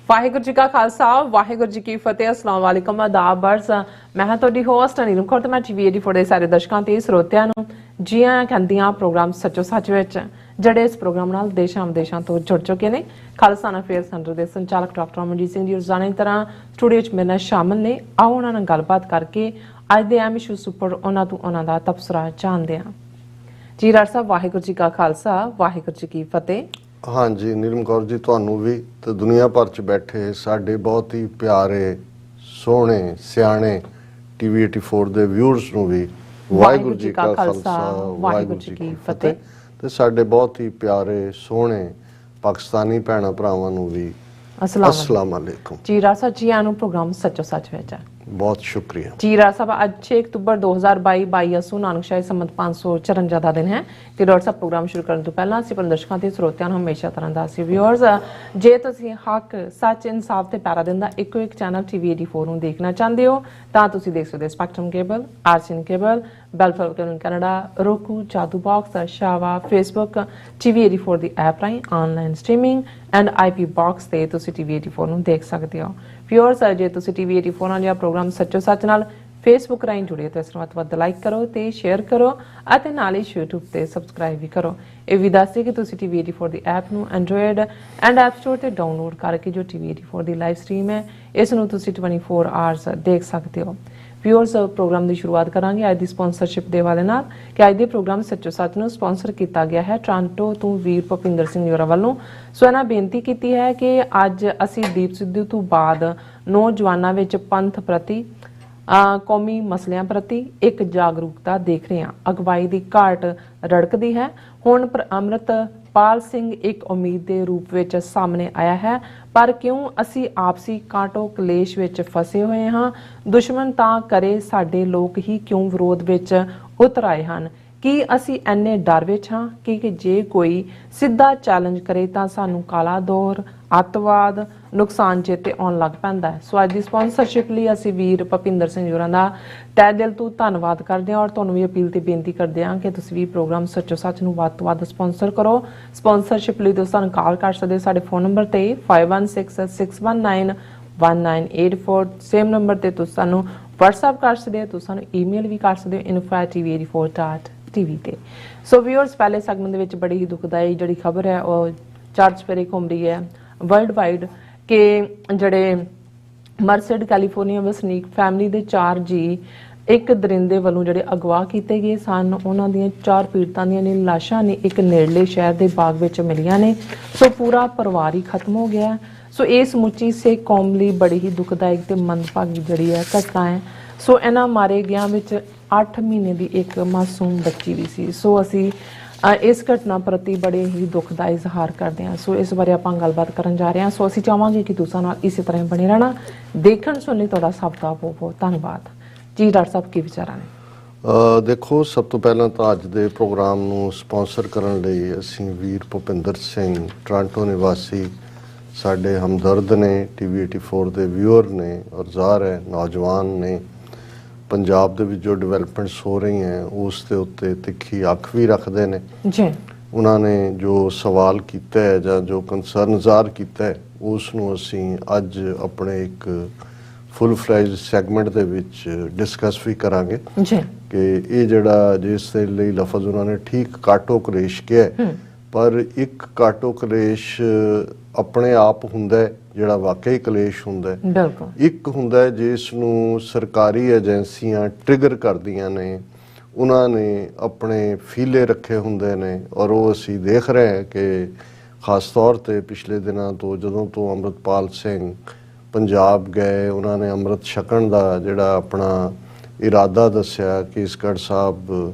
वाहिगुरू जी का खालसा वाहिगुरू जी की फतेह। अस्सलाम वालेकुम आदाब अर्ज़ मैं हाँ तुहाडी होस्ट नीलम कौर ते मैं TV 84 ਦੇ ਸਾਰੇ ਦਰਸ਼ਕਾਂ ਤੇ ਸਰੋਤਿਆਂ ਨੂੰ ਜੀ ਆਇਆਂ ਕਹਿੰਦੀ ਹਾਂ ਪ੍ਰੋਗਰਾਮ ਸੱਚੋ ਸੱਚ ਵਿੱਚ ਜਿਹੜੇ ਇਸ ਪ੍ਰੋਗਰਾਮ ਨਾਲ ਦੇਸ਼ਾਂ ਵਿਦੇਸ਼ਾਂ ਤੋਂ ਜੁੜ ਚੁੱਕੇ ਨੇ। ਖਾਲਸਾ ਅਫੇਅਰ ਸੈਂਟਰ ਦੇ ਸੰਚਾਲਕ ਡਾਕਟਰ ਅਮਨਜੀਤ ਸਿੰਘ ਜੀ ਰੋਜ਼ਾਨਾ ਦੀ ਤਰ੍ਹਾਂ ਸਟੂਡੀਓ 'ਚ ਮੇਰੇ ਨਾਲ ਸ਼ਾਮਲ ਨੇ। ਆਓ ਉਹਨਾਂ ਨਾਲ ਗੱਲਬਾਤ ਕਰਕੇ ਅੱਜ ਦੇ ਅਹਿਮ ਇਸ਼ੂਜ਼ ਉੱਪਰ ਉਹਨਾਂ ਤੋਂ ਉਹਨਾਂ ਦਾ ਤਬਸਰਾ ਜਾਣਦੇ ਹਾਂ। ਜੀ ਡਾਕਟਰ ਸਾਹਿਬ ਵਾਹਿਗੁਰੂ ਜੀ ਕਾ ਖਾਲਸਾ ਵਾਹਿਗੁਰੂ ਜੀ ਕੀ ਫਤਿਹ। हाँ जी नीलम कौर जी ਤੁਹਾਨੂੰ भी तो दुनिया भर च बैठे साडे बहुत ही प्यारे सोहने सियाणे TV 84 ਦੇ ਵਿਊਅਰਸ ਨੂੰ ਵੀ ਵਾਹਿਗੁਰੂ ਜੀ ਕਾ ਖਾਲਸਾ ਵਾਹਿਗੁਰੂ ਜੀ ਕੀ ਫਤਿਹ ਤੇ ਸਾਡੇ ਬਹੁਤ ਹੀ ਪਿਆਰੇ ਸੋਹਣੇ ਪਾਕਿਸਤਾਨੀ ਭੈਣਾਂ ਭਰਾਵਾਂ ਨੂੰ ਵੀ अस्सलाम वालेकुम। जी रासा जी आनु प्रोग्राम सच्चो सच वेचा बहुत शुक्रिया। जी रासा आज 6 अक्तूबर 2022 22 नानक शाही संमत 554 ਦਾ ਦਿਨ ਹੈ ਤੇ ਡਾਕਟਰ ਸਾਹਿਬ ਪ੍ਰੋਗਰਾਮ ਸ਼ੁਰੂ ਕਰਨ ਤੋਂ ਪਹਿਲਾਂ ਅਸੀਂ ਆਪਣੇ ਦਰਸ਼ਕਾਂ ਤੇ ਸਰੋਤਿਆਂ ਨੂੰ ਹਮੇਸ਼ਾ ਤਰ੍ਹਾਂ ਦਾ ਸੀ ਵਿਊਅਰਸ ਜੇ ਤੁਸੀਂ ਹੱਕ ਸੱਚ ਇਨਸਾਫ ਤੇ ਪੈਰਾ ਦਿੰਦਾ ਇੱਕੋ ਇੱਕ ਚੈਨਲ TV 84 ਨੂੰ ਦੇਖਣਾ ਚਾਹੁੰਦੇ ਹੋ ਤਾਂ ਤੁਸੀਂ ਦੇਖ ਸਕਦੇ ਹੋ ਸਪੈਕਟਰਮ ਕੇਬਲ ਆਰਸੀਐਨ ਕੇਬਲ ਬੈਲਫਲ ਕੈਨੇਡਾ roku ਜਾਦੂ ਬਾਕਸ ਸ਼ਾਵਾ ਫੇਸਬੁੱਕ TV 84 ਦੀ ਐਪ ਰਾਹੀਂ online streaming and IP box ਤੇ ਤੁਸੀਂ TV 84 ਨੂੰ ਦੇਖ ਸਕਦੇ ਹੋ। ਵਿਊਅਰਸ ਜੇ ਤੁਸੀਂ TV 84 ਨਾਲ ਜਾਂ ਪ੍ਰੋਗਰਾਮ ਸੱਚੋ ਸੱਚ ਨਾਲ ਫੇਸਬੁੱਕ ਰਾਹੀਂ ਜੁੜੇ ਤਾਂ ਇਸ ਨੂੰ ਵੱਧ ਲਾਈਕ ਕਰੋ ਤੇ ਸ਼ੇਅਰ ਕਰੋ ਅਤੇ ਨਾਲ ਹੀ YouTube ਤੇ ਸਬਸਕ੍ਰਾਈਬ ਵੀ ਕਰੋ। ਇਹ ਵੀ ਦੱਸ ਦਿਓ ਕਿ ਤੁਸੀਂ TV 84 ਦੀ ਐਪ ਨੂੰ ਐਂਡਰੋਇਡ ਐਂਡ ਐਪ ਸਟੋਰ ਤੇ ਡਾਊਨਲੋਡ ਕਰਕੇ ਜੋ TV 84 ਦੀ ਲਾਈਵ ਸਟ੍ਰੀਮ ਹੈ ਇਸ ਨੂੰ ਤੁਸੀਂ 24 ਆਵਰਸ ਦੇਖ ਸਕਦੇ ਹੋ। ਵਿਊਅਰਸ ਪ੍ਰੋਗਰਾਮ ਦੀ ਸ਼ੁਰੂਆਤ ਕਰਾਂਗੇ ਅੱਜ ਦੀ ਸਪਾਂਸਰਸ਼ਿਪ ਦੇ ਵਾਲੇ ਨਾਲ ਕਿ ਅੱਜ ਦੇ ਪ੍ਰੋਗਰਾਮ ਸੱਚੋ ਸੱਚ ਨੂੰ ਸਪਾਂਸਰ ਕੀਤਾ ਗਿਆ ਹੈ ਟੋਰਾਂਟੋ ਤੋਂ ਵੀਰ ਭੁਪਿੰਦਰ ਸਿੰਘ ਜੋਰਾ ਵੱਲੋਂ। ਸੋ ਇਹਨਾਂ ਬੇਨਤੀ ਕੀਤੀ ਹੈ ਕਿ ਅੱਜ ਅਸੀਂ ਦੀਪ ਸਿੱਧੂ ਤੋਂ ਬਾਅਦ ਨੌਜਵਾਨਾਂ ਵਿੱਚ ਪੰਥ ਪ੍ਰਤੀ ਕੌਮੀ ਮਸਲਿਆਂ ਪ੍ਰਤੀ ਇੱਕ ਜਾਗਰੂਕਤਾ ਦੇਖ ਰਹੇ ਹਾਂ। ਅਗਵਾਈ ਦੀ ਘਾਟ ਰੜਕਦੀ ਹੈ। ਹੁਣ ਅੰਮ੍ਰਿਤਪਾਲ ਸਿੰਘ ਇੱਕ ਉਮੀਦ ਦੇ ਰੂਪ ਵਿੱਚ ਸਾਹਮਣੇ ਆਇਆ ਹੈ ਪਰ ਕਿਉਂ ਅਸੀਂ ਆਪਸੀ ਕਾਂਟੋ ਕਲੇਸ਼ ਵਿੱਚ ਫਸੇ ਹੋਏ ਹਾਂ। ਦੁਸ਼ਮਣ ਤਾਂ ਕਰੇ ਸਾਡੇ ਲੋਕ ਹੀ ਕਿਉਂ ਵਿਰੋਧ ਵਿੱਚ ਉਤਰ ਆਏ ਹਨ। ਕੀ ਅਸੀਂ ਇੰਨੇ ਡਰ ਵਿੱਚ ਹਾਂ ਕਿ ਜੇ ਕੋਈ ਸਿੱਧਾ ਚੈਲੰਜ ਕਰੇ ਤਾਂ ਸਾਨੂੰ ਕਾਲਾ ਦੌਰ ਅੱਤਵਾਦ ਨੁਕਸਾਨ ਚੇਤੇ ਆਉਣ ਲੱਗ ਪੈਂਦਾ ਹੈ। ਸੋ ਅੱਜ ਦੀ ਸਪਾਂਸਰਸ਼ਿਪ ਲਈ ਅਸੀਂ ਵੀਰ ਭੁਪਿੰਦਰ ਸਿੰਘ ਜੋਰਾਂ ਦਾ ਤਹਿ ਦਿਲ ਤੋਂ ਧੰਨਵਾਦ ਕਰਦੇ ਹਾਂ ਔਰ ਤੁਹਾਨੂੰ ਵੀ ਅਪੀਲ ਤੇ ਬੇਨਤੀ ਕਰਦੇ ਹਾਂ ਕਿ ਤੁਸੀਂ ਵੀ ਪ੍ਰੋਗਰਾਮ ਸੱਚੋ ਸੱਚ ਨੂੰ ਵੱਧ ਤੋਂ ਵੱਧ ਸਪਾਂਸਰ ਕਰੋ। ਸਪਾਂਸਰਸ਼ਿਪ ਲਈ ਤੁਸੀਂ ਸਾਨੂੰ ਕਾਲ ਕਰ ਸਕਦੇ ਹੋ ਸਾਡੇ ਫੋਨ ਨੰਬਰ ਤੇ 5166191984 ਸੇਮ ਨੰਬਰ ਤੇ ਤੁਸੀਂ ਸਾਨੂੰ WhatsApp ਕਰ ਸਕਦੇ ਹੋ। ਤੁਸੀਂ ਸਾਨੂੰ ਈਮੇਲ ਵੀ ਕਰ ਸਕਦੇ ਹੋ info@tv84.tv ਤੇ। ਸੋ ਵਿਊਅਰਸ ਪਹਿਲੇ ਸੈਗਮੈਂਟ ਦੇ ਵਿੱਚ ਬੜੀ ਹੀ ਦੁਖਦਾਈ ਜਿਹੜੀ ਖਬਰ ਹੈ ਉਹ ਚਾਰਜ ਪੇਰੇ ਘੁੰਮ ਰਹੀ ਹੈ ਵਰਲਡ ਵਾਈਡ ਕਿ ਜਿਹੜੇ ਮਰਸਡ ਕੈਲੀਫੋਰਨੀਆ ਵਸਨੀਕ ਫੈਮਿਲੀ ਦੇ 4 ਜੀ ਇੱਕ ਦਰਿੰਦੇ ਵੱਲੋਂ ਜਿਹੜੇ ਅਗਵਾ ਕੀਤੇ ਗਏ ਸਨ ਉਹਨਾਂ ਦੀਆਂ 4 ਪੀੜਤਾਂ ਦੀਆਂ ਨੇ ਲਾਸ਼ਾਂ ਨੇ ਇੱਕ ਨੇੜਲੇ ਸ਼ਹਿਰ ਦੇ ਬਾਗ ਵਿੱਚ ਮਿਲੀਆਂ ਨੇ। ਸੋ ਪੂਰਾ ਪਰਿਵਾਰ ਹੀ ਖਤਮ ਹੋ ਗਿਆ। ਸੋ ਇਹ ਸਮੁੱਚੀ ਸਿੱਖ ਕੌਮ ਲਈ ਬੜੀ ਹੀ ਦੁਖਦਾਇਕ ਤੇ ਮੰਦਭਾਗੀ ਜਿਹੜੀ ਹੈ ਘਟਨਾ ਹੈ। ਸੋ ਇਹਨਾਂ ਮਾਰੇ ਗਿਆਂ ਵਿੱਚ 8 ਮਹੀਨੇ ਦੀ ਇੱਕ ਮਾਸੂਮ ਬੱਚੀ ਵੀ ਸੀ। ਸੋ ਅਸੀਂ ਇਸ ਘਟਨਾ ਪ੍ਰਤੀ ਬੜੇ ਹੀ ਦੁੱਖ ਦਾ ਇਜ਼ਹਾਰ ਕਰਦੇ ਹਾਂ। ਸੋ ਇਸ ਬਾਰੇ ਆਪਾਂ ਗੱਲਬਾਤ ਕਰਨ ਜਾ ਰਹੇ ਹਾਂ। ਸੋ ਅਸੀਂ ਚਾਹਾਂਗੇ ਕਿ ਤੁਸੀਂ ਨਾਲ ਇਸੇ ਤਰ੍ਹਾਂ ਬਣੇ ਰਹਿਣਾ। ਦੇਖਣ ਸੁਣਨ ਲਈ ਤੁਹਾਡਾ ਸਭ ਦਾ ਬਹੁਤ ਬਹੁਤ ਧੰਨਵਾਦ। ਜੀ ਡਾਕਟਰ ਸਾਹਿਬ ਕੀ ਵਿਚਾਰਾਂ ਨੇ? ਦੇਖੋ ਸਭ ਤੋਂ ਪਹਿਲਾਂ ਤਾਂ ਅੱਜ ਦੇ ਪ੍ਰੋਗਰਾਮ ਨੂੰ ਸਪਾਂਸਰ ਕਰਨ ਲਈ ਅਸੀਂ ਵੀਰ ਭੁਪਿੰਦਰ ਸਿੰਘ ਟੋਰਾਂਟੋ ਨਿਵਾਸੀ ਸਾਡੇ ਹਮਦਰਦ ਨੇ TV 84 ਦੇ ਵਿਊਅਰ ਨੇ ਔਰ ਜ਼ਾਹਰ ਹੈ ਨੌਜਵਾਨ ਨੇ ਪੰਜਾਬ ਦੇ ਵਿੱਚ ਜੋ ਡਿਵੈਲਪਮੈਂਟਸ ਹੋ ਰਹੀਆਂ ਉਸ ਦੇ ਉੱਤੇ ਤਿੱਖੀ ਅੱਖ ਵੀ ਰੱਖਦੇ ਨੇ ਜੀ। ਉਹਨਾਂ ਨੇ ਜੋ ਸਵਾਲ ਕੀਤਾ ਹੈ ਜਾਂ ਜੋ ਕੰਸਰਨ ਜ਼ਾਹਰ ਕੀਤਾ ਹੈ ਉਸ ਨੂੰ ਅਸੀਂ ਅੱਜ ਆਪਣੇ ਇੱਕ ਫੁੱਲ ਫਲੈਜਡ ਸੈਗਮੈਂਟ ਦੇ ਵਿੱਚ ਡਿਸਕਸ ਵੀ ਕਰਾਂਗੇ ਜੀ ਕਿ ਇਹ ਜਿਹੜਾ ਜਿਸ ਦੇ ਲਈ ਲਫ਼ਜ਼ ਉਹਨਾਂ ਨੇ ਠੀਕ ਕਾਟੋ ਕਲੇਸ਼ ਕਿਹਾ ਪਰ ਇੱਕ ਕਾਟੋ ਕਲੇਸ਼ ਆਪਣੇ ਆਪ ਹੁੰਦਾ ਹੈ ਜਿਹੜਾ ਵਾਕਈ ਕਲੇਸ਼ ਹੁੰਦਾ ਹੈ। ਬਿਲਕੁਲ ਇੱਕ ਹੁੰਦਾ ਹੈ ਜਿਸ ਨੂੰ ਸਰਕਾਰੀ ਏਜੰਸੀਆਂ ਟ੍ਰਿਗਰ ਕਰਦੀਆਂ ਨੇ ਉਹਨਾਂ ਨੇ ਆਪਣੇ ਫੀਲੇ ਰੱਖੇ ਹੁੰਦੇ ਨੇ ਔਰ ਉਹ ਅਸੀਂ ਦੇਖ ਰਹੇ ਹਾਂ ਕਿ ਖਾਸ ਤੌਰ ਤੇ ਪਿਛਲੇ ਦਿਨਾਂ ਤੋਂ ਜਦੋਂ ਤੋਂ ਅੰਮ੍ਰਿਤਪਾਲ ਸਿੰਘ ਪੰਜਾਬ ਗਏ ਉਹਨਾਂ ਨੇ ਅੰਮ੍ਰਿਤ ਛਕਣ ਦਾ ਜਿਹੜਾ ਆਪਣਾ ਇਰਾਦਾ ਦੱਸਿਆ ਕੇਸਗੜ੍ਹ ਸਾਹਿਬ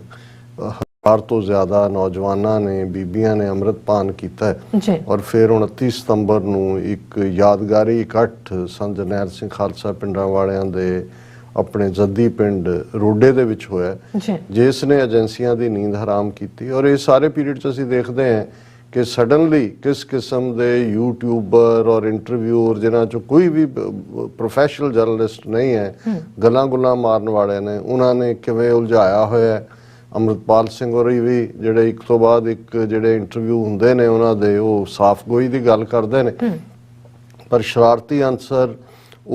1000 ਤੋਂ ਜ਼ਿਆਦਾ ਨੌਜਵਾਨਾਂ ਨੇ ਬੀਬੀਆਂ ਨੇ ਅੰਮ੍ਰਿਤਪਾਨ ਕੀਤਾ ਔਰ ਫਿਰ 29 ਸਤੰਬਰ ਨੂੰ ਇੱਕ ਯਾਦਗਾਰੀ ਇਕੱਠ ਸੰਤ ਜਰਨੈਲ ਸਿੰਘ ਖਾਲਸਾ ਪਿੰਡਾਂ ਵਾਲਿਆਂ ਦੇ ਆਪਣੇ ਜੱਦੀ ਪਿੰਡ ਰੋਡੇ ਦੇ ਵਿੱਚ ਹੋਇਆ ਜਿਸ ਨੇ ਏਜੰਸੀਆਂ ਦੀ ਨੀਂਦ ਹਰਾਮ ਕੀਤੀ। ਔਰ ਇਹ ਸਾਰੇ ਪੀਰੀਅਡ 'ਚ ਅਸੀਂ ਦੇਖਦੇ ਹਾਂ ਕਿ ਸਡਨਲੀ ਕਿਸ ਕਿਸਮ ਦੇ ਯੂਟਿਊਬਰ ਔਰ ਇੰਟਰਵਿਊਅਰ ਜਿਨ੍ਹਾਂ 'ਚੋਂ ਕੋਈ ਵੀ ਪ੍ਰੋਫੈਸ਼ਨਲ ਜਰਨਲਿਸਟ ਨਹੀਂ ਹੈ ਗੱਲਾਂ ਗੁੱਲਾਂ ਮਾਰਨ ਵਾਲਿਆਂ ਨੇ ਉਹਨਾਂ ਨੇ ਕਿਵੇਂ ਉਲਝਾਇਆ ਹੋਇਆ ਅੰਮ੍ਰਿਤਪਾਲ ਸਿੰਘ ਹੋਰੀ ਵੀ ਜਿਹੜੇ ਇੱਕ ਤੋਂ ਬਾਅਦ ਇੱਕ ਜਿਹੜੇ ਇੰਟਰਵਿਊ ਹੁੰਦੇ ਨੇ ਉਹਨਾਂ ਦੇ ਉਹ ਸਾਫ਼ ਗੋਈ ਦੀ ਗੱਲ ਕਰਦੇ ਨੇ ਪਰ ਸ਼ਰਾਰਤੀ ਅਨਸਰ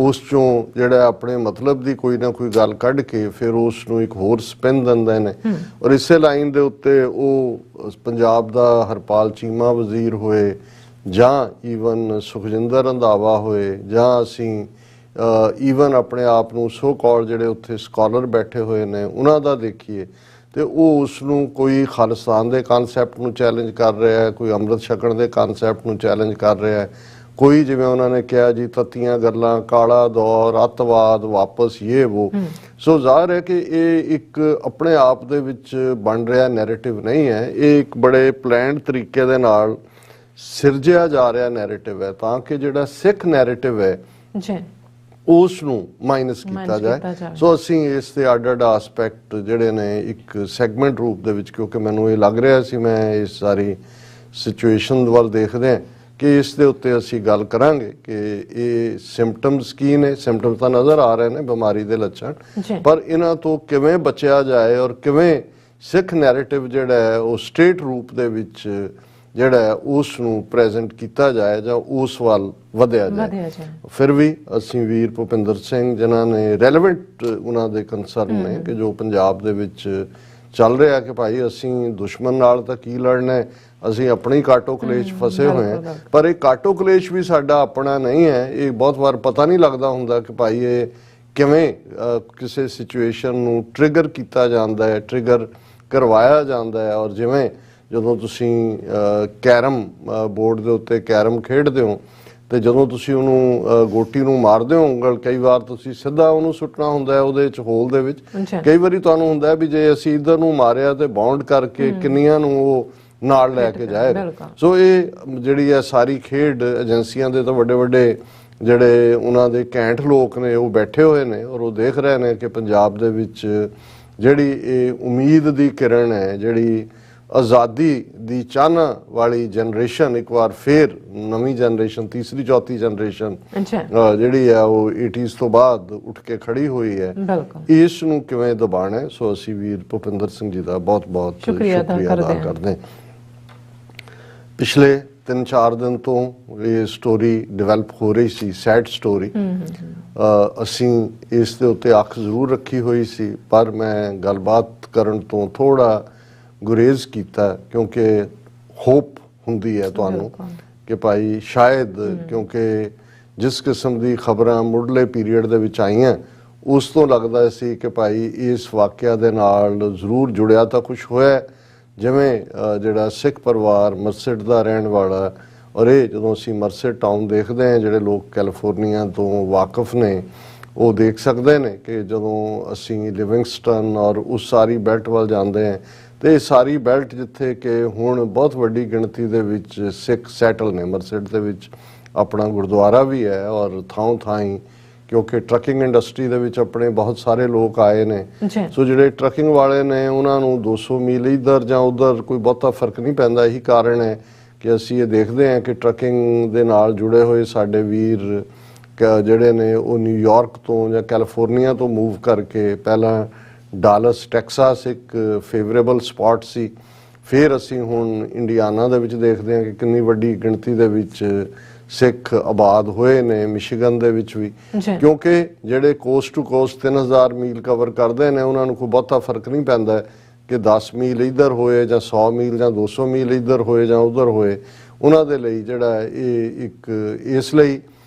ਉਸ ਚੋਂ ਜਿਹੜਾ ਆਪਣੇ ਮਤਲਬ ਦੀ ਕੋਈ ਨਾ ਕੋਈ ਗੱਲ ਕੱਢ ਕੇ ਫਿਰ ਉਸ ਨੂੰ ਇੱਕ ਹੋਰ ਸਪਿਨ ਦਿੰਦੇ ਨੇ। ਔਰ ਇਸੇ ਲਾਈਨ ਦੇ ਉੱਤੇ ਉਹ ਪੰਜਾਬ ਦਾ ਹਰਪਾਲ ਚੀਮਾ ਵਜ਼ੀਰ ਹੋਏ ਜਾਂ ਈਵਨ ਸੁਖਜਿੰਦਰ ਰੰਧਾਵਾ ਹੋਏ ਜਾਂ ਅਸੀਂ ਈਵਨ ਆਪਣੇ ਆਪ ਨੂੰ ਸੋ ਕਾਲ ਜਿਹੜੇ ਉੱਥੇ ਸਕਾਲਰ ਬੈਠੇ ਹੋਏ ਨੇ ਉਹਨਾਂ ਦਾ ਦੇਖੀਏ ਤੇ ਉਹ ਉਸ ਨੂੰ ਕੋਈ ਖਾਲਿਸਤਾਨ ਦੇ ਕਨਸੈਪਟ ਨੂੰ ਚੈਲੰਜ ਕਰ ਰਿਹਾ ਹੈ, ਕੋਈ ਅੰਮ੍ਰਿਤ ਛਕਣ ਦੇ ਕਨਸੈਪਟ ਨੂੰ ਚੈਲੰਜ ਕਰ ਰਿਹਾ ਹੈ, ਕੋਈ ਜਿਵੇਂ ਉਹਨਾਂ ਨੇ ਕਿਹਾ ਜੀ ਤੱਤੀਆਂ ਗੱਲਾਂ, ਕਾਲਾ ਦੌਰ, ਅੱਤਵਾਦ ਵਾਪਸ ਇਹ ਵੋ। ਸੋ ਜ਼ਾਹਰ ਹੈ ਕਿ ਇਹ ਇੱਕ ਆਪਣੇ ਆਪ ਦੇ ਵਿੱਚ ਬਣ ਰਿਹਾ ਨੈਰੇਟਿਵ ਨਹੀਂ ਹੈ, ਇਹ ਇੱਕ ਬੜੇ ਪਲਾਨਡ ਤਰੀਕੇ ਦੇ ਨਾਲ ਸਿਰਜਿਆ ਜਾ ਰਿਹਾ ਨੈਰੇਟਿਵ ਹੈ ਤਾਂ ਕਿ ਜਿਹੜਾ ਸਿੱਖ ਨੈਰੇਟਿਵ ਹੈ ਜੀ ਉਸ ਨੂੰ ਮਾਈਨਸ ਕੀਤਾ ਜਾਏ। ਸੋ ਅਸੀਂ ਇਸ ਦੇ ਅੱਡ-ਅੱਡ ਐਸਪੈਕਟ ਜਿਹੜੇ ਨੇ ਇੱਕ ਸੈਗਮੈਂਟ ਰੂਪ ਦੇ ਵਿੱਚ, ਕਿਉਂਕਿ ਮੈਨੂੰ ਇਹ ਲੱਗ ਰਿਹਾ ਸੀ ਮੈਂ ਇਸ ਸਾਰੀ ਸਿਚੁਏਸ਼ਨ ਵੱਲ ਦੇਖਦੇ ਹਾਂ ਕਿ ਇਸ ਦੇ ਉੱਤੇ ਅਸੀਂ ਗੱਲ ਕਰਾਂਗੇ ਕਿ ਇਹ ਸਿੰਪਟਮਸ ਕੀ ਨੇ। ਸਿੰਪਟਮਸ ਤਾਂ ਨਜ਼ਰ ਆ ਰਹੇ ਨੇ ਬਿਮਾਰੀ ਦੇ ਲੱਛਣ, ਪਰ ਇਹਨਾਂ ਤੋਂ ਕਿਵੇਂ ਬਚਿਆ ਜਾਏ ਔਰ ਕਿਵੇਂ ਸਿੱਖ ਨੈਰੇਟਿਵ ਜਿਹੜਾ ਹੈ ਉਹ ਸਟੇਟ ਰੂਪ ਦੇ ਵਿੱਚ ਜਿਹੜਾ ਹੈ ਉਸ ਨੂੰ ਪ੍ਰੈਜ਼ੈਂਟ ਕੀਤਾ ਜਾਏ ਜਾਂ ਉਸ ਵੱਲ ਵਧਿਆ ਜਾਏ। ਫਿਰ ਵੀ ਅਸੀਂ ਵੀਰ ਭੁਪਿੰਦਰ ਸਿੰਘ ਜਿਨ੍ਹਾਂ ਨੇ ਰੈਲੇਵੈਂਟ ਉਹਨਾਂ ਦੇ ਕੰਸਰਨ ਨੇ ਕਿ ਜੋ ਪੰਜਾਬ ਦੇ ਵਿੱਚ ਚੱਲ ਰਿਹਾ ਕਿ ਭਾਈ ਅਸੀਂ ਦੁਸ਼ਮਣ ਨਾਲ ਤਾਂ ਕੀ ਲੜਨਾ ਹੈ, ਅਸੀਂ ਆਪਣੀ ਕਾਟੋ ਕਲੇਸ਼ ਫਸੇ ਹੋਏ ਹਾਂ, ਪਰ ਇਹ ਕਾਟੋ ਕਲੇਸ਼ ਵੀ ਸਾਡਾ ਆਪਣਾ ਨਹੀਂ ਹੈ। ਇਹ ਬਹੁਤ ਵਾਰ ਪਤਾ ਨਹੀਂ ਲੱਗਦਾ ਹੁੰਦਾ ਕਿ ਭਾਈ ਇਹ ਕਿਵੇਂ ਕਿਸੇ ਸਿਚੁਏਸ਼ਨ ਨੂੰ ਟ੍ਰਿਗਰ ਕੀਤਾ ਜਾਂਦਾ ਹੈ, ਟ੍ਰਿਗਰ ਕਰਵਾਇਆ ਜਾਂਦਾ ਹੈ। ਔਰ ਜਿਵੇਂ ਜਦੋਂ ਤੁਸੀਂ ਕੈਰਮ ਬੋਰਡ ਦੇ ਉੱਤੇ ਕੈਰਮ ਖੇਡਦੇ ਹੋ ਤੇ ਜਦੋਂ ਤੁਸੀਂ ਉਹਨੂੰ ਗੋਟੀ ਨੂੰ ਮਾਰਦੇ ਹੋ ਉਂਗਲ, ਕਈ ਵਾਰ ਤੁਸੀਂ ਸਿੱਧਾ ਉਹਨੂੰ ਸੁੱਟਣਾ ਹੁੰਦਾ ਹੈ ਉਹਦੇ ਚ ਹੋਲ ਦੇ ਵਿੱਚ, ਕਈ ਵਾਰੀ ਤੁਹਾਨੂੰ ਹੁੰਦਾ ਹੈ ਵੀ ਜੇ ਅਸੀਂ ਇੱਧਰ ਨੂੰ ਮਾਰਿਆ ਤੇ ਬਾਉਂਡ ਕਰਕੇ ਕਿੰਨੀਆਂ ਨੂੰ ਉਹ ਨਾਲ ਲੈ ਕੇ ਜਾਏਗਾ। ਸੋ ਇਹ ਜਿਹੜੀ ਹੈ ਸਾਰੀ ਖੇਡ ਏਜੰਸੀਆਂ ਦੇ ਤਾਂ ਵੱਡੇ ਵੱਡੇ ਜਿਹੜੇ ਉਹਨਾਂ ਦੇ ਘੈਂਟ ਲੋਕ ਨੇ ਉਹ ਬੈਠੇ ਹੋਏ ਨੇ ਔਰ ਉਹ ਦੇਖ ਰਹੇ ਨੇ ਕਿ ਪੰਜਾਬ ਦੇ ਵਿੱਚ ਜਿਹੜੀ ਇਹ ਉਮੀਦ ਦੀ ਕਿਰਨ ਹੈ, ਜਿਹੜੀ ਆਜ਼ਾਦੀ ਦੀ ਚਾਹਨਾ ਵਾਲੀ ਜਨਰੇਸ਼ਨ ਇੱਕ ਵਾਰ ਫੇਰ ਨਵੀਂ ਜਨਰੇਸ਼ਨ, ਤੀਸਰੀ ਚੌਥੀ ਜਨਰੇਸ਼ਨ ਜਿਹੜੀ ਹੈ ਉਹ 80s ਤੋਂ ਬਾਅਦ ਉੱਠ ਕੇ ਖੜੀ ਹੋਈ ਹੈ, ਇਸ ਨੂੰ ਕਿਵੇਂ ਦਬਾਣਾ ਹੈ। ਸੋ ਅਸੀਂ ਵੀਰ ਭੁਪਿੰਦਰ ਸਿੰਘ ਜੀ ਦਾ ਬਹੁਤ ਬਹੁਤ ਸ਼ੁਕਰੀਆ ਅਦਾ ਕਰਦੇ ਹਾਂ। ਪਿਛਲੇ 3-4 ਦਿਨ ਤੋਂ ਇਹ ਸਟੋਰੀ ਡਿਵੈਲਪ ਹੋ ਰਹੀ ਸੀ, ਸੈਡ ਸਟੋਰੀ। ਅਸੀਂ ਇਸ ਦੇ ਉੱਤੇ ਅੱਖ ਜ਼ਰੂਰ ਰੱਖੀ ਹੋਈ ਸੀ, ਪਰ ਮੈਂ ਗੱਲਬਾਤ ਕਰਨ ਤੋਂ ਥੋੜਾ ਗੁਰੇਜ਼ ਕੀਤਾ ਕਿਉਂਕਿ ਹੋਪ ਹੁੰਦੀ ਹੈ ਤੁਹਾਨੂੰ ਕਿ ਭਾਈ ਸ਼ਾਇਦ, ਕਿਉਂਕਿ ਜਿਸ ਕਿਸਮ ਦੀ ਖਬਰਾਂ ਮੁੱਢਲੇ ਪੀਰੀਅਡ ਦੇ ਵਿੱਚ ਆਈਆਂ ਉਸ ਤੋਂ ਲੱਗਦਾ ਸੀ ਕਿ ਭਾਈ ਇਸ ਵਾਕਿਆ ਦੇ ਨਾਲ ਜ਼ਰੂਰ ਜੁੜਿਆ ਤਾਂ ਕੁਝ ਹੋਇਆ, ਜਿਵੇਂ ਜਿਹੜਾ ਸਿੱਖ ਪਰਿਵਾਰ ਮਰਸਿਡ ਦਾ ਰਹਿਣ ਵਾਲਾ। ਔਰ ਇਹ ਜਦੋਂ ਅਸੀਂ ਮਰਸਿਡ ਟਾਊਨ ਦੇਖਦੇ ਹਾਂ, ਜਿਹੜੇ ਲੋਕ ਕੈਲੀਫੋਰਨੀਆ ਤੋਂ ਵਾਕਿਫ ਨੇ ਉਹ ਦੇਖ ਸਕਦੇ ਨੇ ਕਿ ਜਦੋਂ ਅਸੀਂ ਲਿਵਿੰਗਸਟਨ ਔਰ ਉਸ ਸਾਰੀ ਬੈਲਟ ਵੱਲ ਜਾਂਦੇ ਹਾਂ ਤੇ ਇਹ ਸਾਰੀ ਬੈਲਟ ਜਿੱਥੇ ਕਿ ਹੁਣ ਬਹੁਤ ਵੱਡੀ ਗਿਣਤੀ ਦੇ ਵਿੱਚ ਸਿੱਖ ਸੈਟਲ ਨੇ, ਮਰਸਿਡ ਦੇ ਵਿੱਚ ਆਪਣਾ ਗੁਰਦੁਆਰਾ ਵੀ ਹੈ ਔਰ ਥਾਂ ਥਾਈਂ ਕਿਉਂਕਿ ਟਰੱਕਿੰਗ ਇੰਡਸਟਰੀ ਦੇ ਵਿੱਚ ਆਪਣੇ ਬਹੁਤ ਸਾਰੇ ਲੋਕ ਆਏ ਨੇ। ਸੋ ਜਿਹੜੇ ਟਰੱਕਿੰਗ ਵਾਲੇ ਨੇ ਉਹਨਾਂ ਨੂੰ 200 ਮੀਲ ਇੱਧਰ ਜਾਂ ਉੱਧਰ ਕੋਈ ਬਹੁਤਾ ਫਰਕ ਨਹੀਂ ਪੈਂਦਾ। ਇਹੀ ਕਾਰਨ ਹੈ ਕਿ ਅਸੀਂ ਇਹ ਦੇਖਦੇ ਹਾਂ ਕਿ ਟਰੱਕਿੰਗ ਦੇ ਨਾਲ ਜੁੜੇ ਹੋਏ ਸਾਡੇ ਵੀਰ ਜਿਹੜੇ ਨੇ ਉਹ ਨਿਊਯਾਰਕ ਤੋਂ ਜਾਂ ਕੈਲੀਫੋਰਨੀਆ ਤੋਂ ਮੂਵ ਕਰਕੇ ਪਹਿਲਾਂ ਡਾਲਸ ਟੈਕਸਾਸ ਇੱਕ ਫੇਵਰੇਬਲ ਸਪਾਟ ਸੀ, ਫਿਰ ਅਸੀਂ ਹੁਣ ਇੰਡੀਆਨਾ ਦੇ ਵਿੱਚ ਦੇਖਦੇ ਹਾਂ ਕਿ ਕਿੰਨੀ ਵੱਡੀ ਗਿਣਤੀ ਦੇ ਵਿੱਚ ਸਿੱਖ ਆਬਾਦ ਹੋਏ ਨੇ, ਮਿਸ਼ੀਗਨ ਦੇ ਵਿੱਚ ਵੀ, ਕਿਉਂਕਿ ਜਿਹੜੇ ਕੋਸਟ ਟੂ ਕੋਸਟ 3000 ਮੀਲ ਕਵਰ ਕਰਦੇ ਨੇ ਉਹਨਾਂ ਨੂੰ ਕੋਈ ਬਹੁਤਾ ਫਰਕ ਨਹੀਂ ਪੈਂਦਾ ਕਿ 10 ਮੀਲ ਇੱਧਰ ਹੋਏ ਜਾਂ 100 ਮੀਲ ਜਾਂ 200 ਮੀਲ ਇੱਧਰ ਹੋਏ ਜਾਂ ਉੱਧਰ ਹੋਏ। ਉਹਨਾਂ ਦੇ ਲਈ ਜਿਹੜਾ ਇਹ ਇੱਕ, ਇਸ ਲਈ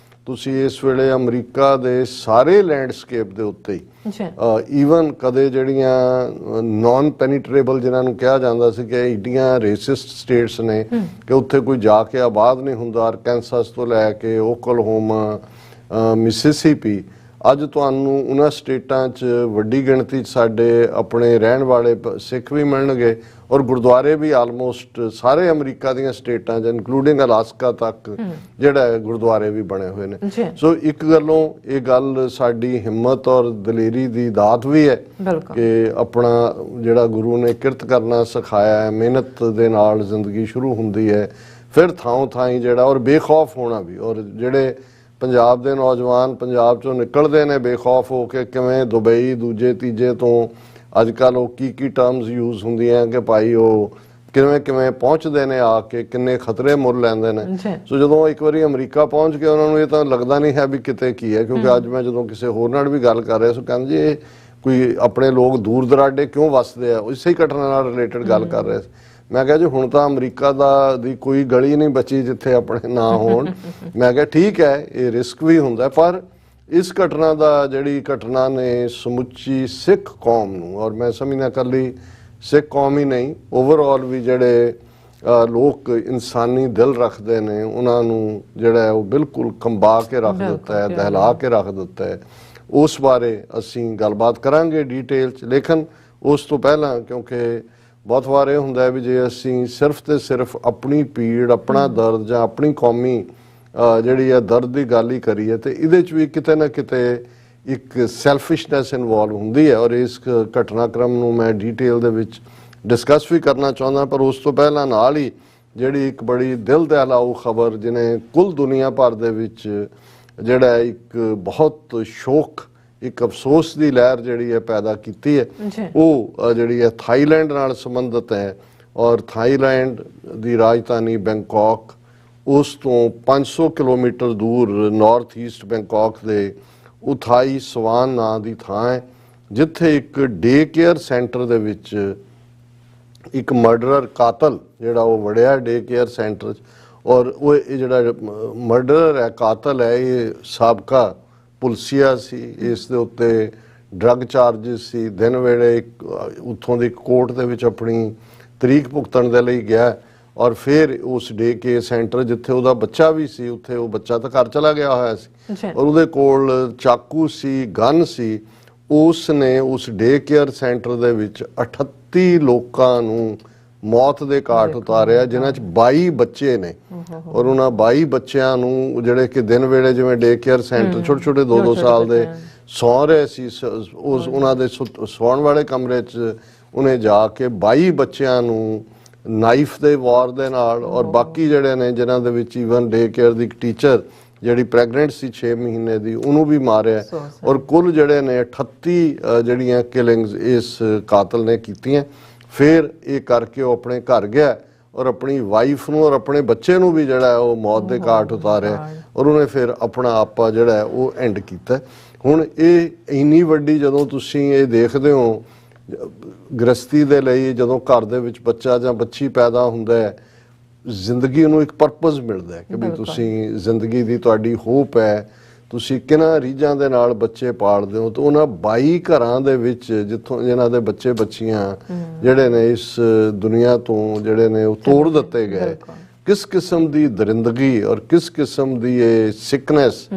ਤੁਸੀਂ ਇਸ ਵੇਲੇ ਅਮਰੀਕਾ ਦੇ ਸਾਰੇ ਲੈਂਡਸਕੇਪ ਦੇ ਉੱਤੇ ਹੀ ਈਵਨ ਕਦੇ ਜਿਹੜੀਆਂ ਨਾਨ ਪੈਨੀਟਰੇਬਲ ਜਿਹਨਾਂ ਨੂੰ ਕਿਹਾ ਜਾਂਦਾ ਸੀ ਕਿ ਏਡੀਆਂ ਰੇਸਿਸਟ ਸਟੇਟਸ ਨੇ ਕਿ ਉੱਥੇ ਕੋਈ ਜਾ ਕੇ ਆਬਾਦ ਨਹੀਂ ਹੁੰਦਾ, ਅਰਕੈਂਸਸ ਤੋਂ ਲੈ ਕੇ ਓਕਲਹੋਮਾ, ਮਿਸਿਸਿਪੀ, ਅੱਜ ਤੁਹਾਨੂੰ ਉਹਨਾਂ ਸਟੇਟਾਂ 'ਚ ਵੱਡੀ ਗਿਣਤੀ 'ਚ ਸਾਡੇ ਆਪਣੇ ਰਹਿਣ ਵਾਲੇ ਸਿੱਖ ਵੀ ਮਿਲਣਗੇ ਔਰ ਗੁਰਦੁਆਰੇ ਵੀ ਆਲਮੋਸਟ ਸਾਰੇ ਅਮਰੀਕਾ ਦੀਆਂ ਸਟੇਟਾਂ 'ਚ ਇਨਕਲੂਡਿੰਗ ਅਲਾਸਕਾ ਤੱਕ ਜਿਹੜਾ ਗੁਰਦੁਆਰੇ ਵੀ ਬਣੇ ਹੋਏ ਨੇ। ਸੋ ਇੱਕ ਗੱਲੋਂ ਇਹ ਗੱਲ ਸਾਡੀ ਹਿੰਮਤ ਔਰ ਦਲੇਰੀ ਦੀ ਦਾਤ ਵੀ ਹੈ ਕਿ ਆਪਣਾ ਜਿਹੜਾ ਗੁਰੂ ਨੇ ਕਿਰਤ ਕਰਨਾ ਸਿਖਾਇਆ ਹੈ, ਮਿਹਨਤ ਦੇ ਨਾਲ ਜ਼ਿੰਦਗੀ ਸ਼ੁਰੂ ਹੁੰਦੀ ਹੈ, ਫਿਰ ਥਾਂ ਥਾਈਂ ਜਿਹੜਾ ਔਰ ਬੇਖੌਫ ਹੋਣਾ ਵੀ। ਔਰ ਜਿਹੜੇ ਪੰਜਾਬ ਦੇ ਨੌਜਵਾਨ ਪੰਜਾਬ 'ਚੋਂ ਨਿਕਲਦੇ ਨੇ ਬੇਖੌਫ ਹੋ ਕੇ, ਕਿਵੇਂ ਦੁਬਈ ਦੂਜੇ ਤੀਜੇ ਤੋਂ ਅੱਜ ਕੱਲ੍ਹ ਉਹ ਕੀ ਟਰਮਸ ਯੂਜ਼ ਹੁੰਦੀਆਂ ਕਿ ਭਾਈ ਉਹ ਕਿਵੇਂ ਕਿਵੇਂ ਪਹੁੰਚਦੇ ਨੇ, ਆ ਕੇ ਕਿੰਨੇ ਖਤਰੇ ਮੁੱਲ ਲੈਂਦੇ ਨੇ। ਸੋ ਜਦੋਂ ਇੱਕ ਵਾਰੀ ਅਮਰੀਕਾ ਪਹੁੰਚ ਗਏ ਉਹਨਾਂ ਨੂੰ ਇਹ ਤਾਂ ਲੱਗਦਾ ਨਹੀਂ ਹੈ ਵੀ ਕਿਤੇ ਕੀ ਹੈ, ਕਿਉਂਕਿ ਅੱਜ ਮੈਂ ਜਦੋਂ ਕਿਸੇ ਹੋਰ ਨਾਲ ਵੀ ਗੱਲ ਕਰ ਰਿਹਾ ਸੋ ਕਹਿੰਦੇ ਜੀ ਇਹ ਕੋਈ ਆਪਣੇ ਲੋਕ ਦੂਰ ਦਰਾਡੇ ਕਿਉਂ ਵਸਦੇ ਆ, ਇਸੇ ਘਟਨਾ ਨਾਲ ਰਿਲੇਟਡ ਗੱਲ ਕਰ ਰਹੇ ਸੀ। ਮੈਂ ਕਿਹਾ ਜੀ ਹੁਣ ਤਾਂ ਅਮਰੀਕਾ ਦੀ ਕੋਈ ਗਲੀ ਨਹੀਂ ਬਚੀ ਜਿੱਥੇ ਆਪਣੇ ਨਾ ਹੋਣ। ਮੈਂ ਕਿਹਾ ਠੀਕ ਹੈ ਇਹ ਰਿਸਕ ਵੀ ਹੁੰਦਾ, ਪਰ ਇਸ ਘਟਨਾ ਦਾ ਜਿਹੜੀ ਘਟਨਾ ਨੇ ਸਮੁੱਚੀ ਸਿੱਖ ਕੌਮ ਨੂੰ, ਔਰ ਮੈਂ ਸਮਝਦਾ ਇਕੱਲੀ ਸਿੱਖ ਕੌਮ ਹੀ ਨਹੀਂ ਓਵਰਆਲ ਵੀ ਜਿਹੜੇ ਲੋਕ ਇਨਸਾਨੀ ਦਿਲ ਰੱਖਦੇ ਨੇ ਉਹਨਾਂ ਨੂੰ ਜਿਹੜਾ ਉਹ ਬਿਲਕੁਲ ਕੰਬਾ ਕੇ ਰੱਖ ਦਿੱਤਾ ਹੈ, ਦਹਿਲਾ ਕੇ ਰੱਖ ਦਿੱਤਾ ਹੈ। ਉਸ ਬਾਰੇ ਅਸੀਂ ਗੱਲਬਾਤ ਕਰਾਂਗੇ ਡਿਟੇਲ 'ਚ, ਲੇਕਿਨ ਉਸ ਤੋਂ ਪਹਿਲਾਂ ਕਿਉਂਕਿ ਬਹੁਤ ਵਾਰ ਇਹ ਹੁੰਦਾ ਹੈ ਵੀ ਜੇ ਅਸੀਂ ਸਿਰਫ ਤੇ ਸਿਰਫ ਆਪਣੀ ਪੀੜ, ਆਪਣਾ ਦਰਦ ਜਾਂ ਆਪਣੀ ਕੌਮੀ ਜਿਹੜੀ ਹੈ ਦਰਦ ਦੀ ਗੱਲ ਹੀ ਕਰੀਏ ਤੇ ਇਹਦੇ 'ਚ ਵੀ ਕਿਤੇ ਨਾ ਕਿਤੇ ਇੱਕ ਸੈਲਫਿਸ਼ਨੈਸ ਇਨਵੋਲਵ ਹੁੰਦੀ ਹੈ। ਔਰ ਇਸ ਘਟਨਾਕ੍ਰਮ ਨੂੰ ਮੈਂ ਡਿਟੇਲ ਦੇ ਵਿੱਚ ਡਿਸਕਸ ਵੀ ਕਰਨਾ ਚਾਹੁੰਦਾ, ਪਰ ਉਸ ਤੋਂ ਪਹਿਲਾਂ ਨਾਲ ਹੀ ਜਿਹੜੀ ਇੱਕ ਬੜੀ ਦਿਲ ਦਹਿਲਾਊ ਖਬਰ ਜਿਹਨੇ ਕੁੱਲ ਦੁਨੀਆ ਭਰ ਦੇ ਵਿੱਚ ਜਿਹੜਾ ਇੱਕ ਬਹੁਤ ਸ਼ੋਕ, ਇੱਕ ਅਫਸੋਸ ਦੀ ਲਹਿਰ ਜਿਹੜੀ ਹੈ ਪੈਦਾ ਕੀਤੀ ਹੈ, ਉਹ ਜਿਹੜੀ ਹੈ ਥਾਈਲੈਂਡ ਨਾਲ ਸੰਬੰਧਿਤ ਹੈ। ਔਰ ਥਾਈਲੈਂਡ ਦੀ ਰਾਜਧਾਨੀ ਬੈਂਕਾਕ, ਉਸ ਤੋਂ 500 ਕਿਲੋਮੀਟਰ ਦੂਰ ਨਾਰਥ ਈਸਟ ਬੈਂਕਾਕ ਦੇ ਉਥਾਈ ਸਵਾਨ ਨਾਂ ਦੀ ਥਾਂ ਹੈ, ਜਿੱਥੇ ਇੱਕ ਡੇ ਕੇਅਰ ਸੈਂਟਰ ਦੇ ਵਿੱਚ ਇੱਕ ਮਰਡਰਰ ਕਾਤਲ ਜਿਹੜਾ ਉਹ ਵੜਿਆ ਡੇ ਕੇਅਰ ਸੈਂਟਰ 'ਚ। ਔਰ ਉਹ ਇਹ ਜਿਹੜਾ ਮਰਡਰਰ ਹੈ, ਕਾਤਲ ਹੈ, ਇਹ ਸਾਬਕਾ ਪੁਲਸੀਆ ਸੀ, ਇਸ ਦੇ ਉੱਤੇ ਡਰੱਗ ਚਾਰਜਿਸ ਸੀ। ਦਿਨ ਵੇਲੇ ਉੱਥੋਂ ਦੀ ਕੋਰਟ ਦੇ ਵਿੱਚ ਆਪਣੀ ਤਰੀਕ ਭੁਗਤਣ ਦੇ ਲਈ ਗਿਆ ਔਰ ਫਿਰ ਉਸ ਡੇ ਕੇ ਸੈਂਟਰ ਜਿੱਥੇ ਉਹਦਾ ਬੱਚਾ ਵੀ ਸੀ, ਉੱਥੇ ਉਹ ਬੱਚਾ ਤਾਂ ਘਰ ਚਲਾ ਗਿਆ ਹੋਇਆ ਸੀ ਔਰ ਉਹਦੇ ਕੋਲ ਚਾਕੂ ਸੀ, ਗਨ ਸੀ। ਉਸ ਨੇ ਉਸ ਡੇ ਕੇਅਰ ਸੈਂਟਰ ਦੇ ਵਿੱਚ 38 ਲੋਕਾਂ ਨੂੰ ਮੌਤ ਦੇ ਘਾਟ ਉਤਾਰਿਆ, ਜਿਨ੍ਹਾਂ 'ਚ 22 ਬੱਚੇ ਨੇ। ਔਰ ਉਹਨਾਂ 22 ਬੱਚਿਆਂ ਨੂੰ ਜਿਹੜੇ ਕਿ ਦਿਨ ਵੇਲੇ ਜਿਵੇਂ ਡੇ ਕੇਅਰ ਸੈਂਟਰ ਛੋਟੇ ਛੋਟੇ 2-2 ਸਾਲ ਦੇ ਸੌਂ ਰਹੇ ਸੀ, ਉਸ ਉਹਨਾਂ ਦੇ ਸੌਣ ਵਾਲੇ ਕਮਰੇ 'ਚ ਉਹਨੇ ਜਾ ਕੇ 22 ਬੱਚਿਆਂ ਨੂੰ ਨਾਈਫ ਦੇ ਵਾਰ ਦੇ ਨਾਲ, ਔਰ ਬਾਕੀ ਜਿਹੜੇ ਨੇ ਜਿਨ੍ਹਾਂ ਦੇ ਵਿੱਚ ਈਵਨ ਡੇ ਕੇਅਰ ਦੀ ਇੱਕ ਟੀਚਰ ਜਿਹੜੀ ਪ੍ਰੈਗਨੈਂਟ ਸੀ 6 ਮਹੀਨੇ ਦੀ, ਉਹਨੂੰ ਵੀ ਮਾਰਿਆ। ਔਰ ਕੁੱਲ ਜਿਹੜੇ ਨੇ 38 ਜਿਹੜੀਆਂ ਕਿਲਿੰਗਸ ਇਸ ਕਾਤਲ ਨੇ ਕੀਤੀਆਂ। ਫਿਰ ਇਹ ਕਰਕੇ ਉਹ ਆਪਣੇ ਘਰ ਗਿਆ ਔਰ ਆਪਣੀ ਵਾਈਫ ਨੂੰ ਔਰ ਆਪਣੇ ਬੱਚੇ ਨੂੰ ਵੀ ਜਿਹੜਾ ਉਹ ਮੌਤ ਦੇ ਘਾਟ ਉਤਾਰਿਆ ਔਰ ਉਹਨੇ ਫਿਰ ਆਪਣਾ ਆਪਾ ਜਿਹੜਾ ਉਹ ਐਂਡ ਕੀਤਾ। ਹੁਣ ਇਹ ਇੰਨੀ ਵੱਡੀ ਜਦੋਂ ਤੁਸੀਂ ਇਹ ਦੇਖਦੇ ਹੋ ਗ੍ਰਸਤੀ ਦੇ ਲਈ, ਜਦੋਂ ਘਰ ਦੇ ਵਿੱਚ ਬੱਚਾ ਜਾਂ ਬੱਚੀ ਪੈਦਾ ਹੁੰਦਾ ਹੈ, ਜ਼ਿੰਦਗੀ ਨੂੰ ਇੱਕ ਪਰਪਸ ਮਿਲਦਾ ਹੈ ਕਿ ਵੀ ਤੁਸੀਂ ਜ਼ਿੰਦਗੀ ਦੀ ਤੁਹਾਡੀ ਹੋਪ ਹੈ, ਤੁਸੀਂ ਕਿਹਨਾਂ ਰੀਝਾਂ ਦੇ ਨਾਲ ਬੱਚੇ ਪਾਲਦੇ ਹੋ। ਤਾਂ ਉਹਨਾਂ 22 ਘਰਾਂ ਦੇ ਵਿੱਚ ਜਿੱਥੋਂ ਜਿਨ੍ਹਾਂ ਦੇ ਬੱਚੇ ਬੱਚੀਆਂ ਜਿਹੜੇ ਨੇ ਇਸ ਦੁਨੀਆ ਤੋਂ ਜਿਹੜੇ ਨੇ ਉਹ ਤੋੜ ਦਿੱਤੇ ਗਏ, ਕਿਸ ਕਿਸਮ ਦੀ ਦਰਿੰਦਗੀ ਔਰ ਕਿਸ ਕਿਸਮ ਦੀ ਇਹ ਸਿਕਨੈਸ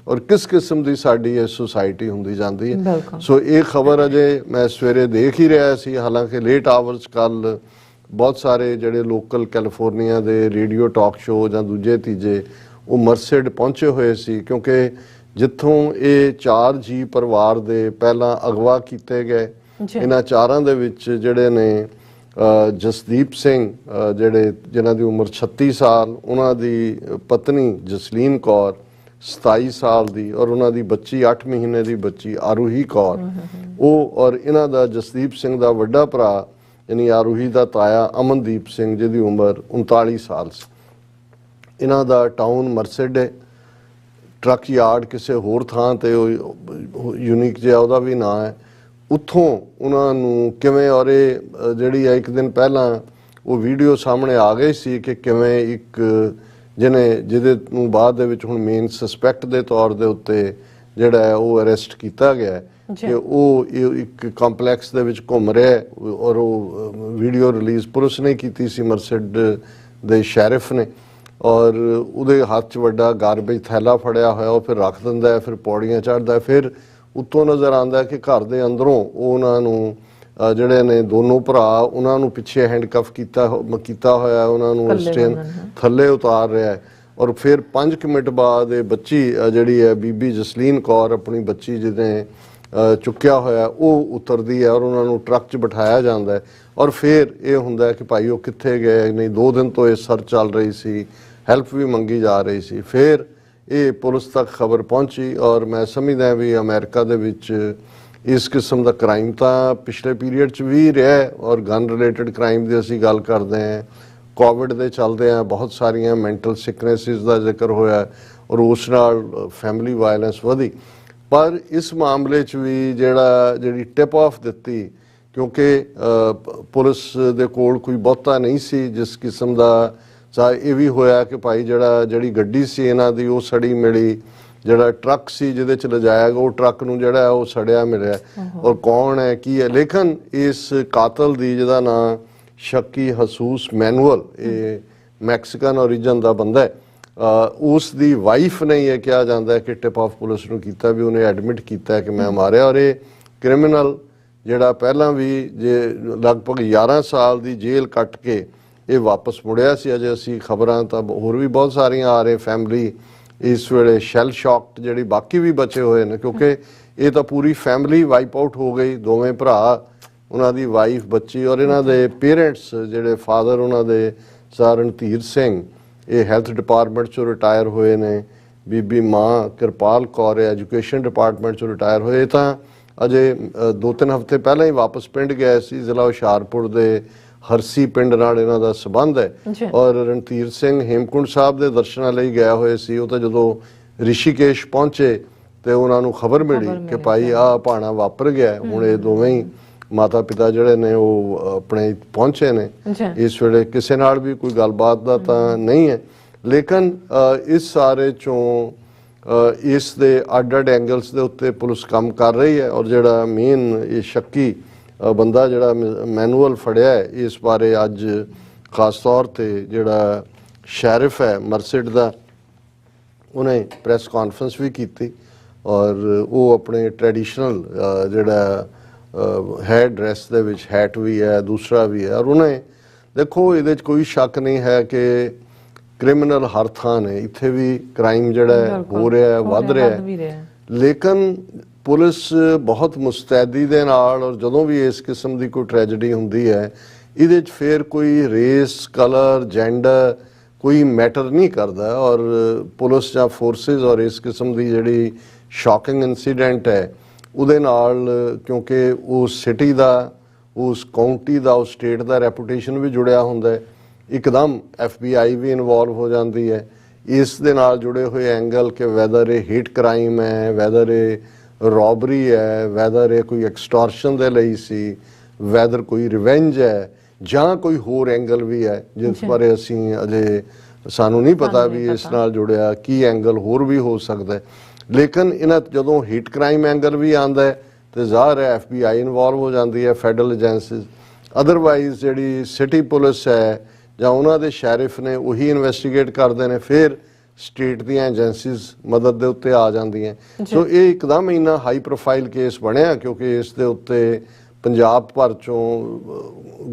ਔਰ ਕਿਸ ਕਿਸਮ ਦੀ ਸਾਡੀ ਇਹ ਸੁਸਾਇਟੀ ਹੁੰਦੀ ਜਾਂਦੀ ਹੈ। ਸੋ ਇਹ ਖਬਰ ਅਜੇ ਮੈਂ ਸਵੇਰੇ ਦੇਖ ਹੀ ਰਿਹਾ ਸੀ, ਹਾਲਾਂਕਿ ਲੇਟ ਆਵਰਸ ਕੱਲ ਬਹੁਤ ਸਾਰੇ ਜਿਹੜੇ ਲੋਕਲ ਕੈਲੀਫੋਰਨੀਆ ਦੇ ਰੇਡੀਓ ਟਾਕ ਸ਼ੋਅ ਜਾਂ ਦੂਜੇ ਤੀਜੇ ਉਹ ਮਰਸਿਡ ਪਹੁੰਚੇ ਹੋਏ ਸੀ, ਕਿਉਂਕਿ ਜਿੱਥੋਂ ਇਹ 4 ਜੀ ਪਰਿਵਾਰ ਦੇ ਪਹਿਲਾਂ ਅਗਵਾ ਕੀਤੇ ਗਏ, ਇਹਨਾਂ ਚਾਰਾਂ ਦੇ ਵਿੱਚ ਜਿਹੜੇ ਨੇ ਜਸਦੀਪ ਸਿੰਘ ਜਿਹੜੇ ਜਿਨ੍ਹਾਂ ਦੀ ਉਮਰ 36 ਸਾਲ, ਉਹਨਾਂ ਦੀ ਪਤਨੀ ਜਸਲੀਨ ਕੌਰ 27 ਸਾਲ ਦੀ, ਔਰ ਉਹਨਾਂ ਦੀ ਬੱਚੀ 8 ਮਹੀਨੇ ਦੀ ਬੱਚੀ ਆਰੂਹੀ ਕੌਰ, ਉਹ ਔਰ ਇਹਨਾਂ ਦਾ ਜਸਦੀਪ ਸਿੰਘ ਦਾ ਵੱਡਾ ਭਰਾ ਯਾਨੀ ਆਰੂਹੀ ਦਾ ਤਾਇਆ ਅਮਨਦੀਪ ਸਿੰਘ ਜਿਹਦੀ ਉਮਰ 39 ਸਾਲ ਸੀ। ਇਹਨਾਂ ਦਾ ਟਾਊਨ ਮਰਸਿਡ ਹੈ, ਟਰੱਕ ਯਾਰਡ ਕਿਸੇ ਹੋਰ ਥਾਂ ਤੇ ਉਹ ਯੂਨੀਕ ਜਿਹਾ ਉਹਦਾ ਵੀ ਨਾਂ ਹੈ। ਉੱਥੋਂ ਉਹਨਾਂ ਨੂੰ ਕਿਵੇਂ, ਔਰ ਇਹ ਜਿਹੜੀ ਹੈ ਇੱਕ ਦਿਨ ਪਹਿਲਾਂ ਉਹ ਵੀਡੀਓ ਸਾਹਮਣੇ ਆ ਗਈ ਸੀ ਕਿ ਕਿਵੇਂ ਇੱਕ ਜਿਹਦੇ ਨੂੰ ਬਾਅਦ ਦੇ ਵਿੱਚ ਹੁਣ ਮੇਨ ਸਸਪੈਕਟ ਦੇ ਤੌਰ ਦੇ ਉੱਤੇ ਜਿਹੜਾ ਹੈ ਉਹ ਅਰੈਸਟ ਕੀਤਾ ਗਿਆ ਕਿ ਉਹ ਇੱਕ ਕੰਪਲੈਕਸ ਦੇ ਵਿੱਚ ਘੁੰਮ ਰਿਹਾ ਔਰ ਉਹ ਵੀਡੀਓ ਰਿਲੀਜ਼ ਪੁਲਿਸ ਨੇ ਕੀਤੀ ਸੀ, ਮਰਸਿਡ ਦੇ ਸ਼ੈਰਿਫ ਨੇ, ਔਰ ਉਹਦੇ ਹੱਥ 'ਚ ਵੱਡਾ ਗਾਰਬੇਜ ਥੈਲਾ ਫੜਿਆ ਹੋਇਆ ਉਹ ਫਿਰ ਰੱਖ ਦਿੰਦਾ ਹੈ, ਫਿਰ ਪੌੜੀਆਂ ਚੜ੍ਹਦਾ, ਫਿਰ ਉੱਤੋਂ ਨਜ਼ਰ ਆਉਂਦਾ ਕਿ ਘਰ ਦੇ ਅੰਦਰੋਂ ਉਹਨਾਂ ਨੂੰ ਜਿਹੜੇ ਨੇ ਦੋਨੋਂ ਭਰਾ ਉਹਨਾਂ ਨੂੰ ਪਿੱਛੇ ਹੈਂਡਕਫ ਕੀਤਾ ਹੋਇਆ, ਉਹਨਾਂ ਨੂੰ ਸਟੇਨ ਥੱਲੇ ਉਤਾਰ ਰਿਹਾ ਹੈ। ਔਰ ਫਿਰ 5 ਮਿੰਟ ਬਾਅਦ ਇਹ ਬੱਚੀ ਜਿਹੜੀ ਹੈ ਬੀਬੀ ਜਸਲੀਨ ਕੌਰ ਆਪਣੀ ਬੱਚੀ ਜਿਹਨੇ ਚੁੱਕਿਆ ਹੋਇਆ ਉਹ ਉਤਰਦੀ ਹੈ ਔਰ ਉਹਨਾਂ ਨੂੰ ਟਰੱਕ 'ਚ ਬਿਠਾਇਆ ਜਾਂਦਾ ਹੈ। ਔਰ ਫਿਰ ਇਹ ਹੁੰਦਾ ਕਿ ਭਾਈ ਉਹ ਕਿੱਥੇ ਗਏ, ਨਹੀਂ 2 ਦਿਨ ਤੋਂ ਇਹ ਸਰਚ ਚੱਲ ਰਹੀ ਸੀ, ਹੈਲਪ ਵੀ ਮੰਗੀ ਜਾ ਰਹੀ ਸੀ। ਫਿਰ ਇਹ ਪੁਲਿਸ ਤੱਕ ਖਬਰ ਪਹੁੰਚੀ ਔਰ ਮੈਂ ਸਮਝਦਾ ਵੀ ਅਮਰੀਕਾ ਦੇ ਵਿੱਚ ਇਸ ਕਿਸਮ ਦਾ ਕ੍ਰਾਈਮ ਤਾਂ ਪਿਛਲੇ ਪੀਰੀਅਡ 'ਚ ਵੀ ਰਿਹਾ ਔਰ ਗਨ ਰਿਲੇਟਡ ਕ੍ਰਾਈਮ ਦੀ ਅਸੀਂ ਗੱਲ ਕਰਦੇ ਹਾਂ। ਕੋਵਿਡ ਦੇ ਚੱਲਦੇ ਆ ਬਹੁਤ ਸਾਰੀਆਂ ਮੈਂਟਲ ਸਿਕਨੈਸਿਸ ਦਾ ਜ਼ਿਕਰ ਹੋਇਆ ਔਰ ਉਸ ਨਾਲ ਫੈਮਿਲੀ ਵਾਇਲੈਂਸ ਵਧੀ। ਪਰ ਇਸ ਮਾਮਲੇ 'ਚ ਵੀ ਜਿਹੜੀ ਟਿਪ ਆਫ ਦਿੱਤੀ, ਕਿਉਂਕਿ ਪੁਲਿਸ ਦੇ ਕੋਲ ਕੋਈ ਬਹੁਤਾ ਨਹੀਂ ਸੀ ਜਿਸ ਕਿਸਮ ਦਾ, ਇਹ ਵੀ ਹੋਇਆ ਕਿ ਭਾਈ ਜਿਹੜੀ ਗੱਡੀ ਸੀ ਇਹਨਾਂ ਦੀ ਉਹ ਸੜੀ ਮਿਲੀ, ਜਿਹੜਾ ਟਰੱਕ ਸੀ ਜਿਹਦੇ 'ਚ ਲਿਜਾਇਆ ਗਿਆ ਉਹ ਟਰੱਕ ਨੂੰ ਜਿਹੜਾ ਉਹ ਸੜਿਆ ਮਿਲਿਆ, ਔਰ ਕੌਣ ਹੈ ਕੀ ਹੈ। ਲੇਕਿਨ ਇਸ ਕਾਤਲ ਦੀ ਜਿਹਦਾ ਨਾਂ ਸ਼ੱਕੀ ਹਸੂਸ ਮੈਨੂਅਲ, ਇਹ ਮੈਕਸੀਕਨ ਓਰੀਜਨ ਦਾ ਬੰਦਾ ਹੈ, ਉਸ ਦੀ ਵਾਈਫ ਨੇ ਇਹ ਕਿਹਾ ਜਾਂਦਾ ਹੈ ਕਿ ਟਿਪ ਆਫ ਪੁਲਿਸ ਨੂੰ ਕੀਤਾ ਵੀ ਉਹਨੇ ਐਡਮਿਟ ਕੀਤਾ ਕਿ ਮੈਂ ਮਾਰਿਆ। ਔਰ ਇਹ ਕ੍ਰਿਮੀਨਲ ਜਿਹੜਾ ਪਹਿਲਾਂ ਵੀ ਜੇ ਲਗਭਗ 11 ਸਾਲ ਦੀ ਜੇਲ੍ਹ ਕੱਟ ਕੇ ਇਹ ਵਾਪਸ ਮੁੜਿਆ ਸੀ। ਅਜੇ ਅਸੀਂ ਖਬਰਾਂ ਤਾਂ ਹੋਰ ਵੀ ਬਹੁਤ ਸਾਰੀਆਂ ਆ ਰਹੇ, ਫੈਮਿਲੀ ਇਸ ਵੇਲੇ ਸ਼ੈਲ ਸ਼ੌਕਡ ਜਿਹੜੀ ਬਾਕੀ ਵੀ ਬਚੇ ਹੋਏ ਨੇ, ਕਿਉਂਕਿ ਇਹ ਤਾਂ ਪੂਰੀ ਫੈਮਿਲੀ ਵਾਈਪ ਆਊਟ ਹੋ ਗਈ, ਦੋਵੇਂ ਭਰਾ, ਉਹਨਾਂ ਦੀ ਵਾਈਫ, ਬੱਚੀ, ਔਰ ਇਹਨਾਂ ਦੇ ਪੇਰੈਂਟਸ ਜਿਹੜੇ ਫਾਦਰ ਉਹਨਾਂ ਦੇ ਰਣਧੀਰ ਸਿੰਘ, ਇਹ ਹੈਲਥ ਡਿਪਾਰਟਮੈਂਟ 'ਚੋਂ ਰਿਟਾਇਰ ਹੋਏ ਨੇ, ਬੀਬੀ ਮਾਂ ਕਿਰਪਾਲ ਕੌਰ ਐਜੂਕੇਸ਼ਨ ਡਿਪਾਰਟਮੈਂਟ 'ਚੋਂ ਰਿਟਾਇਰ ਹੋਏ। ਤਾਂ ਅਜੇ 2-3 ਹਫ਼ਤੇ ਪਹਿਲਾਂ ਹੀ ਵਾਪਸ ਪਿੰਡ ਗਏ ਸੀ। ਜ਼ਿਲ੍ਹਾ ਹੁਸ਼ਿਆਰਪੁਰ ਦੇ ਹਰਸੀ ਪਿੰਡ ਨਾਲ ਇਹਨਾਂ ਦਾ ਸੰਬੰਧ ਹੈ। ਔਰ ਰਣਧੀਰ ਸਿੰਘ ਹੇਮਕੁੰਡ ਸਾਹਿਬ ਦੇ ਦਰਸ਼ਨਾਂ ਲਈ ਗਏ ਹੋਏ ਸੀ। ਉਹ ਤਾਂ ਜਦੋਂ ਰਿਸ਼ੀਕੇਸ਼ ਪਹੁੰਚੇ ਤੇ ਉਹਨਾਂ ਨੂੰ ਖਬਰ ਮਿਲੀ ਕਿ ਭਾਈ ਆਹ ਭਾਣਾ ਵਾਪਰ ਗਿਆ। ਹੁਣ ਇਹ ਦੋਵੇਂ ਹੀ ਮਾਤਾ ਪਿਤਾ ਜਿਹੜੇ ਨੇ ਉਹ ਆਪਣੇ ਪਹੁੰਚੇ ਨੇ। ਇਸ ਵੇਲੇ ਕਿਸੇ ਨਾਲ ਵੀ ਕੋਈ ਗੱਲਬਾਤ ਦਾ ਤਾਂ ਨਹੀਂ ਹੈ, ਲੇਕਿਨ ਇਸ ਸਾਰੇ ਚੋਂ ਇਸ ਦੇ ਅੱਡ-ਅੱਡ ਐਂਗਲਸ ਦੇ ਉੱਤੇ ਪੁਲਿਸ ਕੰਮ ਕਰ ਰਹੀ ਹੈ। ਔਰ ਜਿਹੜਾ ਮੇਨ ਇਹ ਸ਼ੱਕੀ ਬੰਦਾ ਜਿਹੜਾ ਮੈਨੂਅਲ ਫੜਿਆ ਹੈ, ਇਸ ਬਾਰੇ ਅੱਜ ਖਾਸ ਤੌਰ ਤੇ ਜਿਹੜਾ ਸ਼ੈਰਿਫ ਹੈ ਮਰਸਿਡ ਦਾ, ਉਹਨੇ ਪ੍ਰੈਸ ਕਾਨਫਰੰਸ ਵੀ ਕੀਤੀ ਔਰ ਉਹ ਆਪਣੇ ਟ੍ਰੈਡੀਸ਼ਨਲ ਜਿਹੜਾ ਹੈ ਡਰੈਸ ਦੇ ਵਿੱਚ ਹੈਟ ਵੀ ਹੈ, ਦੂਸਰਾ ਵੀ ਹੈ। ਔਰ ਉਹਨੇ ਦੇਖੋ ਇਹਦੇ 'ਚ ਕੋਈ ਸ਼ੱਕ ਨਹੀਂ ਹੈ ਕਿ ਕ੍ਰਿਮੀਨਲ ਹਰ ਥਾਂ ਨੇ, ਇੱਥੇ ਵੀ ਕ੍ਰਾਈਮ ਜਿਹੜਾ ਹੋ ਰਿਹਾ ਹੈ, ਵੱਧ ਰਿਹਾ ਹੈ, ਲੇਕਿਨ ਪੁਲਿਸ ਬਹੁਤ ਮੁਸਤੈਦੀ ਦੇ ਨਾਲ, ਔਰ ਜਦੋਂ ਵੀ ਇਸ ਕਿਸਮ ਦੀ ਕੋਈ ਟ੍ਰੈਜਡੀ ਹੁੰਦੀ ਹੈ ਇਹਦੇ 'ਚ ਫਿਰ ਕੋਈ ਰੇਸ, ਕਲਰ, ਜੈਂਡਰ ਕੋਈ ਮੈਟਰ ਨਹੀਂ ਕਰਦਾ। ਔਰ ਪੁਲਿਸ ਜਾਂ ਫੋਰਸਿਸ ਔਰ ਇਸ ਕਿਸਮ ਦੀ ਜਿਹੜੀ ਸ਼ੌਕਿੰਗ ਇਨਸੀਡੈਂਟ ਹੈ ਉਹਦੇ ਨਾਲ, ਕਿਉਂਕਿ ਉਸ ਸਿਟੀ ਦਾ, ਉਸ ਕਾਉਂਟੀ ਦਾ, ਉਸ ਸਟੇਟ ਦਾ ਰੈਪੂਟੇਸ਼ਨ ਵੀ ਜੁੜਿਆ ਹੁੰਦਾ ਹੈ, ਇੱਕਦਮ FBI ਵੀ ਇਨਵੋਲਵ ਹੋ ਜਾਂਦੀ ਹੈ। ਇਸ ਦੇ ਨਾਲ ਜੁੜੇ ਹੋਏ ਐਂਗਲ ਕਿ ਵੈਦਰ ਇਹ ਹੀਟ ਕ੍ਰਾਈਮ ਹੈ, ਵੈਦਰ ਇਹ ਰੋਬਰੀ ਹੈ, ਵੈਦਰ ਇਹ ਕੋਈ ਐਕਸਟੋਰਸ਼ਨ ਦੇ ਲਈ ਸੀ, ਵੈਦਰ ਕੋਈ ਰਿਵੈਂਜ ਹੈ, ਜਾਂ ਕੋਈ ਹੋਰ ਐਂਗਲ ਵੀ ਹੈ ਜਿਸ ਬਾਰੇ ਅਸੀਂ ਅਜੇ ਸਾਨੂੰ ਨਹੀਂ ਪਤਾ ਵੀ ਇਸ ਨਾਲ ਜੁੜਿਆ ਕੀ ਐਂਗਲ ਹੋਰ ਵੀ ਹੋ ਸਕਦਾ ਹੈ। ਲੇਕਿਨ ਇਹਨਾਂ ਜਦੋਂ ਹੀਟ ਕ੍ਰਾਈਮ ਐਂਗਲ ਵੀ ਆਉਂਦਾ ਹੈ ਤੇ ਜ਼ਾਹਰ ਹੈ FBI ਇਨਵੋਲਵ ਹੋ ਜਾਂਦੀ ਹੈ, ਫੈਡਰਲ ਏਜੰਸੀਜ਼। ਅਦਰਵਾਈਜ਼ ਜਿਹੜੀ ਸਿਟੀ ਪੁਲਿਸ ਹੈ ਜਾਂ ਉਹਨਾਂ ਦੇ ਸ਼ੈਰਿਫ ਨੇ ਉਹੀ ਇਨਵੈਸਟੀਗੇਟ ਕਰਦੇ ਨੇ, ਫਿਰ ਸਟੇਟ ਦੀਆਂ ਏਜੰਸੀਜ਼ ਮਦਦ ਦੇ ਉੱਤੇ ਆ ਜਾਂਦੀਆਂ। ਸੋ ਇਹ ਇੱਕਦਮ ਇੰਨਾ ਹਾਈ ਪ੍ਰੋਫਾਈਲ ਕੇਸ ਬਣਿਆ ਕਿਉਂਕਿ ਇਸ ਦੇ ਉੱਤੇ ਪੰਜਾਬ ਭਰ ਚੋਂ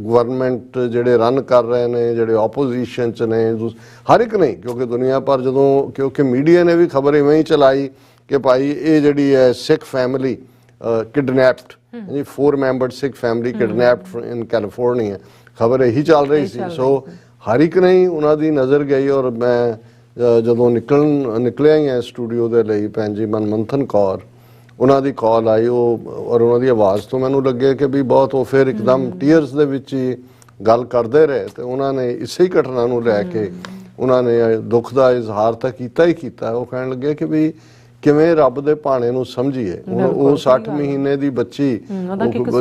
ਗਵਰਨਮੈਂਟ ਜਿਹੜੇ ਰਨ ਕਰ ਰਹੇ ਨੇ, ਜਿਹੜੇ ਆਪੋਜੀਸ਼ਨ 'ਚ ਨੇ, ਹਰ ਇੱਕ ਨਹੀਂ, ਕਿਉਂਕਿ ਦੁਨੀਆ ਭਰ ਜਦੋਂ, ਕਿਉਂਕਿ ਮੀਡੀਆ ਨੇ ਵੀ ਖਬਰ ਇਵੇਂ ਹੀ ਚਲਾਈ ਕਿ ਭਾਈ ਇਹ ਜਿਹੜੀ ਹੈ Sikh family kidnapped, 4 membered Sikh family kidnapped in California, ਖਬਰ ਇਹੀ ਚੱਲ ਰਹੀ ਸੀ। ਸੋ ਹਰ ਇੱਕ ਨਹੀਂ ਉਹਨਾਂ ਦੀ ਨਜ਼ਰ ਗਈ। ਔਰ ਮੈਂ ਜਦੋਂ ਨਿਕਲਿਆ ਹੀ ਹੈ ਸਟੂਡੀਓ ਦੇ ਲਈ, ਭੈਣ ਜੀ ਮਨਮੰਥਨ ਕੌਰ, ਉਹਨਾਂ ਦੀ ਕਾਲ ਆਈ, ਉਹ ਔਰ ਉਹਨਾਂ ਦੀ ਆਵਾਜ਼ ਤੋਂ ਮੈਨੂੰ ਲੱਗੇ ਕਿ ਵੀ ਬਹੁਤ, ਉਹ ਫਿਰ ਇੱਕਦਮ ਟੀਅਰਸ ਦੇ ਵਿੱਚ ਹੀ ਗੱਲ ਕਰਦੇ ਰਹੇ ਤੇ ਉਹਨਾਂ ਨੇ ਇਸੇ ਹੀ ਘਟਨਾ ਨੂੰ ਲੈ ਕੇ ਉਹਨਾਂ ਨੇ ਦੁੱਖ ਦਾ ਇਜ਼ਹਾਰ ਤਾਂ ਕੀਤਾ ਹੀ ਕੀਤਾ। ਉਹ ਕਹਿਣ ਲੱਗੇ ਕਿ ਵੀ ਕਿਵੇਂ ਰੱਬ ਦੇ ਭਾਣੇ ਨੂੰ ਸਮਝੀਏ। ਉਹ 60 ਮਹੀਨੇ ਦੀ ਬੱਚੀ,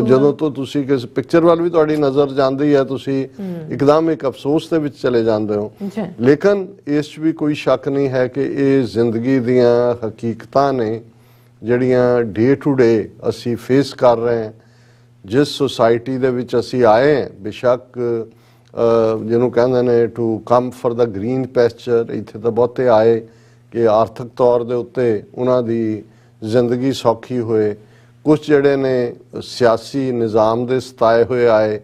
ਜਦੋਂ ਤੋਂ ਤੁਸੀਂ ਕਿਸ ਪਿਕਚਰ ਵੱਲ ਵੀ ਤੁਹਾਡੀ ਨਜ਼ਰ ਜਾਂਦੀ ਹੈ ਤੁਸੀਂ ਇੱਕਦਮ ਇੱਕ ਅਫਸੋਸ ਦੇ ਵਿੱਚ ਚਲੇ ਜਾਂਦੇ ਹੋ। ਲੇਕਿਨ ਇਸ 'ਚ ਵੀ ਕੋਈ ਸ਼ੱਕ ਨਹੀਂ ਹੈ ਕਿ ਇਹ ਜ਼ਿੰਦਗੀ ਦੀਆਂ ਹਕੀਕਤਾਂ ਨੇ ਜਿਹੜੀਆਂ ਡੇ ਟੂ ਡੇ ਅਸੀਂ ਫੇਸ ਕਰ ਰਹੇ ਹਾਂ। ਜਿਸ ਸੁਸਾਇਟੀ ਦੇ ਵਿੱਚ ਅਸੀਂ ਆਏ ਹਾਂ, ਬੇਸ਼ੱਕ ਜਿਹਨੂੰ ਕਹਿੰਦੇ ਨੇ to come for the green pasture, ਇੱਥੇ ਤਾਂ ਬਹੁਤੇ ਆਏ ਕਿ ਆਰਥਿਕ ਤੌਰ ਦੇ ਉੱਤੇ ਉਹਨਾਂ ਦੀ ਜ਼ਿੰਦਗੀ ਸੌਖੀ ਹੋਏ। ਕੁਝ ਜਿਹੜੇ ਨੇ ਸਿਆਸੀ ਨਿਜ਼ਾਮ ਦੇ ਸਤਾਏ ਹੋਏ ਆਏ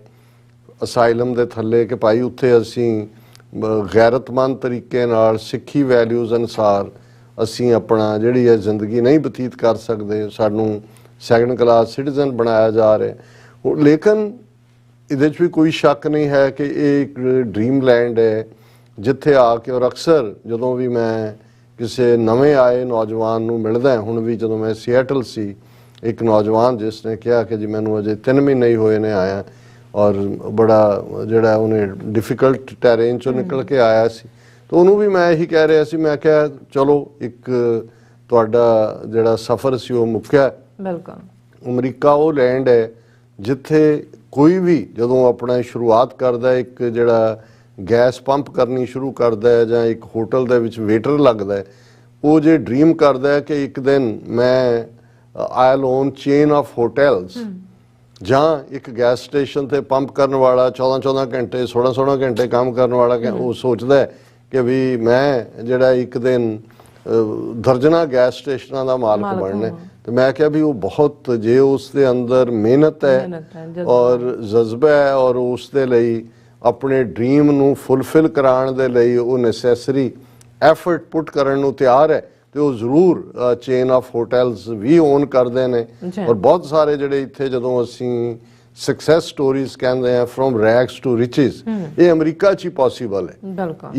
ਅਸਾਈਲਮ ਦੇ ਥੱਲੇ ਕਿ ਭਾਈ ਉੱਥੇ ਅਸੀਂ ਗੈਰਤਮੰਦ ਤਰੀਕੇ ਨਾਲ ਸਿੱਖੀ ਵੈਲਿਊਜ਼ ਅਨੁਸਾਰ ਅਸੀਂ ਆਪਣਾ ਜਿਹੜੀ ਹੈ ਜ਼ਿੰਦਗੀ ਨਹੀਂ ਬਤੀਤ ਕਰ ਸਕਦੇ, ਸਾਨੂੰ ਸੈਕੰਡ ਕਲਾਸ ਸਿਟੀਜ਼ਨ ਬਣਾਇਆ ਜਾ ਰਿਹਾ। ਲੇਕਿਨ ਇਹਦੇ 'ਚ ਵੀ ਕੋਈ ਸ਼ੱਕ ਨਹੀਂ ਹੈ ਕਿ ਇਹ ਇੱਕ ਡ੍ਰੀਮ ਲੈਂਡ ਹੈ ਜਿੱਥੇ ਆ ਕੇ, ਔਰ ਅਕਸਰ ਜਦੋਂ ਵੀ ਮੈਂ ਕਿਸੇ ਨਵੇਂ ਆਏ ਨੌਜਵਾਨ ਨੂੰ ਮਿਲਦਾ, ਹੁਣ ਵੀ ਜਦੋਂ ਮੈਂ ਸੀਐਟਲ ਸੀ एक नौजवान जिसने कहा कि जी मैनू अजे 3 महीने ही होए ने आया और बड़ा जिहड़ा उन्हें डिफिकल्ट टैरेन चों निकल के आया सी। तो उन्होंने भी मैं यही कह रहा सी, मैं क्या चलो एक तुहाडा जिहड़ा सफ़र सी वो मुक्या। बिल्कुल अमरीका वो लैंड है जिथे कोई भी जदों अपना शुरुआत करता एक जिहड़ा गैस पंप करनी शुरू करता है जां एक होटल दे विच वेटर लगता है, वो जे ड्रीम करता है कि एक दिन मैं I will own chain of hotels जां एक गैस स्टेशन ते पंप करने वाला 14-14 घंटे 16-16 घंटे काम करने वाला वो सोचता है कि भी मैं जिहड़ा एक दिन दर्जना गैस स्टेशनों का मालक बनना है। तो मैं क्या भी वो बहुत जे उसके अंदर मेहनत है और जज्बा है और उसके लिए अपने ड्रीम नू फुलफिल कराने दे लई वो नैसेसरी एफर्ट पुट करन नू तैयार है, तो वो जरूर चेन ऑफ होटल्स भी ओन करते हैं। और बहुत सारे जिहड़े इत्थे जदों असीं सक्सैस स्टोरीज कहते हैं फ्रॉम रैग्स टू रिचेस, ये अमरीका च ही पॉसीबल है।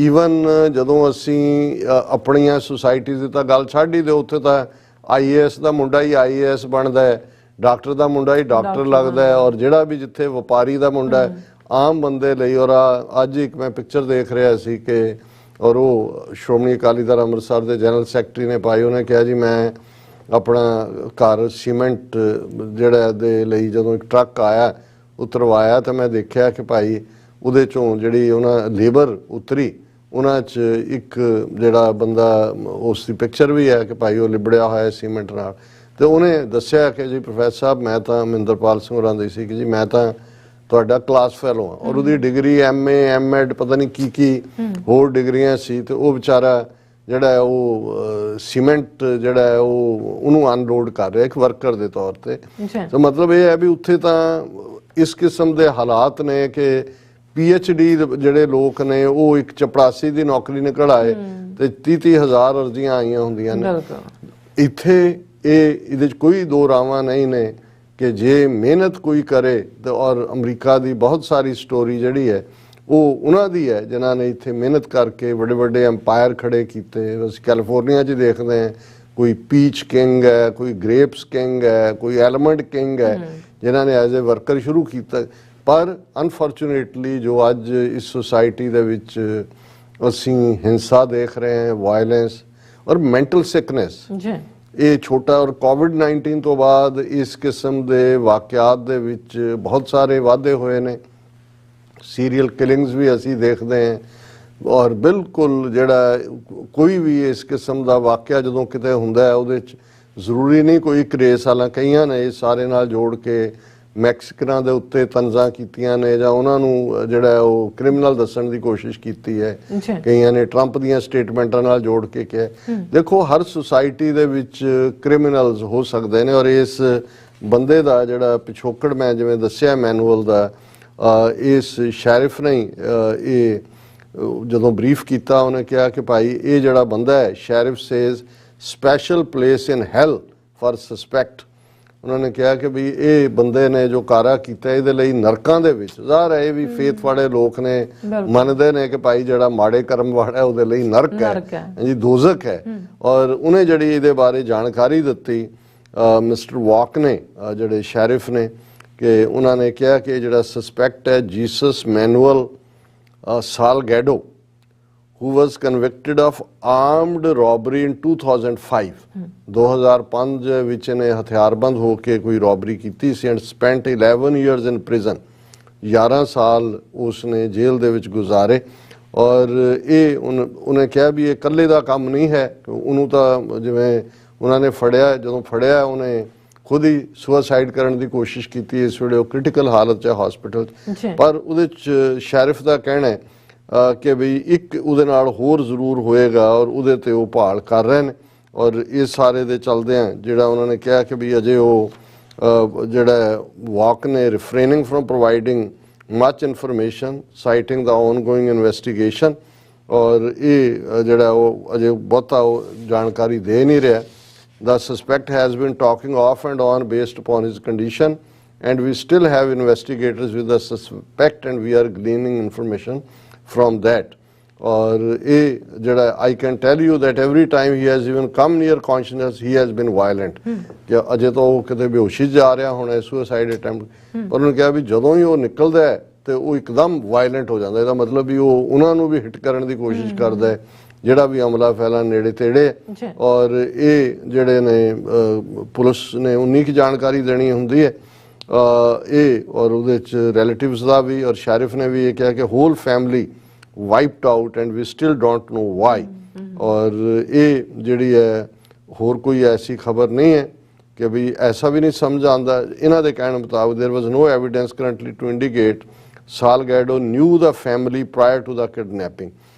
ईवन जदों असीं अपनियां सोसाइटीज़ दी तां गल छड्ड ही दे, उत्थे तां IAS का मुंडा ही IAS बनता है, डॉक्टर का मुंडा ही डॉक्टर लगता है, और जिहड़ा भी जिथे व्यापारी का मुंडा है आम बंदे लई। और अज एक मैं पिक्चर देख रहा सी कि और वो श्रोमणी अकाली दल अमृतसर के जनरल सैकटरी ने पाई, उन्हें कहा जी मैं अपना घर सीमेंट जिहड़ा दे लई जदों एक ट्रक आया उतरवाया तो मैं देखा कि भाई उहदे चों जिहड़ी उन्हां लेबर उतरी उन्हां च एक जिहड़ा बंदा उसकी पिक्चर भी है कि भाई वो लिबड़िया होया सीमेंट नाल। तो उन्हें दस्सिया कि जी प्रोफैसर साहब मैं तो महेंद्रपाल सिंह होरां दी सी कि जी मैं तो तुहाडा क्लास फैलो हाँ, और उसकी डिग्री MA M.Ed पता नहीं की होर डिग्रियां सी। तो वो बेचारा जिहड़ा है वो सीमेंट जिहड़ा है वो उन्होंने अनलोड कर रहा एक वर्कर के तौर पर। तो मतलब ये है भी उत्थे तां इस किस्म के हालात ने कि PhD जिहड़े लोग ने वो एक चपड़ासी की नौकरी निकल आए तो 30-30 हज़ार अर्जियां आईयां हुंदियां ने। इत्थे इहदे च कोई दो रावां नहीं ने कि जे मेहनत कोई करे तो, और अमरीका की बहुत सारी स्टोरी जिहड़ी है वो उन्हां दी है जिन्हां ने इत्थे मेहनत करके बड़े बड़े एम्पायर खड़े कीते। अस कैलीफोर्निया च देखते हैं कोई पीच किंग है, कोई ग्रेप्स किंग है, कोई एलमंड किंग है जिन्हां ने एज ए वर्कर शुरू किया। पर अनफॉर्चुनेटली जो अज इस सोसाइटी दे विच असीं हिंसा देख रहे हैं, वायलेंस और मैंटल सिकनेस, ये छोटा और कोविड-19 तो बाद इस किस्म के वाकयात दे विच बहुत सारे वाधे हुए ने। सीरियल किलिंग्स भी असी देखते हैं और बिल्कुल जिहड़ा कोई भी इस किस्म का वाकया जदों किते हुंदा है उहदे च जरूरी नहीं कोई क्रेस वाला, कईयां ने इस सारे नाल जोड़ के मैक्सिकनां दे उत्ते तंजा कीतियां ने जां उन्हां नूं जिहड़ा है वो क्रिमिनल दस्सण दी कोशिश कीती है, कईयां ने ट्रंप दीयां स्टेटमेंटां नाल जोड़ के कहा। देखो हर सोसाइटी दे विच क्रिमिनल्स हो सकदे ने और इस बंदे दा जिहड़ा पिछोकड़ मैं जिवें दस्सिया मैनुअल दा इस शैरिफ ने ये जदों ब्रीफ किया उन्हें कहा कि भाई ये जिहड़ा बंदा है sheriff says special place in hell for suspect. उन्होंने कहा कि भी ये बंदे ने जो कारा किया ये लई नरकां दे विच ज़ाहिर है ये भी फेथ वाले लोग ने मनदे ने कि भाई जिहड़ा माड़े कर्म वाला है उहदे लई नरक है जी दोज़ख है। और उन्हें जिहड़ी इहदे बारे जानकारी दित्ती मिस्टर वॉक ने जिहड़े शैरिफ ने कि उन्होंने कहा कि जिहड़ा सस्पैक्ट है Jesus Manuel Salgado who was convicted of armed robbery in 2005 2005 ਵਿੱਚ ਨੇ ਹਥਿਆਰਬੰਦ ਹੋ ਕੇ ਕੋਈ ਰੌਬਰੀ ਕੀਤੀ ਸੀ and spent 11 years in prison 11 ਸਾਲ ਉਸਨੇ ਜੇਲ੍ਹ ਦੇ ਵਿੱਚ ਗੁਜ਼ਾਰੇ। ਔਰ ਇਹ ਉਹਨੇ ਕਿਹਾ ਵੀ ਇਹ ਇਕੱਲੇ ਦਾ ਕੰਮ ਨਹੀਂ ਹੈ, ਉਹਨੂੰ ਤਾਂ ਜਿਵੇਂ ਉਹਨਾਂ ਨੇ ਫੜਿਆ ਜਦੋਂ ਫੜਿਆ ਉਹਨੇ खुद ही सुसाइड करने की कोशिश की, इस वे क्रिटिकल हालत है हॉस्पिटल। पर उहदे च शैरिफ का कहना है कि बई एक उहदे नाल होर जरूर होएगा और उहदे ते वो भाल कर रहे हैं। और इस सारे दे चलदे जिहड़ा उन्होंने कहा कि भी अजे वो जिहड़ा वॉक ने refraining from providing much information citing the ongoing investigation, और ये जिहड़ा वो अजे बहुता जानकारी दे नहीं रहा। The suspect has been talking off and on based upon his condition, and we still have investigators with the suspect and we are gleaning information from that. ਔਰ ਇਹ ਜਿਹੜਾ I can tell you that every time he has even come near consciousness he has been violent ਕਿ ਅਜੇ ਤਾਂ ਉਹ ਕਿਤੇ ਬੇਹੋਸ਼ੀ 'ਚ ਜਾ ਰਿਹਾ ਹੁਣ ਸੁਸਾਈਡ ਅਟੈਂਪਟ ਪਰ ਉਹਨੇ ਕਿਹਾ ਵੀ ਜਦੋਂ ਹੀ ਉਹ ਨਿਕਲਦਾ ਹੈ ਤੇ ਉਹ ਇੱਕਦਮ ਵਾਇਲੈਂਟ ਹੋ ਜਾਂਦਾ ਇਹਦਾ ਮਤਲਬ ਵੀ ਉਹ ਉਹਨਾਂ ਨੂੰ ਵੀ ਹਿੱਟ ਕਰਨ ਦੀ ਕੋਸ਼ਿਸ਼ ਕਰਦਾ ਹੈ ਜਿਹੜਾ ਵੀ ਅਮਲਾ ਫੈਲਾ ਨੇੜੇ ਤੇੜੇ ਔਰ ਇਹ ਜਿਹੜੇ ਨੇ ਪੁਲਿਸ ਨੇ ਉਨੀ ਕੁ ਜਾਣਕਾਰੀ ਦੇਣੀ ਹੁੰਦੀ ਹੈ ਇਹ ਔਰ ਉਹਦੇ 'ਚ ਰਿਲੇਟਿਵਸ ਦਾ ਵੀ ਔਰ ਸ਼ੈਰਿਫ ਨੇ ਵੀ ਇਹ ਕਿਹਾ ਕਿ whole family wiped out and we still don't know why ਔਰ ਇਹ ਜਿਹੜੀ ਹੈ ਹੋਰ ਕੋਈ ਐਸੀ ਖਬਰ ਨਹੀਂ ਹੈ ਕਿ ਵੀ ਐਸਾ ਵੀ ਨਹੀਂ ਸਮਝ ਆਉਂਦਾ ਇਹਨਾਂ ਦੇ ਕਹਿਣ ਮੁਤਾਬਕ there was no evidence currently to indicate Salgado knew the family prior to the kidnapping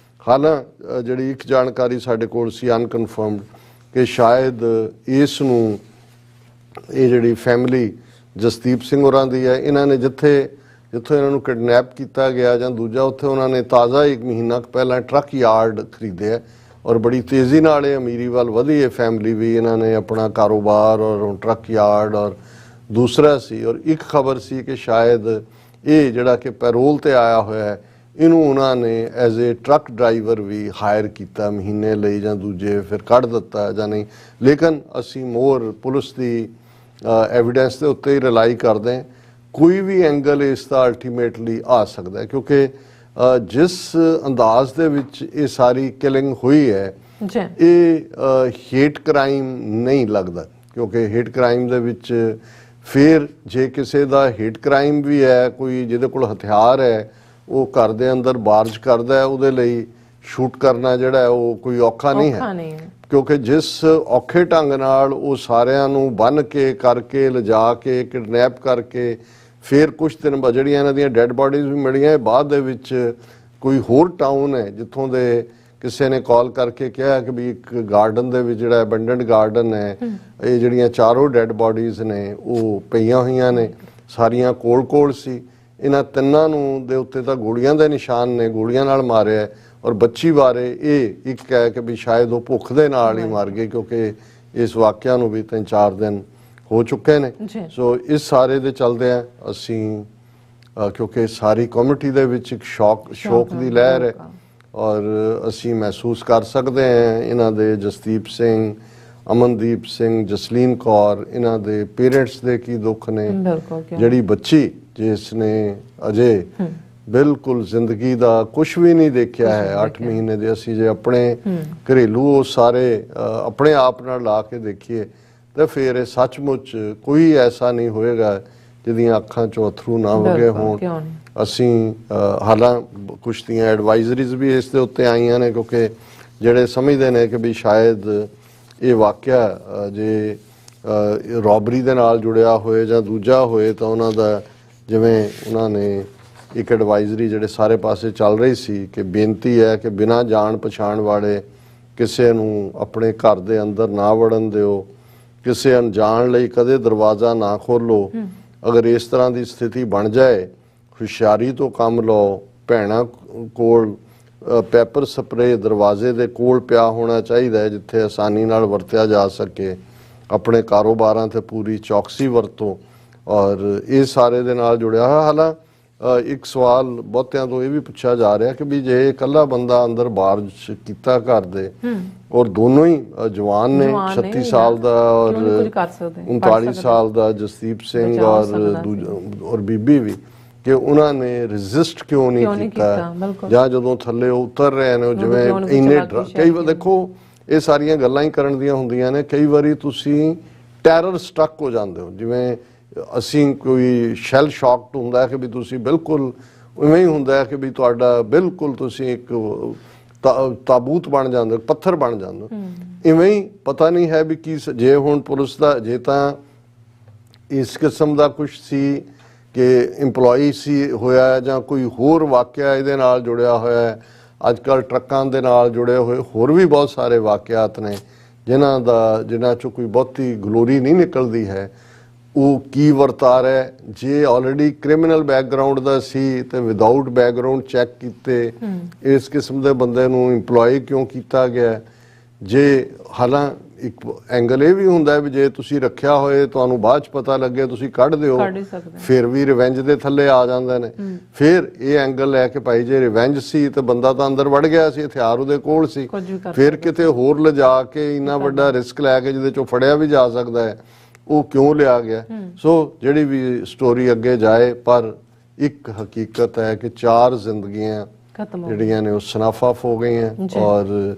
ਹਾਲਾਂ ਜਿਹੜੀ ਇੱਕ ਜਾਣਕਾਰੀ ਸਾਡੇ ਕੋਲ ਸੀ ਅਨਕਨਫਰਮਡ ਕਿ ਸ਼ਾਇਦ ਇਸ ਨੂੰ ਇਹ ਜਿਹੜੀ ਫੈਮਿਲੀ ਜਸਦੀਪ ਸਿੰਘ ਹੋਰਾਂ ਦੀ ਹੈ ਇਹਨਾਂ ਨੇ ਜਿੱਥੋਂ ਇਹਨਾਂ ਨੂੰ ਕਿਡਨੈਪ ਕੀਤਾ ਗਿਆ ਜਾਂ ਦੂਜਾ ਉੱਥੇ ਉਹਨਾਂ ਨੇ ਤਾਜ਼ਾ 1 ਮਹੀਨਾ ਪਹਿਲਾਂ ਟਰੱਕ ਯਾਰਡ ਖਰੀਦਿਆ ਔਰ ਬੜੀ ਤੇਜ਼ੀ ਨਾਲ ਇਹ ਅਮੀਰੀ ਵੱਲ ਵਧੀ ਹੈ ਫੈਮਿਲੀ ਵੀ ਇਹਨਾਂ ਨੇ ਆਪਣਾ ਕਾਰੋਬਾਰ ਔਰ ਟਰੱਕ ਯਾਰਡ ਔਰ ਦੂਸਰਾ ਸੀ ਔਰ ਇੱਕ ਖਬਰ ਸੀ ਕਿ ਸ਼ਾਇਦ ਇਹ ਜਿਹੜਾ ਕਿ ਪੈਰੋਲ ਤੇ ਆਇਆ ਹੋਇਆ ਹੈ ਇਹਨੂੰ ਉਹਨਾਂ ਨੇ ਐਜ਼ ਏ ਟਰੱਕ ਡਰਾਈਵਰ ਵੀ ਹਾਇਰ ਕੀਤਾ ਮਹੀਨੇ ਲਈ ਜਾਂ ਦੂਜੇ ਫਿਰ ਕੱਢ ਦਿੱਤਾ ਜਾਂ ਨਹੀਂ ਲੇਕਿਨ ਅਸੀਂ ਮੋਰ ਪੁਲਿਸ ਦੀ ਐਵੀਡੈਂਸ ਦੇ ਉੱਤੇ ਹੀ ਰਿਲਾਈ ਕਰਦੇ ਹਾਂ ਕੋਈ ਵੀ ਐਂਗਲ ਇਸ ਦਾ ਅਲਟੀਮੇਟਲੀ ਆ ਸਕਦਾ ਹੈ ਕਿਉਂਕਿ ਜਿਸ ਅੰਦਾਜ਼ ਦੇ ਵਿੱਚ ਇਹ ਸਾਰੀ ਕਿਲਿੰਗ ਹੋਈ ਹੈ ਇਹ ਹੇਟ ਕ੍ਰਾਈਮ ਨਹੀਂ ਲੱਗਦਾ ਕਿਉਂਕਿ ਹੇਟ ਕ੍ਰਾਈਮ ਦੇ ਵਿੱਚ ਫਿਰ ਜੇ ਕਿਸੇ ਦਾ ਹੇਟ ਕ੍ਰਾਈਮ ਵੀ ਹੈ ਕੋਈ ਜਿਹਦੇ ਕੋਲ ਹਥਿਆਰ ਹੈ ਉਹ ਘਰ ਦੇ ਅੰਦਰ ਬਾਰਜ ਕਰਦਾ ਹੈ ਉਹਦੇ ਲਈ ਸ਼ੂਟ ਕਰਨਾ ਜਿਹੜਾ ਉਹ ਕੋਈ ਔਖਾ ਨਹੀਂ ਹੈ ਕਿਉਂਕਿ ਜਿਸ ਔਖੇ ਢੰਗ ਨਾਲ ਉਹ ਸਾਰਿਆਂ ਨੂੰ ਬੰਨ੍ਹ ਕੇ ਕਰਕੇ ਲਿਜਾ ਕੇ ਕਿਡਨੈਪ ਕਰਕੇ ਫਿਰ ਕੁਝ ਦਿਨ ਬਾਅਦ ਜਿਹੜੀਆਂ ਇਹਨਾਂ ਦੀਆਂ ਡੈੱਡ ਬਾਡੀਜ਼ ਵੀ ਮਿਲੀਆਂ ਬਾਅਦ ਦੇ ਵਿੱਚ ਕੋਈ ਹੋਰ ਟਾਊਨ ਹੈ ਜਿੱਥੋਂ ਦੇ ਕਿਸੇ ਨੇ ਕਾਲ ਕਰਕੇ ਕਿਹਾ ਕਿ ਵੀ ਇੱਕ ਗਾਰਡਨ ਦੇ ਵਿੱਚ ਜਿਹੜਾ ਅਬੈਂਡਨਡ ਗਾਰਡਨ ਹੈ ਇਹ ਜਿਹੜੀਆਂ ਚਾਰੋਂ ਡੈੱਡ ਬਾਡੀਜ਼ ਨੇ ਉਹ ਪਈਆਂ ਹੋਈਆਂ ਨੇ ਸਾਰੀਆਂ ਕੋਲ ਸੀ ਇਹਨਾਂ ਤਿੰਨਾਂ ਨੂੰ ਦੇ ਉੱਤੇ ਤਾਂ ਗੋਲੀਆਂ ਦੇ ਨਿਸ਼ਾਨ ਨੇ ਗੋਲੀਆਂ ਨਾਲ ਮਾਰਿਆ ਔਰ ਬੱਚੀ ਬਾਰੇ ਇਹ ਇੱਕ ਕਹਿ ਕਿ ਵੀ ਸ਼ਾਇਦ ਉਹ ਭੁੱਖ ਦੇ ਨਾਲ ਹੀ ਮਰ ਗਏ ਕਿਉਂਕਿ ਇਸ ਵਾਕਿਆ ਨੂੰ ਵੀ 3-4 ਦਿਨ ਹੋ ਚੁੱਕੇ ਨੇ ਸੋ ਇਸ ਸਾਰੇ ਦੇ ਚਲਦੇ ਆ ਅਸੀਂ ਕਿਉਂਕਿ ਸਾਰੀ ਕਮਿਊਨਿਟੀ ਦੇ ਵਿੱਚ ਇੱਕ ਸ਼ੌਕ ਦੀ ਲਹਿਰ ਹੈ ਔਰ ਅਸੀਂ ਮਹਿਸੂਸ ਕਰ ਸਕਦੇ ਹਾਂ ਇਹਨਾਂ ਦੇ ਜਸਦੀਪ ਸਿੰਘ ਅਮਨਦੀਪ ਸਿੰਘ ਜਸਲੀਨ ਕੌਰ ਇਹਨਾਂ ਦੇ ਪੇਰੈਂਟਸ ਦੇ ਕੀ ਦੁੱਖ ਨੇ ਜਿਹੜੀ ਬੱਚੀ ਜਿਸ ਨੇ ਅਜੇ ਬਿਲਕੁਲ ਜ਼ਿੰਦਗੀ ਦਾ ਕੁਝ ਵੀ ਨਹੀਂ ਦੇਖਿਆ ਹੈ 8 ਮਹੀਨੇ ਦੇ ਅਸੀਂ ਜੇ ਆਪਣੇ ਘਰੇਲੂ ਉਹ ਸਾਰੇ ਆਪਣੇ ਆਪ ਨਾਲ ਲਾ ਕੇ ਦੇਖੀਏ ਤਾਂ ਫਿਰ ਇਹ ਸੱਚਮੁੱਚ ਕੋਈ ਐਸਾ ਨਹੀਂ ਹੋਏਗਾ ਜਿਹਦੀਆਂ ਅੱਖਾਂ 'ਚੋਂ ਅਥਰੂ ਨਾ ਵਗੇ ਹੋਣ ਅਸੀਂ ਹਾਲਾਂ ਕੁਝ ਦੀਆਂ ਐਡਵਾਈਜ਼ਰੀਜ਼ ਵੀ ਇਸ ਦੇ ਉੱਤੇ ਆਈਆਂ ਨੇ ਕਿਉਂਕਿ ਜਿਹੜੇ ਸਮਝਦੇ ਨੇ ਕਿ ਵੀ ਸ਼ਾਇਦ ਇਹ ਵਾਕਿਆ ਜੇ ਰੋਬਰੀ ਦੇ ਨਾਲ ਜੁੜਿਆ ਹੋਏ ਜਾਂ ਦੂਜਾ ਹੋਏ ਤਾਂ ਉਹਨਾਂ ਦਾ ਜਿਵੇਂ ਉਹਨਾਂ ਨੇ ਇੱਕ ਐਡਵਾਈਜ਼ਰੀ ਜਿਹੜੇ ਸਾਰੇ ਪਾਸੇ ਚੱਲ ਰਹੀ ਸੀ ਕਿ ਬੇਨਤੀ ਹੈ ਕਿ ਬਿਨਾਂ ਜਾਣ ਪਛਾਣ ਵਾਲੇ ਕਿਸੇ ਨੂੰ ਆਪਣੇ ਘਰ ਦੇ ਅੰਦਰ ਨਾ ਵੜਨ ਦਿਓ ਕਿਸੇ ਅਣਜਾਣ ਲਈ ਕਦੇ ਦਰਵਾਜ਼ਾ ਨਾ ਖੋਲੋ ਅਗਰ ਇਸ ਤਰ੍ਹਾਂ ਦੀ ਸਥਿਤੀ ਬਣ ਜਾਏ ਹੁਸ਼ਿਆਰੀ ਤੋਂ ਕੰਮ ਲਓ ਭੈਣਾਂ ਕੋਲ ਪੈਪਰ ਸਪਰੇ ਦਰਵਾਜ਼ੇ ਦੇ ਕੋਲ ਪਿਆ ਹੋਣਾ ਚਾਹੀਦਾ ਹੈ ਜਿੱਥੇ ਆਸਾਨੀ ਨਾਲ ਵਰਤਿਆ ਜਾ ਸਕੇ ਆਪਣੇ ਕਾਰੋਬਾਰਾਂ ਤੇ ਪੂਰੀ ਚੌਕਸੀ ਵਰਤੋ ਔਰ ਇਹ ਸਾਰੇ ਦੇ ਨਾਲ ਜੁੜਿਆ ਹੋਇਆ ਹਾਲਾਂ ਇੱਕ ਸਵਾਲ ਬਹੁਤਿਆਂ ਤੋਂ ਇਹ ਵੀ ਪੁੱਛਿਆ ਜਾ ਰਿਹਾ ਕਿ ਵੀ ਜੇ ਇਕੱਲਾ ਬੰਦਾ ਅੰਦਰ ਬਾਰਜ ਕੀਤਾ ਘਰ ਦੇ ਔਰ ਦੋਨੋਂ ਹੀ ਜਵਾਨ ਨੇ 36 ਸਾਲ ਦਾ ਔਰ 39 ਸਾਲ ਦਾ ਜਸਦੀਪ ਸਿੰਘ ਔਰ ਬੀਬੀ ਵੀ ਕਿ ਉਹਨਾਂ ਨੇ ਰੈਜ਼ਿਸਟ ਕਿਉਂ ਨਹੀਂ ਕੀਤਾ ਜਾਂ ਜਦੋਂ ਥੱਲੇ ਉਤਰ ਰਹੇ ਨੇ ਜਿਵੇਂ ਇੰਨੇ ਕਈ ਵਾਰ ਦੇਖੋ ਇਹ ਸਾਰੀਆਂ ਗੱਲਾਂ ਹੀ ਕਰਨ ਦੀਆਂ ਹੁੰਦੀਆਂ ਨੇ ਕਈ ਵਾਰੀ ਤੁਸੀਂ ਟੈਰਰ ਸਟਰਕ ਹੋ ਜਾਂਦੇ ਹੋ ਜਿਵੇਂ ਅਸੀਂ ਕੋਈ ਸ਼ੈਲ ਸ਼ੌਕਡ ਹੁੰਦਾ ਕਿ ਵੀ ਤੁਸੀਂ ਬਿਲਕੁਲ ਉਵੇਂ ਹੀ ਹੁੰਦਾ ਕਿ ਵੀ ਤੁਹਾਡਾ ਬਿਲਕੁਲ ਤੁਸੀਂ ਇੱਕ ਤਾਬੂਤ ਬਣ ਜਾਂਦੇ ਪੱਥਰ ਬਣ ਜਾਂਦੇ ਇਵੇਂ ਹੀ ਪਤਾ ਨਹੀਂ ਹੈ ਵੀ ਕੀ ਜੇ ਹੁਣ ਪੁਲਿਸ ਦਾ ਜੇ ਤਾਂ ਇਸ ਕਿਸਮ ਦਾ ਕੁਝ ਸੀ ਕਿ EMPLOYEE ਸੀ ਹੋਇਆ ਜਾਂ ਕੋਈ ਹੋਰ ਵਾਕਿਆ ਇਹਦੇ ਨਾਲ ਜੁੜਿਆ ਹੋਇਆ ਹੈ ਅੱਜ ਕੱਲ੍ਹ ਟਰੱਕਾਂ ਦੇ ਨਾਲ ਜੁੜੇ ਹੋਏ ਹੋਰ ਵੀ ਬਹੁਤ ਸਾਰੇ ਵਾਕਿਆਤ ਨੇ ਜਿਨ੍ਹਾਂ 'ਚੋਂ ਕੋਈ ਬਹੁਤੀ ਗਲੋਰੀ ਨਹੀਂ ਨਿਕਲਦੀ ਹੈ ਉਹ ਕੀ ਵਰਤਾਰ ਹੈ ਜੇ ਆਲਰੇਡੀ ਕ੍ਰਿਮੀਨਲ ਬੈਕਗਰਾਉਂਡ ਦਾ ਸੀ ਤੇ ਵਿਦਆਊਟ ਬੈਕਗਰਾਉਂਡ ਚੈੱਕ ਕੀਤੇ ਇਸ ਕਿਸਮ ਦੇ ਬੰਦੇ ਨੂੰ EMPLOYEE ਕਿਉਂ ਕੀਤਾ ਗਿਆ ਜੇ ਹਾਲਾਂ ਇੱਕ ਐਂਗਲ ਇਹ ਵੀ ਹੁੰਦਾ ਵੀ ਜੇ ਤੁਸੀਂ ਰੱਖਿਆ ਹੋਏ ਤੁਹਾਨੂੰ ਬਾਅਦ ਚ ਪਤਾ ਲੱਗੇ ਤੁਸੀਂ ਕੱਢ ਦਿਓ, ਕੱਢ ਹੀ ਸਕਦੇ ਫਿਰ ਵੀ ਰਿਵੈਂਜ ਦੇ ਥੱਲੇ ਆ ਜਾਂਦੇ ਨੇ। ਫਿਰ ਇਹ ਐਂਗਲ ਲੈ ਕੇ ਭਾਈ ਜੇ ਰਿਵੈਂਜ ਸੀ ਤੇ ਬੰਦਾ ਤਾਂ ਅੰਦਰ ਵੜ ਗਿਆ ਸੀ, ਹਥਿਆਰ ਉਹਦੇ ਕੋਲ ਸੀ, ਕੁਝ ਵੀ ਕਰ ਫਿਰ ਕਿਤੇ ਹੋਰ ਲਿਜਾ ਕੇ ਇੰਨਾ ਵੱਡਾ ਰਿਸਕ ਲੈ ਕੇ ਜਿਹਦੇ ਚੋਂ ਫੜਿਆ ਵੀ ਜਾ ਸਕਦਾ ਹੈ, ਉਹ ਕਿਉਂ ਲਿਆ ਗਿਆ। ਸੋ ਜਿਹੜੀ ਵੀ ਸਟੋਰੀ ਅੱਗੇ ਜਾਏ, ਪਰ ਇੱਕ ਹਕੀਕਤ ਹੈ ਕਿ 4 ਜ਼ਿੰਦਗੀਆਂ ਖਤਮ ਹੋ ਜਿਹੜੀਆਂ ਨੇ ਉਹ ਸਨਾਫਾਫ ਹੋ ਗਈਆਂ ਔਰ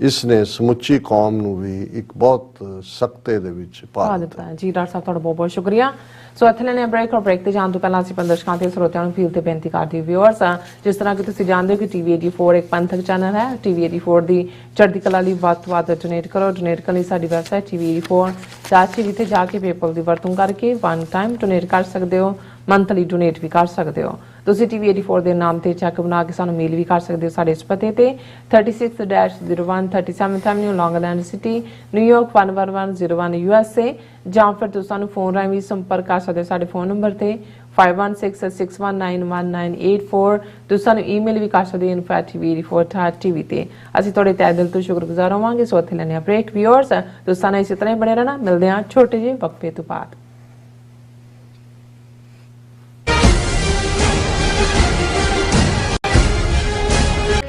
ਇਸਨੇ ਸਮੁੱਚੀ ਕੌਮ ਨੂੰ ਵੀ ਇੱਕ ਬਹੁਤ ਸਖਤੇ ਦੇ ਵਿੱਚ ਪਾ ਦਿੱਤਾ। ਜੀ ਡਾਕਟਰ ਸਾਹਿਬ ਤੁਹਾਡਾ ਬਹੁਤ ਬਹੁਤ ਸ਼ੁਕਰੀਆ। ਸੋ ਇੱਥੇ ਲੈਣੇ ਬ੍ਰੇਕ, ਔਰ ਬ੍ਰੇਕ ਤੇ ਜਾਣ ਤੋਂ ਪਹਿਲਾਂ ਅਸੀਂ ਦਰਸ਼ਕਾਂ ਤੇ ਸਰੋਤਿਆਂ ਨੂੰ ਫੀਲ ਤੇ ਬੇਨਤੀ ਕਰਦੇ ਵਿਊਅਰਸ, ਜਿਸ ਤਰ੍ਹਾਂ ਕਿ ਤੁਸੀਂ ਜਾਣਦੇ ਹੋ ਕਿ ਟੀਵੀ 84 ਇੱਕ ਪੰਥਕ ਚੈਨਲ ਹੈ। ਟੀਵੀ 84 ਦੀ ਚੜ੍ਹਦੀ ਕਲਾ ਲਈ ਵੱਧ ਤੋਂ ਵੱਧ ਡੋਨੇਟ ਕਰੋ। ਡੋਨੇਟ ਕਰਨ ਲਈ ਸਾਡੀ ਵੈਬਸਾਈਟ tv84.tv ਤੇ ਜਾ ਕੇ ਪੇਪਲ ਦੀ ਵਰਤੋਂ ਕਰਕੇ ਵਨ ਟਾਈਮ ਡੋਨੇਟ ਕਰ ਸਕਦੇ ਹੋ, ਮੰਥਲੀ ਡੋਨੇਟ ਵੀ ਕਰ ਸਕਦੇ ਹੋ। ਤੁਸੀਂ ਟੀਵੀ 84 ਦੇ ਨਾਮ ਤੇ ਚੈੱਕ ਬਣਾ ਕੇ ਸਾਨੂੰ ਮੇਲ ਵੀ ਕਰ ਸਕਦੇ ਹੋ ਸਾਡੇ ਇਸ ਪਤੇ ਤੇ 36-01 37th ਐਵਨਿਊ ਲੌਂਗ ਆਈਲੈਂਡ ਸਿਟੀ, ਨਿਊਯਾਰਕ 11101 USA, ਜਾਂ ਫਿਰ ਤੁਸੀਂ ਸਾਨੂੰ ਫੋਨ ਰਾਹੀਂ ਵੀ ਸੰਪਰਕ ਕਰ ਸਕਦੇ ਹੋ ਸਾਡੇ ਫੋਨ ਨੰਬਰ ਤੇ 5166191984। ਤੁਸੀਂ ਸਾਨੂੰ ਈਮੇਲ ਵੀ ਕਰ ਸਕਦੇ ਹੋ info@tv84.tv ਤੇ। ਅਸੀਂ ਤੁਹਾਡੇ ਤਹਿ ਦਿਲ ਤੋਂ ਸ਼ੁਕਰਗੁਜ਼ਾਰ ਹੋਵਾਂਗੇ। ਸੋ ਇੱਥੇ ਲੈਣੇ ਬ੍ਰੇਕ ਵਿਊਅਰਸ, ਤੁਸੀਂ ਸਾਨੂੰ ਇਸੇ ਤਰ੍ਹਾਂ ਹੀ ਬਣੇ ਰਹਿਣਾ। ਮਿਲਦੇ ਹਾਂ ਛੋਟੇ ਜਿਹੇ ਵਕਫੇ ਤੋਂ ਬਾਅਦ।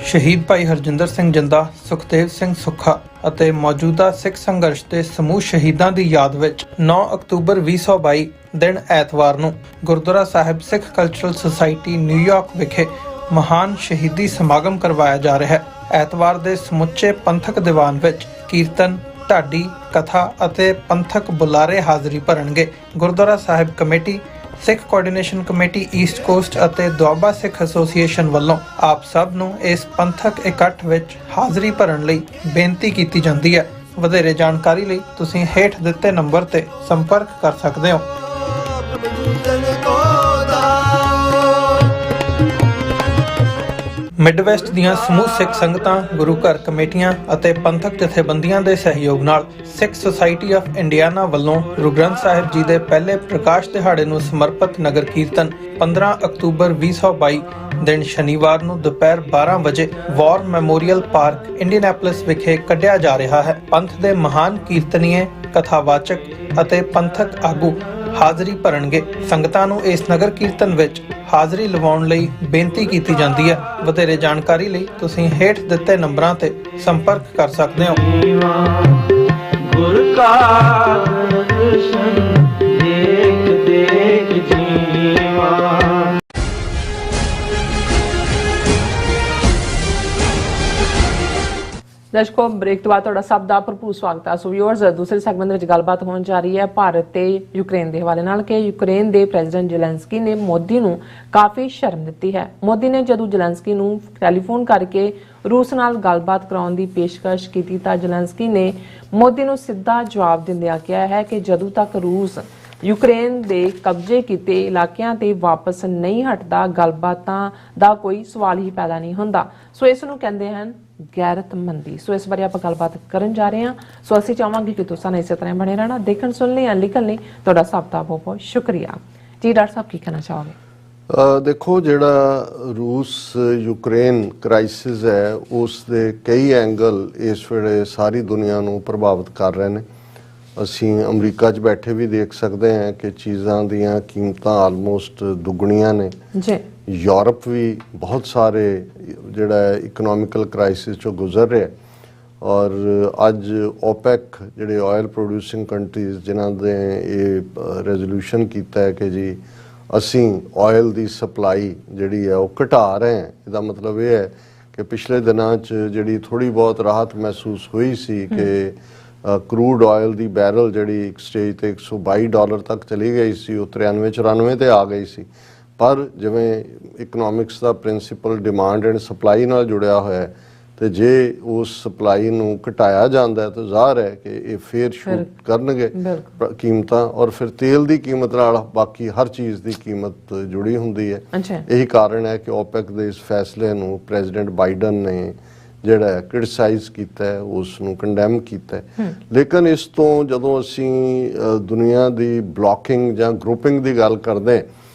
ਸ਼ਹੀਦ ਭਾਈ ਹਰਜਿੰਦਰ ਸਿੰਘ ਜਿੰਦਾ, ਸੁਖਦੇਵ ਸਿੰਘ ਸੁੱਖਾ ਅਤੇ ਮੌਜੂਦਾ ਸਿੱਖ ਸੰਘਰਸ਼ ਦੇ ਸਮੂਹ ਸ਼ਹੀਦਾਂ ਦੀ ਯਾਦ ਵਿੱਚ 9 ਅਕਤੂਬਰ 2022 ਦਿਨ ਐਤਵਾਰ ਨੂੰ ਗੁਰਦੁਆਰਾ ਸਾਹਿਬ ਸਿੱਖ ਕਲਚਰਲ ਸੁਸਾਇਟੀ ਨਿਊਯਾਰਕ ਵਿਖੇ ਮਹਾਨ ਸ਼ਹੀਦੀ ਸਮਾਗਮ ਕਰਵਾਇਆ ਜਾ ਰਿਹਾ ਹੈ। ਐਤਵਾਰ ਦੇ ਸਮੁੱਚੇ ਪੰਥਕ ਦੀਵਾਨ ਵਿੱਚ ਕੀਰਤਨ, ਢਾਡੀ, ਕਥਾ ਅਤੇ ਪੰਥਕ ਬੁਲਾਰੇ ਹਾਜ਼ਰੀ ਭਰਨਗੇ। ਗੁਰਦੁਆਰਾ ਸਾਹਿਬ ਕਮੇਟੀ, ਸਿੱਖ ਕੋਆਰਡੀਨੇਸ਼ਨ ਕਮੇਟੀ ਈਸਟ ਕੋਸਟ ਅਤੇ ਦੁਆਬਾ ਸਿੱਖ ਐਸੋਸੀਏਸ਼ਨ ਵੱਲੋਂ ਆਪ ਸਭ ਨੂੰ ਇਸ ਪੰਥਕ ਇਕੱਠ ਵਿੱਚ ਹਾਜ਼ਰੀ ਭਰਨ ਲਈ ਬੇਨਤੀ ਕੀਤੀ ਜਾਂਦੀ ਹੈ। ਵਧੇਰੇ ਜਾਣਕਾਰੀ ਲਈ ਤੁਸੀਂ ਹੇਠ ਦਿੱਤੇ ਨੰਬਰ ਤੇ ਸੰਪਰਕ ਕਰ ਸਕਦੇ ਹੋ। ਮਿਡਵੈਸਟ ਦੀਆਂ ਸਮੂਹ ਸਿੱਖ ਸੰਗਤਾਂ, ਗੁਰੂ ਘਰ ਕਮੇਟੀਆਂ ਅਤੇ ਪੰਥਕ ਜਥੇਬੰਦੀਆਂ ਦੇ ਸਹਿਯੋਗ ਨਾਲ ਸਿੱਖ ਸੁਸਾਇਟੀ ਆਫ ਇੰਡੀਆਨਾ ਵੱਲੋਂ ਗੁਰੂ ਗ੍ਰੰਥ ਸਾਹਿਬ ਜੀ ਦੇ ਪਹਿਲੇ ਪ੍ਰਕਾਸ਼ ਦਿਹਾੜੇ ਨੂੰ ਸਮਰਪਿਤ ਨਗਰ ਕੀਰਤਨ 15 ਅਕਤੂਬਰ 2022 ਦਿਨ ਸ਼ਨੀਵਾਰ ਨੂੰ ਦੁਪਹਿਰ 12 ਵਜੇ ਵਾਰ ਮੈਮੋਰੀਅਲ ਪਾਰਕ ਇੰਡੀਅਨਾਪੋਲਿਸ ਵਿਖੇ ਕੱਢਿਆ ਜਾ ਰਿਹਾ ਹੈ। ਪੰਥ ਦੇ ਮਹਾਨ ਕੀਰਤਨੀਏ, ਕਥਾਵਾਚਕ ਅਤੇ ਪੰਥਕ ਆਗੂ ਹਾਜ਼ਰੀ ਭਰਨਗੇ। ਸੰਗਤਾਂ ਨੂੰ ਇਸ ਨਗਰ ਕੀਰਤਨ ਵਿੱਚ ਹਾਜ਼ਰੀ ਲਵਾਉਣ ਲਈ ਬੇਨਤੀ ਕੀਤੀ ਜਾਂਦੀ ਹੈ। ਵਧੇਰੇ ਜਾਣਕਾਰੀ ਲਈ ਤੁਸੀਂ ਹੇਠ ਦਿੱਤੇ ਨੰਬਰਾਂ ਤੇ ਸੰਪਰਕ ਕਰ ਸਕਦੇ ਹੋ। ਗੁਰ ਕਾ ਦਰਸ਼ਨ ਦੇਖ ਦੇਖ ਜੀਵਾ। ਦਰਸ਼ਕੋ, ਬ੍ਰੇਕ ਤੋਂ ਬਾਅਦ ਤੁਹਾਡਾ ਸਭ ਦਾ ਭਰਪੂਰ ਸਵਾਗਤ ਹੈ। ਸੋ ਵਿਊਅਰਸ, ਦੂਸਰੇ ਸੈਗਮੈਂਟ ਵਿੱਚ ਗੱਲਬਾਤ ਹੋਣ ਜਾ ਰਹੀ ਹੈ ਭਾਰਤ ਤੇ ਯੂਕਰੇਨ ਦੇ ਹਵਾਲੇ ਨਾਲ ਕਿ ਯੂਕਰੇਨ ਦੇ ਪ੍ਰੈਜ਼ੀਡੈਂਟ ਜ਼ੈਲੈਂਸਕੀ ਨੇ ਮੋਦੀ ਨੂੰ ਕਾਫੀ ਸ਼ਰਮ ਦਿੱਤੀ ਹੈ। ਮੋਦੀ ਨੇ ਜਦੋਂ ਜ਼ੈਲੈਂਸਕੀ ਨੂੰ ਟੈਲੀਫੋਨ ਕਰਕੇ ਰੂਸ ਨਾਲ ਗੱਲਬਾਤ ਕਰਾਉਣ ਦੀ ਪੇਸ਼ਕਸ਼ ਕੀਤੀ ਤਾਂ ਜ਼ੈਲੈਂਸਕੀ ਨੇ ਮੋਦੀ ਨੂੰ ਸਿੱਧਾ ਜਵਾਬ ਦਿੰਦਿਆਂ ਕਿਹਾ ਹੈ ਕਿ ਜਦੋਂ ਤੱਕ ਰੂਸ ਯੂਕਰੇਨ ਦੇ ਕਬਜ਼ੇ ਕੀਤੇ ਇਲਾਕਿਆਂ ਤੇ ਵਾਪਸ ਨਹੀਂ ਹਟਦਾ, ਗੱਲਬਾਤਾਂ ਦਾ ਕੋਈ ਸਵਾਲ ਹੀ ਪੈਦਾ ਨਹੀਂ ਹੁੰਦਾ। ਸੋ ਇਸ ਨੂੰ ਕਹਿੰਦੇ ਹਨ ਗੈਰਤਮੰਦੀ। ਸੋ ਇਸ ਬਾਰੇ ਆਪਾਂ ਗੱਲਬਾਤ ਕਰਨ ਜਾ ਰਹੇ ਹਾਂ। ਸੋ ਅਸੀਂ ਚਾਹਾਂਗੇ ਕਿ ਤੁਸੀਂ ਇਸੇ ਤਰ੍ਹਾਂ ਬਣੇ ਰਹਿਣਾ। ਦੇਖਣ, ਸੁਣ ਲਈ, ਲਿਖਣ ਲਈ ਤੁਹਾਡਾ ਸਭ ਦਾ ਬਹੁਤ ਬਹੁਤ ਸ਼ੁਕਰੀਆ। ਜੀ ਡਾਕਟਰ ਸਾਹਿਬ, ਕੀ ਕਹਿਣਾ ਚਾਹੋਗੇ? ਦੇਖੋ, ਜਿਹੜਾ ਰੂਸ ਯੂਕਰੇਨ ਕ੍ਰਾਈਸਿਸ ਹੈ ਉਸ ਦੇ ਕਈ ਐਂਗਲ ਇਸ ਵੇਲੇ ਸਾਰੀ ਦੁਨੀਆ ਨੂੰ ਪ੍ਰਭਾਵਿਤ ਕਰ ਰਹੇ ਨੇ। ਅਸੀਂ ਅਮਰੀਕਾ 'ਚ ਬੈਠੇ ਵੀ ਦੇਖ ਸਕਦੇ ਹਾਂ ਕਿ ਚੀਜ਼ਾਂ ਦੀਆਂ ਕੀਮਤਾਂ ਆਲਮੋਸਟ ਦੁੱਗਣੀਆਂ ਨੇ ਜੀ। ਯੂਰਪ ਵੀ ਬਹੁਤ ਸਾਰੇ ਜਿਹੜਾ ਇਕਨੋਮਿਕਲ ਕ੍ਰਾਈਸਿਸ 'ਚੋਂ ਗੁਜ਼ਰ ਰਿਹਾ ਔਰ ਅੱਜ ਓਪੈਕ ਜਿਹੜੇ ਆਇਲ ਪ੍ਰੋਡਿਊਸਿੰਗ ਕੰਟਰੀਜ਼ ਜਿਨ੍ਹਾਂ ਦੇ ਇਹ ਰੈਜ਼ੋਲੂਸ਼ਨ ਕੀਤਾ ਹੈ ਕਿ ਜੀ ਅਸੀਂ ਆਇਲ ਦੀ ਸਪਲਾਈ ਜਿਹੜੀ ਹੈ ਉਹ ਘਟਾ ਰਹੇ ਹਾਂ। ਇਹਦਾ ਮਤਲਬ ਇਹ ਹੈ ਕਿ ਪਿਛਲੇ ਦਿਨਾਂ 'ਚ ਜਿਹੜੀ ਥੋੜ੍ਹੀ ਬਹੁਤ ਰਾਹਤ ਮਹਿਸੂਸ ਹੋਈ ਸੀ ਕਿ ਕਰੂਡ ਆਇਲ ਦੀ ਬੈਰਲ ਜਿਹੜੀ ਇੱਕ ਸਟੇਜ ਤੇ $122 ਤੱਕ ਚਲੀ ਗਈ ਸੀ, ਉਹ 93-94 ਤੇ ਆ ਗਈ ਸੀ। ਪਰ ਜਿਵੇਂ economics the principal demand and supply ਨਾਲ ਜੁੜਿਆ ਹੋਇਆ ਹੈ ਤੇ ਜੇ ਉਸ ਸਪਲਾਈ ਨੂੰ ਘਟਾਇਆ ਜਾਂਦਾ ਹੈ ਤਾਂ ਜ਼ਾਹਰ ਹੈ ਕਿ ਇਹ ਫੇਰ ਸ਼ੂਟ ਕਰਨਗੇ ਕੀਮਤਾਂ ਔਰ ਫਿਰ ਤੇਲ ਦੀ ਕੀਮਤ ਨਾਲ ਬਾਕੀ ਹਰ ਚੀਜ਼ ਦੀ ਕੀਮਤ ਜੁੜੀ ਹੁੰਦੀ ਹੈ। ਇਹੀ ਕਾਰਨ ਹੈ ਕਿ ਓਪੈਕ ਦੇ ਇਸ ਫੈਸਲੇ ਨੂੰ ਪ੍ਰੈਜ਼ੀਡੈਂਟ ਬਾਈਡਨ ਨੇ ਜਿਹੜਾ ਕ੍ਰਿਟਿਸਾਈਜ਼ ਕੀਤਾ ਹੈ, ਉਸ ਨੂੰ ਕੰਡੈਮ ਕੀਤਾ ਹੈ। ਲੇਕਿਨ ਇਸ ਤੋਂ ਜਦੋਂ ਅਸੀਂ ਦੁਨੀਆ ਦੀ ਬਲੌਕਿੰਗ ਜਾਂ ਗਰੁੱਪਿੰਗ ਦੀ ਗੱਲ ਕਰਦੇ ਹਾਂ,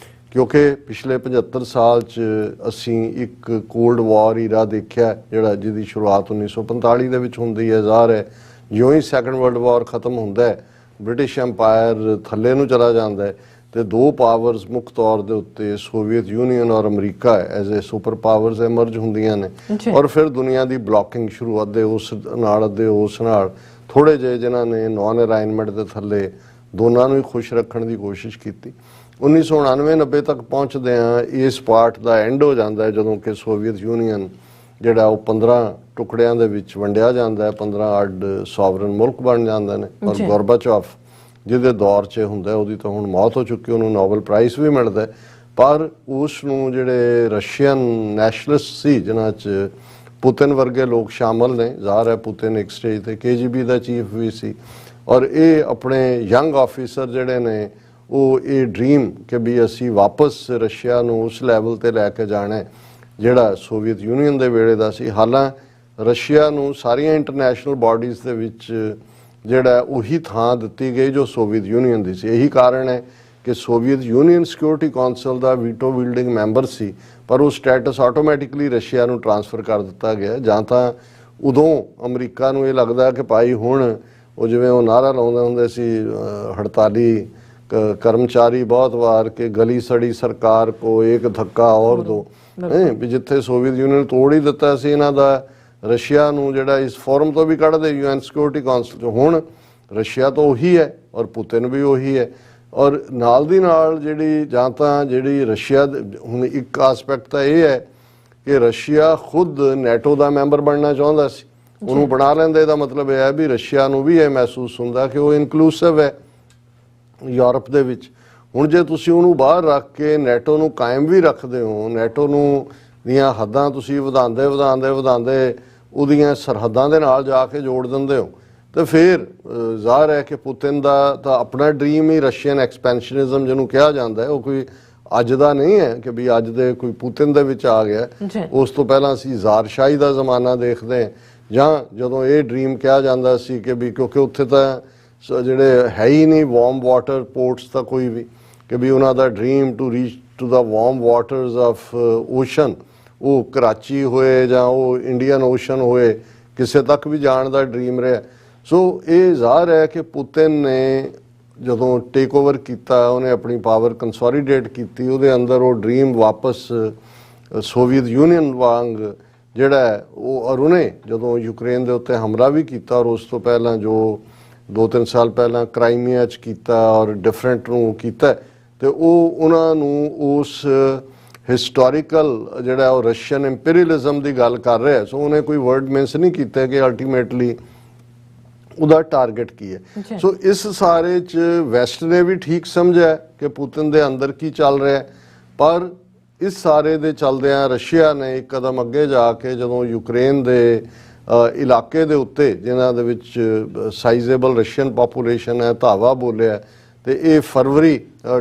ਕਿਉਂਕਿ ਪਿਛਲੇ 75 ਸਾਲ 'ਚ ਅਸੀਂ ਇੱਕ ਕੋਲਡ ਵਾਰ ਈਰਾ ਦੇਖਿਆ ਜਿਹੜਾ ਜਿਹਦੀ ਸ਼ੁਰੂਆਤ 1945 ਦੇ ਵਿੱਚ ਹੁੰਦੀ ਹੈ। ਜ਼ਾਹਰ ਹੈ ਜਿਉਂ ਹੀ ਸੈਕੰਡ ਵਰਲਡ ਵਾਰ ਖਤਮ ਹੁੰਦਾ ਹੈ, ਬ੍ਰਿਟਿਸ਼ ਐਮਪਾਇਰ ਥੱਲੇ ਨੂੰ ਚਲਾ ਜਾਂਦਾ ਹੈ ਤੇ ਦੋ ਪਾਵਰਸ ਮੁੱਖ ਤੌਰ ਦੇ ਉੱਤੇ ਸੋਵੀਅਤ ਯੂਨੀਅਨ ਔਰ America as a super powers emerge ਹੁੰਦੀਆਂ ਨੇ। ਔਰ ਫਿਰ ਦੁਨੀਆ ਦੀ ਬਲੌਕਿੰਗ ਸ਼ੁਰੂ, ਅੱਧੇ ਉਸ ਨਾਲ ਅੱਧੇ ਉਸ ਨਾਲ, ਥੋੜੇ ਜਿਹੇ ਜਿਨ੍ਹਾਂ ਨੇ ਨਾਨ ਅਲਾਈਨਮੈਂਟ ਦੇ ਥੱਲੇ ਦੋਨਾਂ ਨੂੰ ਹੀ ਖੁਸ਼ ਰੱਖਣ ਦੀ ਕੋਸ਼ਿਸ਼ ਕੀਤੀ। 1999-90 ਤੱਕ ਪਹੁੰਚਦੇ ਆ ਇਸ ਪਾਰਟ ਦਾ ਐਂਡ ਹੋ ਜਾਂਦਾ ਹੈ ਜਦੋਂ ਕਿ ਸੋਵੀਅਤ ਯੂਨੀਅਨ ਜਿਹੜਾ ਉਹ 15 ਟੁਕੜਿਆਂ ਦੇ ਵਿੱਚ ਵੰਡਿਆ ਜਾਂਦਾ ਹੈ, 15 ਅੱਡ ਸੋਵਰਨ ਮੁਲਕ ਬਣ ਜਾਂਦੇ ਨੇ। ਔਰ ਗੋਰਬਾਚੋਵ ਜਿਹਦੇ ਦੌਰ 'ਚ ਹੁੰਦਾ, ਉਹਦੀ ਤਾਂ ਹੁਣ ਮੌਤ ਹੋ ਚੁੱਕੀ, ਉਹਨੂੰ ਨੋਬਲ ਪ੍ਰਾਈਜ਼ ਵੀ ਮਿਲਦਾ, ਪਰ ਉਸ ਨੂੰ ਜਿਹੜੇ ਰਸ਼ੀਅਨ ਨੈਸ਼ਨਲਿਸਟ ਸੀ ਜਿਨ੍ਹਾਂ 'ਚ ਪੁਤਿਨ ਵਰਗੇ ਲੋਕ ਸ਼ਾਮਲ ਨੇ, ਜ਼ਾਹਰ ਹੈ ਪੁਤਿਨ ਇੱਕ ਸਟੇਜ ਤੇ KGB ਦਾ ਚੀਫ ਵੀ ਸੀ, ਔਰ ਇਹ ਆਪਣੇ ਯੰਗ ਆਫੀਸਰ ਜਿਹੜੇ ਨੇ ਉਹ ਇਹ ਡ੍ਰੀਮ ਕਿ ਵੀ ਅਸੀਂ ਵਾਪਸ ਰਸ਼ੀਆ ਨੂੰ ਉਸ ਲੈਵਲ ਤੇ ਲੈ ਕੇ ਜਾਣਾ ਜਿਹੜਾ ਸੋਵੀਅਤ ਯੂਨੀਅਨ ਦੇ ਵੇਲੇ ਦਾ ਸੀ। ਹਾਲਾਂਕਿ ਰਸ਼ੀਆ ਨੂੰ ਸਾਰੀਆਂ ਇੰਟਰਨੈਸ਼ਨਲ ਬਾਡੀਜ਼ ਦੇ ਵਿੱਚ ਜਿਹੜਾ ਉਹੀ ਥਾਂ ਦਿੱਤੀ ਗਈ ਜੋ ਸੋਵੀਅਤ ਯੂਨੀਅਨ ਦੀ ਸੀ। ਇਹੀ ਕਾਰਨ ਹੈ ਕਿ ਸੋਵੀਅਤ ਯੂਨੀਅਨ ਸਿਕਿਉਰਿਟੀ ਕਾਉਂਸਲ ਦਾ ਵੀਟੋ ਵਿਲਡਿੰਗ ਮੈਂਬਰ ਸੀ, ਪਰ ਉਹ ਸਟੇਟਸ ਆਟੋਮੈਟਿਕਲੀ ਰਸ਼ੀਆ ਨੂੰ ਟ੍ਰਾਂਸਫਰ ਕਰ ਦਿੱਤਾ ਗਿਆ। ਜਾਂ ਤਾਂ ਉਦੋਂ ਅਮਰੀਕਾ ਨੂੰ ਇਹ ਲੱਗਦਾ ਕਿ ਭਾਈ ਹੁਣ ਉਹ ਜਿਵੇਂ ਉਹ ਨਾਰਾ ਲਾਉਂਦੇ ਹੁੰਦੇ ਸੀ ਹੜਤਾਲੀ ਕਰਮਚਾਰੀ ਬਹੁਤ ਵਾਰ ਕਿ ਗਲੀ ਸੜੀ ਸਰਕਾਰ ਕੋ ਇੱਕ ਧੱਕਾ ਔਰ ਦੋ, ਵੀ ਜਿੱਥੇ ਸੋਵੀਅਤ ਯੂਨੀਅਨ ਤੋੜ ਹੀ ਦਿੱਤਾ ਸੀ ਇਹਨਾਂ ਦਾ, ਰਸ਼ੀਆ ਨੂੰ ਜਿਹੜਾ ਇਸ ਫੋਰਮ ਤੋਂ ਵੀ ਕੱਢ ਦੇ UN ਸਿਕਿਉਰਿਟੀ ਕਾਉਂਸਲ 'ਚ। ਹੁਣ ਰਸ਼ੀਆ ਤਾਂ ਉਹੀ ਹੈ ਔਰ ਪੁਤਿਨ ਵੀ ਉਹੀ ਹੈ, ਔਰ ਨਾਲ ਦੀ ਨਾਲ ਜਿਹੜੀ ਜਾਂ ਤਾਂ ਜਿਹੜੀ ਰਸ਼ੀਆ ਹੁਣ ਇੱਕ ਆਸਪੈਕਟ ਤਾਂ ਇਹ ਹੈ ਕਿ ਰਸ਼ੀਆ ਖੁਦ ਨੈਟੋ ਦਾ ਮੈਂਬਰ ਬਣਨਾ ਚਾਹੁੰਦਾ ਸੀ, ਉਹਨੂੰ ਬਣਾ ਲੈਂਦੇ। ਇਹਦਾ ਮਤਲਬ ਇਹ ਹੈ ਵੀ ਰਸ਼ੀਆ ਨੂੰ ਵੀ ਇਹ ਮਹਿਸੂਸ ਹੁੰਦਾ ਕਿ ਉਹ ਇਨਕਲੂਸਿਵ ਹੈ ਯੂਰਪ ਦੇ ਵਿੱਚ। ਹੁਣ ਜੇ ਤੁਸੀਂ ਉਹਨੂੰ ਬਾਹਰ ਰੱਖ ਕੇ ਨੈਟੋ ਨੂੰ ਕਾਇਮ ਵੀ ਰੱਖਦੇ ਹੋ, ਨੈਟੋ ਨੂੰ ਦੀਆਂ ਹੱਦਾਂ ਤੁਸੀਂ ਵਧਾਉਂਦੇ ਉਹਦੀਆਂ ਸਰਹੱਦਾਂ ਦੇ ਨਾਲ ਜਾ ਕੇ ਜੋੜ ਦਿੰਦੇ ਹੋ, ਤੇ ਫਿਰ ਜ਼ਾਹਰ ਹੈ ਕਿ ਪੁਤਿਨ ਦਾ ਤਾਂ ਆਪਣਾ ਡ੍ਰੀਮ ਹੀ ਰਸ਼ੀਅਨ ਐਕਸਪੈਂਸ਼ਨਿਜ਼ਮ ਜਿਹਨੂੰ ਕਿਹਾ ਜਾਂਦਾ ਹੈ, ਉਹ ਕੋਈ ਅੱਜ ਦਾ ਨਹੀਂ ਹੈ ਕਿ ਵੀ ਅੱਜ ਦੇ ਕੋਈ ਪੁਤਿਨ ਦੇ ਵਿੱਚ ਆ ਗਿਆ। ਉਸ ਤੋਂ ਪਹਿਲਾਂ ਅਸੀਂ ਜ਼ਾਰਸ਼ਾਹੀ ਦਾ ਜ਼ਮਾਨਾ ਦੇਖਦੇ ਹਾਂ, ਜਾਂ ਜਦੋਂ ਇਹ ਡ੍ਰੀਮ ਕਿਹਾ ਜਾਂਦਾ ਸੀ ਕਿ ਵੀ ਕਿਉਂਕਿ ਉੱਥੇ ਤਾਂ ਜਿਹੜੇ ਹੈ ਹੀ ਨਹੀਂ ਵਾਰਮ ਵਾਟਰ ਪੋਰਟਸ ਤਾਂ ਕੋਈ ਵੀ, ਕਿ ਵੀ ਉਹਨਾਂ ਦਾ dream to reach to the warm waters of ocean, ਉਹ ਕਰਾਚੀ ਹੋਏ ਜਾਂ ਉਹ ਇੰਡੀਅਨ ਓਸ਼ਨ ਹੋਏ, ਕਿਸੇ ਤੱਕ ਵੀ ਜਾਣ ਦਾ ਡ੍ਰੀਮ ਰਿਹਾ। ਸੋ ਇਹ ਜ਼ਾਹਰ ਹੈ ਕਿ ਪੁਤਿਨ ਨੇ ਜਦੋਂ ਟੇਕ ਓਵਰ ਕੀਤਾ, ਉਹਨੇ ਆਪਣੀ ਪਾਵਰ ਕੰਸੋਲੀਡੇਟ ਕੀਤੀ, ਉਹਦੇ ਅੰਦਰ ਉਹ ਡ੍ਰੀਮ ਵਾਪਸ ਸੋਵੀਅਤ ਯੂਨੀਅਨ ਵਾਂਗ ਜਿਹੜਾ ਉਹ, ਔਰ ਉਹਨੇ ਜਦੋਂ ਯੂਕਰੇਨ ਦੇ ਉੱਤੇ ਹਮਲਾ ਵੀ ਕੀਤਾ, ਔਰ ਉਸ ਤੋਂ ਪਹਿਲਾਂ ਜੋ 2-3 ਸਾਲ ਪਹਿਲਾਂ ਕ੍ਰਾਈਮੀਆ 'ਚ ਕੀਤਾ ਔਰ ਡਿਫਰੈਂਟ ਨੂੰ ਕੀਤਾ, ਤੇ ਉਹ ਉਹਨਾਂ ਨੂੰ ਉਸ ਹਿਸਟੋਰੀਕਲ ਜਿਹੜਾ ਉਹ ਰਸ਼ੀਅਨ ਇੰਪੀਰੀਅਲਿਜ਼ਮ ਦੀ ਗੱਲ ਕਰ ਰਿਹਾ। ਸੋ ਉਹਨੇ ਕੋਈ ਵਰਡ ਮਿੰਸ ਨਹੀਂ ਕੀਤਾ ਕਿ ਅਲਟੀਮੇਟਲੀ ਉਹਦਾ ਟਾਰਗੇਟ ਕੀ ਹੈ। ਸੋ ਇਸ ਸਾਰੇ 'ਚ ਵੈਸਟ ਨੇ ਵੀ ਠੀਕ ਸਮਝਿਆ ਕਿ ਪੁਤਿਨ ਦੇ ਅੰਦਰ ਕੀ ਚੱਲ ਰਿਹਾ, ਪਰ ਇਸ ਸਾਰੇ ਦੇ ਚੱਲਦਿਆਂ ਰਸ਼ੀਆ ਨੇ ਇੱਕ ਕਦਮ ਅੱਗੇ ਜਾ ਕੇ ਜਦੋਂ ਯੂਕਰੇਨ ਦੇ ਇਲਾਕੇ ਦੇ ਉੱਤੇ ਜਿਨ੍ਹਾਂ ਦੇ ਵਿੱਚ ਸਾਈਜ਼ੇਬਲ ਰਸ਼ੀਅਨ ਪਾਪੂਲੇਸ਼ਨ ਹੈ ਧਾਵਾ ਬੋਲਿਆ, ਤੇ ਇਹ ਫਰਵਰੀ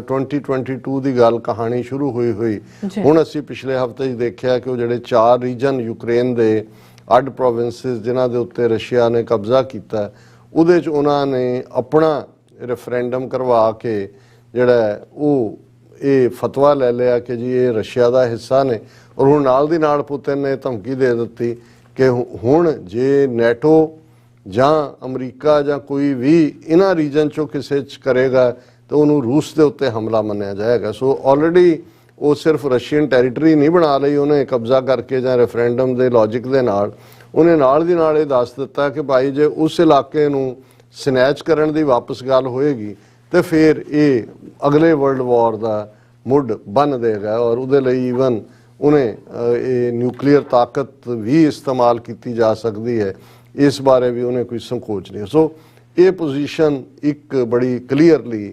2022 ਦੀ ਗੱਲ ਕਹਾਣੀ ਸ਼ੁਰੂ ਹੋਈ। ਹੁਣ ਅਸੀਂ ਪਿਛਲੇ ਹਫ਼ਤੇ 'ਚ ਦੇਖਿਆ ਕਿ ਉਹ ਜਿਹੜੇ 4 ਰੀਜਨ ਯੂਕਰੇਨ ਦੇ ਅੱਡ ਪ੍ਰੋਵਿੰਸਿਸ ਜਿਨ੍ਹਾਂ ਦੇ ਉੱਤੇ ਰਸ਼ੀਆ ਨੇ ਕਬਜ਼ਾ ਕੀਤਾ, ਉਹਦੇ 'ਚ ਉਹਨਾਂ ਨੇ ਆਪਣਾ ਰੈਫਰੈਂਡਮ ਕਰਵਾ ਕੇ ਜਿਹੜਾ ਉਹ ਇਹ ਫਤਵਾ ਲੈ ਲਿਆ ਕਿ ਜੀ ਇਹ ਰਸ਼ੀਆ ਦਾ ਹਿੱਸਾ ਨੇ। ਔਰ ਹੁਣ ਨਾਲ ਦੀ ਨਾਲ ਪੁਤਿਨ ਨੇ ਧਮਕੀ ਦੇ ਦਿੱਤੀ ਕਿ ਹੁਣ ਜੇ ਨੈਟੋ ਜਾਂ ਅਮਰੀਕਾ ਜਾਂ ਕੋਈ ਵੀ ਇਹਨਾਂ ਰੀਜਨ 'ਚੋਂ ਕਿਸੇ 'ਚ ਕਰੇਗਾ ਤਾਂ ਉਹਨੂੰ ਰੂਸ ਦੇ ਉੱਤੇ ਹਮਲਾ ਮੰਨਿਆ ਜਾਏਗਾ। ਸੋ ਆਲਰੇਡੀ ਉਹ ਸਿਰਫ ਰਸ਼ੀਅਨ ਟੈਰੀਟਰੀ ਨਹੀਂ ਬਣਾ ਲਈ ਉਹਨੇ ਕਬਜ਼ਾ ਕਰਕੇ ਜਾਂ ਰੈਫਰੈਂਡਮ ਦੇ ਲੌਜਿਕ ਦੇ ਨਾਲ, ਉਹਨੇ ਨਾਲ ਦੀ ਨਾਲ ਇਹ ਦੱਸ ਦਿੱਤਾ ਕਿ ਭਾਈ ਜੇ ਉਸ ਇਲਾਕੇ ਨੂੰ ਸਨੈਚ ਕਰਨ ਦੀ ਵਾਪਸ ਗੱਲ ਹੋਏਗੀ ਤੇ ਫਿਰ ਇਹ ਅਗਲੇ ਵਰਲਡ ਵਾਰ ਦਾ ਮੁੱਢ ਬੰਨ ਦੇਗਾ, ਔਰ ਉਹਦੇ ਲਈ ਈਵਨ ਉਹਨੇ ਇਹ ਨਿਊਕਲੀਅਰ ਤਾਕਤ ਵੀ ਇਸਤੇਮਾਲ ਕੀਤੀ ਜਾ ਸਕਦੀ ਹੈ, ਇਸ ਬਾਰੇ ਵੀ ਉਹਨੇ ਕੋਈ ਸੰਕੋਚ ਨਹੀਂ। ਸੋ ਇਹ ਪੋਜੀਸ਼ਨ ਇੱਕ ਬੜੀ ਕਲੀਅਰਲੀ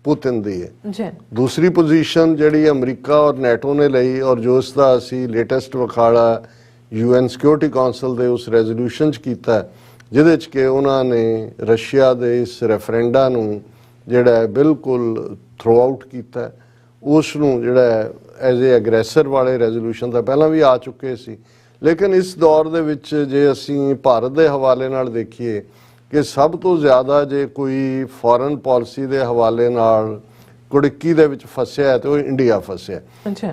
ਪੁਤਿਨ ਦੀ ਹੈ। ਦੂਸਰੀ ਪੋਜੀਸ਼ਨ ਜਿਹੜੀ ਅਮਰੀਕਾ ਔਰ ਨੈਟੋ ਨੇ ਲਈ, ਔਰ ਜੋ ਇਸ ਦਾ ਅਸੀਂ ਲੇਟੈਸਟ ਵਿਖਾੜਾ UN ਸਿਕਿਉਰਿਟੀ ਕਾਉਂਸਲ ਦੇ ਉਸ ਰੈਜ਼ੋਲੂਸ਼ਨ 'ਚ ਕੀਤਾ, ਜਿਹਦੇ 'ਚ ਕਿ ਉਹਨਾਂ ਨੇ ਰਸ਼ੀਆ ਦੇ ਇਸ ਰੈਫਰੈਂਡਾ ਨੂੰ ਜਿਹੜਾ ਬਿਲਕੁਲ ਥਰੋ ਆਊਟ ਕੀਤਾ, ਉਸ ਨੂੰ ਜਿਹੜਾ ਐਜ਼ ਏ ਐਗਰੈਸਰ ਵਾਲੇ ਰੈਜ਼ੋਲੂਸ਼ਨ ਤਾਂ ਪਹਿਲਾਂ ਵੀ ਆ ਚੁੱਕੇ ਸੀ। ਲੇਕਿਨ ਇਸ ਦੌਰ ਦੇ ਵਿੱਚ ਜੇ ਅਸੀਂ ਭਾਰਤ ਦੇ ਹਵਾਲੇ ਨਾਲ ਦੇਖੀਏ ਕਿ ਸਭ ਤੋਂ ਜ਼ਿਆਦਾ ਜੇ ਕੋਈ ਫੋਰਨ ਪਾਲਿਸੀ ਦੇ ਹਵਾਲੇ ਨਾਲ ਕੁੜਕੀ ਦੇ ਵਿੱਚ ਫਸਿਆ ਤੇ ਉਹ ਇੰਡੀਆ ਫਸਿਆ,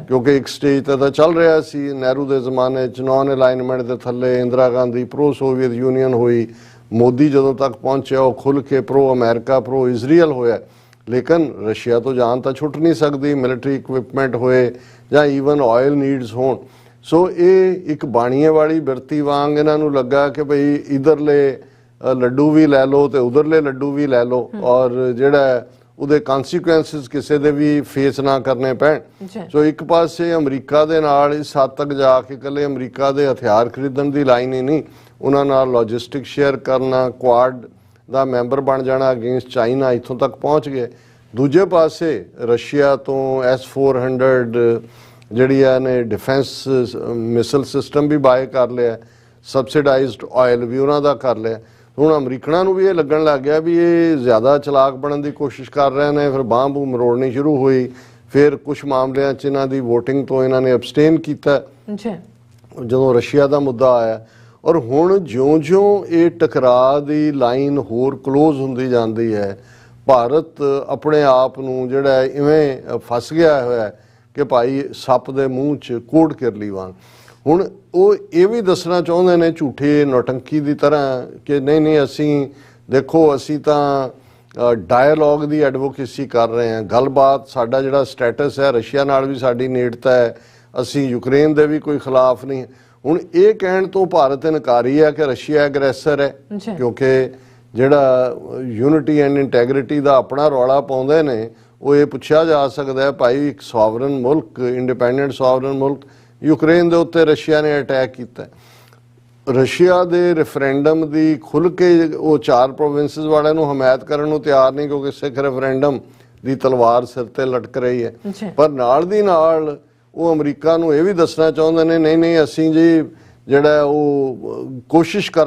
ਕਿਉਂਕਿ ਇੱਕ ਸਟੇਜ ਤੇ ਤਾਂ ਚੱਲ ਰਿਹਾ ਸੀ ਨਹਿਰੂ ਦੇ ਜ਼ਮਾਨੇ 'ਚ ਨਾਨ ਅਲਾਈਨਮੈਂਟ ਦੇ ਥੱਲੇ Indira Gandhi pro Soviet Union ਹੋਈ, ਮੋਦੀ ਜਦੋਂ ਤੱਕ ਪਹੁੰਚਿਆ ਉਹ ਖੁੱਲ੍ਹ ਕੇ ਪ੍ਰੋ ਅਮਰੀਕਾ ਪ੍ਰੋ ਇਜ਼ਰਾਈਲ ਹੋਇਆ, ਲੇਕਿਨ ਰਸ਼ੀਆ ਤੋਂ ਜਾਨ ਤਾਂ ਛੁੱਟ ਨਹੀਂ ਸਕਦੀ, ਮਿਲਟਰੀ ਇਕਵਿਪਮੈਂਟ ਹੋਏ ਜਾਂ ਈਵਨ ਆਇਲ ਨੀਡਸ ਹੋਣ। ਸੋ ਇਹ ਇੱਕ ਬਾਣੀਏ ਵਾਲੀ ਬਿਰਤੀ ਵਾਂਗ ਇਹਨਾਂ ਨੂੰ ਲੱਗਾ ਕਿ ਭਈ ਇਧਰਲੇ ਲੱਡੂ ਵੀ ਲੈ ਲਓ ਤੇ ਉਧਰਲੇ ਲੱਡੂ ਵੀ ਲੈ ਲਓ, ਔਰ ਜਿਹੜਾ ਉਹਦੇ ਕਨਸੀਕੁਐਂਸਿਸ ਕਿਸੇ ਦੇ ਵੀ ਫੇਸ ਨਾ ਕਰਨੇ ਪੈਣ। ਸੋ ਇੱਕ ਪਾਸੇ ਅਮਰੀਕਾ ਦੇ ਨਾਲ ਇਸ ਹੱਦ ਤੱਕ ਜਾ ਕੇ ਇਕੱਲੇ ਅਮਰੀਕਾ ਦੇ ਹਥਿਆਰ ਖਰੀਦਣ ਦੀ ਲਾਈਨ ਹੀ ਨਹੀਂ, ਉਹਨਾਂ ਨਾਲ ਲੌਜਿਸਟਿਕ ਸ਼ੇਅਰ ਕਰਨਾ, ਕੁਆਡ ਦਾ ਮੈਂਬਰ ਬਣ ਜਾਣਾ ਅਗੇਂਸਟ ਚਾਈਨਾ, ਇੱਥੋਂ ਤੱਕ ਪਹੁੰਚ ਗਏ। ਦੂਜੇ ਪਾਸੇ ਰਸ਼ੀਆ ਤੋਂ S-400 ਜਿਹੜੀ ਆ ਨੇ ਡਿਫੈਂਸ ਮਿਸਲ ਸਿਸਟਮ ਵੀ ਬਾਏ ਕਰ ਲਿਆ, ਸਬਸਿਡਾਈਜ਼ਡ ਆਇਲ ਵੀ ਉਹਨਾਂ ਦਾ ਕਰ ਲਿਆ। ਹੁਣ ਅਮਰੀਕਨਾਂ ਨੂੰ ਵੀ ਇਹ ਲੱਗਣ ਲੱਗ ਗਿਆ ਵੀ ਇਹ ਜ਼ਿਆਦਾ ਚਲਾਕ ਬਣਨ ਦੀ ਕੋਸ਼ਿਸ਼ ਕਰ ਰਹੇ ਨੇ, ਫਿਰ ਬਾਂਹ ਬੂਹ ਮਰੋੜਨੀ ਸ਼ੁਰੂ ਹੋਈ। ਫਿਰ ਕੁਝ ਮਾਮਲਿਆਂ 'ਚ ਇਹਨਾਂ ਦੀ ਵੋਟਿੰਗ ਤੋਂ ਇਹਨਾਂ ਨੇ ਅਬਸਟੇਨ ਕੀਤਾ ਜਦੋਂ ਰਸ਼ੀਆ ਦਾ ਮੁੱਦਾ ਆਇਆ। ਔਰ ਹੁਣ ਜਿਉਂ-ਜਿਉਂ ਇਹ ਟਕਰਾਅ ਦੀ ਲਾਈਨ ਹੋਰ ਕਲੋਜ਼ ਹੁੰਦੀ ਜਾਂਦੀ ਹੈ, ਭਾਰਤ ਆਪਣੇ ਆਪ ਨੂੰ ਜਿਹੜਾ ਇਵੇਂ ਫਸ ਗਿਆ ਹੋਇਆ ਕਿ ਭਾਈ ਸੱਪ ਦੇ ਮੂੰਹ 'ਚ ਕੋੜ ਕਿਰਲੀ ਵਾਂਗ। ਹੁਣ ਉਹ ਇਹ ਵੀ ਦੱਸਣਾ ਚਾਹੁੰਦੇ ਨੇ ਝੂਠੇ ਨੌਟੰਕੀ ਦੀ ਤਰ੍ਹਾਂ ਕਿ ਨਹੀਂ ਅਸੀਂ ਦੇਖੋ ਅਸੀਂ ਤਾਂ ਡਾਇਲੋਗ ਦੀ ਐਡਵੋਕੇਸੀ ਕਰ ਰਹੇ ਹਾਂ, ਗੱਲਬਾਤ, ਸਾਡਾ ਜਿਹੜਾ ਸਟੇਟਸ ਹੈ ਰਸ਼ੀਆ ਨਾਲ ਵੀ ਸਾਡੀ ਨੇੜਤਾ ਹੈ, ਅਸੀਂ ਯੂਕਰੇਨ ਦੇ ਵੀ ਕੋਈ ਖਿਲਾਫ ਨਹੀਂ। ਹੁਣ ਇਹ ਕਹਿਣ ਤੋਂ ਭਾਰਤ ਇਨਕਾਰੀ ਹੈ ਕਿ ਰਸ਼ੀਆ ਐਗਰੈਸਰ ਹੈ, ਕਿਉਂਕਿ ਜਿਹੜਾ ਯੂਨਿਟੀ ਐਂਡ ਇੰਟੈਗ੍ਰਿਟੀ ਦਾ ਆਪਣਾ ਰੌਲਾ ਪਾਉਂਦੇ ਨੇ, ਉਹ ਇਹ ਪੁੱਛਿਆ ਜਾ ਸਕਦਾ ਹੈ ਭਾਈ ਇੱਕ ਸੋਵਰਨ ਮੁਲਕ, ਇੰਡੀਪੈਂਡੈਂਟ ਸੋਵਰਨ ਮੁਲਕ ਯੂਕਰੇਨ ਦੇ ਉੱਤੇ ਰਸ਼ੀਆ ਨੇ ਅਟੈਕ ਕੀਤਾ। ਰਸ਼ੀਆ ਦੇ ਰੈਫਰੈਂਡਮ ਦੀ ਖੁੱਲ੍ਹ ਕੇ ਉਹ 4 ਪ੍ਰੋਵਿੰਸਿਸ ਵਾਲਿਆਂ ਨੂੰ ਹਮਾਇਤ ਕਰਨ ਨੂੰ ਤਿਆਰ ਨਹੀਂ, ਕਿਉਂਕਿ ਸਿੱਖ ਰੈਫਰੈਂਡਮ ਦੀ ਤਲਵਾਰ ਸਿਰ ਤੇ ਲਟਕ ਰਹੀ ਹੈ। ਪਰ ਨਾਲ ਦੀ ਨਾਲ ਉਹ ਅਮਰੀਕਾ ਨੂੰ ਇਹ ਵੀ ਦੱਸਣਾ ਚਾਹੁੰਦੇ ਨੇ ਨਹੀਂ ਅਸੀਂ ਜੀ ਜਿਹੜਾ ਉਹ ਕੋਸ਼ਿਸ਼ ਕਰ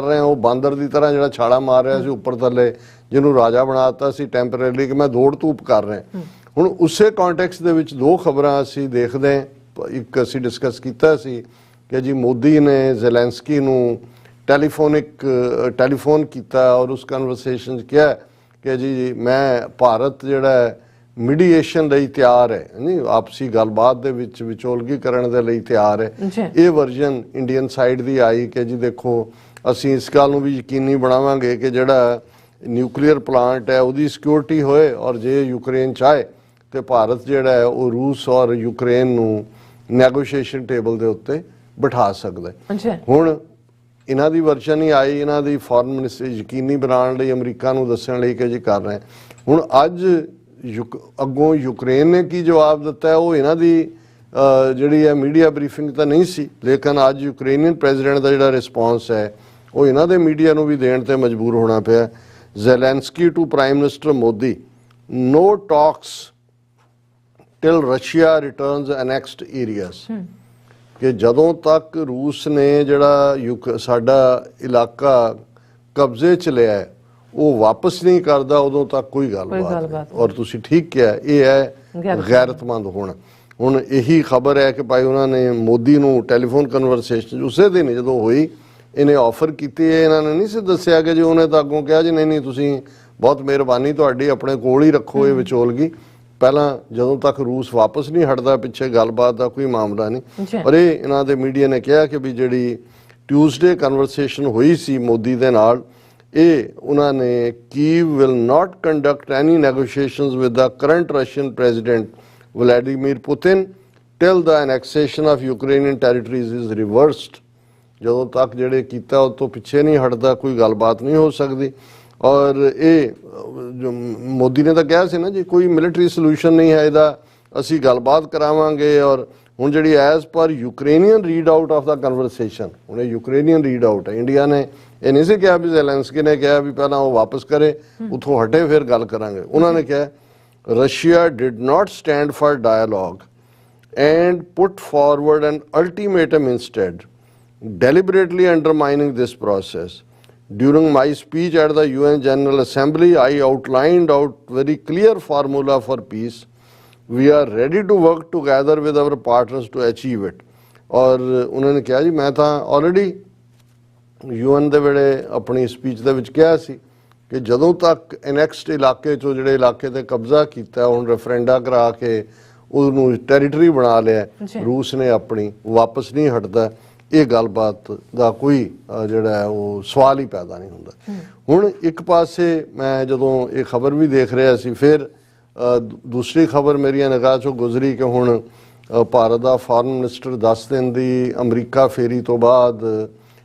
ਰਹੇ ਹਾਂ, ਉਹ ਬਾਂਦਰ ਦੀ ਤਰ੍ਹਾਂ ਜਿਹੜਾ ਛਾਲਾ ਮਾਰ ਰਿਹਾ ਸੀ ਉੱਪਰ ਥੱਲੇ, ਜਿਹਨੂੰ ਰਾਜਾ ਬਣਾ ਦਿੱਤਾ ਸੀ ਟੈਂਪਰੇਰੀ, ਕਿ ਮੈਂ ਦੌੜ ਧੂਪ ਕਰ ਰਿਹਾ। ਹੁਣ ਉਸੇ ਕੰਟੈਕਸਟ ਦੇ ਵਿੱਚ 2 ਖਬਰਾਂ ਅਸੀਂ ਦੇਖਦੇ ਹਾਂ। ਇੱਕ ਅਸੀਂ ਡਿਸਕਸ ਕੀਤਾ ਸੀ ਕਿ ਜੀ ਮੋਦੀ ਨੇ ਜ਼ੈਲੈਂਸਕੀ ਨੂੰ ਟੈਲੀਫੋਨ ਕੀਤਾ ਔਰ ਉਸ ਕਨਵਰਸੇਸ਼ਨ 'ਚ ਕਿਹਾ ਕਿ ਜੀ ਮੈਂ ਭਾਰਤ ਜਿਹੜਾ ਮੀਡੀਏਸ਼ਨ ਲਈ ਤਿਆਰ ਹੈ, ਨਹੀਂ ਆਪਸੀ ਗੱਲਬਾਤ ਦੇ ਵਿੱਚ ਵਿਚੋਲਗੀ ਕਰਨ ਦੇ ਲਈ ਤਿਆਰ ਹੈ। ਇਹ ਵਰਜ਼ਨ ਇੰਡੀਅਨ ਸਾਈਡ ਦੀ ਆਈ ਕਿ ਜੀ ਦੇਖੋ ਅਸੀਂ ਇਸ ਗੱਲ ਨੂੰ ਵੀ ਯਕੀਨੀ ਬਣਾਵਾਂਗੇ ਕਿ ਜਿਹੜਾ ਨਿਊਕਲੀਅਰ ਪਲਾਂਟ ਹੈ ਉਹਦੀ ਸਿਕਿਉਰਿਟੀ ਹੋਏ, ਔਰ ਜੇ ਯੂਕਰੇਨ ਚਾਹੇ ਤੇ ਭਾਰਤ ਜਿਹੜਾ ਹੈ ਉਹ ਰੂਸ ਔਰ ਯੂਕਰੇਨ ਨੂੰ ਨੈਗੋਸ਼ੀਏਸ਼ਨ ਟੇਬਲ ਦੇ ਉੱਤੇ ਬਿਠਾ ਸਕਦਾ ਹੈ। ਹੁਣ ਇਹਨਾਂ ਦੀ ਵਰਸ਼ਨ ਹੀ ਆਈ, ਇਹਨਾਂ ਦੀ ਫੋਰਨ ਮਿਨਿਸਟਰ ਯਕੀਨੀ ਬਣਾਉਣ ਲਈ ਅਮਰੀਕਾ ਨੂੰ ਦੱਸਣ ਲਈ ਕਿ ਜੀ ਕਰ ਰਹੇ। ਹੁਣ ਅੱਜ ਅੱਗੋਂ ਯੂਕਰੇਨ ਨੇ ਕੀ ਜਵਾਬ ਦਿੱਤਾ ਹੈ, ਉਹ ਇਹਨਾਂ ਦੀ ਜਿਹੜੀ ਹੈ ਮੀਡੀਆ ਬਰੀਫਿੰਗ ਤਾਂ ਨਹੀਂ ਸੀ, ਲੇਕਿਨ ਅੱਜ ਯੂਕਰੇਨੀਅਨ ਪ੍ਰੈਜ਼ੀਡੈਂਟ ਦਾ ਜਿਹੜਾ ਰਿਸਪੌਂਸ ਹੈ ਉਹ ਇਹਨਾਂ ਦੇ ਮੀਡੀਆ ਨੂੰ ਵੀ ਦੇਣ ਤੇ ਮਜਬੂਰ ਹੋਣਾ ਪਿਆ। Zelensky to prime minister Modi, no talks till Russia returns annexed areas, ਕਿ ਜਦੋਂ ਤੱਕ ਰੂਸ ਨੇ ਜਿਹੜਾ ਸਾਡਾ ਇਲਾਕਾ ਕਬਜ਼ੇ 'ਚ ਲਿਆ ਹੈ ਉਹ ਵਾਪਸ ਨਹੀਂ ਕਰਦਾ, ਉਦੋਂ ਤੱਕ ਕੋਈ ਗੱਲਬਾਤ। ਔਰ ਤੁਸੀਂ ਠੀਕ ਕਿਹਾ, ਇਹ ਹੈ ਗੈਰਤਮੰਦ ਹੋਣਾ। ਹੁਣ ਇਹੀ ਖਬਰ ਹੈ ਕਿ ਭਾਈ ਉਹਨਾਂ ਨੇ ਮੋਦੀ ਨੂੰ ਟੈਲੀਫੋਨ ਕਨਵਰਸੇਸ਼ਨ ਉਸੇ ਦਿਨ ਜਦੋਂ ਹੋਈ ਇਹਨੇ ਆਫਰ ਕੀਤੀ ਹੈ, ਇਹਨਾਂ ਨੇ ਨਹੀਂ ਸੀ ਦੱਸਿਆ ਕਿ ਜੀ ਉਹਨੇ ਤਾਂ ਅੱਗੋਂ ਕਿਹਾ ਜੀ ਨਹੀਂ ਤੁਸੀਂ ਬਹੁਤ ਮਿਹਰਬਾਨੀ ਤੁਹਾਡੀ, ਆਪਣੇ ਕੋਲ ਹੀ ਰੱਖੋ ਇਹ ਵਿਚੋਲਗੀ, ਪਹਿਲਾਂ ਜਦੋਂ ਤੱਕ ਰੂਸ ਵਾਪਸ ਨਹੀਂ ਹਟਦਾ ਪਿੱਛੇ ਗੱਲਬਾਤ ਦਾ ਕੋਈ ਮਾਮਲਾ ਨਹੀਂ। ਪਰ ਇਹ ਇਹਨਾਂ ਦੇ ਮੀਡੀਆ ਨੇ ਕਿਹਾ ਕਿ ਵੀ ਜਿਹੜੀ ਟਿਊਜ਼ਡੇ ਕਨਵਰਸੇਸ਼ਨ ਹੋਈ ਸੀ ਮੋਦੀ ਦੇ ਨਾਲ, ਇਹ ਉਹਨਾਂ ਨੇ Kyiv will not conduct any negotiations with the current Russian president Vladimir Putin till the annexation of Ukrainian territories is reversed. ਜਦੋਂ ਤੱਕ ਜਿਹੜੇ ਕੀਤਾ ਉਹ ਤੋਂ ਪਿੱਛੇ ਨਹੀਂ ਹਟਦਾ ਕੋਈ ਗੱਲਬਾਤ ਨਹੀਂ ਹੋ ਸਕਦੀ। ਔਰ ਇਹ ਮੋਦੀ ਨੇ ਤਾਂ ਕਿਹਾ ਸੀ ਨਾ ਜੀ ਕੋਈ ਮਿਲਟਰੀ ਸੋਲੂਸ਼ਨ ਨਹੀਂ ਹੈ ਇਹਦਾ, ਅਸੀਂ ਗੱਲਬਾਤ ਕਰਾਵਾਂਗੇ। ਔਰ ਹੁਣ ਜਿਹੜੀ as per Ukrainian readout of the conversation, ਹੁਣ ਇਹ ਯੂਕਰੇਨੀਅਨ ਰੀਡ ਆਊਟ ਹੈ, ਇੰਡੀਆ ਨੇ ਇਹ ਨਹੀਂ ਸੀ ਕਿਹਾ ਵੀ ਜ਼ੈਲੈਂਸਕੀ ਨੇ ਕਿਹਾ ਵੀ ਪਹਿਲਾਂ ਉਹ ਵਾਪਸ ਕਰੇ ਉੱਥੋਂ ਹਟੇ ਫਿਰ ਗੱਲ ਕਰਾਂਗੇ। ਉਹਨਾਂ ਨੇ ਕਿਹਾ Russia did not stand for dialogue and put forward an ultimatum instead, deliberately undermining this process. During my speech at the UN General Assembly, I outlined out very clear formula for peace. We are ready to work together with our partners to achieve it. और उन्होंने कहा जी मैं तो already UN ਦੇ ਵੇਲੇ ਆਪਣੀ speech ਦੇ ਵਿੱਚ ਕਿਹਾ ਸੀ ਕਿ ਜਦੋਂ ਤੱਕ ਐਨੈਕਸਡ ਇਲਾਕੇ ਚੋਂ ਜਿਹੜੇ ਇਲਾਕੇ ਤੇ ਕਬਜ਼ਾ ਕੀਤਾ ਹੁਣ ਰੈਫਰੈਂਡਾ ਕਰਾ ਕੇ ਉਹਨੂੰ ਟੈਰੀਟਰੀ ਬਣਾ ਲਿਆ ਰੂਸ ਨੇ ਆਪਣੀ, ਵਾਪਸ ਨਹੀਂ ਹਟਦਾ। ਇਹ ਗੱਲਬਾਤ ਦਾ ਕੋਈ ਜਿਹੜਾ ਹੈ ਉਹ ਸਵਾਲ ਹੀ ਪੈਦਾ ਨਹੀਂ ਹੁੰਦਾ। ਹੁਣ ਇੱਕ ਪਾਸੇ ਮੈਂ ਜਦੋਂ ਇਹ ਖਬਰ ਵੀ ਦੇਖ ਰਿਹਾ ਸੀ, ਫਿਰ ਦੂਸਰੀ ਖਬਰ ਮੇਰੀਆਂ ਨਿਗਾਹ 'ਚੋਂ ਗੁਜ਼ਰੀ ਕਿ ਹੁਣ ਭਾਰਤ ਦਾ ਫਾਰਨ ਮਿਨਿਸਟਰ 10 ਦਿਨ ਦੀ ਅਮਰੀਕਾ ਫੇਰੀ ਤੋਂ ਬਾਅਦ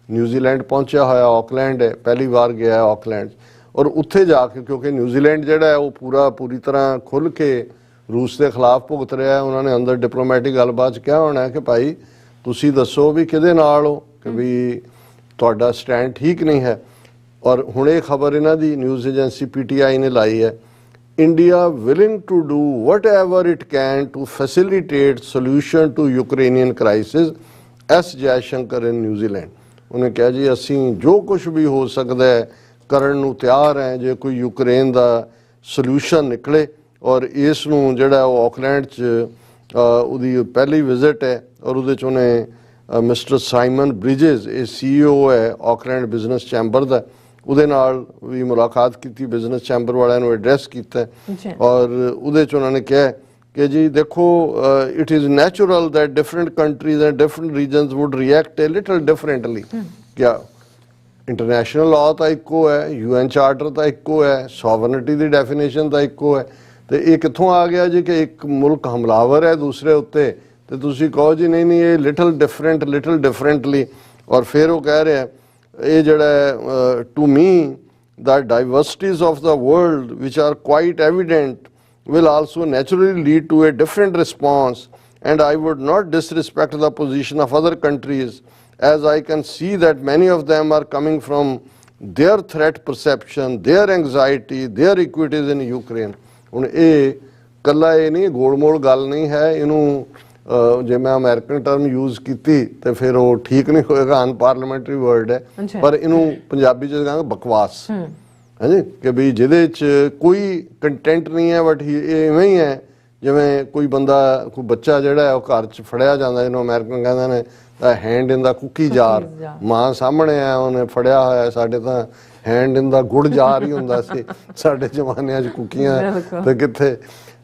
ਨਿਊਜ਼ੀਲੈਂਡ ਪਹੁੰਚਿਆ ਹੋਇਆ। ਆਕਲੈਂਡ ਹੈ, ਪਹਿਲੀ ਵਾਰ ਗਿਆ ਆਕਲੈਂਡ, ਔਰ ਉੱਥੇ ਜਾ ਕੇ ਕਿਉਂਕਿ ਨਿਊਜ਼ੀਲੈਂਡ ਜਿਹੜਾ ਹੈ ਉਹ ਪੂਰੀ ਤਰ੍ਹਾਂ ਖੁੱਲ੍ਹ ਕੇ ਰੂਸ ਦੇ ਖਿਲਾਫ ਭੁਗਤ ਰਿਹਾ ਹੈ। ਉਹਨਾਂ ਨੇ ਅੰਦਰ ਡਿਪਲੋਮੈਟਿਕ ਗੱਲਬਾਤ 'ਚ ਕਿਹਾ ਹੋਣਾ ਕਿ ਭਾਈ ਤੁਸੀਂ ਦੱਸੋ ਵੀ ਕਿਹਦੇ ਨਾਲ ਹੋ, ਕਿ ਵੀ ਤੁਹਾਡਾ ਸਟੈਂਡ ਠੀਕ ਨਹੀਂ ਹੈ। ਔਰ ਹੁਣ ਇਹ ਖਬਰ ਇਹਨਾਂ ਦੀ ਨਿਊਜ਼ ਏਜੰਸੀ PTI ਨੇ ਲਾਈ ਹੈ, India willing to do whatever it can to facilitate solution to Ukrainian crisis, S Jaishankar in New Zealand. ਉਹਨੇ ਕਿਹਾ ਜੀ ਅਸੀਂ ਜੋ ਕੁਝ ਵੀ ਹੋ ਸਕਦਾ ਹੈ ਕਰਨ ਨੂੰ ਤਿਆਰ ਹੈ ਜੇ ਕੋਈ ਯੂਕਰੇਨ ਦਾ ਸੋਲਿਊਸ਼ਨ ਨਿਕਲੇ। ਔਰ ਇਸ ਨੂੰ ਜਿਹੜਾ ਉਹ ਆਕਲੈਂਡ 'ਚ ਉਹਦੀ ਪਹਿਲੀ ਵਿਜ਼ਿਟ ਹੈ, ਔਰ ਉਹਦੇ 'ਚ ਉਹਨੇ ਮਿਸਟਰ ਸਾਈਮਨ ਬ੍ਰਿਜਸ, ਇਹ CEO ਹੈ ਆਕਲੈਂਡ ਬਿਜ਼ਨਸ ਚੈਂਬਰ ਦਾ, ਉਹਦੇ ਨਾਲ ਵੀ ਮੁਲਾਕਾਤ ਕੀਤੀ, ਬਿਜ਼ਨਸ ਚੈਂਬਰ ਵਾਲਿਆਂ ਨੂੰ ਐਡਰੈਸ ਕੀਤਾ। ਔਰ ਉਹਦੇ 'ਚ ਉਹਨਾਂ ਨੇ ਕਿਹਾ ਕਿ ਜੀ ਦੇਖੋ it is natural that different countries and different regions would react a little differently. ਕਿਆ ਇੰਟਰਨੈਸ਼ਨਲ ਲਾਅ ਤਾਂ ਇੱਕੋ ਹੈ, UN ਚਾਰਟਰ ਤਾਂ ਇੱਕੋ ਹੈ, ਸੋਵਰਨਿਟੀ ਦੀ ਡੈਫੀਨੇਸ਼ਨ ਤਾਂ ਇੱਕੋ ਹੈ, ਤੇ ਇਹ ਕਿੱਥੋਂ ਆ ਗਿਆ ਜੀ ਕਿ ਇੱਕ ਮੁਲਕ ਹਮਲਾਵਰ ਹੈ ਦੂਸਰੇ ਉੱਤੇ ਤੇ ਤੁਸੀਂ ਕਹੋ ਜੀ ਨਹੀਂ ਨਹੀਂ ਇਹ ਲਿਟਲ ਡਿਫਰੈਂਟਲੀ। ਔਰ ਫਿਰ ਉਹ ਕਹਿ ਰਿਹਾ ਇਹ ਜਿਹੜਾ to me the diversities of the world which are quite evident will also naturally lead to a different response, and I would not disrespect the position of other countries as I can see that many of them are coming from their threat perception, their anxiety, their equities in Ukraine। ਹੁਣ ਇਹ ਕੱਲਾ ਇਹ ਨਹੀਂ ਗੋਲ-ਮੋਲ ਗੱਲ ਨਹੀਂ ਹੈ, ਇਹਨੂੰ ਜੇ ਮੈਂ ਅਮਰੀਕਨ ਟਰਮ ਯੂਜ਼ ਕੀਤੀ ਤੇ ਫਿਰ ਉਹ ਠੀਕ ਨਹੀਂ ਹੋਏਗਾ, ਅਨਪਾਰਲੀਮੈਂਟਰੀ ਵਰਡ ਹੈ, ਪਰ ਇਹਨੂੰ ਪੰਜਾਬੀ 'ਚ ਕਹਾਂਗੇ ਬਕਵਾਸ, ਹਾਂਜੀ, ਕਿ ਵੀ ਜਿਹਦੇ 'ਚ ਕੋਈ ਕੰਟੈਂਟ ਨਹੀਂ ਹੈ, ਬਟ ਇਹ ਇਵੇਂ ਹੀ ਹੈ ਜਿਵੇਂ ਕੋਈ ਬੰਦਾ ਕੋਈ ਬੱਚਾ ਜਿਹੜਾ ਹੈ ਉਹ ਘਰ 'ਚ ਫੜਿਆ ਜਾਂਦਾ, ਇਹਨੂੰ ਅਮਰੀਕਨ ਕਹਿੰਦੇ ਨੇ ਹੈਂਡ ਇਨ ਦਾ ਕੁੱਕੀ ਜਾਰ, ਮਾਂ ਸਾਹਮਣੇ ਆ ਉਹਨੇ ਫੜਿਆ ਹੋਇਆ। ਸਾਡੇ ਤਾਂ ਹੈਂਡ ਇਨ ਦਾ ਗੁੜ ਜਾਰ ਹੀ ਹੁੰਦਾ ਸੀ ਸਾਡੇ ਜ਼ਮਾਨਿਆਂ 'ਚ ਕੁੱਕੀਆਂ ਤੇ ਕਿੱਥੇ।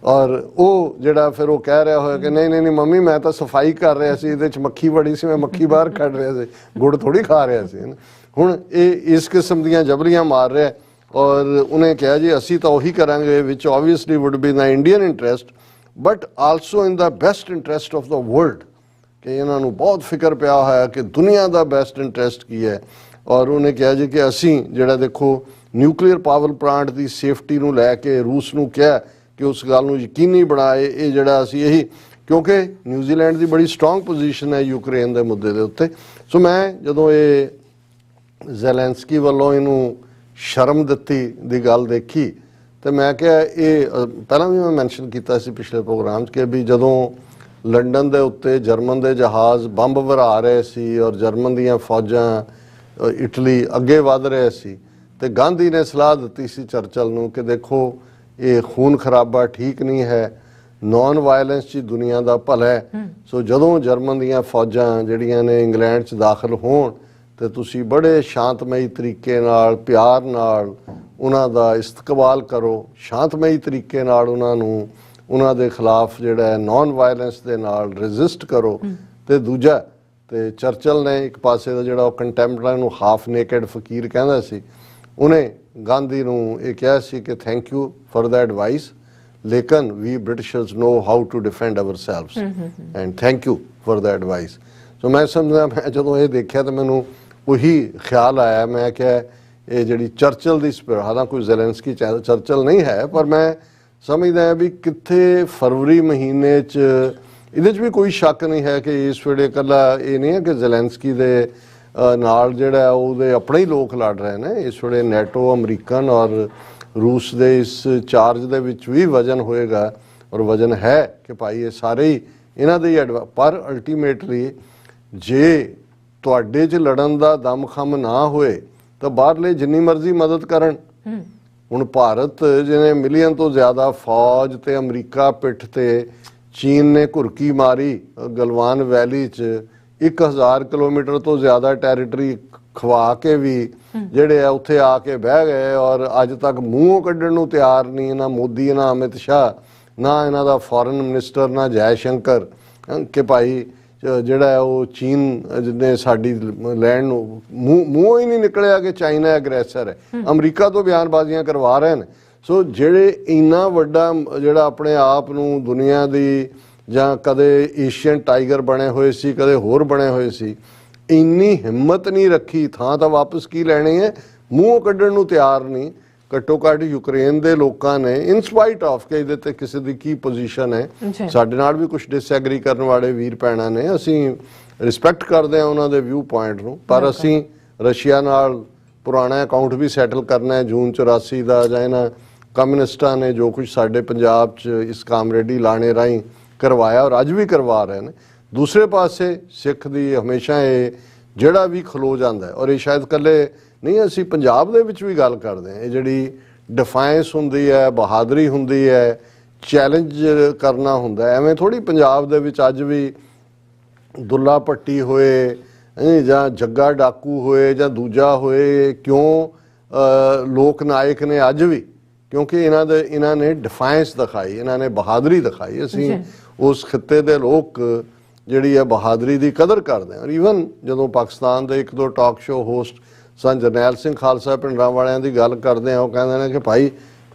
ਔਰ ਉਹ ਜਿਹੜਾ ਫਿਰ ਉਹ ਕਹਿ ਰਿਹਾ ਹੋਇਆ ਕਿ ਨਹੀਂ ਨਹੀਂ ਨਹੀਂ ਮੰਮੀ ਮੈਂ ਤਾਂ ਸਫਾਈ ਕਰ ਰਿਹਾ ਸੀ, ਇਹਦੇ 'ਚ ਮੱਖੀ ਬੜੀ ਸੀ, ਮੈਂ ਮੱਖੀ ਬਾਹਰ ਕੱਢ ਰਿਹਾ ਸੀ, ਗੁੜ ਥੋੜ੍ਹੀ ਖਾ ਰਿਹਾ ਸੀ। ਹੁਣ ਇਹ ਇਸ ਕਿਸਮ ਦੀਆਂ ਜਬਲੀਆਂ ਮਾਰ ਰਿਹਾ। ਔਰ ਉਹਨੇ ਕਿਹਾ ਜੀ ਅਸੀਂ ਤਾਂ ਉਹੀ ਕਰਾਂਗੇ which obviously would be the Indian interest but also in the best interest of the world, ਕਿ ਇਹਨਾਂ ਨੂੰ ਬਹੁਤ ਫਿਕਰ ਪਿਆ ਹੋਇਆ ਕਿ ਦੁਨੀਆ ਦਾ ਬੈਸਟ ਇੰਟਰਸਟ ਕੀ ਹੈ। ਔਰ ਉਹਨੇ ਕਿਹਾ ਜੀ ਕਿ ਅਸੀਂ ਜਿਹੜਾ ਦੇਖੋ ਨਿਊਕਲੀਅਰ ਪਾਵਰ ਪਲਾਂਟ ਦੀ ਸੇਫਟੀ ਨੂੰ ਲੈ ਕੇ ਰੂਸ ਨੂੰ ਕਿਹਾ ਕਿ ਉਸ ਗੱਲ ਨੂੰ ਯਕੀਨੀ ਬਣਾਏ। ਇਹ ਜਿਹੜਾ ਅਸੀਂ ਇਹੀ, ਕਿਉਂਕਿ ਨਿਊਜ਼ੀਲੈਂਡ ਦੀ ਬੜੀ ਸਟਰੋਂਗ ਪੋਜੀਸ਼ਨ ਹੈ ਯੂਕਰੇਨ ਦੇ ਮੁੱਦੇ ਦੇ ਉੱਤੇ। ਸੋ ਮੈਂ ਜਦੋਂ ਇਹ ਜ਼ੈਲੈਂਸਕੀ ਵੱਲੋਂ ਇਹਨੂੰ ਸ਼ਰਮ ਦਿੱਤੀ ਦੀ ਗੱਲ ਦੇਖੀ ਤੇ ਮੈਂ ਕਿਹਾ ਇਹ ਪਹਿਲਾਂ ਵੀ ਮੈਂ ਮੈਂਸ਼ਨ ਕੀਤਾ ਸੀ ਪਿਛਲੇ ਪ੍ਰੋਗਰਾਮ 'ਚ ਕਿ ਵੀ ਜਦੋਂ ਲੰਡਨ ਦੇ ਉੱਤੇ ਜਰਮਨ ਦੇ ਜਹਾਜ਼ ਬੰਬ ਵਰਾ ਰਹੇ ਸੀ ਔਰ ਜਰਮਨ ਦੀਆਂ ਫੌਜਾਂ ਇਟਲੀ ਅੱਗੇ ਵੱਧ ਰਹੇ ਸੀ ਤੇ ਗਾਂਧੀ ਨੇ ਸਲਾਹ ਦਿੱਤੀ ਸੀ ਚਰਚਲ ਨੂੰ ਕਿ ਦੇਖੋ ਇਹ ਖੂਨ ਖਰਾਬਾ ਠੀਕ ਨਹੀਂ ਹੈ, ਨੌਨ ਵਾਇਲੈਂਸ 'ਚ ਦੁਨੀਆ ਦਾ ਭਲਾ ਹੈ। ਸੋ ਜਦੋਂ ਜਰਮਨ ਦੀਆਂ ਫੌਜਾਂ ਜਿਹੜੀਆਂ ਨੇ ਇੰਗਲੈਂਡ 'ਚ ਦਾਖਲ ਹੋਣ ਤੇ ਤੁਸੀਂ ਬੜੇ ਸ਼ਾਂਤਮਈ ਤਰੀਕੇ ਨਾਲ ਪਿਆਰ ਨਾਲ ਉਹਨਾਂ ਦਾ ਇਸਤਕਬਾਲ ਕਰੋ, ਸ਼ਾਂਤਮਈ ਤਰੀਕੇ ਨਾਲ ਉਹਨਾਂ ਨੂੰ ਉਹਨਾਂ ਦੇ ਖਿਲਾਫ ਜਿਹੜਾ ਨੌਨ ਵਾਇਲੈਂਸ ਦੇ ਨਾਲ ਰੈਜ਼ਿਸਟ ਕਰੋ। ਤੇ ਦੂਜਾ ਤੇ ਚਰਚਲ ਨੇ ਇੱਕ ਪਾਸੇ ਦਾ ਜਿਹੜਾ ਉਹ ਕੰਟੈਂਪਟਰੀ ਨੂੰ ਹਾਫ ਨੇਕਡ ਫਕੀਰ ਕਹਿੰਦਾ ਸੀ, ਉਹਨੇ ਗਾਂਧੀ ਨੂੰ ਇਹ ਕਿਹਾ ਸੀ ਕਿ thank you for the advice, ਲੇਕਿਨ we Britishers know how to defend ourselves and thank you for the advice. So ਮੈਂ ਸਮਝਦਾ ਮੈਂ ਜਦੋਂ ਇਹ ਦੇਖਿਆ ਤਾਂ ਮੈਨੂੰ ਉਹੀ ਖਿਆਲ ਆਇਆ। ਮੈਂ ਕਿਹਾ ਇਹ ਜਿਹੜੀ ਚਰਚਲ ਦੀ ਸਪਿਰਿਟ, ਹਾਲਾਂਕਿ ਕੋਈ ਜ਼ੈਲੈਂਸਕੀ ਚਰਚਲ ਨਹੀਂ ਹੈ, ਪਰ ਮੈਂ ਸਮਝਦਾ ਵੀ ਕਿੱਥੇ ਫਰਵਰੀ ਮਹੀਨੇ 'ਚ ਇਹਦੇ 'ਚ ਵੀ ਕੋਈ ਸ਼ੱਕ ਨਹੀਂ ਹੈ ਕਿ ਇਸ ਵੇਲੇ ਇਕੱਲਾ ਇਹ ਨਹੀਂ ਹੈ ਕਿ ਜ਼ੈਲੈਂਸਕੀ ਦੇ ਨਾਲ ਜਿਹੜਾ ਉਹਦੇ ਆਪਣੇ ਹੀ ਲੋਕ ਲੜ ਰਹੇ ਨੇ। ਇਸ ਵੇਲੇ ਨੈਟੋ, ਅਮਰੀਕਨ ਔਰ ਰੂਸ ਦੇ ਇਸ ਚਾਰਜ ਦੇ ਵਿੱਚ ਵੀ ਵਜਨ ਹੋਏਗਾ ਔਰ ਵਜਨ ਹੈ ਕਿ ਭਾਈ ਇਹ ਸਾਰੇ ਹੀ ਇਹਨਾਂ ਦੇ ਹੀ ਪਰ ਅਲਟੀਮੇਟਲੀ ਜੇ ਤੁਹਾਡੇ 'ਚ ਲੜਨ ਦਾ ਦਮਖਮ ਨਾ ਹੋਏ ਤਾਂ ਬਾਹਰਲੇ ਜਿੰਨੀ ਮਰਜ਼ੀ ਮਦਦ ਕਰਨ। ਹੁਣ ਭਾਰਤ ਜਿਹਨੇ ਮਿਲੀਅਨ ਤੋਂ ਜ਼ਿਆਦਾ ਫੌਜ ਤੇ ਅਮਰੀਕਾ ਪਿੱਠ ਤੇ ਚੀਨ ਨੇ ਘੁਰਕੀ ਮਾਰੀ ਗਲਵਾਨ ਵੈਲੀ 'ਚ 1000 ਕਿਲੋਮੀਟਰ ਤੋਂ ਜ਼ਿਆਦਾ ਟੈਰੀਟਰੀ ਖਵਾ ਕੇ ਵੀ ਜਿਹੜੇ ਆ ਉੱਥੇ ਆ ਕੇ ਬਹਿ ਗਏ ਔਰ ਅੱਜ ਤੱਕ ਮੂੰਹੋਂ ਕੱਢਣ ਨੂੰ ਤਿਆਰ ਨਹੀਂ ਨਾ ਮੋਦੀ, ਨਾ ਅਮਿਤ ਸ਼ਾਹ, ਨਾ ਇਹਨਾਂ ਦਾ ਫੋਰਨ ਮਿਨਿਸਟਰ, ਨਾ ਜੈ ਸ਼ੰਕਰ ਕਿ ਭਾਈ ਜਿਹੜਾ ਹੈ ਉਹ ਚੀਨ ਨੇ ਸਾਡੀ ਲੈਣ ਨੂੰ ਮੂੰਹੋਂ ਹੀ ਨਹੀਂ ਨਿਕਲਿਆ ਕਿ ਚਾਈਨਾ ਐਗਰੈਸਰ ਹੈ। ਅਮਰੀਕਾ ਤੋਂ ਬਿਆਨਬਾਜ਼ੀਆਂ ਕਰਵਾ ਰਹੇ ਨੇ। ਸੋ ਜਿਹੜੇ ਇੰਨਾ ਵੱਡਾ ਜਿਹੜਾ ਆਪਣੇ ਆਪ ਨੂੰ ਦੁਨੀਆ ਦੀ ਜਾਂ ਕਦੇ ਏਸ਼ੀਅਨ ਟਾਈਗਰ ਬਣੇ ਹੋਏ ਸੀ, ਕਦੇ ਹੋਰ ਬਣੇ ਹੋਏ ਸੀ, ਇੰਨੀ ਹਿੰਮਤ ਨਹੀਂ ਰੱਖੀ। ਥਾਂ ਤਾਂ ਵਾਪਸ ਕੀ ਲੈਣੀ ਹੈ, ਮੂੰਹੋਂ ਕੱਢਣ ਨੂੰ ਤਿਆਰ ਨਹੀਂ। ਘੱਟੋ ਘੱਟ ਯੂਕਰੇਨ ਦੇ ਲੋਕਾਂ ਨੇ ਇਨਸਪਾਈਟ ਆਫ ਕੇ ਇਹਦੇ ਤੇ ਕਿਸੇ ਦੀ ਕੀ ਪੋਜੀਸ਼ਨ ਹੈ, ਸਾਡੇ ਨਾਲ ਵੀ ਕੁਝ ਡਿਸਐਗਰੀ ਕਰਨ ਵਾਲੇ ਵੀਰ ਭੈਣਾਂ ਨੇ, ਅਸੀਂ ਰਿਸਪੈਕਟ ਕਰਦੇ ਹਾਂ ਉਹਨਾਂ ਦੇ ਵਿਊ ਪੁਆਇੰਟ ਨੂੰ, ਪਰ ਅਸੀਂ ਰਸ਼ੀਆ ਨਾਲ ਪੁਰਾਣਾ ਅਕਾਊਂਟ ਵੀ ਸੈਟਲ ਕਰਨਾ ਹੈ। ਜੂਨ 84 ਦਾ ਜਾਂ ਇਹਨਾਂ ਕਮਿਊਨਿਸਟਾਂ ਨੇ ਜੋ ਕੁਝ ਸਾਡੇ ਪੰਜਾਬ 'ਚ ਇਸ ਕਾਮਰੇਡੀ ਲਾਣੇ ਰਾਹੀਂ ਕਰਵਾਇਆ ਔਰ ਅੱਜ ਵੀ ਕਰਵਾ ਰਹੇ ਨੇ। ਦੂਸਰੇ ਪਾਸੇ ਸਿੱਖ ਦੀ ਹਮੇਸ਼ਾ ਇਹ ਜਿਹੜਾ ਵੀ ਖਲੋ ਜਾਂਦਾ ਹੈ, ਔਰ ਇਹ ਸ਼ਾਇਦ ਇਕੱਲੇ ਨਹੀਂ, ਅਸੀਂ ਪੰਜਾਬ ਦੇ ਵਿੱਚ ਵੀ ਗੱਲ ਕਰਦੇ ਹਾਂ, ਇਹ ਜਿਹੜੀ ਡਿਫਾਇੰਸ ਹੁੰਦੀ ਹੈ, ਬਹਾਦਰੀ ਹੁੰਦੀ ਹੈ, ਚੈਲੰਜ ਕਰਨਾ ਹੁੰਦਾ, ਐਵੇਂ ਥੋੜ੍ਹੀ ਪੰਜਾਬ ਦੇ ਵਿੱਚ ਅੱਜ ਵੀ ਦੁੱਲਾ ਭੱਟੀ ਹੋਏ ਜਾਂ ਜੱਗਾ ਡਾਕੂ ਹੋਏ ਜਾਂ ਦੂਜਾ ਹੋਏ, ਕਿਉਂ ਲੋਕ ਨਾਇਕ ਨੇ ਅੱਜ ਵੀ, ਕਿਉਂਕਿ ਇਹਨਾਂ ਨੇ ਡਿਫਾਇੰਸ ਦਿਖਾਈ, ਇਹਨਾਂ ਨੇ ਬਹਾਦਰੀ ਦਿਖਾਈ। ਅਸੀਂ ਉਸ ਖਿੱਤੇ ਦੇ ਲੋਕ ਜਿਹੜੀ ਹੈ ਬਹਾਦਰੀ ਦੀ ਕਦਰ ਕਰਦੇ ਹਾਂ। ਔਰ ਈਵਨ ਜਦੋਂ ਪਾਕਿਸਤਾਨ ਦੇ ਇੱਕ ਦੋ ਟਾਕ ਸ਼ੋ ਹੋਸਟ ਸਨ ਜਰਨੈਲ ਸਿੰਘ ਖਾਲਸਾ ਪਿੰਡਰਾਂ ਵਾਲਿਆਂ ਦੀ ਗੱਲ ਕਰਦੇ ਆ, ਉਹ ਕਹਿੰਦੇ ਨੇ ਕਿ ਭਾਈ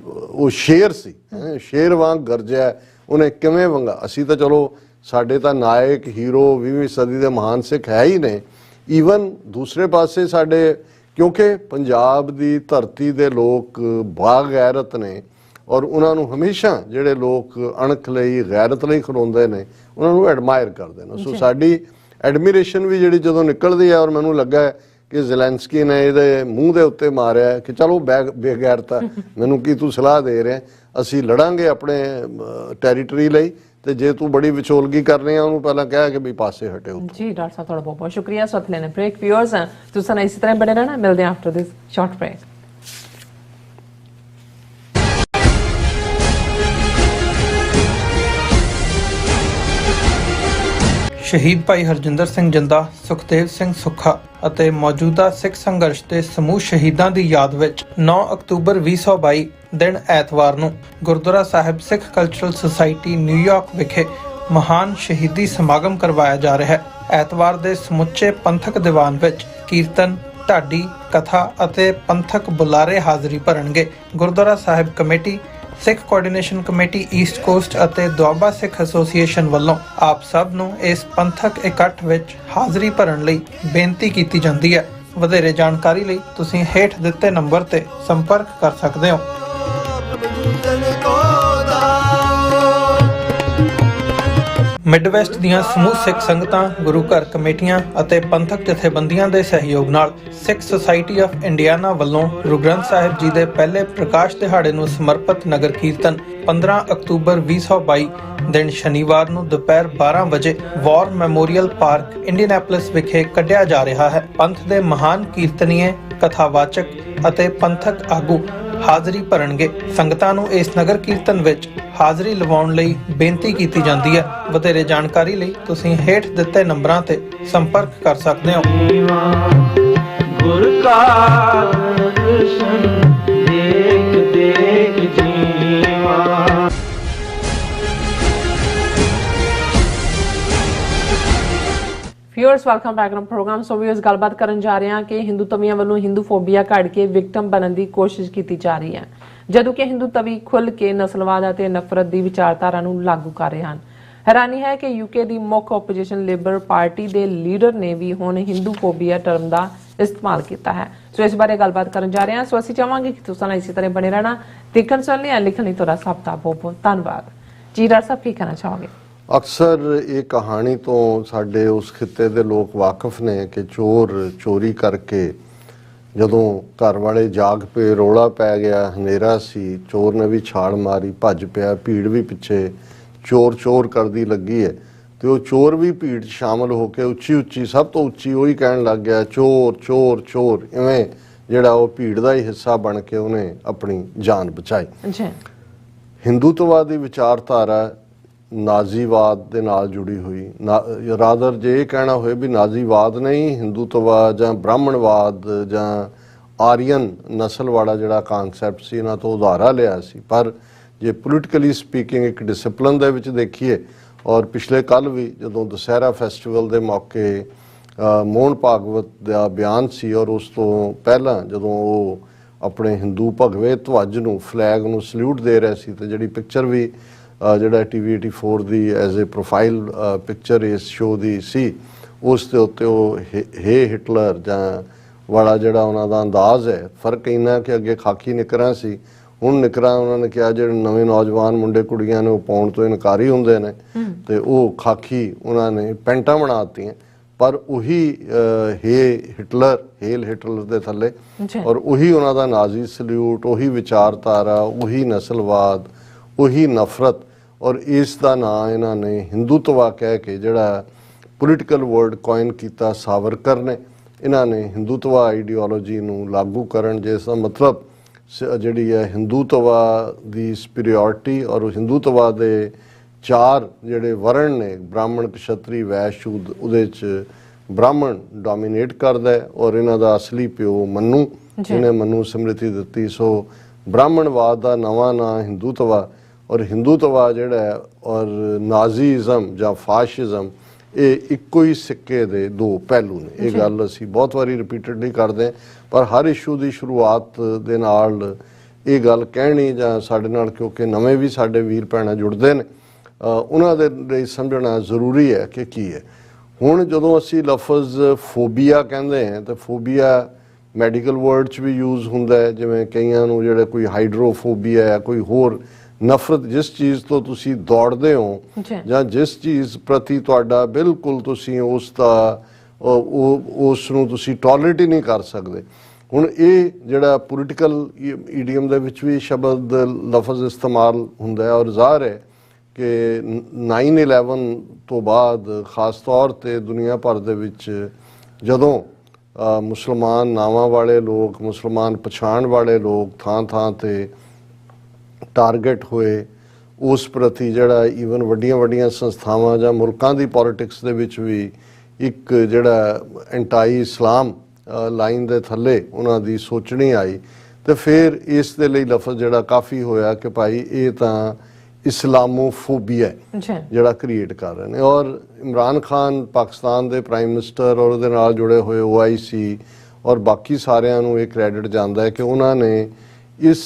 ਉਹ ਸ਼ੇਰ ਸੀ, ਸ਼ੇਰ ਵਾਂਗ ਗਰਜਿਆ, ਉਹਨੇ ਕਿਵੇਂ ਵੰਗਾ। ਅਸੀਂ ਤਾਂ ਚਲੋ ਸਾਡੇ ਤਾਂ ਨਾਇਕ ਹੀਰੋ 20ਵੀਂ ਸਦੀ ਦੇ ਮਹਾਨ ਸਿੱਖ ਹੈ ਹੀ ਨੇ। ਈਵਨ ਦੂਸਰੇ ਪਾਸੇ ਸਾਡੇ, ਕਿਉਂਕਿ ਪੰਜਾਬ ਦੀ ਧਰਤੀ ਦੇ ਲੋਕ ਬਾਗੈਰਤ ਨੇ ਔਰ ਉਹਨਾਂ ਨੂੰ ਹਮੇਸ਼ਾ ਜਿਹੜੇ ਲੋਕ ਅਣਖ ਲਈ ਗੈਰਤ ਲਈ ਖਲੋਂਦੇ ਨੇ ਉਹਨਾਂ ਨੂੰ ਐਡਮਾਇਰ ਕਰਦੇ ਨੇ। ਸੋ ਸਾਡੀ ਐਡਮੀਰੇਸ਼ਨ ਵੀ ਜਿਹੜੀ ਜਦੋਂ ਨਿਕਲਦੀ ਹੈ, ਔਰ ਮੈਨੂੰ ਲੱਗਾ ਕਿ ਜ਼ੈਲੈਂਸਕੀ ਨੇ ਇਹਦੇ ਮੂੰਹ ਦੇ ਉੱਤੇ ਮਾਰਿਆ ਕਿ ਚਲੋ ਬੇਗੈਰਤਾ, ਮੈਨੂੰ ਕੀ ਤੂੰ ਸਲਾਹ ਦੇ ਰਿਹਾ, ਅਸੀਂ ਲੜਾਂਗੇ ਆਪਣੇ ਟੈਰੀਟਰੀ ਲਈ, ਤੇ ਜੇ ਤੂੰ ਬੜੀ ਵਿਚੋਲਗੀ ਕਰ ਰਹੀ ਆ ਉਹਨੂੰ ਪਹਿਲਾਂ ਕਹਿ ਕੇ ਵੀ ਪਾਸੇ ਹਟੇ। ਜੀ ਡਾਕਟਰ ਸਾਹਿਬ ਤੁਹਾਡਾ ਬਹੁਤ ਬਹੁਤ ਸ਼ੁਕਰੀਆ। ਸੋ ਲੈਣੇ ਬ੍ਰੇਕ ਵਿਊਅਰਸ, ਤੁਸੀਂ ਨਾ ਇਸੇ ਤਰ੍ਹਾਂ ਬਣੇ ਰਹਿਣਾ। ਮਿਲਦੇ ਹਾਂ ਆਫਟਰ ਦਿਸ ਸ਼ਾਰਟ ਬ੍ਰੇਕ। ਸ਼ਹੀਦ ਭਾਈ ਹਰਜਿੰਦਰ ਸਿੰਘ ਜਿੰਦਾ, ਸੁਖਦੇਵ ਸਿੰਘ ਸੁੱਖਾ ਅਤੇ ਮੌਜੂਦਾ ਸਿੱਖ ਸੰਘਰਸ਼ ਦੇ ਸਮੂਹ ਸ਼ਹੀਦਾਂ ਦੀ ਯਾਦ ਵਿੱਚ 9 ਅਕਤੂਬਰ 2022 ਦਿਨ ਐਤਵਾਰ ਨੂੰ ਗੁਰਦੁਆਰਾ ਸਾਹਿਬ ਸਿੱਖ ਕਲਚਰਲ ਸੁਸਾਇਟੀ ਨਿਊਯਾਰਕ ਵਿਖੇ ਮਹਾਨ ਸ਼ਹੀਦੀ ਸਮਾਗਮ ਕਰਵਾਇਆ ਜਾ ਰਿਹਾ ਹੈ। ਐਤਵਾਰ ਦੇ ਸਮੁੱਚੇ ਪੰਥਕ ਦੀਵਾਨ ਵਿੱਚ ਕੀਰਤਨ, ਢਾਡੀ, ਕਥਾ ਅਤੇ ਪੰਥਕ ਬੁਲਾਰੇ ਹਾਜ਼ਰੀ ਭਰਨਗੇ। ਗੁਰਦੁਆਰਾ ਸਾਹਿਬ ਕਮੇਟੀ, ਸਿੱਖ ਕੋਆਰਡੀਨੇਸ਼ਨ ਕਮੇਟੀ ਈਸਟ ਕੋਸਟ ਅਤੇ ਦੁਆਬਾ ਸਿੱਖ ਐਸੋਸੀਏਸ਼ਨ ਵੱਲੋਂ ਆਪ ਸਭ ਨੂੰ ਇਸ ਪੰਥਕ ਇਕੱਠ ਵਿੱਚ ਹਾਜ਼ਰੀ ਭਰਨ ਲਈ ਬੇਨਤੀ ਕੀਤੀ ਜਾਂਦੀ ਹੈ। ਵਧੇਰੇ ਜਾਣਕਾਰੀ ਲਈ ਤੁਸੀਂ ਹੇਠ ਦਿੱਤੇ ਨੰਬਰ ਤੇ ਸੰਪਰਕ ਕਰ ਸਕਦੇ ਹੋ। ਮਿਡਵੈਸਟ ਦੀਆਂ ਸਮੂਹ ਸਿੱਖ ਸੰਗਤਾਂ, ਗੁਰੂ ਘਰ ਕਮੇਟੀਆਂ ਅਤੇ ਪੰਥਕ ਜਥੇਬੰਦੀਆਂ ਦੇ ਸਹਿਯੋਗ ਨਾਲ ਸਿੱਖ ਸੁਸਾਇਟੀ ਆਫ ਇੰਡੀਆਨਾ ਵੱਲੋਂ ਗੁਰੂ ਗ੍ਰੰਥ ਸਾਹਿਬ ਜੀ ਦੇ ਪਹਿਲੇ ਪ੍ਰਕਾਸ਼ ਦਿਹਾੜੇ ਨੂੰ ਸਮਰਪਿਤ ਨਗਰ ਕੀਰਤਨ 15 ਅਕਤੂਬਰ 2022 ਦਿਨ ਸ਼ਨੀਵਾਰ ਨੂੰ ਦੁਪਹਿਰ 12 ਵਜੇ ਵਾਰ ਮੈਮੋਰੀਅਲ ਪਾਰਕ ਇੰਡੀਅਨੈਪੋਲਿਸ ਵਿਖੇ ਕੱਢਿਆ ਜਾ ਰਿਹਾ ਹੈ। ਪੰਥ ਦੇ ਮਹਾਨ ਕੀਰਤਨੀਏ, ਕਥਾਵਾਚਕ ਅਤੇ ਪੰਥਕ ਆਗੂ ਹਾਜ਼ਰੀ ਭਰਨਗੇ। ਸੰਗਤਾਂ ਨੂੰ ਇਸ ਨਗਰ ਕੀਰਤਨ ਵਿੱਚ ਹਾਜ਼ਰੀ ਲਵਾਉਣ ਲਈ ਬੇਨਤੀ ਕੀਤੀ ਜਾਂਦੀ ਹੈ। ਵਧੇਰੇ ਜਾਣਕਾਰੀ ਲਈ ਤੁਸੀਂ ਹੇਠ ਦਿੱਤੇ ਨੰਬਰਾਂ ਤੇ ਸੰਪਰਕ ਕਰ ਸਕਦੇ ਹੋ। ਗੁਰ ਕਾ ਦਰਸ਼ਨ ਦੇਖ ਦੇਖ ਜੀਵਾ। Viewers welcome back to program. So viewers ਗੱਲਬਾਤ ਕਰਨ ਜਾ ਰਹੇ ਹਾਂ ਕਿ ਹਿੰਦੂ ਤਵੀਆਂ ਵੱਲੋਂ ਹਿੰਦੂ ਫੋਬੀਆ ਘੜ ਕੇ ਵਿਕਟਮ ਬਣਨ ਦੀ ਕੋਸ਼ਿਸ਼ ਕੀਤੀ ਜਾ ਰਹੀ ਹੈ, ਜਦੋਂ ਕਿ ਹਿੰਦੂ ਤਵੀ ਖੁੱਲ੍ਹ ਕੇ ਨਸਲਵਾਦ ਅਤੇ ਨਫ਼ਰਤ ਦੀ ਵਿਚਾਰਧਾਰਾ ਨੂੰ ਲਾਗੂ ਕਰ ਰਹੇ ਹਨ। ਹੈਰਾਨੀ ਹੈ ਕਿ ਯੂਕੇ ਦੀ ਮੁੱਖ ਓਪੋਜੀਸ਼ਨ ਲਿਬਰਲ ਪਾਰਟੀ ਦੇ ਲੀਡਰ ਨੇ ਵੀ ਹੁਣ ਹਿੰਦੂ ਫੋਬੀਆ ਟਰਮ ਦਾ ਇਸਤੇਮਾਲ ਕੀਤਾ ਹੈ। ਸੋ ਇਸ ਬਾਰੇ ਗੱਲਬਾਤ ਕਰਨ ਜਾ ਰਹੇ ਹਾਂ। ਸੋ ਅਸੀਂ ਚਾਹਾਂਗੇ ਕਿ ਤੁਸੀਂ ਇਸੇ ਤਰ੍ਹਾਂ ਬਣੇ ਰਹਿਣਾ। ਦੇਖਣ ਸੁਣਨ ਲਈ ਲਿਖਣ ਲਈ ਤੁਹਾਡਾ ਸਭ ਦਾ ਬਹੁਤ ਬਹੁਤ ਧੰਨਵਾਦ। ਜੀ ਡਾਕਟਰ ਸਾਹਿਬ ਕੀ ਕਹਿਣਾ ਚਾਹੋਗੇ? ਅਕਸਰ ਇਹ ਕਹਾਣੀ ਤੋਂ ਸਾਡੇ ਉਸ ਖਿੱਤੇ ਦੇ ਲੋਕ ਵਾਕਿਫ ਨੇ ਕਿ ਚੋਰ ਚੋਰੀ ਕਰਕੇ ਜਦੋਂ ਘਰ ਵਾਲੇ ਜਾਗ ਪਏ, ਰੌਲਾ ਪੈ ਗਿਆ, ਹਨੇਰਾ ਸੀ, ਚੋਰ ਨੇ ਵੀ ਛਾਲ ਮਾਰੀ, ਭੱਜ ਪਿਆ, ਭੀੜ ਵੀ ਪਿੱਛੇ ਚੋਰ ਚੋਰ ਕਰਦੀ ਲੱਗੀ ਹੈ, ਤੇ ਉਹ ਚੋਰ ਵੀ ਭੀੜ 'ਚ ਸ਼ਾਮਲ ਹੋ ਕੇ ਉੱਚੀ ਉੱਚੀ, ਸਭ ਤੋਂ ਉੱਚੀ ਉਹੀ ਕਹਿਣ ਲੱਗ ਗਿਆ ਚੋਰ ਚੋਰ ਚੋਰ। ਇਵੇਂ ਜਿਹੜਾ ਉਹ ਭੀੜ ਦਾ ਹੀ ਹਿੱਸਾ ਬਣ ਕੇ ਉਹਨੇ ਆਪਣੀ ਜਾਨ ਬਚਾਈ। ਹਿੰਦੂਤਵਾਦ ਦੀ ਵਿਚਾਰਧਾਰਾ ਨਾਜ਼ੀਵਾਦ ਦੇ ਨਾਲ ਜੁੜੀ ਹੋਈ, ਰਾਦਰ ਜੇ ਇਹ ਕਹਿਣਾ ਹੋਏ ਵੀ ਨਾਜ਼ੀਵਾਦ ਨਹੀਂ, ਹਿੰਦੂਤਵਾਦ ਜਾਂ ਬ੍ਰਾਹਮਣਵਾਦ ਜਾਂ ਆਰੀਅਨ ਨਸਲ ਵਾਲਾ ਜਿਹੜਾ ਕਾਨਸੈਪਟ ਸੀ ਇਹਨਾਂ ਤੋਂ ਉਧਾਰਾ ਲਿਆ ਸੀ। ਪਰ ਜੇ ਪੋਲੀਟੀਕਲੀ ਸਪੀਕਿੰਗ ਇੱਕ ਡਿਸਪਲਿਨ ਦੇ ਵਿੱਚ ਦੇਖੀਏ ਔਰ ਪਿਛਲੇ ਕੱਲ ਵੀ ਜਦੋਂ ਦੁਸਹਿਰਾ ਫੈਸਟੀਵਲ ਦੇ ਮੌਕੇ ਮੋਹਨ ਭਾਗਵਤ ਦਾ ਬਿਆਨ ਸੀ, ਔਰ ਉਸ ਤੋਂ ਪਹਿਲਾਂ ਜਦੋਂ ਉਹ ਆਪਣੇ ਹਿੰਦੂ ਭਗਵੇ ਧਵਜ ਨੂੰ, ਫਲੈਗ ਨੂੰ ਸਲੂਟ ਦੇ ਰਹੇ ਸੀ, ਤੇ ਜਿਹੜੀ ਪਿਕਚਰ ਵੀ ਜਿਹੜਾ TV 84 the as a profile picture ਇਸ ਸ਼ੋਅ ਦੀ ਸੀ, ਉਸ ਦੇ ਉੱਤੇ ਉਹ ਹਿਟਲਰ ਜਾਂ ਵਾਲਾ ਜਿਹੜਾ ਉਹਨਾਂ ਦਾ ਅੰਦਾਜ਼ ਹੈ, ਫਰਕ ਇੰਨਾ ਕਿ ਅੱਗੇ ਖਾਕੀ ਨਿਕਰਾਂ ਸੀ, ਹੁਣ ਨਿਕਰਾਂ ਉਹਨਾਂ ਨੇ ਕਿਹਾ ਜਿਹੜੇ ਨਵੇਂ ਨੌਜਵਾਨ ਮੁੰਡੇ ਕੁੜੀਆਂ ਨੇ ਉਹ ਪਾਉਣ ਤੋਂ ਇਨਕਾਰੀ ਹੁੰਦੇ ਨੇ, ਤੇ ਉਹ ਖਾਕੀ ਉਹਨਾਂ ਨੇ ਪੈਂਟਾਂ ਬਣਾ ਦਿੱਤੀਆਂ, ਪਰ ਉਹੀ ਹੇਲ ਹਿਟਲਰ ਦੇ ਥੱਲੇ, ਔਰ ਉਹੀ ਉਹਨਾਂ ਦਾ ਨਾਜ਼ੀ ਸਲੂਟ, ਉਹੀ ਵਿਚਾਰਧਾਰਾ, ਉਹੀ ਨਸਲਵਾਦ, ਉਹੀ ਨਫ਼ਰਤ, ਔਰ ਇਸ ਦਾ ਨਾਂ ਇਹਨਾਂ ਨੇ ਹਿੰਦੂਤਵਾ ਕਹਿ ਕੇ ਜਿਹੜਾ ਪੋਲੀਟੀਕਲ ਵਰਡ ਕੋਇਨ ਕੀਤਾ ਸਾਵਰਕਰ ਨੇ। ਇਹਨਾਂ ਨੇ ਹਿੰਦੂਤਵਾ ਆਈਡੀਓਲੋਜੀ ਨੂੰ ਲਾਗੂ ਕਰਨ, ਜਿਸ ਦਾ ਮਤਲਬ ਜਿਹੜੀ ਹੈ ਹਿੰਦੂਤਵਾ ਦੀ ਸੁਪੀਰੀਓਰਿਟੀ, ਔਰ ਹਿੰਦੂਤਵਾ ਦੇ 4 ਜਿਹੜੇ ਵਰਣ ਨੇ, ਬ੍ਰਾਹਮਣ, ਕਸ਼ਤਰੀ, ਵੈਸ਼, ਸ਼ੂਦ, ਉਹਦੇ 'ਚ ਬ੍ਰਾਹਮਣ ਡੋਮੀਨੇਟ ਕਰਦਾ ਹੈ, ਔਰ ਇਹਨਾਂ ਦਾ ਅਸਲੀ ਪਿਓ ਮਨੂ, ਜਿਹਨੇ ਮਨੂ ਸਮ੍ਰਿਤੀ ਦਿੱਤੀ। ਸੋ ਬ੍ਰਾਹਮਣਵਾਦ ਦਾ ਨਵਾਂ ਨਾਂ ਹਿੰਦੂਤਵਾ, ਔਰ ਹਿੰਦੂਤਵਾ ਜਿਹੜਾ ਹੈ ਔਰ ਨਾਜ਼ੀਜ਼ਮ ਜਾਂ ਫਾਸ਼ਿਜ਼ਮ, ਇਹ ਇੱਕੋ ਹੀ ਸਿੱਕੇ ਦੇ 2 ਪਹਿਲੂ ਨੇ। ਇਹ ਗੱਲ ਅਸੀਂ ਬਹੁਤ ਵਾਰੀ ਰਿਪੀਟਡਲੀ ਕਰਦੇ ਹਾਂ, ਪਰ ਹਰ ਇਸ਼ੂ ਦੀ ਸ਼ੁਰੂਆਤ ਦੇ ਨਾਲ ਇਹ ਗੱਲ ਕਹਿਣੀ, ਜਾਂ ਸਾਡੇ ਨਾਲ ਕਿਉਂਕਿ ਨਵੇਂ ਵੀ ਸਾਡੇ ਵੀਰ ਭੈਣਾਂ ਜੁੜਦੇ ਨੇ, ਉਹਨਾਂ ਦੇ ਲਈ ਸਮਝਣਾ ਜ਼ਰੂਰੀ ਹੈ ਕਿ ਕੀ ਹੈ। ਹੁਣ ਜਦੋਂ ਅਸੀਂ ਲਫ਼ਜ਼ ਫੋਬੀਆ ਕਹਿੰਦੇ ਹਾਂ, ਤਾਂ ਫੋਬੀਆ ਮੈਡੀਕਲ ਵਰਡ 'ਚ ਵੀ ਯੂਜ਼ ਹੁੰਦਾ ਹੈ, ਜਿਵੇਂ ਕਈਆਂ ਨੂੰ ਜਿਹੜੇ ਕੋਈ ਹਾਈਡਰੋਫੋਬੀਆ ਹੈ, ਕੋਈ ਹੋਰ ਨਫ਼ਰਤ, ਜਿਸ ਚੀਜ਼ ਤੋਂ ਤੁਸੀਂ ਦੌੜਦੇ ਹੋ ਜਾਂ ਜਿਸ ਚੀਜ਼ ਪ੍ਰਤੀ ਤੁਹਾਡਾ ਬਿਲਕੁਲ ਤੁਸੀਂ ਉਸ ਨੂੰ ਤੁਸੀਂ ਟੋਲਰੇਟ ਹੀ ਨਹੀਂ ਕਰ ਸਕਦੇ। ਹੁਣ ਇਹ ਜਿਹੜਾ ਪੋਲੀਟੀਕਲ ਈਡੀਅਮ ਦੇ ਵਿੱਚ ਵੀ ਸ਼ਬਦ ਲਫ਼ਜ਼ ਇਸਤੇਮਾਲ ਹੁੰਦਾ ਹੈ, ਔਰ ਜ਼ਾਹਰ ਹੈ ਕਿ 9/11 ਤੋਂ ਬਾਅਦ ਖਾਸ ਤੌਰ 'ਤੇ ਦੁਨੀਆ ਭਰ ਦੇ ਵਿੱਚ ਜਦੋਂ ਮੁਸਲਮਾਨ ਨਾਵਾਂ ਵਾਲੇ ਲੋਕ, ਮੁਸਲਮਾਨ ਪਛਾਣ ਵਾਲੇ ਲੋਕ ਥਾਂ 'ਤੇ ਟਾਰਗੇਟ ਹੋਏ, ਉਸ ਪ੍ਰਤੀ ਜਿਹੜਾ ਈਵਨ ਵੱਡੀਆਂ ਸੰਸਥਾਵਾਂ ਜਾਂ ਮੁਲਕਾਂ ਦੀ ਪੋਲਿਟਿਕਸ ਦੇ ਵਿੱਚ ਵੀ ਇੱਕ ਜਿਹੜਾ ਐਂਟਾਈ ਇਸਲਾਮ ਲਾਈਨ ਦੇ ਥੱਲੇ ਉਹਨਾਂ ਦੀ ਸੋਚਣੀ ਆਈ, ਤੇ ਫਿਰ ਇਸ ਦੇ ਲਈ ਲਫ਼ਜ਼ ਜਿਹੜਾ ਕਾਫੀ ਹੋਇਆ ਕਿ ਭਾਈ ਇਹ ਤਾਂ ਇਸਲਾਮੋਫੋਬੀਆ ਜਿਹੜਾ ਕ੍ਰੀਏਟ ਕਰ ਰਹੇ ਨੇ। ਔਰ ਇਮਰਾਨ ਖਾਨ ਪਾਕਿਸਤਾਨ ਦੇ ਪ੍ਰਾਈਮ ਮਿਨਿਸਟਰ ਔਰ ਉਹਦੇ ਨਾਲ ਜੁੜੇ ਹੋਏ OIC ਔਰ ਬਾਕੀ ਸਾਰਿਆਂ ਨੂੰ ਇਹ ਕ੍ਰੈਡਿਟ ਜਾਂਦਾ ਹੈ ਕਿ ਉਹਨਾਂ ਨੇ ਇਸ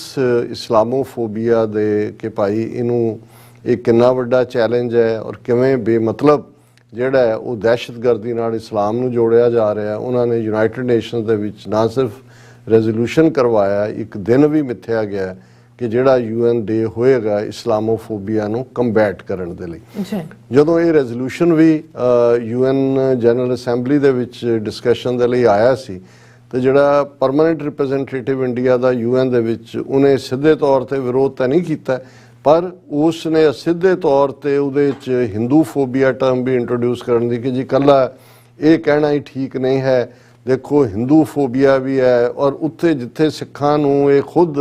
ਇਸਲਾਮੋਫੋਬੀਆ ਦੇ ਕਿ ਭਾਈ ਇਹਨੂੰ ਇਹ ਕਿੰਨਾ ਵੱਡਾ ਚੈਲੰਜ ਹੈ, ਔਰ ਕਿਵੇਂ ਬੇਮਤਲਬ ਜਿਹੜਾ ਹੈ ਉਹ ਦਹਿਸ਼ਤਗਰਦੀ ਨਾਲ ਇਸਲਾਮ ਨੂੰ ਜੋੜਿਆ ਜਾ ਰਿਹਾ। ਉਹਨਾਂ ਨੇ ਯੂਨਾਈਟਿਡ ਨੇਸ਼ਨਸ ਦੇ ਵਿੱਚ ਨਾ ਸਿਰਫ ਰੈਜ਼ੋਲੂਸ਼ਨ ਕਰਵਾਇਆ, ਇੱਕ ਦਿਨ ਵੀ ਮਿੱਥਿਆ ਗਿਆ ਕਿ ਜਿਹੜਾ UN ਡੇ ਹੋਏਗਾ ਇਸਲਾਮੋਫੋਬੀਆ ਨੂੰ ਕੰਬੈਟ ਕਰਨ ਦੇ ਲਈ। ਜਦੋਂ ਇਹ ਰੈਜ਼ੋਲੂਸ਼ਨ ਵੀ UN ਜਨਰਲ ਅਸੈਂਬਲੀ ਦੇ ਵਿੱਚ ਡਿਸਕਸ਼ਨ ਦੇ ਲਈ ਆਇਆ ਸੀ, ਤੇ ਜਿਹੜਾ ਪਰਮਾਨੈਂਟ ਰਿਪਰੈਜ਼ੈਂਟੇਟਿਵ ਇੰਡੀਆ ਦਾ UN ਦੇ ਵਿੱਚ, ਉਹਨੇ ਸਿੱਧੇ ਤੌਰ ਤੇ ਵਿਰੋਧ ਤਾਂ ਨਹੀਂ ਕੀਤਾ, ਪਰ ਉਸ ਨੇ ਅਸਿੱਧੇ ਤੌਰ ਤੇ ਉਹਦੇ 'ਚ ਹਿੰਦੂਫੋਬੀਆ ਟਰਮ ਵੀ ਇੰਟਰੋਡਿਊਸ ਕਰਨ ਦੀ ਕਿ ਜੀ ਇਕੱਲਾ ਇਹ ਕਹਿਣਾ ਹੀ ਠੀਕ ਨਹੀਂ ਹੈ, ਦੇਖੋ ਹਿੰਦੂਫੋਬੀਆ ਵੀ ਹੈ, ਔਰ ਉੱਥੇ ਜਿੱਥੇ ਸਿੱਖਾਂ ਨੂੰ ਇਹ ਖੁਦ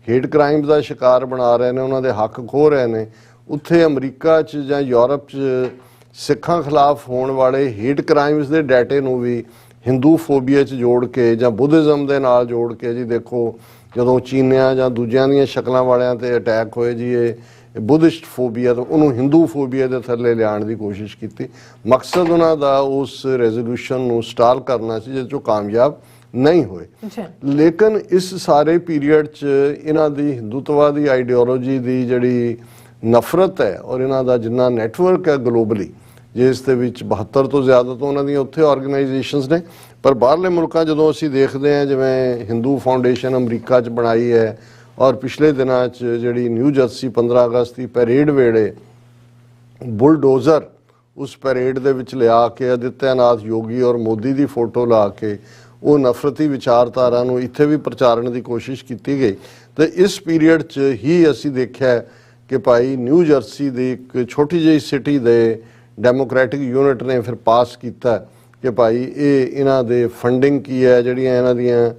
ਹੇਟ ਕ੍ਰਾਈਮ ਦਾ ਸ਼ਿਕਾਰ ਬਣਾ ਰਹੇ ਨੇ, ਉਹਨਾਂ ਦੇ ਹੱਕ ਖੋਹ ਰਹੇ ਨੇ, ਉੱਥੇ ਅਮਰੀਕਾ 'ਚ ਜਾਂ ਯੂਰਪ 'ਚ ਸਿੱਖਾਂ ਖਿਲਾਫ ਹੋਣ ਵਾਲੇ ਹੇਟ ਕ੍ਰਾਈਮਸ ਦੇ ਡਾਟੇ ਨੂੰ ਵੀ ਹਿੰਦੂਫੋਬੀਆ 'ਚ ਜੋੜ ਕੇ ਜਾਂ ਬੁੱਧਿਜ਼ਮ ਦੇ ਨਾਲ ਜੋੜ ਕੇ, ਜੀ ਦੇਖੋ ਜਦੋਂ ਚੀਨੀਆਂ ਜਾਂ ਦੂਜਿਆਂ ਦੀਆਂ ਸ਼ਕਲਾਂ ਵਾਲਿਆਂ ਤੇ ਅਟੈਕ ਹੋਏ, ਜੀ ਇਹ ਬੁੱਧਿਸਟ ਫੋਬੀਆ ਤੋਂ ਉਹਨੂੰ ਹਿੰਦੂਫੋਬੀਆ ਦੇ ਥੱਲੇ ਲਿਆਉਣ ਦੀ ਕੋਸ਼ਿਸ਼ ਕੀਤੀ। ਮਕਸਦ ਉਹਨਾਂ ਦਾ ਉਸ ਰੈਜ਼ੋਲੂਸ਼ਨ ਨੂੰ ਸਟਾਲ ਕਰਨਾ ਸੀ, ਜਿਹਦੇ 'ਚੋਂ ਕਾਮਯਾਬ ਨਹੀਂ ਹੋਏ। ਲੇਕਿਨ ਇਸ ਸਾਰੇ ਪੀਰੀਅਡ 'ਚ ਇਹਨਾਂ ਦੀ ਹਿੰਦੂਤਵਾ ਦੀ ਆਈਡੀਓਲੋਜੀ ਦੀ ਜਿਹੜੀ ਨਫ਼ਰਤ ਹੈ, ਔਰ ਇਹਨਾਂ ਦਾ ਜਿੰਨਾ ਨੈਟਵਰਕ ਹੈ ਗਲੋਬਲੀ, ਜਿਸ ਦੇ ਵਿੱਚ 72 ਤੋਂ ਜ਼ਿਆਦਾ ਤੋਂ ਉਹਨਾਂ ਦੀਆਂ ਉੱਥੇ ਆਰਗੇਨਾਈਜੇਸ਼ਨਸ ਨੇ, ਪਰ ਬਾਹਰਲੇ ਮੁਲਕਾਂ ਜਦੋਂ ਅਸੀਂ ਦੇਖਦੇ ਹਾਂ, ਜਿਵੇਂ ਹਿੰਦੂ ਫਾਊਂਡੇਸ਼ਨ ਅਮਰੀਕਾ 'ਚ ਬਣਾਈ ਹੈ, ਔਰ ਪਿਛਲੇ ਦਿਨਾਂ 'ਚ ਜਿਹੜੀ ਨਿਊ ਜਰਸੀ 15 ਅਗਸਤ ਦੀ ਪੈਰੇਡ ਵੇਲੇ ਬੁਲਡੋਜ਼ਰ ਉਸ ਪੈਰੇਡ ਦੇ ਵਿੱਚ ਲਿਆ ਕੇ ਆਦਿੱਤਿਆਨਾਥ ਯੋਗੀ ਔਰ ਮੋਦੀ ਦੀ ਫੋਟੋ ਲਾ ਕੇ ਉਹ ਨਫ਼ਰਤੀ ਵਿਚਾਰਧਾਰਾ ਨੂੰ ਇੱਥੇ ਵੀ ਪ੍ਰਚਾਰਨ ਦੀ ਕੋਸ਼ਿਸ਼ ਕੀਤੀ ਗਈ। ਤੇ ਇਸ ਪੀਰੀਅਡ 'ਚ ਹੀ ਅਸੀਂ ਦੇਖਿਆ ਕਿ ਭਾਈ ਨਿਊ ਜਰਸੀ ਦੀ ਇੱਕ ਛੋਟੀ ਜਿਹੀ ਸਿਟੀ ਦੇ ਡੈਮੋਕ੍ਰੈਟਿਕ ਯੂਨਿਟ ਨੇ ਫਿਰ ਪਾਸ ਕੀਤਾ ਕਿ ਭਾਈ ਇਹ ਇਹਨਾਂ ਦੇ ਫੰਡਿੰਗ ਕੀ ਹੈ, ਜਿਹੜੀਆਂ ਇਹਨਾਂ ਦੀਆਂ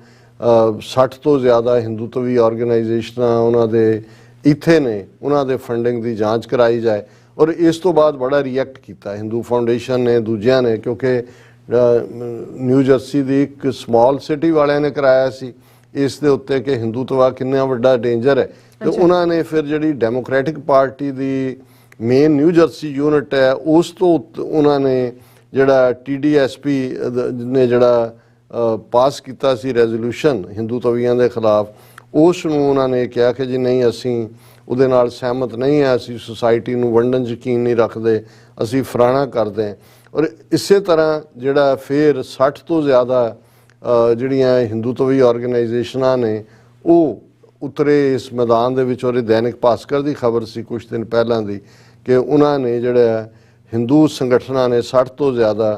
60 ਤੋਂ ਜ਼ਿਆਦਾ ਹਿੰਦੂਤਵੀ ਆਰਗੇਨਾਈਜੇਸ਼ਨਾਂ ਉਹਨਾਂ ਦੇ ਇੱਥੇ ਨੇ, ਉਹਨਾਂ ਦੇ ਫੰਡਿੰਗ ਦੀ ਜਾਂਚ ਕਰਾਈ ਜਾਏ। ਔਰ ਇਸ ਤੋਂ ਬਾਅਦ ਬੜਾ ਰਿਐਕਟ ਕੀਤਾ ਹਿੰਦੂ ਫਾਊਂਡੇਸ਼ਨ ਨੇ, ਦੂਜਿਆਂ ਨੇ, ਕਿਉਂਕਿ ਨਿਊ ਜਰਸੀ ਦੀ ਇੱਕ ਸਮਾਲ ਸਿਟੀ ਵਾਲਿਆਂ ਨੇ ਕਰਾਇਆ ਸੀ ਇਸ ਦੇ ਉੱਤੇ ਕਿ ਹਿੰਦੂਤਵਾ ਕਿੰਨਾ ਵੱਡਾ ਡੇਂਜਰ ਹੈ, ਤੇ ਉਹਨਾਂ ਨੇ ਫਿਰ ਜਿਹੜੀ ਡੈਮੋਕ੍ਰੈਟਿਕ ਪਾਰਟੀ ਦੀ ਮੇਨ ਨਿਊ ਜਰਸੀ ਯੂਨਿਟ ਹੈ ਉਸ ਤੋਂ ਉਹਨਾਂ ਨੇ ਜਿਹੜਾ TDSP ਨੇ ਜਿਹੜਾ ਪਾਸ ਕੀਤਾ ਸੀ ਰੈਜ਼ੋਲੂਸ਼ਨ ਹਿੰਦੂ ਤਵੀਆਂ ਦੇ ਖਿਲਾਫ, ਉਸ ਨੂੰ ਉਹਨਾਂ ਨੇ ਕਿਹਾ ਕਿ ਜੀ ਨਹੀਂ ਅਸੀਂ ਉਹਦੇ ਨਾਲ ਸਹਿਮਤ ਨਹੀਂ ਹੈ, ਅਸੀਂ ਸੁਸਾਇਟੀ ਨੂੰ ਵੰਡਣ 'ਚ ਯਕੀਨ ਨਹੀਂ ਰੱਖਦੇ, ਅਸੀਂ ਫਲਾਣਾ ਕਰਦੇ ਹਾਂ। ਔਰ ਇਸੇ ਤਰ੍ਹਾਂ ਜਿਹੜਾ ਫਿਰ 60 ਤੋਂ ਜ਼ਿਆਦਾ ਜਿਹੜੀਆਂ ਹਿੰਦੂ ਤਵੀ ਆਰਗੇਨਾਈਜੇਸ਼ਨਾਂ ਨੇ ਉਹ ਉਤਰੇ ਇਸ ਮੈਦਾਨ ਦੇ ਵਿੱਚ। ਔਰ ਇਹ ਦੈਨਿਕ ਭਾਸਕਰ ਦੀ ਖਬਰ ਸੀ ਕੁਝ ਦਿਨ ਪਹਿਲਾਂ ਦੀ ਕਿ ਉਹਨਾਂ ਨੇ ਜਿਹੜਾ ਹਿੰਦੂ ਸੰਗਠਨਾਂ ਨੇ 60 ਤੋਂ ਜ਼ਿਆਦਾ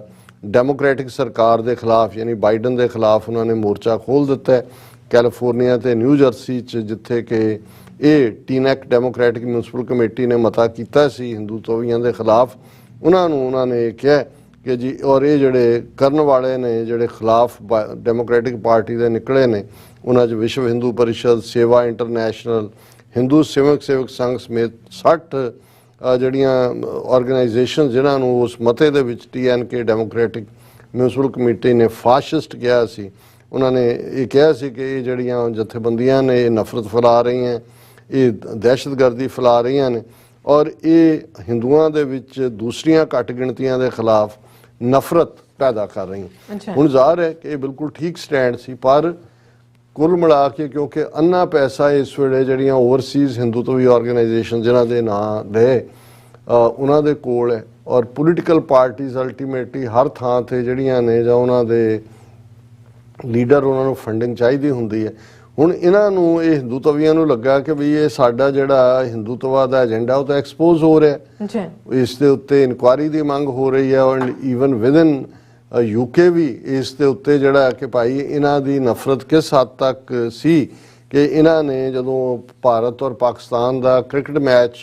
ਡੈਮੋਕ੍ਰੈਟਿਕ ਸਰਕਾਰ ਦੇ ਖਿਲਾਫ ਯਾਨੀ ਬਾਈਡਨ ਦੇ ਖਿਲਾਫ ਉਹਨਾਂ ਨੇ ਮੋਰਚਾ ਖੋਲ੍ਹ ਦਿੱਤਾ ਹੈ ਕੈਲੀਫੋਰਨੀਆ ਤੇ ਨਿਊ ਜਰਸੀ 'ਚ, ਜਿੱਥੇ ਕਿ ਇਹ ਟੀਨੈਕ ਡੈਮੋਕ੍ਰੈਟਿਕ ਮਿਊਨਿਸਪਲ ਕਮੇਟੀ ਨੇ ਮਤਾ ਕੀਤਾ ਸੀ ਹਿੰਦੂ ਤਵੀਆਂ ਦੇ ਖਿਲਾਫ। ਉਹਨਾਂ ਨੇ ਕਿਹਾ ਕਿ ਜੀ ਔਰ ਇਹ ਜਿਹੜੇ ਕਰਨ ਵਾਲੇ ਨੇ ਜਿਹੜੇ ਖਿਲਾਫ ਡੈਮੋਕ੍ਰੈਟਿਕ ਪਾਰਟੀ ਦੇ ਨਿਕਲੇ ਨੇ ਉਹਨਾਂ 'ਚ ਵਿਸ਼ਵ ਹਿੰਦੂ ਪਰਿਸ਼ਦ, ਸੇਵਾ ਇੰਟਰਨੈਸ਼ਨਲ, ਹਿੰਦੂ ਸੇਵਕ ਸੰਘ ਸਮੇਤ 60 ਜਿਹੜੀਆਂ ਆਰਗੇਨਾਈਜੇਸ਼ਨ ਜਿਨ੍ਹਾਂ ਨੂੰ ਉਸ ਮਤੇ ਦੇ ਵਿੱਚ TNK ਡੈਮੋਕ੍ਰੈਟਿਕ ਮਿਊਨਿਸਪਲ ਕਮੇਟੀ ਨੇ ਫਾਸ਼ਿਸਟ ਕਿਹਾ ਸੀ। ਉਹਨਾਂ ਨੇ ਇਹ ਕਿਹਾ ਸੀ ਕਿ ਇਹ ਜਿਹੜੀਆਂ ਜਥੇਬੰਦੀਆਂ ਨੇ ਇਹ ਨਫ਼ਰਤ ਫੈਲਾ ਰਹੀਆਂ, ਇਹ ਦਹਿਸ਼ਤਗਰਦੀ ਫੈਲਾ ਰਹੀਆਂ ਨੇ ਔਰ ਇਹ ਹਿੰਦੂਆਂ ਦੇ ਵਿੱਚ ਦੂਸਰੀਆਂ ਘੱਟ ਗਿਣਤੀਆਂ ਦੇ ਖਿਲਾਫ ਨਫ਼ਰਤ ਪੈਦਾ ਕਰ ਰਹੀਆਂ। ਹੁਣ ਜ਼ਾਹਰ ਹੈ ਕਿ ਇਹ ਬਿਲਕੁਲ ਠੀਕ ਸਟੈਂਡ ਸੀ, ਪਰ ਕੁੱਲ ਮਿਲਾ ਕੇ ਕਿਉਂਕਿ ਅੰਨਾ ਪੈਸਾ ਇਸ ਵੇਲੇ ਜਿਹੜੀਆਂ ਓਵਰਸੀਜ਼ ਹਿੰਦੂ ਤਵੀ ਆਰਗੇਨਾਈਜੇਸ਼ਨ ਜਿਨ੍ਹਾਂ ਦੇ ਨਾਂ ਲਏ ਉਹਨਾਂ ਦੇ ਕੋਲ ਹੈ ਔਰ ਪੋਲੀਟੀਕਲ ਪਾਰਟੀਜ਼ ਅਲਟੀਮੇਟਲੀ ਹਰ ਥਾਂ ਤੇ ਜਿਹੜੀਆਂ ਨੇ ਜਾਂ ਉਹਨਾਂ ਦੇ ਲੀਡਰ ਉਹਨਾਂ ਨੂੰ ਫੰਡਿੰਗ ਚਾਹੀਦੀ ਹੁੰਦੀ ਹੈ। ਹੁਣ ਇਹਨਾਂ ਨੂੰ ਇਹ ਹਿੰਦੂ ਤਵੀਆਂ ਨੂੰ ਲੱਗਾ ਕਿ ਵੀ ਇਹ ਸਾਡਾ ਜਿਹੜਾ ਹਿੰਦੂਤਵਾ ਦਾ ਏਜੰਡਾ ਉਹ ਤਾਂ ਐਕਸਪੋਜ਼ ਹੋ ਰਿਹਾ, ਇਸ ਦੇ ਉੱਤੇ ਇਨਕੁਆਇਰੀ ਦੀ ਮੰਗ ਹੋ ਰਹੀ ਹੈ ਔਰ ਈਵਨ ਵਿਦਨ UK ਵੀ ਇਸ ਦੇ ਉੱਤੇ ਜਿਹੜਾ ਕਿ ਭਾਈ ਇਹਨਾਂ ਦੀ ਨਫ਼ਰਤ ਕਿਸ ਹੱਦ ਤੱਕ ਸੀ ਕਿ ਇਹਨਾਂ ਨੇ ਜਦੋਂ ਭਾਰਤ ਔਰ ਪਾਕਿਸਤਾਨ ਦਾ ਕ੍ਰਿਕਟ ਮੈਚ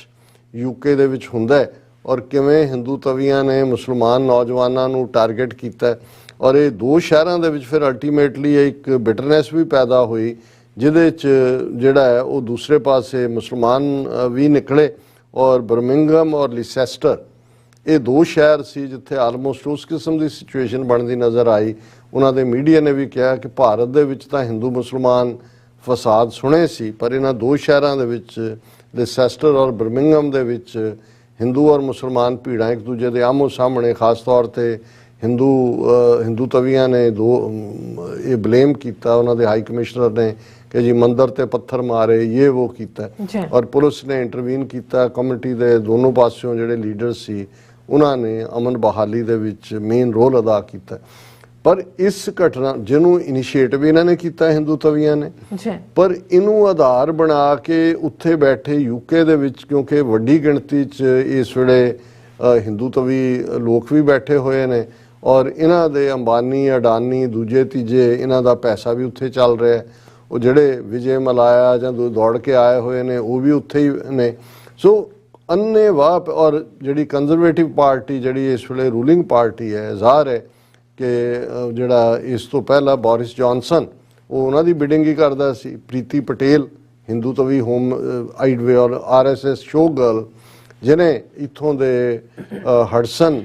UK ਦੇ ਵਿੱਚ ਹੁੰਦਾ ਔਰ ਕਿਵੇਂ ਹਿੰਦੂ ਤਵੀਆਂ ਨੇ ਮੁਸਲਮਾਨ ਨੌਜਵਾਨਾਂ ਨੂੰ ਟਾਰਗੇਟ ਕੀਤਾ ਔਰ ਇਹ ਦੋ ਸ਼ਹਿਰਾਂ ਦੇ ਵਿੱਚ ਫਿਰ ਅਲਟੀਮੇਟਲੀ ਇੱਕ ਬਿਟਰਨੈਸ ਵੀ ਪੈਦਾ ਹੋਈ ਜਿਹਦੇ 'ਚ ਜਿਹੜਾ ਹੈ ਉਹ ਦੂਸਰੇ ਪਾਸੇ ਮੁਸਲਮਾਨ ਵੀ ਨਿਕਲੇ ਔਰ ਬਰਮਿੰਗਮ ਔਰ ਲਿਸੈਸਟਰ ਇਹ ਦੋ ਸ਼ਹਿਰ ਸੀ ਜਿੱਥੇ ਆਲਮੋਸਟ ਉਸ ਕਿਸਮ ਦੀ ਸਿਚੁਏਸ਼ਨ ਬਣਦੀ ਨਜ਼ਰ ਆਈ। ਉਹਨਾਂ ਦੇ ਮੀਡੀਆ ਨੇ ਵੀ ਕਿਹਾ ਕਿ ਭਾਰਤ ਦੇ ਵਿੱਚ ਤਾਂ ਹਿੰਦੂ ਮੁਸਲਮਾਨ ਫਸਾਦ ਸੁਣੇ ਸੀ, ਪਰ ਇਹਨਾਂ ਦੋ ਸ਼ਹਿਰਾਂ ਦੇ ਵਿੱਚ ਲਿਸੈਸਟਰ ਔਰ ਬਰਮਿੰਗਮ ਦੇ ਵਿੱਚ ਹਿੰਦੂ ਔਰ ਮੁਸਲਮਾਨ ਭੀੜਾਂ ਇੱਕ ਦੂਜੇ ਦੇ ਆਮੋ ਸਾਹਮਣੇ, ਖਾਸ ਤੌਰ ਤੇ ਹਿੰਦੂ ਤਵੀਆਂ ਨੇ ਇਹ ਬਲੇਮ ਕੀਤਾ ਉਹਨਾਂ ਦੇ ਹਾਈ ਕਮਿਸ਼ਨਰ ਨੇ ਕਿ ਜੀ ਮੰਦਰ ਤੇ ਪੱਥਰ ਮਾਰੇ, ਇਹ ਉਹ ਕੀਤਾ ਔਰ ਪੁਲਿਸ ਨੇ ਇੰਟਰਵੀਨ ਕੀਤਾ। ਕਮਿਊਨਿਟੀ ਦੇ ਦੋਨੋਂ ਪਾਸਿਓਂ ਜਿਹੜੇ ਲੀਡਰ ਸੀ ਉਹਨਾਂ ਨੇ ਅਮਨ ਬਹਾਲੀ ਦੇ ਵਿੱਚ ਮੇਨ ਰੋਲ ਅਦਾ ਕੀਤਾ। ਪਰ ਇਸ ਘਟਨਾ ਜਿਹਨੂੰ ਇਨੀਸ਼ੀਏਟਿਵ ਇਹਨਾਂ ਨੇ ਕੀਤਾ ਹਿੰਦੂ ਤਵੀਆਂ ਨੇ, ਪਰ ਇਹਨੂੰ ਆਧਾਰ ਬਣਾ ਕੇ ਉੱਥੇ ਬੈਠੇ UK ਦੇ ਵਿੱਚ ਕਿਉਂਕਿ ਵੱਡੀ ਗਿਣਤੀ 'ਚ ਇਸ ਵੇਲੇ ਹਿੰਦੂ ਤਵੀ ਲੋਕ ਵੀ ਬੈਠੇ ਹੋਏ ਨੇ ਔਰ ਇਹਨਾਂ ਦੇ ਅੰਬਾਨੀ, ਅਡਾਨੀ, ਦੂਜੇ ਤੀਜੇ ਇਹਨਾਂ ਦਾ ਪੈਸਾ ਵੀ ਉੱਥੇ ਚੱਲ ਰਿਹਾ। ਉਹ ਜਿਹੜੇ ਵਿਜੇ ਮਲਾਇਆ ਜਾਂ ਦੌੜ ਕੇ ਆਏ ਹੋਏ ਨੇ ਉਹ ਵੀ ਉੱਥੇ ਹੀ ਨੇ। ਸੋ ਅੰਨ੍ਹੇਵਾਹ ਔਰ ਜਿਹੜੀ ਕੰਜ਼ਰਵੇਟਿਵ ਪਾਰਟੀ ਜਿਹੜੀ ਇਸ ਵੇਲੇ ਰੂਲਿੰਗ ਪਾਰਟੀ ਹੈ, ਜ਼ਾਹਰ ਹੈ ਕਿ ਜਿਹੜਾ ਇਸ ਤੋਂ ਪਹਿਲਾਂ ਬੋਰਿਸ ਜੌਨਸਨ ਉਹ ਉਹਨਾਂ ਦੀ ਬਿਡਿੰਗ ਹੀ ਕਰਦਾ ਸੀ। ਪ੍ਰੀਤੀ ਪਟੇਲ ਹਿੰਦੂ ਤਵੀ ਹੋਮ ਆਈਡਵੇ ਔਰ RSS ਸ਼ੋ ਗਰਲ ਜਿਹਨੇ ਇੱਥੋਂ ਦੇ ਹਡਸਨ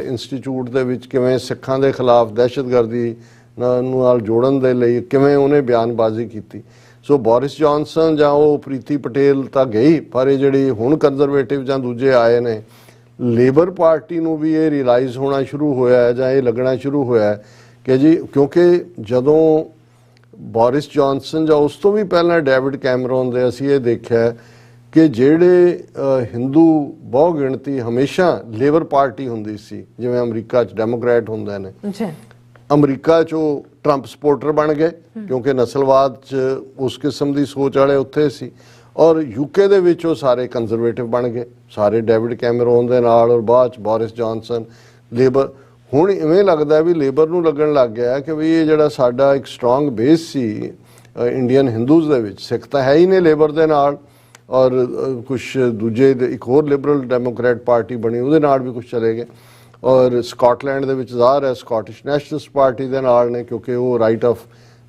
ਇੰਸਟੀਚਿਊਟ ਦੇ ਵਿੱਚ ਕਿਵੇਂ ਸਿੱਖਾਂ ਦੇ ਖਿਲਾਫ ਦਹਿਸ਼ਤਗਰਦੀ ਨਾਲ ਜੋੜਨ ਦੇ ਲਈ ਕਿਵੇਂ ਉਹਨੇ ਬਿਆਨਬਾਜ਼ੀ ਕੀਤੀ। ਸੋ ਬੋਰਿਸ ਜੌਨਸਨ ਜਾਂ ਉਹ ਪ੍ਰੀਤੀ ਪਟੇਲ ਤਾਂ ਗਈ, ਪਰ ਇਹ ਜਿਹੜੀ ਹੁਣ ਕੰਜ਼ਰਵੇਟਿਵ ਜਾਂ ਦੂਜੇ ਆਏ ਨੇ, ਲੇਬਰ ਪਾਰਟੀ ਨੂੰ ਵੀ ਇਹ ਰਿਅਲਾਈਜ਼ ਹੋਣਾ ਸ਼ੁਰੂ ਹੋਇਆ ਹੈ ਜਾਂ ਇਹ ਲੱਗਣਾ ਸ਼ੁਰੂ ਹੋਇਆ ਕਿ ਜੀ ਕਿਉਂਕਿ ਜਦੋਂ ਬੋਰਿਸ ਜੌਨਸਨ ਜਾਂ ਉਸ ਤੋਂ ਵੀ ਪਹਿਲਾਂ ਡੇਵਿਡ ਕੈਮਰੋਨ ਦੇ ਅਸੀਂ ਇਹ ਦੇਖਿਆ ਕਿ ਜਿਹੜੇ ਹਿੰਦੂ ਬਹੁ ਗਿਣਤੀ ਹਮੇਸ਼ਾ ਲੇਬਰ ਪਾਰਟੀ ਹੁੰਦੀ ਸੀ, ਜਿਵੇਂ ਅਮਰੀਕਾ 'ਚ ਡੈਮੋਕ੍ਰੈਟ ਹੁੰਦੇ ਨੇ, ਅਮਰੀਕਾ 'ਚ ਉਹ ਟਰੰਪ ਸਪੋਰਟਰ ਬਣ ਗਏ ਕਿਉਂਕਿ ਨਸਲਵਾਦ 'ਚ ਉਸ ਕਿਸਮ ਦੀ ਸੋਚ ਵਾਲੇ ਉੱਥੇ ਸੀ ਔਰ UK ਦੇ ਵਿੱਚ ਉਹ ਸਾਰੇ ਕੰਜ਼ਰਵੇਟਿਵ ਬਣ ਗਏ, ਸਾਰੇ ਡੇਵਿਡ ਕੈਮਰੋਨ ਦੇ ਨਾਲ ਔਰ ਬਾਅਦ 'ਚ ਬੋਰਿਸ ਜੌਨਸਨ ਲੇਬਰ। ਹੁਣ ਇਵੇਂ ਲੱਗਦਾ ਵੀ ਲੇਬਰ ਨੂੰ ਲੱਗਣ ਲੱਗ ਗਿਆ ਕਿ ਵੀ ਇਹ ਜਿਹੜਾ ਸਾਡਾ ਇੱਕ ਸਟਰੋਂਗ ਬੇਸ ਸੀ ਇੰਡੀਅਨ ਹਿੰਦੂਜ਼ ਦੇ ਵਿੱਚ, ਸਿੱਖ ਤਾਂ ਹੈ ਹੀ ਨੇ ਲੇਬਰ ਦੇ ਨਾਲ ਔਰ ਕੁਛ ਦੂਜੇ ਇੱਕ ਹੋਰ ਲਿਬਰਲ ਡੈਮੋਕ੍ਰੈਟ ਪਾਰਟੀ ਬਣੀ ਉਹਦੇ ਨਾਲ ਵੀ ਕੁਛ ਚਲੇ ਗਏ ਔਰ ਸਕਾਟਲੈਂਡ ਦੇ ਵਿੱਚ ਜ਼ਾਹਰ ਹੈ ਸਕਾਟਿਸ਼ ਨੈਸ਼ਨਲਿਸਟ ਪਾਰਟੀ ਦੇ ਨਾਲ ਨੇ ਕਿਉਂਕਿ ਉਹ ਰਾਈਟ ਆਫ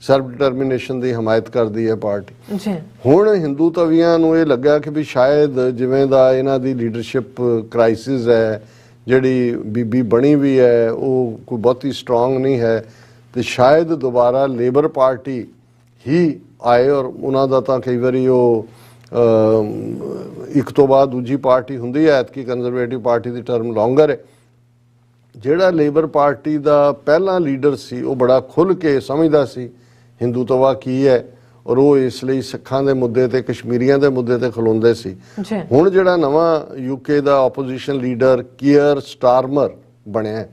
ਸੈਲਫ ਡਿਟਰਮੀਨੇਸ਼ਨ ਦੀ ਹਮਾਇਤ ਕਰਦੀ ਹੈ ਪਾਰਟੀ। ਹੁਣ ਹਿੰਦੂ ਤਵੀਆਂ ਨੂੰ ਇਹ ਲੱਗਾ ਕਿ ਵੀ ਸ਼ਾਇਦ ਜਿਵੇਂ ਦਾ ਇਹਨਾਂ ਦੀ ਲੀਡਰਸ਼ਿਪ ਕ੍ਰਾਈਸਿਸ ਹੈ, ਜਿਹੜੀ ਬੀਬੀ ਬਣੀ ਵੀ ਹੈ ਉਹ ਕੋਈ ਬਹੁਤੀ ਸਟਰੋਂਗ ਨਹੀਂ ਹੈ, ਤੇ ਸ਼ਾਇਦ ਦੁਬਾਰਾ ਲੇਬਰ ਪਾਰਟੀ ਹੀ ਆਏ ਔਰ ਉਹਨਾਂ ਦਾ ਤਾਂ ਕਈ ਵਾਰੀ ਉਹ ਇੱਕ ਤੋਂ ਬਾਅਦ ਦੂਜੀ ਪਾਰਟੀ ਹੁੰਦੀ ਹੈ। ਐਤਕੀ ਕੰਜ਼ਰਵੇਟਿਵ ਪਾਰਟੀ ਦੀ ਟਰਮ ਲੌਂਗਰ ਹੈ। ਜਿਹੜਾ ਲੇਬਰ ਪਾਰਟੀ ਦਾ ਪਹਿਲਾ ਲੀਡਰ ਸੀ ਉਹ ਬੜਾ ਖੁੱਲ੍ਹ ਕੇ ਸਮਝਦਾ ਸੀ ਹਿੰਦੂਤਵਾ ਕੀ ਹੈ, ਔਰ ਉਹ ਇਸ ਲਈ ਸਿੱਖਾਂ ਦੇ ਮੁੱਦੇ ਤੇ ਕਸ਼ਮੀਰੀਆਂ ਦੇ ਮੁੱਦੇ ਤੇ ਖਲੋਂਦੇ ਸੀ। ਹੁਣ ਜਿਹੜਾ ਨਵਾਂ ਯੂਕੇ ਦਾ ਆਪੋਜੀਸ਼ਨ ਲੀਡਰ ਕੀਅਰ ਸਟਾਰਮਰ ਬਣਿਆ,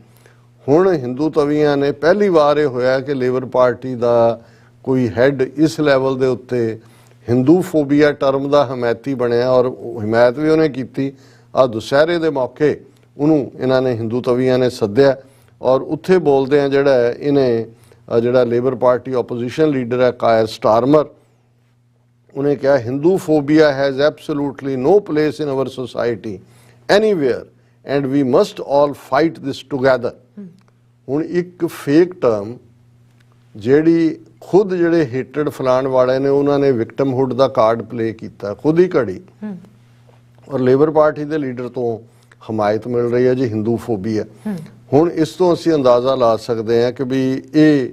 ਹੁਣ ਹਿੰਦੂ ਤਵੀਆਂ ਨੇ ਪਹਿਲੀ ਵਾਰ ਇਹ ਹੋਇਆ ਕਿ ਲੇਬਰ ਪਾਰਟੀ ਦਾ ਕੋਈ ਹੈੱਡ ਇਸ ਲੈਵਲ ਦੇ ਉੱਤੇ ਹਿੰਦੂ ਫੋਬੀਆ ਟਰਮ ਦਾ ਹਮਾਇਤੀ ਬਣਿਆ, ਔਰ ਹਮਾਇਤ ਵੀ ਉਹਨੇ ਕੀਤੀ। ਆ ਦੁਸਹਿਰੇ ਦੇ ਮੌਕੇ ਉਹਨੂੰ ਇਹਨਾਂ ਨੇ ਹਿੰਦੂ ਤਵੀਆਂ ਨੇ ਸੱਦਿਆ, ਔਰ ਉੱਥੇ ਬੋਲਦੇ ਆ ਜਿਹੜਾ ਇਹਨੇ ਜਿਹੜਾ ਲੇਬਰ ਪਾਰਟੀ ਆਪੋਜੀਸ਼ਨ ਲੀਡਰ ਹੈ ਕਾਇਰ ਸਟਾਰਮਰ, ਉਹਨੇ ਕਿਹਾ Hindu phobia has absolutely no place in our society anywhere and we must all fight this together. ਹੁਣ ਇੱਕ ਫੇਕ ਟਰਮ ਜਿਹੜੀ ਖੁਦ ਜਿਹੜੇ ਹੇਟਡ ਫਲਾਣ ਵਾਲੇ ਨੇ ਉਹਨਾਂ ਨੇ ਵਿਕਟਮਹੁੱਡ ਦਾ ਕਾਰਡ ਪਲੇ ਕੀਤਾ ਖੁਦ ਹੀ ਘੜੀ, ਔਰ ਲੇਬਰ ਪਾਰਟੀ ਦੇ ਲੀਡਰ ਤੋਂ ਹਮਾਇਤ ਮਿਲ ਰਹੀ ਹੈ ਜੀ ਹਿੰਦੂ ਫੋਬੀਆ। ਹੁਣ ਇਸ ਤੋਂ ਅਸੀਂ ਅੰਦਾਜ਼ਾ ਲਾ ਸਕਦੇ ਹਾਂ ਕਿ ਵੀ ਇਹ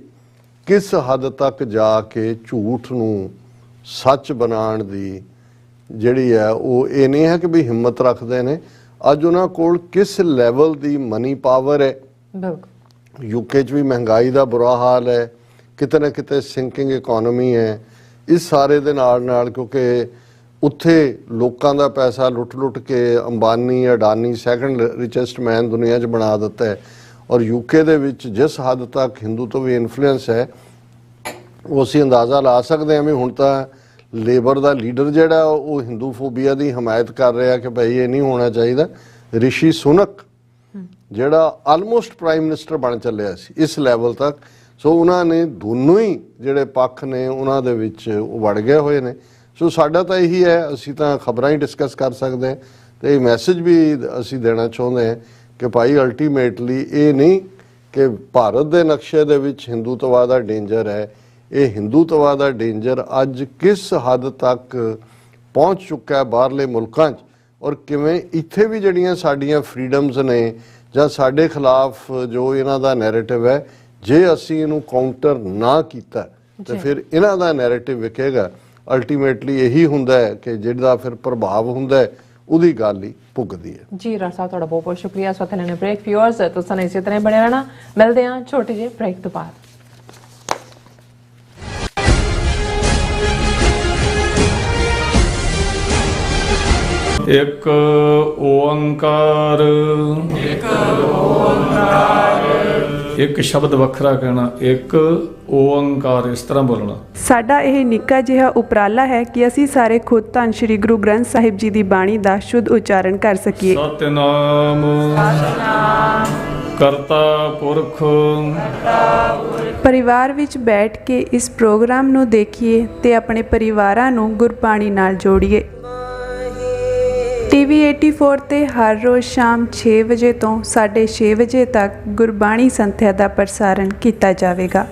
ਕਿਸ ਹੱਦ ਤੱਕ ਜਾ ਕੇ ਝੂਠ ਨੂੰ ਸੱਚ ਬਣਾਉਣ ਦੀ ਜਿਹੜੀ ਹੈ ਉਹ ਇਹ ਨਹੀਂ ਹੈ ਕਿ ਵੀ ਹਿੰਮਤ ਰੱਖਦੇ ਨੇ। ਅੱਜ ਉਹਨਾਂ ਕੋਲ ਕਿਸ ਲੈਵਲ ਦੀ ਮਨੀ ਪਾਵਰ ਹੈ। ਯੂਕੇ 'ਚ ਵੀ ਮਹਿੰਗਾਈ ਦਾ ਬੁਰਾ ਹਾਲ ਹੈ, ਕਿਤੇ ਨਾ ਕਿਤੇ ਸਿੰਕਿੰਗ ਇਕੋਨਮੀ ਹੈ। ਇਸ ਸਾਰੇ ਦੇ ਨਾਲ ਕਿਉਂਕਿ ਉੱਥੇ ਲੋਕਾਂ ਦਾ ਪੈਸਾ ਲੁੱਟ ਕੇ ਅੰਬਾਨੀ ਅਡਾਨੀ ਸੈਕੰਡ ਰਿਚੈਸਟ ਮੈਨ ਦੁਨੀਆ 'ਚ ਬਣਾ ਦਿੱਤਾ ਹੈ, ਔਰ ਯੂਕੇ ਦੇ ਵਿੱਚ ਜਿਸ ਹੱਦ ਤੱਕ ਹਿੰਦੂ ਤੋਂ ਵੀ ਇਨਫਲੂਐਂਸ ਹੈ ਉਹ ਅਸੀਂ ਅੰਦਾਜ਼ਾ ਲਾ ਸਕਦੇ ਹਾਂ ਵੀ ਹੁਣ ਤਾਂ ਲੇਬਰ ਦਾ ਲੀਡਰ ਜਿਹੜਾ ਉਹ ਹਿੰਦੂ ਫੋਬੀਆ ਦੀ ਹਮਾਇਤ ਕਰ ਰਿਹਾ ਕਿ ਭਾਈ ਇਹ ਨਹੀਂ ਹੋਣਾ ਚਾਹੀਦਾ। ਰਿਸ਼ੀ ਸੁਨਕ ਜਿਹੜਾ ਆਲਮੋਸਟ ਪ੍ਰਾਈਮ ਮਿਨਿਸਟਰ ਬਣ ਚੱਲਿਆ ਸੀ ਇਸ ਲੈਵਲ ਤੱਕ, ਸੋ ਉਹਨਾਂ ਨੇ ਦੋਨੋਂ ਹੀ ਜਿਹੜੇ ਪੱਖ ਨੇ ਉਹਨਾਂ ਦੇ ਵਿੱਚ ਉਹ ਵੜ ਗਏ ਹੋਏ ਨੇ। ਸੋ ਸਾਡਾ ਤਾਂ ਇਹੀ ਹੈ, ਅਸੀਂ ਤਾਂ ਖਬਰਾਂ ਹੀ ਡਿਸਕਸ ਕਰ ਸਕਦੇ ਹਾਂ ਤੇ ਇਹ ਮੈਸੇਜ ਵੀ ਅਸੀਂ ਦੇਣਾ ਚਾਹੁੰਦੇ ਹਾਂ ਕਿ ਭਾਈ ਅਲਟੀਮੇਟਲੀ ਇਹ ਨਹੀਂ ਕਿ ਭਾਰਤ ਦੇ ਨਕਸ਼ੇ ਦੇ ਵਿੱਚ ਹਿੰਦੂਤਵਾ ਦਾ ਡੇਂਜਰ ਹੈ, ਇਹ ਹਿੰਦੂਤਵਾ ਦਾ ਡੇਂਜਰ ਅੱਜ ਕਿਸ ਹੱਦ ਤੱਕ ਪਹੁੰਚ ਚੁੱਕਾ ਹੈ ਬਾਹਰਲੇ ਮੁਲਕਾਂ 'ਚ, ਔਰ ਕਿਵੇਂ ਇੱਥੇ ਵੀ ਜਿਹੜੀਆਂ ਸਾਡੀਆਂ ਫਰੀडम्स ਨੇ ਜਾਂ ਸਾਡੇ ਖਿਲਾਫ ਜੋ ਇਹਨਾਂ ਦਾ ਨੈਰੇਟਿਵ ਹੈ, ਜੇ ਅਸੀਂ ਇਹਨੂੰ ਕਾਊਂਟਰ ਨਾ ਕੀਤਾ ਤੇ ਫਿਰ ਇਹਨਾਂ ਦਾ ਨੈਰੇਟਿਵ ਵਿਕੇਗਾ। ਅਲਟੀਮੇਟਲੀ ਇਹੀ ਹੁੰਦਾ ਹੈ ਕਿ ਜਿਹੜਾ ਫਿਰ ਪ੍ਰਭਾਵ ਹੁੰਦਾ ਹੈ ਉਹਦੀ ਗੱਲ ਹੀ ਭੁਗਦੀ ਹੈ। ਜੀ ਰਾਜ ਸਾਹਿਬ ਤੁਹਾਡਾ ਬਹੁਤ ਬਹੁਤ ਸ਼ੁਕਰੀਆ। ਇਸ ਵਕਤ ਲੈਣੇ ਬ੍ਰੇਕ। ਵਿਊਅਰਸ ਤੁਸੀਂ ਇਸੇ ਤਰ੍ਹਾਂ ਬਣੇ ਰਹਿਣਾ। ਮਿਲਦੇ ਹਾਂ ਛੋਟੇ ਜਿਹੇ ਬ੍ਰੇਕ ਤੋਂ ਬਾਅਦ। ਇੱਕ ਓੰਕਾਰ, ਇੱਕ ਸ਼ਬਦ ਵੱਖਰਾ ਕਹਿਣਾ, ਇੱਕ ਓੰਕਾਰ, ਇਸ ਤਰ੍ਹਾਂ ਬੋਲਣਾ। ਸਾਡਾ ਇਹ ਨਿੱਕਾ ਜਿਹਾ ਉਪਰਾਲਾ ਹੈ ਕਿ ਅਸੀਂ ਸਾਰੇ ਖੁਦ ਧੰਨ ਸ਼੍ਰੀ ਗੁਰੂ ਗ੍ਰੰਥ ਸਾਹਿਬ ਜੀ ਦੀ ਬਾਣੀ ਦਾ ਸ਼ੁੱਧ ਉਚਾਰਨ ਕਰ ਸਕੀਏ। ਸਤਿਨਾਮ ਕਰਤਾ ਪੁਰਖ। ਪਰਿਵਾਰ ਵਿੱਚ ਬੈਠ ਕੇ ਇਸ ਪ੍ਰੋਗਰਾਮ ਨੂੰ ਦੇਖੀਏ ਤੇ ਆਪਣੇ ਪਰਿਵਾਰਾਂ ਨੂੰ ਗੁਰਬਾਣੀ ਨਾਲ ਜੋੜੀਏ। TV 84 ਤੇ ਹਰ ਰੋਜ਼ ਸ਼ਾਮ 6 ਵਜੇ ਤੋਂ 6:30 ਵਜੇ ਤੱਕ ਗੁਰਬਾਣੀ ਸੰਥਿਆ ਦਾ ਪ੍ਰਸਾਰਣ ਕੀਤਾ ਜਾਵੇਗਾ।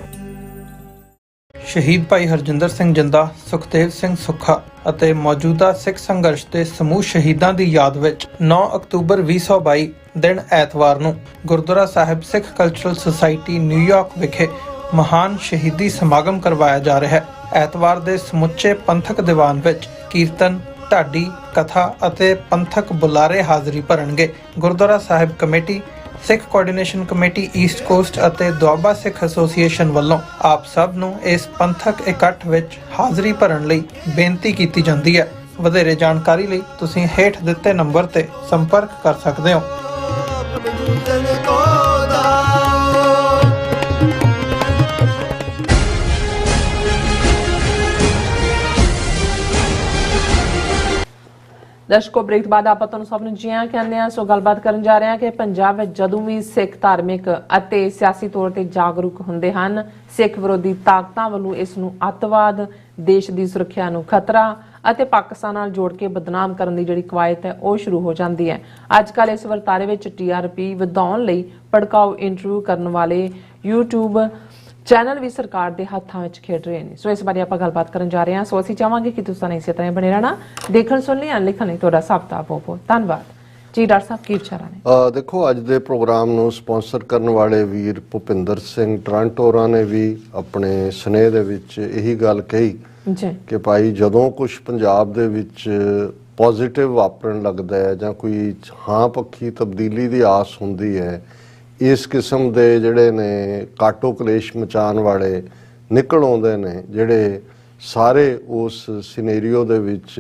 ਸ਼ਹੀਦ ਭਾਈ ਹਰਜਿੰਦਰ ਸਿੰਘ ਜਿੰਦਾ, ਸੁਖਦੇਵ ਸਿੰਘ ਸੁੱਖਾ ਅਤੇ ਮੌਜੂਦਾ ਸਿੱਖ ਸੰਘਰਸ਼ ਦੇ ਸਮੂਹ ਸ਼ਹੀਦਾਂ ਦੀ ਯਾਦ ਵਿੱਚ 9 ਅਕਤੂਬਰ 2022 ਦਿਨ ਐਤਵਾਰ ਨੂੰ ਗੁਰਦੁਆਰਾ ਸਾਹਿਬ ਸਿੱਖ ਕਲਚਰਲ ਸੁਸਾਇਟੀ ਨਿਊਯਾਰਕ ਵਿਖੇ ਮਹਾਨ ਸ਼ਹੀਦੀ ਸਮਾਗਮ ਕਰਵਾਇਆ ਜਾ ਰਿਹਾ ਹੈ। ਐਤਵਾਰ ਦੇ ਸਮੁੱਚੇ ਪੰਥਕ ਦੀਵਾਨ ਵਿੱਚ ਕੀਰਤਨ, ਢਾਡੀ, ਕਥਾ ਅਤੇ ਪੰਥਕ ਬੁਲਾਰੇ ਹਾਜ਼ਰੀ ਭਰਨਗੇ। ਗੁਰਦੁਆਰਾ ਸਾਹਿਬ ਕਮੇਟੀ, ਸਿੱਖ ਕੋਆਰਡੀਨੇਸ਼ਨ ਕਮੇਟੀ ਈਸਟ ਕੋਸਟ ਅਤੇ ਦੁਆਬਾ ਸਿੱਖ ਐਸੋਸੀਏਸ਼ਨ ਵੱਲੋਂ ਆਪ ਸਭ ਨੂੰ ਇਸ ਪੰਥਕ ਇਕੱਠ ਵਿੱਚ ਹਾਜ਼ਰੀ ਭਰਨ ਲਈ ਬੇਨਤੀ ਕੀਤੀ ਜਾਂਦੀ ਹੈ। ਵਧੇਰੇ ਜਾਣਕਾਰੀ ਲਈ ਤੁਸੀਂ ਹੇਠ ਦਿੱਤੇ ਨੰਬਰ ਤੇ ਸੰਪਰਕ ਕਰ ਸਕਦੇ ਹੋ। ਦਰਸ਼ਕੋ ਬ੍ਰੇਕ ਤੋਂ ਬਾਅਦ ਆਪਾਂ ਤੁਹਾਨੂੰ ਸਭ ਨੂੰ ਜੀਆਂ ਕਹਿੰਦੇ ਆ। ਸੋ ਗੱਲਬਾਤ ਕਰਨ ਜਾ ਰਹੇ ਹਾਂ ਕਿ ਪੰਜਾਬ ਵਿੱਚ ਜਦੋਂ ਵੀ ਸਿੱਖ ਧਾਰਮਿਕ ਅਤੇ ਸਿਆਸੀ ਤੌਰ ਤੇ ਜਾਗਰੂਕ ਹੁੰਦੇ ਹਨ, ਸਿੱਖ ਵਿਰੋਧੀ ਤਾਕਤਾਂ ਵੱਲੋਂ ਇਸ ਨੂੰ ਅੱਤਵਾਦ, ਦੇਸ਼ ਦੀ ਸੁਰੱਖਿਆ ਨੂੰ ਖਤਰਾ ਅਤੇ ਪਾਕਿਸਤਾਨ ਨਾਲ ਜੋੜ ਕੇ ਬਦਨਾਮ ਕਰਨ ਦੀ ਜਿਹੜੀ ਕਵਾਇਤ ਹੈ ਉਹ ਸ਼ੁਰੂ ਹੋ ਜਾਂਦੀ ਹੈ। ਅੱਜ ਕੱਲ੍ਹ ਇਸ ਵਰਤਾਰੇ ਵਿੱਚ TRP ਵਧਾਉਣ ਲਈ ਭੜਕਾਊ ਇੰਟਰਵਿਊ ਕਰਨ ਵਾਲੇ YouTube ਚੈਨਲ ਵੀ ਸਰਕਾਰ ਦੇ ਹੱਥਾਂ ਵਿੱਚ ਖੇਡ ਰਹੇ ਨੇ। ਸੋ ਇਸ ਬਾਰੇ ਆਪਾਂ ਗੱਲਬਾਤ ਕਰਨ ਜਾ ਰਹੇ ਹਾਂ। ਸੋ ਅਸੀਂ ਚਾਹਾਂਗੇ ਕਿ ਤੁਸੀਂ ਇਸੇ ਤਰ੍ਹਾਂ ਬਣੇ ਰਹਿਣਾ। ਦੇਖਣ, ਸੁਣਨ, ਲਿਖਣ ਲਈ ਤੁਹਾਡਾ ਸਭ ਦਾ ਬਹੁਤ ਬਹੁਤ ਧੰਨਵਾਦ ਜੀ। ਡਾਕਟਰ ਸਾਹਿਬ ਕੀ ਵਿਚਾਰਾਂ ਨੇ? ਦੇਖੋ, ਅੱਜ ਦੇ ਪ੍ਰੋਗਰਾਮ ਨੂੰ ਸਪਾਂਸਰ ਕਰਨ ਵਾਲੇ ਵੀਰ ਭੁਪਿੰਦਰ ਸਿੰਘ ਟਰਾਂਟੋ ਹੋਰਾਂ ਨੇ ਵੀ ਆਪਣੇ ਸੁਨੇਹੇ ਦੇ ਵਿੱਚ ਇਹੀ ਗੱਲ ਕਹੀ ਜੀ ਕਿ ਭਾਈ ਜਦੋਂ ਕੁਝ ਪੰਜਾਬ ਦੇ ਵਿੱਚ ਪੋਜ਼ਿਟਿਵ ਵਾਪਰਨ ਲੱਗਦਾ ਹੈ ਜਾਂ ਕੋਈ ਹਾਂ ਪੱਖੀ ਤਬਦੀਲੀ ਦੀ ਆਸ ਹੁੰਦੀ ਹੈ, ਇਸ ਕਿਸਮ ਦੇ ਜਿਹੜੇ ਨੇ ਕਾਟੋ ਕਲੇਸ਼ ਮਚਾਉਣ ਵਾਲੇ ਨਿਕਲ ਆਉਂਦੇ ਨੇ, ਜਿਹੜੇ ਸਾਰੇ ਉਸ ਸਿਨੈਰੀਓ ਦੇ ਵਿੱਚ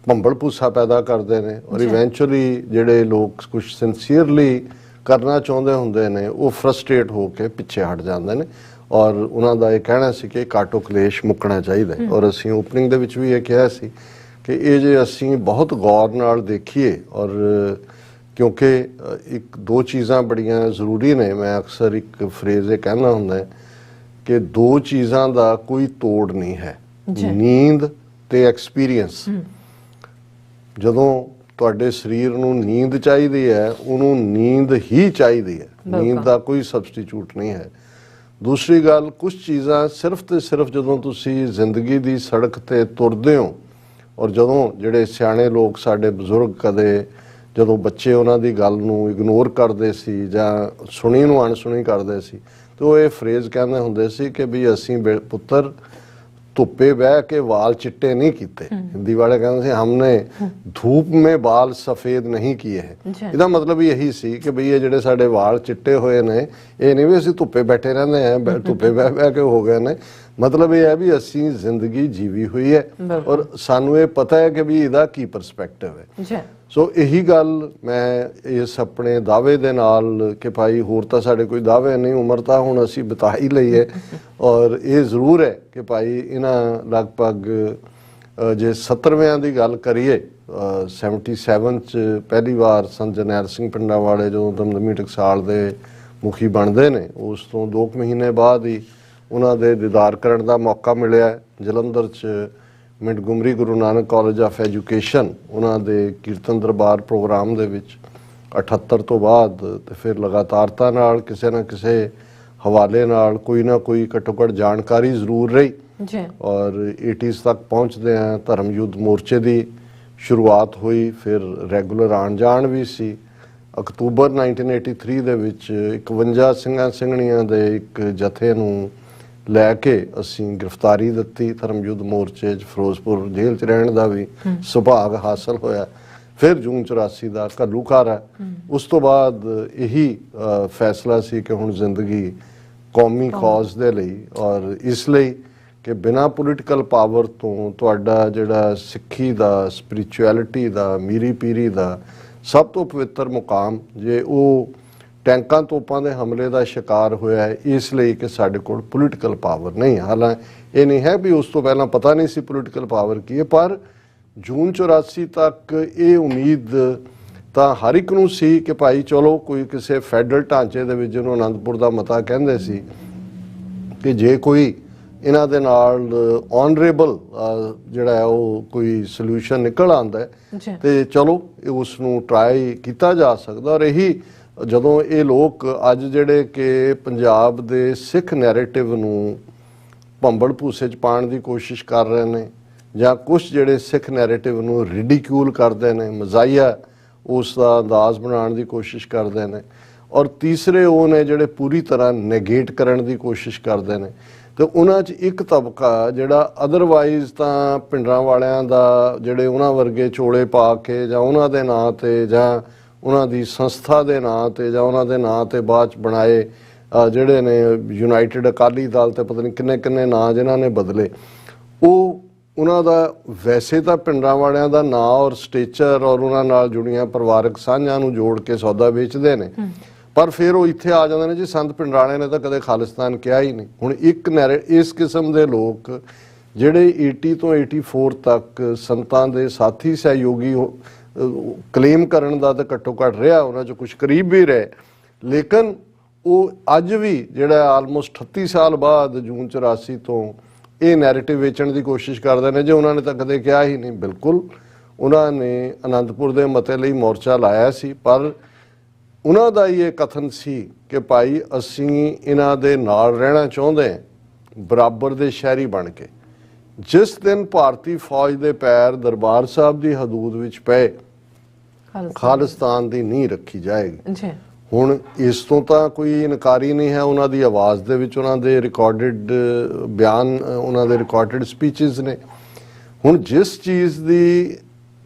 ਭੰਬਲ ਭੂਸਾ ਪੈਦਾ ਕਰਦੇ ਨੇ ਔਰ ਇਵੈਂਚੁਅਲੀ ਜਿਹੜੇ ਲੋਕ ਕੁਝ ਸਿੰਸੀਅਰਲੀ ਕਰਨਾ ਚਾਹੁੰਦੇ ਹੁੰਦੇ ਨੇ ਉਹ ਫਰਸਟ੍ਰੇਟ ਹੋ ਕੇ ਪਿੱਛੇ ਹਟ ਜਾਂਦੇ ਨੇ। ਔਰ ਉਹਨਾਂ ਦਾ ਇਹ ਕਹਿਣਾ ਸੀ ਕਿ ਕਾਟੋ ਕਲੇਸ਼ ਮੁੱਕਣਾ ਚਾਹੀਦਾ ਔਰ ਅਸੀਂ ਓਪਨਿੰਗ ਦੇ ਵਿੱਚ ਵੀ ਇਹ ਕਿਹਾ ਸੀ ਕਿ ਇਹ ਜੇ ਅਸੀਂ ਬਹੁਤ ਗੌਰ ਨਾਲ ਦੇਖੀਏ ਔਰ ਕਿਉਂਕਿ ਇੱਕ ਦੋ ਚੀਜ਼ਾਂ ਬੜੀਆਂ ਜ਼ਰੂਰੀ ਨੇ, ਮੈਂ ਅਕਸਰ ਇੱਕ ਫਰੇਜ਼ ਇਹ ਕਹਿਣਾ ਹੁੰਦਾ ਹੈ ਕਿ ਦੋ ਚੀਜ਼ਾਂ ਦਾ ਕੋਈ ਤੋੜ ਨਹੀਂ ਹੈ, ਨੀਂਦ ਤੇ ਐਕਸਪੀਰੀਅੰਸ। ਜਦੋਂ ਤੁਹਾਡੇ ਸਰੀਰ ਨੂੰ ਨੀਂਦ ਚਾਹੀਦੀ ਹੈ, ਉਹਨੂੰ ਨੀਂਦ ਹੀ ਚਾਹੀਦੀ ਹੈ, ਨੀਂਦ ਦਾ ਕੋਈ ਸਬਸਟੀਚਿਊਟ ਨਹੀਂ ਹੈ। ਦੂਸਰੀ ਗੱਲ, ਕੁਝ ਚੀਜ਼ਾਂ ਸਿਰਫ ਤੇ ਸਿਰਫ ਜਦੋਂ ਤੁਸੀਂ ਜ਼ਿੰਦਗੀ ਦੀ ਸੜਕ ਤੇ ਤੁਰਦੇ ਹੋ ਔਰ ਜਦੋਂ ਜਿਹੜੇ ਸਿਆਣੇ ਲੋਕ ਸਾਡੇ ਬਜ਼ੁਰਗ ਕਦੇ ਜਦੋਂ ਬੱਚੇ ਉਹਨਾਂ ਦੀ ਗੱਲ ਨੂੰ ਇਗਨੋਰ ਕਰਦੇ ਸੀ ਜਾਂ ਸੁਣੀ ਨੂੰ ਅਣਸੁਣੀ ਕਰਦੇ ਸੀ ਤੇ ਉਹ ਇਹ ਫਰੇਜ਼ ਕਹਿੰਦੇ ਹੁੰਦੇ ਸੀ ਕਿ ਵੀ ਅਸੀਂ ਪੁੱਤਰ ਧੁੱਪੇ ਬਹਿ ਕੇ ਵਾਲ ਚਿੱਟੇ ਨਹੀਂ ਕੀਤੇ। ਹਿੰਦੀ ਵਾਲੇ ਕਹਿੰਦੇ ਸੀ ਹਮਨੇ ਧੂਪ ਮੇ ਬਾਲ ਸਫੇਦ ਨਹੀਂ ਕੀਏ ਹੈ। ਇਹਦਾ ਮਤਲਬ ਇਹੀ ਸੀ ਕਿ ਬਈ ਇਹ ਜਿਹੜੇ ਸਾਡੇ ਵਾਲ ਚਿੱਟੇ ਹੋਏ ਨੇ ਇਹ ਨਹੀਂ ਵੀ ਅਸੀਂ ਧੁੱਪੇ ਬੈਠੇ ਰਹਿੰਦੇ ਹਾਂ, ਧੁੱਪੇ ਬਹਿ ਬਹਿ ਕੇ ਹੋ ਗਏ ਨੇ। ਮਤਲਬ ਇਹ ਹੈ ਵੀ ਅਸੀਂ ਜ਼ਿੰਦਗੀ ਜੀਵੀ ਹੋਈ ਹੈ ਔਰ ਸਾਨੂੰ ਇਹ ਪਤਾ ਹੈ ਕਿ ਵੀ ਇਹਦਾ ਕੀ ਪਰਸਪੈਕਟਿਵ ਹੈ। ਸੋ ਇਹੀ ਗੱਲ ਮੈਂ ਇਸ ਆਪਣੇ ਦਾਅਵੇ ਦੇ ਨਾਲ ਕਿ ਭਾਈ ਹੋਰ ਤਾਂ ਸਾਡੇ ਕੋਈ ਦਾਅਵੇ ਨਹੀਂ, ਉਮਰ ਤਾਂ ਹੁਣ ਅਸੀਂ ਬਿਤਾ ਹੀ ਲਈ ਹੈ ਔਰ ਇਹ ਜ਼ਰੂਰ ਹੈ ਕਿ ਭਾਈ ਇਹਨਾਂ ਲਗਭਗ ਜੇ 70ਵਿਆਂ ਦੀ ਗੱਲ ਕਰੀਏ 77 ਚ ਪਹਿਲੀ ਵਾਰ ਸੰਤ ਜਰਨੈਲ ਸਿੰਘ ਪਿੰਡਾਂਵਾਲੇ ਜਦੋਂ ਦਮਦਮੀ ਟਕਸਾਲ ਦੇ ਮੁਖੀ ਬਣਦੇ ਨੇ, ਉਸ ਤੋਂ 2 ਮਹੀਨੇ ਬਾਅਦ ਹੀ ਉਹਨਾਂ ਦੇ ਦੀਦਾਰ ਕਰਨ ਦਾ ਮੌਕਾ ਮਿਲਿਆ ਜਲੰਧਰ 'ਚ Montgomery Guru Nanak college of education ਉਹਨਾਂ ਦੇ ਕੀਰਤਨ ਦਰਬਾਰ ਪ੍ਰੋਗਰਾਮ ਦੇ ਵਿੱਚ 78 ਤੋਂ ਬਾਅਦ ਤੇ ਫਿਰ ਲਗਾਤਾਰਤਾ ਨਾਲ ਕਿਸੇ ਨਾ ਕਿਸੇ ਹਵਾਲੇ ਨਾਲ ਕੋਈ ਨਾ ਕੋਈ ਘੱਟੋ ਘੱਟ ਜਾਣਕਾਰੀ ਜ਼ਰੂਰ ਰਹੀ ਔਰ 80s ਤੱਕ ਪਹੁੰਚਦੇ ਆ ਧਰਮ ਯੁੱਧ ਮੋਰਚੇ ਦੀ ਸ਼ੁਰੂਆਤ ਹੋਈ, ਫਿਰ ਰੈਗੂਲਰ ਆਉਣ ਜਾਣ ਵੀ ਸੀ। ਅਕਤੂਬਰ 1983 ਦੇ ਵਿੱਚ 51 ਸਿੰਘਾਂ ਸਿੰਘਣੀਆਂ ਦੇ ਇੱਕ ਜਥੇ ਨੂੰ ਲੈ ਕੇ ਅਸੀਂ ਗ੍ਰਿਫਤਾਰੀ ਦਿੱਤੀ। ਧਰਮ ਯੁੱਧ ਮੋਰਚੇ 'ਚ ਫਿਰੋਜ਼ਪੁਰ ਜੇਲ੍ਹ 'ਚ ਰਹਿਣ ਦਾ ਵੀ ਸੁਭਾਗ ਹਾਸਲ ਹੋਇਆ। ਫਿਰ ਜੂਨ 84 ਦਾ ਘੱਲੂਘਾਰਾ। ਉਸ ਤੋਂ ਬਾਅਦ ਇਹੀ ਫੈਸਲਾ ਸੀ ਕਿ ਹੁਣ ਜ਼ਿੰਦਗੀ ਕੌਮੀ ਕੌਜ਼ ਦੇ ਲਈ ਔਰ ਇਸ ਲਈ ਕਿ ਬਿਨਾਂ ਪੋਲੀਟੀਕਲ ਪਾਵਰ ਤੋਂ ਤੁਹਾਡਾ ਜਿਹੜਾ ਸਿੱਖੀ ਦਾ, ਸਪਿਰਿਚੁਅਲਿਟੀ ਦਾ, ਮੀਰੀ ਪੀਰੀ ਦਾ ਸਭ ਤੋਂ ਪਵਿੱਤਰ ਮੁਕਾਮ ਜੇ ਉਹ ਟੈਂਕਾਂ ਤੋਪਾਂ ਦੇ ਹਮਲੇ ਦਾ ਸ਼ਿਕਾਰ ਹੋਇਆ ਹੈ, ਇਸ ਲਈ ਕਿ ਸਾਡੇ ਕੋਲ ਪੋਲੀਟੀਕਲ ਪਾਵਰ ਨਹੀਂ। ਹਾਲਾਂਕਿ ਇਹ ਨਹੀਂ ਹੈ ਵੀ ਉਸ ਤੋਂ ਪਹਿਲਾਂ ਪਤਾ ਨਹੀਂ ਸੀ ਪੋਲੀਟੀਕਲ ਪਾਵਰ ਕੀ ਹੈ, ਪਰ ਜੂਨ 84 ਤੱਕ ਇਹ ਉਮੀਦ ਤਾਂ ਹਰ ਇੱਕ ਨੂੰ ਸੀ ਕਿ ਭਾਈ ਚਲੋ ਕੋਈ ਕਿਸੇ ਫੈਡਰਲ ਢਾਂਚੇ ਦੇ ਵਿੱਚ ਜਿਹਨੂੰ ਅਨੰਦਪੁਰ ਦਾ ਮਤਾ ਕਹਿੰਦੇ ਸੀ ਕਿ ਜੇ ਕੋਈ ਇਹਨਾਂ ਦੇ ਨਾਲ ਆਨਰੇਬਲ ਜਿਹੜਾ ਹੈ ਉਹ ਕੋਈ ਸੋਲੂਸ਼ਨ ਨਿਕਲ ਆਉਂਦਾ ਤੇ ਚਲੋ ਉਸ ਨੂੰ ਟਰਾਈ ਕੀਤਾ ਜਾ ਸਕਦਾ। ਔਰ ਇਹੀ ਜਦੋਂ ਇਹ ਲੋਕ ਅੱਜ ਜਿਹੜੇ ਕਿ ਪੰਜਾਬ ਦੇ ਸਿੱਖ ਨੈਰੇਟਿਵ ਨੂੰ ਭੰਬਲ ਭੂਸੇ 'ਚ ਪਾਉਣ ਦੀ ਕੋਸ਼ਿਸ਼ ਕਰ ਰਹੇ ਨੇ ਜਾਂ ਕੁਝ ਜਿਹੜੇ ਸਿੱਖ ਨੈਰੇਟਿਵ ਨੂੰ ਰਿਡੀਕਿਊਲ ਕਰਦੇ ਨੇ, ਮਜ਼ਾਈਆ ਉਸ ਦਾ ਅੰਦਾਜ਼ ਬਣਾਉਣ ਦੀ ਕੋਸ਼ਿਸ਼ ਕਰਦੇ ਨੇ ਔਰ ਤੀਸਰੇ ਉਹ ਨੇ ਜਿਹੜੇ ਪੂਰੀ ਤਰ੍ਹਾਂ ਨੈਗੇਟ ਕਰਨ ਦੀ ਕੋਸ਼ਿਸ਼ ਕਰਦੇ ਨੇ। ਤੇ ਉਹਨਾਂ 'ਚ ਇੱਕ ਤਬਕਾ ਜਿਹੜਾ ਅਦਰਵਾਈਜ਼ ਤਾਂ ਪਿੰਡਾਂ ਵਾਲਿਆਂ ਦਾ ਜਿਹੜੇ ਉਹਨਾਂ ਵਰਗੇ ਚੋਲੇ ਪਾ ਕੇ ਜਾਂ ਉਹਨਾਂ ਦੇ ਨਾਂ ਤੇ ਜਾਂ ਉਹਨਾਂ ਦੀ ਸੰਸਥਾ ਦੇ ਨਾਂ ਤੇ ਜਾਂ ਉਹਨਾਂ ਦੇ ਨਾਂ ਤੇ ਬਾਅਦ 'ਚ ਬਣਾਏ ਜਿਹੜੇ ਨੇ ਯੂਨਾਈਟਿਡ ਅਕਾਲੀ ਦਲ ਤੇ ਪਤਾ ਨਹੀਂ ਕਿੰਨੇ ਕਿੰਨੇ ਨਾਂ ਜਿਨ੍ਹਾਂ ਨੇ ਬਦਲੇ, ਉਹ ਉਹਨਾਂ ਦਾ ਵੈਸੇ ਤਾਂ ਪਿੰਡਾਂ ਵਾਲਿਆਂ ਦਾ ਨਾਂ ਔਰ ਸਟੇਚਰ ਔਰ ਉਹਨਾਂ ਨਾਲ ਜੁੜੀਆਂ ਪਰਿਵਾਰਕ ਸਾਂਝਾਂ ਨੂੰ ਜੋੜ ਕੇ ਸੌਦਾ ਵੇਚਦੇ ਨੇ, ਪਰ ਫਿਰ ਉਹ ਇੱਥੇ ਆ ਜਾਂਦੇ ਨੇ ਜੀ ਸੰਤ ਪਿੰਡਰਾਣੇ ਨੇ ਤਾਂ ਕਦੇ ਖਾਲਿਸਤਾਨ ਕਿਹਾ ਹੀ ਨਹੀਂ। ਹੁਣ ਇਸ ਕਿਸਮ ਦੇ ਲੋਕ ਜਿਹੜੇ 80 ਤੋਂ 84 ਤੱਕ ਸੰਤਾਂ ਦੇ ਸਾਥੀ ਸਹਿਯੋਗੀ ਕਲੇਮ ਕਰਨ ਦਾ ਤਾਂ ਘੱਟੋ ਘੱਟ ਰਿਹਾ, ਉਹਨਾਂ 'ਚ ਕੁਝ ਕਰੀਬ ਵੀ ਰਹੇ, ਲੇਕਿਨ ਉਹ ਅੱਜ ਵੀ ਜਿਹੜਾ ਆਲਮੋਸਟ 38 ਸਾਲ ਬਾਅਦ ਜੂਨ 84 ਤੋਂ ਇਹ ਨੈਰੇਟਿਵ ਵੇਚਣ ਦੀ ਕੋਸ਼ਿਸ਼ ਕਰਦੇ ਨੇ ਜੇ ਉਹਨਾਂ ਨੇ ਤਾਂ ਕਦੇ ਕਿਹਾ ਹੀ ਨਹੀਂ। ਬਿਲਕੁਲ ਉਹਨਾਂ ਨੇ ਅਨੰਦਪੁਰ ਦੇ ਮਤੇ ਲਈ ਮੋਰਚਾ ਲਾਇਆ ਸੀ, ਪਰ ਉਹਨਾਂ ਦਾ ਇਹ ਕਥਨ ਸੀ ਕਿ ਭਾਈ ਅਸੀਂ ਇਹਨਾਂ ਦੇ ਨਾਲ ਰਹਿਣਾ ਚਾਹੁੰਦੇ ਹਾਂ ਬਰਾਬਰ ਦੇ ਸ਼ਹਿਰੀ ਬਣ ਕੇ। ਜਿਸ ਦਿਨ ਭਾਰਤੀ ਫੌਜ ਦੇ ਪੈਰ ਦਰਬਾਰ ਸਾਹਿਬ ਦੀ ਹਦੂਦ ਵਿੱਚ ਪਏ ਖਾਲਿਸਤਾਨ ਦੀ ਨੀਂਹ ਰੱਖੀ ਜਾਏਗੀ। ਹੁਣ ਇਸ ਤੋਂ ਤਾਂ ਕੋਈ ਇਨਕਾਰੀ ਨਹੀਂ ਹੈ, ਉਹਨਾਂ ਦੀ ਆਵਾਜ਼ ਦੇ ਵਿੱਚ ਉਹਨਾਂ ਦੇ ਰਿਕਾਰਡਡ ਬਿਆਨ, ਉਹਨਾਂ ਦੇ ਰਿਕਾਰਡਡ ਸਪੀਚਸ ਨੇ। ਹੁਣ ਜਿਸ ਚੀਜ਼ ਦੀ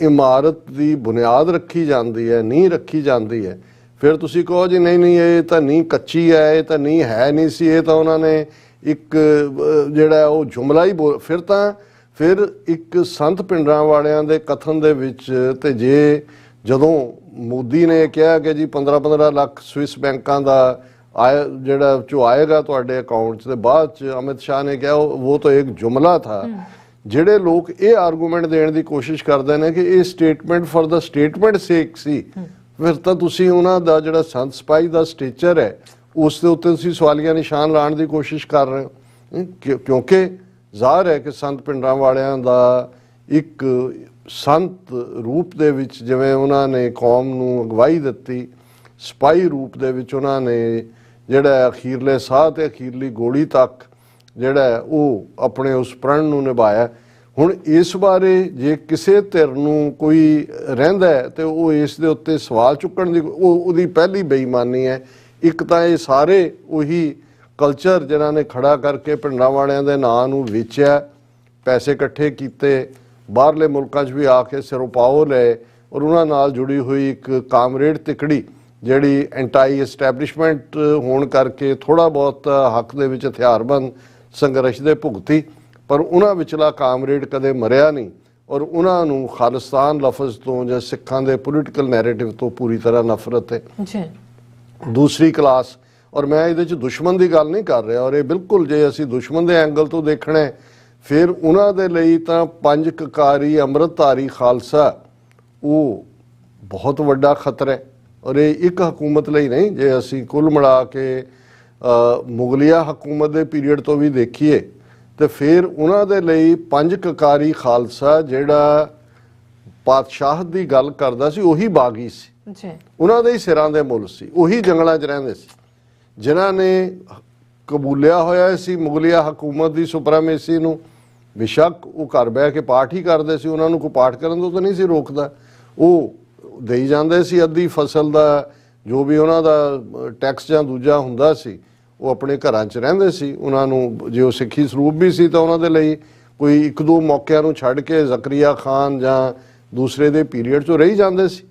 ਇਮਾਰਤ ਦੀ ਬੁਨਿਆਦ ਰੱਖੀ ਜਾਂਦੀ ਹੈ, ਨੀਂਹ ਰੱਖੀ ਜਾਂਦੀ ਹੈ, ਫਿਰ ਤੁਸੀਂ ਕਹੋ ਜੀ ਨਹੀਂ ਨਹੀਂ ਇਹ ਤਾਂ ਨੀਂਹ ਕੱਚੀ ਹੈ, ਇਹ ਤਾਂ ਨੀਂਹ ਹੈ ਨਹੀਂ ਸੀ, ਇਹ ਤਾਂ ਉਹਨਾਂ ਨੇ ਇੱਕ ਜਿਹੜਾ ਉਹ ਜੁਮਲਾ ਹੀ ਫਿਰ ਇੱਕ ਸੰਤ ਪਿੰਡਰਾਂ ਵਾਲਿਆਂ ਦੇ ਕਥਨ ਦੇ ਵਿੱਚ, ਤੇ ਜੇ ਜਦੋਂ ਮੋਦੀ ਨੇ ਕਿਹਾ ਕਿ ਜੀ 15-15 ਲੱਖ ਸਵਿਸ ਬੈਂਕਾਂ ਦਾ ਜਿਹੜਾ ਜੋ ਆਏਗਾ ਤੁਹਾਡੇ ਅਕਾਊਂਟ 'ਚ, ਤੇ ਬਾਅਦ 'ਚ ਅਮਿਤ ਸ਼ਾਹ ਨੇ ਕਿਹਾ ਉਹ ਤਾਂ ਇੱਕ ਜੁਮਲਾ ਥਾ। ਜਿਹੜੇ ਲੋਕ ਇਹ ਆਰਗੂਮੈਂਟ ਦੇਣ ਦੀ ਕੋਸ਼ਿਸ਼ ਕਰਦੇ ਨੇ ਕਿ ਇਹ ਸਟੇਟਮੈਂਟ ਫॉर द ਸਟੇਟਮੈਂਟ ਸੇਕ ਸੀ, ਫਿਰ ਤਾਂ ਤੁਸੀਂ ਉਹਨਾਂ ਦਾ ਜਿਹੜਾ ਸੰਤ ਸਿਪਾਹੀ ਦਾ ਸਟੇਚਰ ਹੈ ਉਸ ਦੇ ਉੱਤੇ ਤੁਸੀਂ ਸਵਾਲੀਆ ਨਿਸ਼ਾਨ ਲਾਉਣ ਦੀ ਕੋਸ਼ਿਸ਼ ਕਰ ਰਹੇ ਹੋ, ਕਿਉਂਕਿ ਜ਼ਾਹਰ ਹੈ ਕਿ ਸੰਤ ਪਿੰਡਰਾਂ ਵਾਲਿਆਂ ਦਾ ਇੱਕ ਸੰਤ ਰੂਪ ਦੇ ਵਿੱਚ ਜਿਵੇਂ ਉਹਨਾਂ ਨੇ ਕੌਮ ਨੂੰ ਅਗਵਾਈ ਦਿੱਤੀ, ਸਿਪਾਹੀ ਰੂਪ ਦੇ ਵਿੱਚ ਉਹਨਾਂ ਨੇ ਜਿਹੜਾ ਅਖੀਰਲੇ ਸਾਹ ਤੇ ਅਖੀਰਲੀ ਗੋਲੀ ਤੱਕ ਜਿਹੜਾ ਉਹ ਆਪਣੇ ਉਸ ਪ੍ਰਣ ਨੂੰ ਨਿਭਾਇਆ। ਹੁਣ ਇਸ ਬਾਰੇ ਜੇ ਕਿਸੇ ਧਿਰ ਨੂੰ ਕੋਈ ਰਹਿੰਦਾ ਹੈ ਤੇ ਉਹ ਇਸ ਦੇ ਉੱਤੇ ਸਵਾਲ ਚੁੱਕਣ ਦੀ ਉਹਦੀ ਪਹਿਲੀ ਬੇਈਮਾਨੀ ਹੈ। ਇੱਕ ਤਾਂ ਇਹ ਸਾਰੇ ਉਹੀ ਕਲਚਰ ਜਿਨ੍ਹਾਂ ਨੇ ਖੜਾ ਕਰਕੇ ਪਿੰਡਾਂ ਵਾਲਿਆਂ ਦੇ ਨਾਂ ਨੂੰ ਵੇਚਿਆ, ਪੈਸੇ ਇਕੱਠੇ ਕੀਤੇ, ਬਾਹਰਲੇ ਮੁਲਕਾਂ 'ਚ ਵੀ ਆ ਕੇ ਸਿਰੋਪਾਓ ਲਏ, ਔਰ ਉਹਨਾਂ ਨਾਲ ਜੁੜੀ ਹੋਈ ਇੱਕ ਕਾਮਰੇਡ ਤਿਕੜੀ ਜਿਹੜੀ ਐਂਟਾਈ ਐਸਟੈਬਲਿਸ਼ਮੈਂਟ ਹੋਣ ਕਰਕੇ ਥੋੜ੍ਹਾ ਬਹੁਤ ਹੱਕ ਦੇ ਵਿੱਚ ਹਥਿਆਰਬੰਦ ਸੰਘਰਸ਼ ਦੇ ਭੁਗਤੀ, ਪਰ ਉਹਨਾਂ ਵਿਚਲਾ ਕਾਮਰੇਡ ਕਦੇ ਮਰਿਆ ਨਹੀਂ, ਔਰ ਉਹਨਾਂ ਨੂੰ ਖਾਲਿਸਤਾਨ ਲਫ਼ਜ਼ ਤੋਂ ਜਾਂ ਸਿੱਖਾਂ ਦੇ ਪੋਲੀਟੀਕਲ ਨੈਰੇਟਿਵ ਤੋਂ ਪੂਰੀ ਤਰ੍ਹਾਂ ਨਫ਼ਰਤ ਹੈ। ਦੂਸਰੀ ਕਲਾਸ, ਔਰ ਮੈਂ ਇਹਦੇ 'ਚ ਦੁਸ਼ਮਣ ਦੀ ਗੱਲ ਨਹੀਂ ਕਰ ਰਿਹਾ, ਔਰ ਇਹ ਬਿਲਕੁਲ ਜੇ ਅਸੀਂ ਦੁਸ਼ਮਣ ਦੇ ਐਂਗਲ ਤੋਂ ਦੇਖਣਾ ਫਿਰ ਉਹਨਾਂ ਦੇ ਲਈ ਤਾਂ ਪੰਜ ਕਕਾਰੀ ਅੰਮ੍ਰਿਤਧਾਰੀ ਖਾਲਸਾ ਉਹ ਬਹੁਤ ਵੱਡਾ ਖਤਰਾ ਹੈ। ਔਰ ਇਹ ਇੱਕ ਹਕੂਮਤ ਲਈ ਨਹੀਂ, ਜੇ ਅਸੀਂ ਕੁੱਲ ਮਿਲਾ ਕੇ ਮੁਗਲਿਆ ਹਕੂਮਤ ਦੇ ਪੀਰੀਅਡ ਤੋਂ ਵੀ ਦੇਖੀਏ ਤੇ ਫਿਰ ਉਹਨਾਂ ਦੇ ਲਈ ਪੰਜ ਕਕਾਰੀ ਖਾਲਸਾ ਜਿਹੜਾ ਪਾਤਸ਼ਾਹਤ ਦੀ ਗੱਲ ਕਰਦਾ ਸੀ ਉਹੀ ਬਾਗੀ ਸੀ, ਉਹਨਾਂ ਦੇ ਹੀ ਸਿਰਾਂ ਦੇ ਮੁੱਲ ਸੀ, ਉਹੀ ਜੰਗਲਾਂ 'ਚ ਰਹਿੰਦੇ ਸੀ, ਜਿਨ੍ਹਾਂ ਨੇ ਕਬੂਲਿਆ ਹੋਇਆ ਸੀ ਮੁਗਲਿਆ ਹਕੂਮਤ ਦੀ ਸੁਪਰਾਮੇਸੀ ਨੂੰ। ਬੇਸ਼ੱਕ ਉਹ ਘਰ ਬਹਿ ਕੇ ਪਾਠ ਹੀ ਕਰਦੇ ਸੀ, ਉਹਨਾਂ ਨੂੰ ਕੋਈ ਪਾਠ ਕਰਨ ਤੋਂ ਤਾਂ ਨਹੀਂ ਸੀ ਰੋਕਦਾ, ਉਹ ਦੇਈ ਜਾਂਦੇ ਸੀ ਅੱਧੀ ਫਸਲ ਦਾ ਜੋ ਵੀ ਉਹਨਾਂ ਦਾ ਟੈਕਸ ਜਾਂ ਦੂਜਾ ਹੁੰਦਾ ਸੀ, ਉਹ ਆਪਣੇ ਘਰਾਂ 'ਚ ਰਹਿੰਦੇ ਸੀ। ਉਹਨਾਂ ਨੂੰ ਜੇ ਉਹ ਸਿੱਖੀ ਸਰੂਪ ਵੀ ਸੀ ਤਾਂ ਉਹਨਾਂ ਦੇ ਲਈ ਕੋਈ ਇੱਕ ਦੋ ਮੌਕਿਆਂ ਨੂੰ ਛੱਡ ਕੇ ਜ਼ਕਰੀਆ ਖਾਨ ਜਾਂ ਦੂਸਰੇ ਦੇ ਪੀਰੀਅਡ 'ਚੋਂ ਰਹੀ ਜਾਂਦੇ ਸੀ।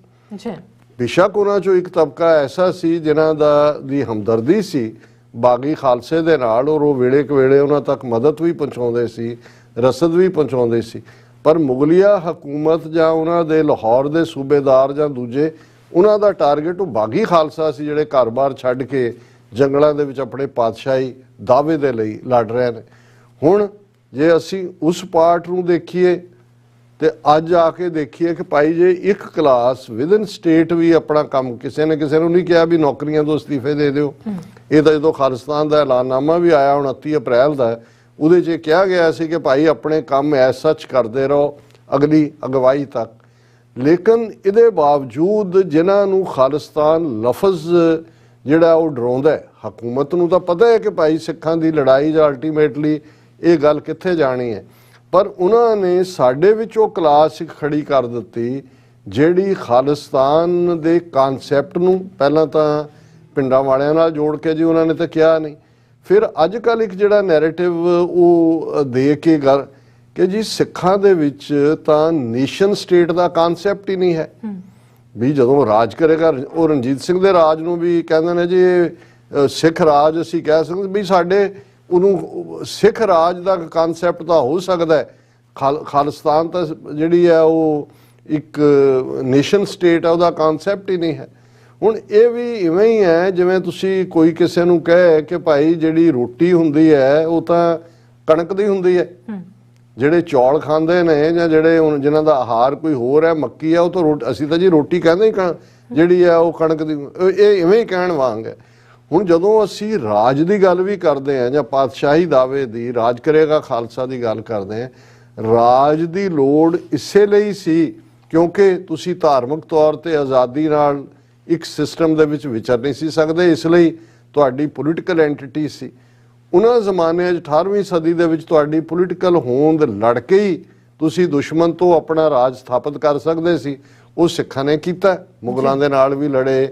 ਬੇਸ਼ੱਕ ਉਹਨਾਂ 'ਚੋਂ ਇੱਕ ਤਬਕਾ ਐਸਾ ਸੀ ਜਿਨ੍ਹਾਂ ਦੀ ਹਮਦਰਦੀ ਸੀ ਬਾਗੀ ਖਾਲਸੇ ਦੇ ਨਾਲ, ਔਰ ਉਹ ਵੇਲੇ ਕੁ ਵੇਲੇ ਉਹਨਾਂ ਤੱਕ ਮਦਦ ਵੀ ਪਹੁੰਚਾਉਂਦੇ ਸੀ, ਰਸਦ ਵੀ ਪਹੁੰਚਾਉਂਦੇ ਸੀ। ਪਰ ਮੁਗਲਿਆ ਹਕੂਮਤ ਜਾਂ ਉਹਨਾਂ ਦੇ ਲਾਹੌਰ ਦੇ ਸੂਬੇਦਾਰ ਜਾਂ ਦੂਜੇ, ਉਹਨਾਂ ਦਾ ਟਾਰਗੇਟ ਉਹ ਬਾਗੀ ਖਾਲਸਾ ਸੀ ਜਿਹੜੇ ਘਰ-ਬਾਰ ਛੱਡ ਕੇ ਜੰਗਲਾਂ ਦੇ ਵਿੱਚ ਆਪਣੇ ਪਾਤਸ਼ਾਹੀ ਦਾਅਵੇ ਦੇ ਲਈ ਲੜ ਰਹੇ ਨੇ। ਹੁਣ ਜੇ ਅਸੀਂ ਉਸ ਪਾਰਟ ਨੂੰ ਦੇਖੀਏ ਤੇ ਅੱਜ ਆ ਕੇ ਦੇਖੀਏ ਕਿ ਭਾਈ ਜੇ ਇੱਕ ਕਲਾਸ ਵਿਦਨ ਸਟੇਟ ਵੀ ਆਪਣਾ ਕੰਮ, ਕਿਸੇ ਨੇ ਕਿਸੇ ਨੂੰ ਨਹੀਂ ਕਿਹਾ ਵੀ ਨੌਕਰੀਆਂ ਤੋਂ ਅਸਤੀਫੇ ਦੇ ਦਿਓ। ਇਹ ਤਾਂ ਜਦੋਂ ਖਾਲਿਸਤਾਨ ਦਾ ਐਲਾਨਨਾਮਾ ਵੀ ਆਇਆ 29 ਅਪ੍ਰੈਲ ਦਾ, ਉਹਦੇ 'ਚ ਕਿਹਾ ਗਿਆ ਸੀ ਕਿ ਭਾਈ ਆਪਣੇ ਕੰਮ ਐਸ ਸੱਚ ਕਰਦੇ ਰਹੋ ਅਗਲੀ ਅਗਵਾਈ ਤੱਕ। ਲੇਕਿਨ ਇਹਦੇ ਬਾਵਜੂਦ ਜਿਨ੍ਹਾਂ ਨੂੰ ਖਾਲਿਸਤਾਨ ਲਫ਼ਜ਼ ਜਿਹੜਾ ਉਹ ਡਰਾਉਂਦਾ, ਹਕੂਮਤ ਨੂੰ ਤਾਂ ਪਤਾ ਹੈ ਕਿ ਭਾਈ ਸਿੱਖਾਂ ਦੀ ਲੜਾਈ ਜਾਂ ਅਲਟੀਮੇਟਲੀ ਇਹ ਗੱਲ ਕਿੱਥੇ ਜਾਣੀ ਹੈ, ਪਰ ਉਹਨਾਂ ਨੇ ਸਾਡੇ ਵਿੱਚ ਉਹ ਕਲਾਸ ਖੜੀ ਕਰ ਦਿੱਤੀ ਜਿਹੜੀ ਖਾਲਿਸਤਾਨ ਦੇ ਕਨਸੈਪਟ ਨੂੰ ਪਹਿਲਾਂ ਤਾਂ ਪਿੰਡਾਂ ਵਾਲਿਆਂ ਨਾਲ ਜੋੜ ਕੇ ਜੀ ਉਹਨਾਂ ਨੇ ਤਾਂ ਕਿਹਾ ਨਹੀਂ, ਫਿਰ ਅੱਜ ਕੱਲ੍ਹ ਇੱਕ ਜਿਹੜਾ ਨੈਰੇਟਿਵ ਉਹ ਦੇ ਕੇ ਗੱਲ ਕਿ ਜੀ ਸਿੱਖਾਂ ਦੇ ਵਿੱਚ ਤਾਂ ਨੇਸ਼ਨ ਸਟੇਟ ਦਾ ਕਨਸੈਪਟ ਹੀ ਨਹੀਂ ਹੈ। ਵੀ ਜਦੋਂ ਰਾਜ ਕਰੇਗਾ, ਉਹ ਰਣਜੀਤ ਸਿੰਘ ਦੇ ਰਾਜ ਨੂੰ ਵੀ ਕਹਿੰਦੇ ਨੇ ਜੀ ਇਹ ਸਿੱਖ ਰਾਜ ਅਸੀਂ ਕਹਿ ਸਕਦੇ ਵੀ ਸਾਡੇ ਉਹਨੂੰ ਸਿੱਖ ਰਾਜ ਦਾ ਕਨਸੈਪਟ ਤਾਂ ਹੋ ਸਕਦਾ ਹੈ, ਖਾਲਿਸਤਾਨ ਤਾਂ ਜਿਹੜੀ ਹੈ ਉਹ ਇੱਕ ਨੇਸ਼ਨ ਸਟੇਟ ਹੈ, ਉਹਦਾ ਕਨਸੈਪਟ ਹੀ ਨਹੀਂ ਹੈ। ਹੁਣ ਇਹ ਵੀ ਇਵੇਂ ਹੀ ਹੈ ਜਿਵੇਂ ਤੁਸੀਂ ਕੋਈ ਕਿਸੇ ਨੂੰ ਕਹੇ ਕਿ ਭਾਈ ਜਿਹੜੀ ਰੋਟੀ ਹੁੰਦੀ ਹੈ ਉਹ ਤਾਂ ਕਣਕ ਦੀ ਹੁੰਦੀ ਹੈ, ਜਿਹੜੇ ਚੌਲ ਖਾਂਦੇ ਨੇ ਜਾਂ ਜਿਹੜੇ ਹੁਣ ਜਿਨ੍ਹਾਂ ਦਾ ਆਹਾਰ ਕੋਈ ਹੋਰ ਹੈ ਮੱਕੀ ਆ, ਉਹ ਤਾਂ ਅਸੀਂ ਤਾਂ ਜੀ ਰੋਟੀ ਕਹਿੰਦੇ ਹੀ ਜਿਹੜੀ ਹੈ ਉਹ ਕਣਕ ਦੀ, ਇਹ ਇਵੇਂ ਹੀ ਕਹਿਣ ਵਾਂਗ ਹੈ। ਹੁਣ ਜਦੋਂ ਅਸੀਂ ਰਾਜ ਦੀ ਗੱਲ ਵੀ ਕਰਦੇ ਹਾਂ ਜਾਂ ਪਾਤਸ਼ਾਹੀ ਦਾਅਵੇ ਦੀ, ਰਾਜ ਕਰੇਗਾ ਖਾਲਸਾ ਦੀ ਗੱਲ ਕਰਦੇ ਹਾਂ, ਰਾਜ ਦੀ ਲੋੜ ਇਸੇ ਲਈ ਸੀ ਕਿਉਂਕਿ ਤੁਸੀਂ ਧਾਰਮਿਕ ਤੌਰ ਤੇ ਆਜ਼ਾਦੀ ਨਾਲ ਇੱਕ ਸਿਸਟਮ ਦੇ ਵਿੱਚ ਵਿਚਰ ਨਹੀਂ ਸੀ ਸਕਦੇ, ਇਸ ਲਈ ਤੁਹਾਡੀ ਪੋਲੀਟੀਕਲ ਐਂਟੀਟੀ ਸੀ। ਉਹਨਾਂ ਜ਼ਮਾਨਿਆਂ 'ਚ 18ਵੀਂ ਸਦੀ ਦੇ ਵਿੱਚ ਤੁਹਾਡੀ ਪੋਲੀਟੀਕਲ ਹੋਂਦ ਲੜ ਕੇ ਹੀ ਤੁਸੀਂ ਦੁਸ਼ਮਣ ਤੋਂ ਆਪਣਾ ਰਾਜ ਸਥਾਪਿਤ ਕਰ ਸਕਦੇ ਸੀ। ਉਹ ਸਿੱਖਾਂ ਨੇ ਕੀਤਾ, ਮੁਗਲਾਂ ਦੇ ਨਾਲ ਵੀ ਲੜੇ,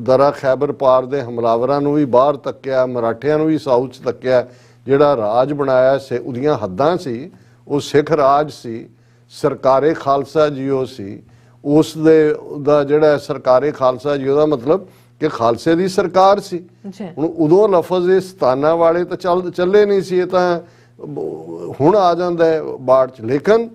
ਦਰਾ ਖੈਬਰ ਪਾਰ ਦੇ ਹਮਲਾਵਰਾਂ ਨੂੰ ਵੀ ਬਾਹਰ ਤੱਕਿਆ, ਮਰਾਠਿਆਂ ਨੂੰ ਵੀ ਸਾਊਥ 'ਚ ਤੱਕਿਆ। ਜਿਹੜਾ ਰਾਜ ਬਣਾਇਆ ਉਹਦੀਆਂ ਹੱਦਾਂ ਸੀ, ਉਹ ਸਿੱਖ ਰਾਜ ਸੀ, ਸਰਕਾਰੇ ਖਾਲਸਾ ਜੀਓ ਸੀ। ਉਸ ਦੇ ਦਾ ਜਿਹੜਾ ਸਰਕਾਰੇ ਖਾਲਸਾ ਜੀਓ ਦਾ ਮਤਲਬ ਕਿ ਖਾਲਸੇ ਦੀ ਸਰਕਾਰ ਸੀ। ਹੁਣ ਉਦੋਂ ਲਫ਼ਜ਼ ਇਹ ਸਤਾਨਾ ਵਾਲੇ ਤਾਂ ਚੱਲੇ ਨਹੀਂ ਸੀ, ਇਹ ਤਾਂ ਹੁਣ ਆ ਜਾਂਦਾ ਹੈ ਬਾੜ 'ਚ। ਲੇਕਿਨ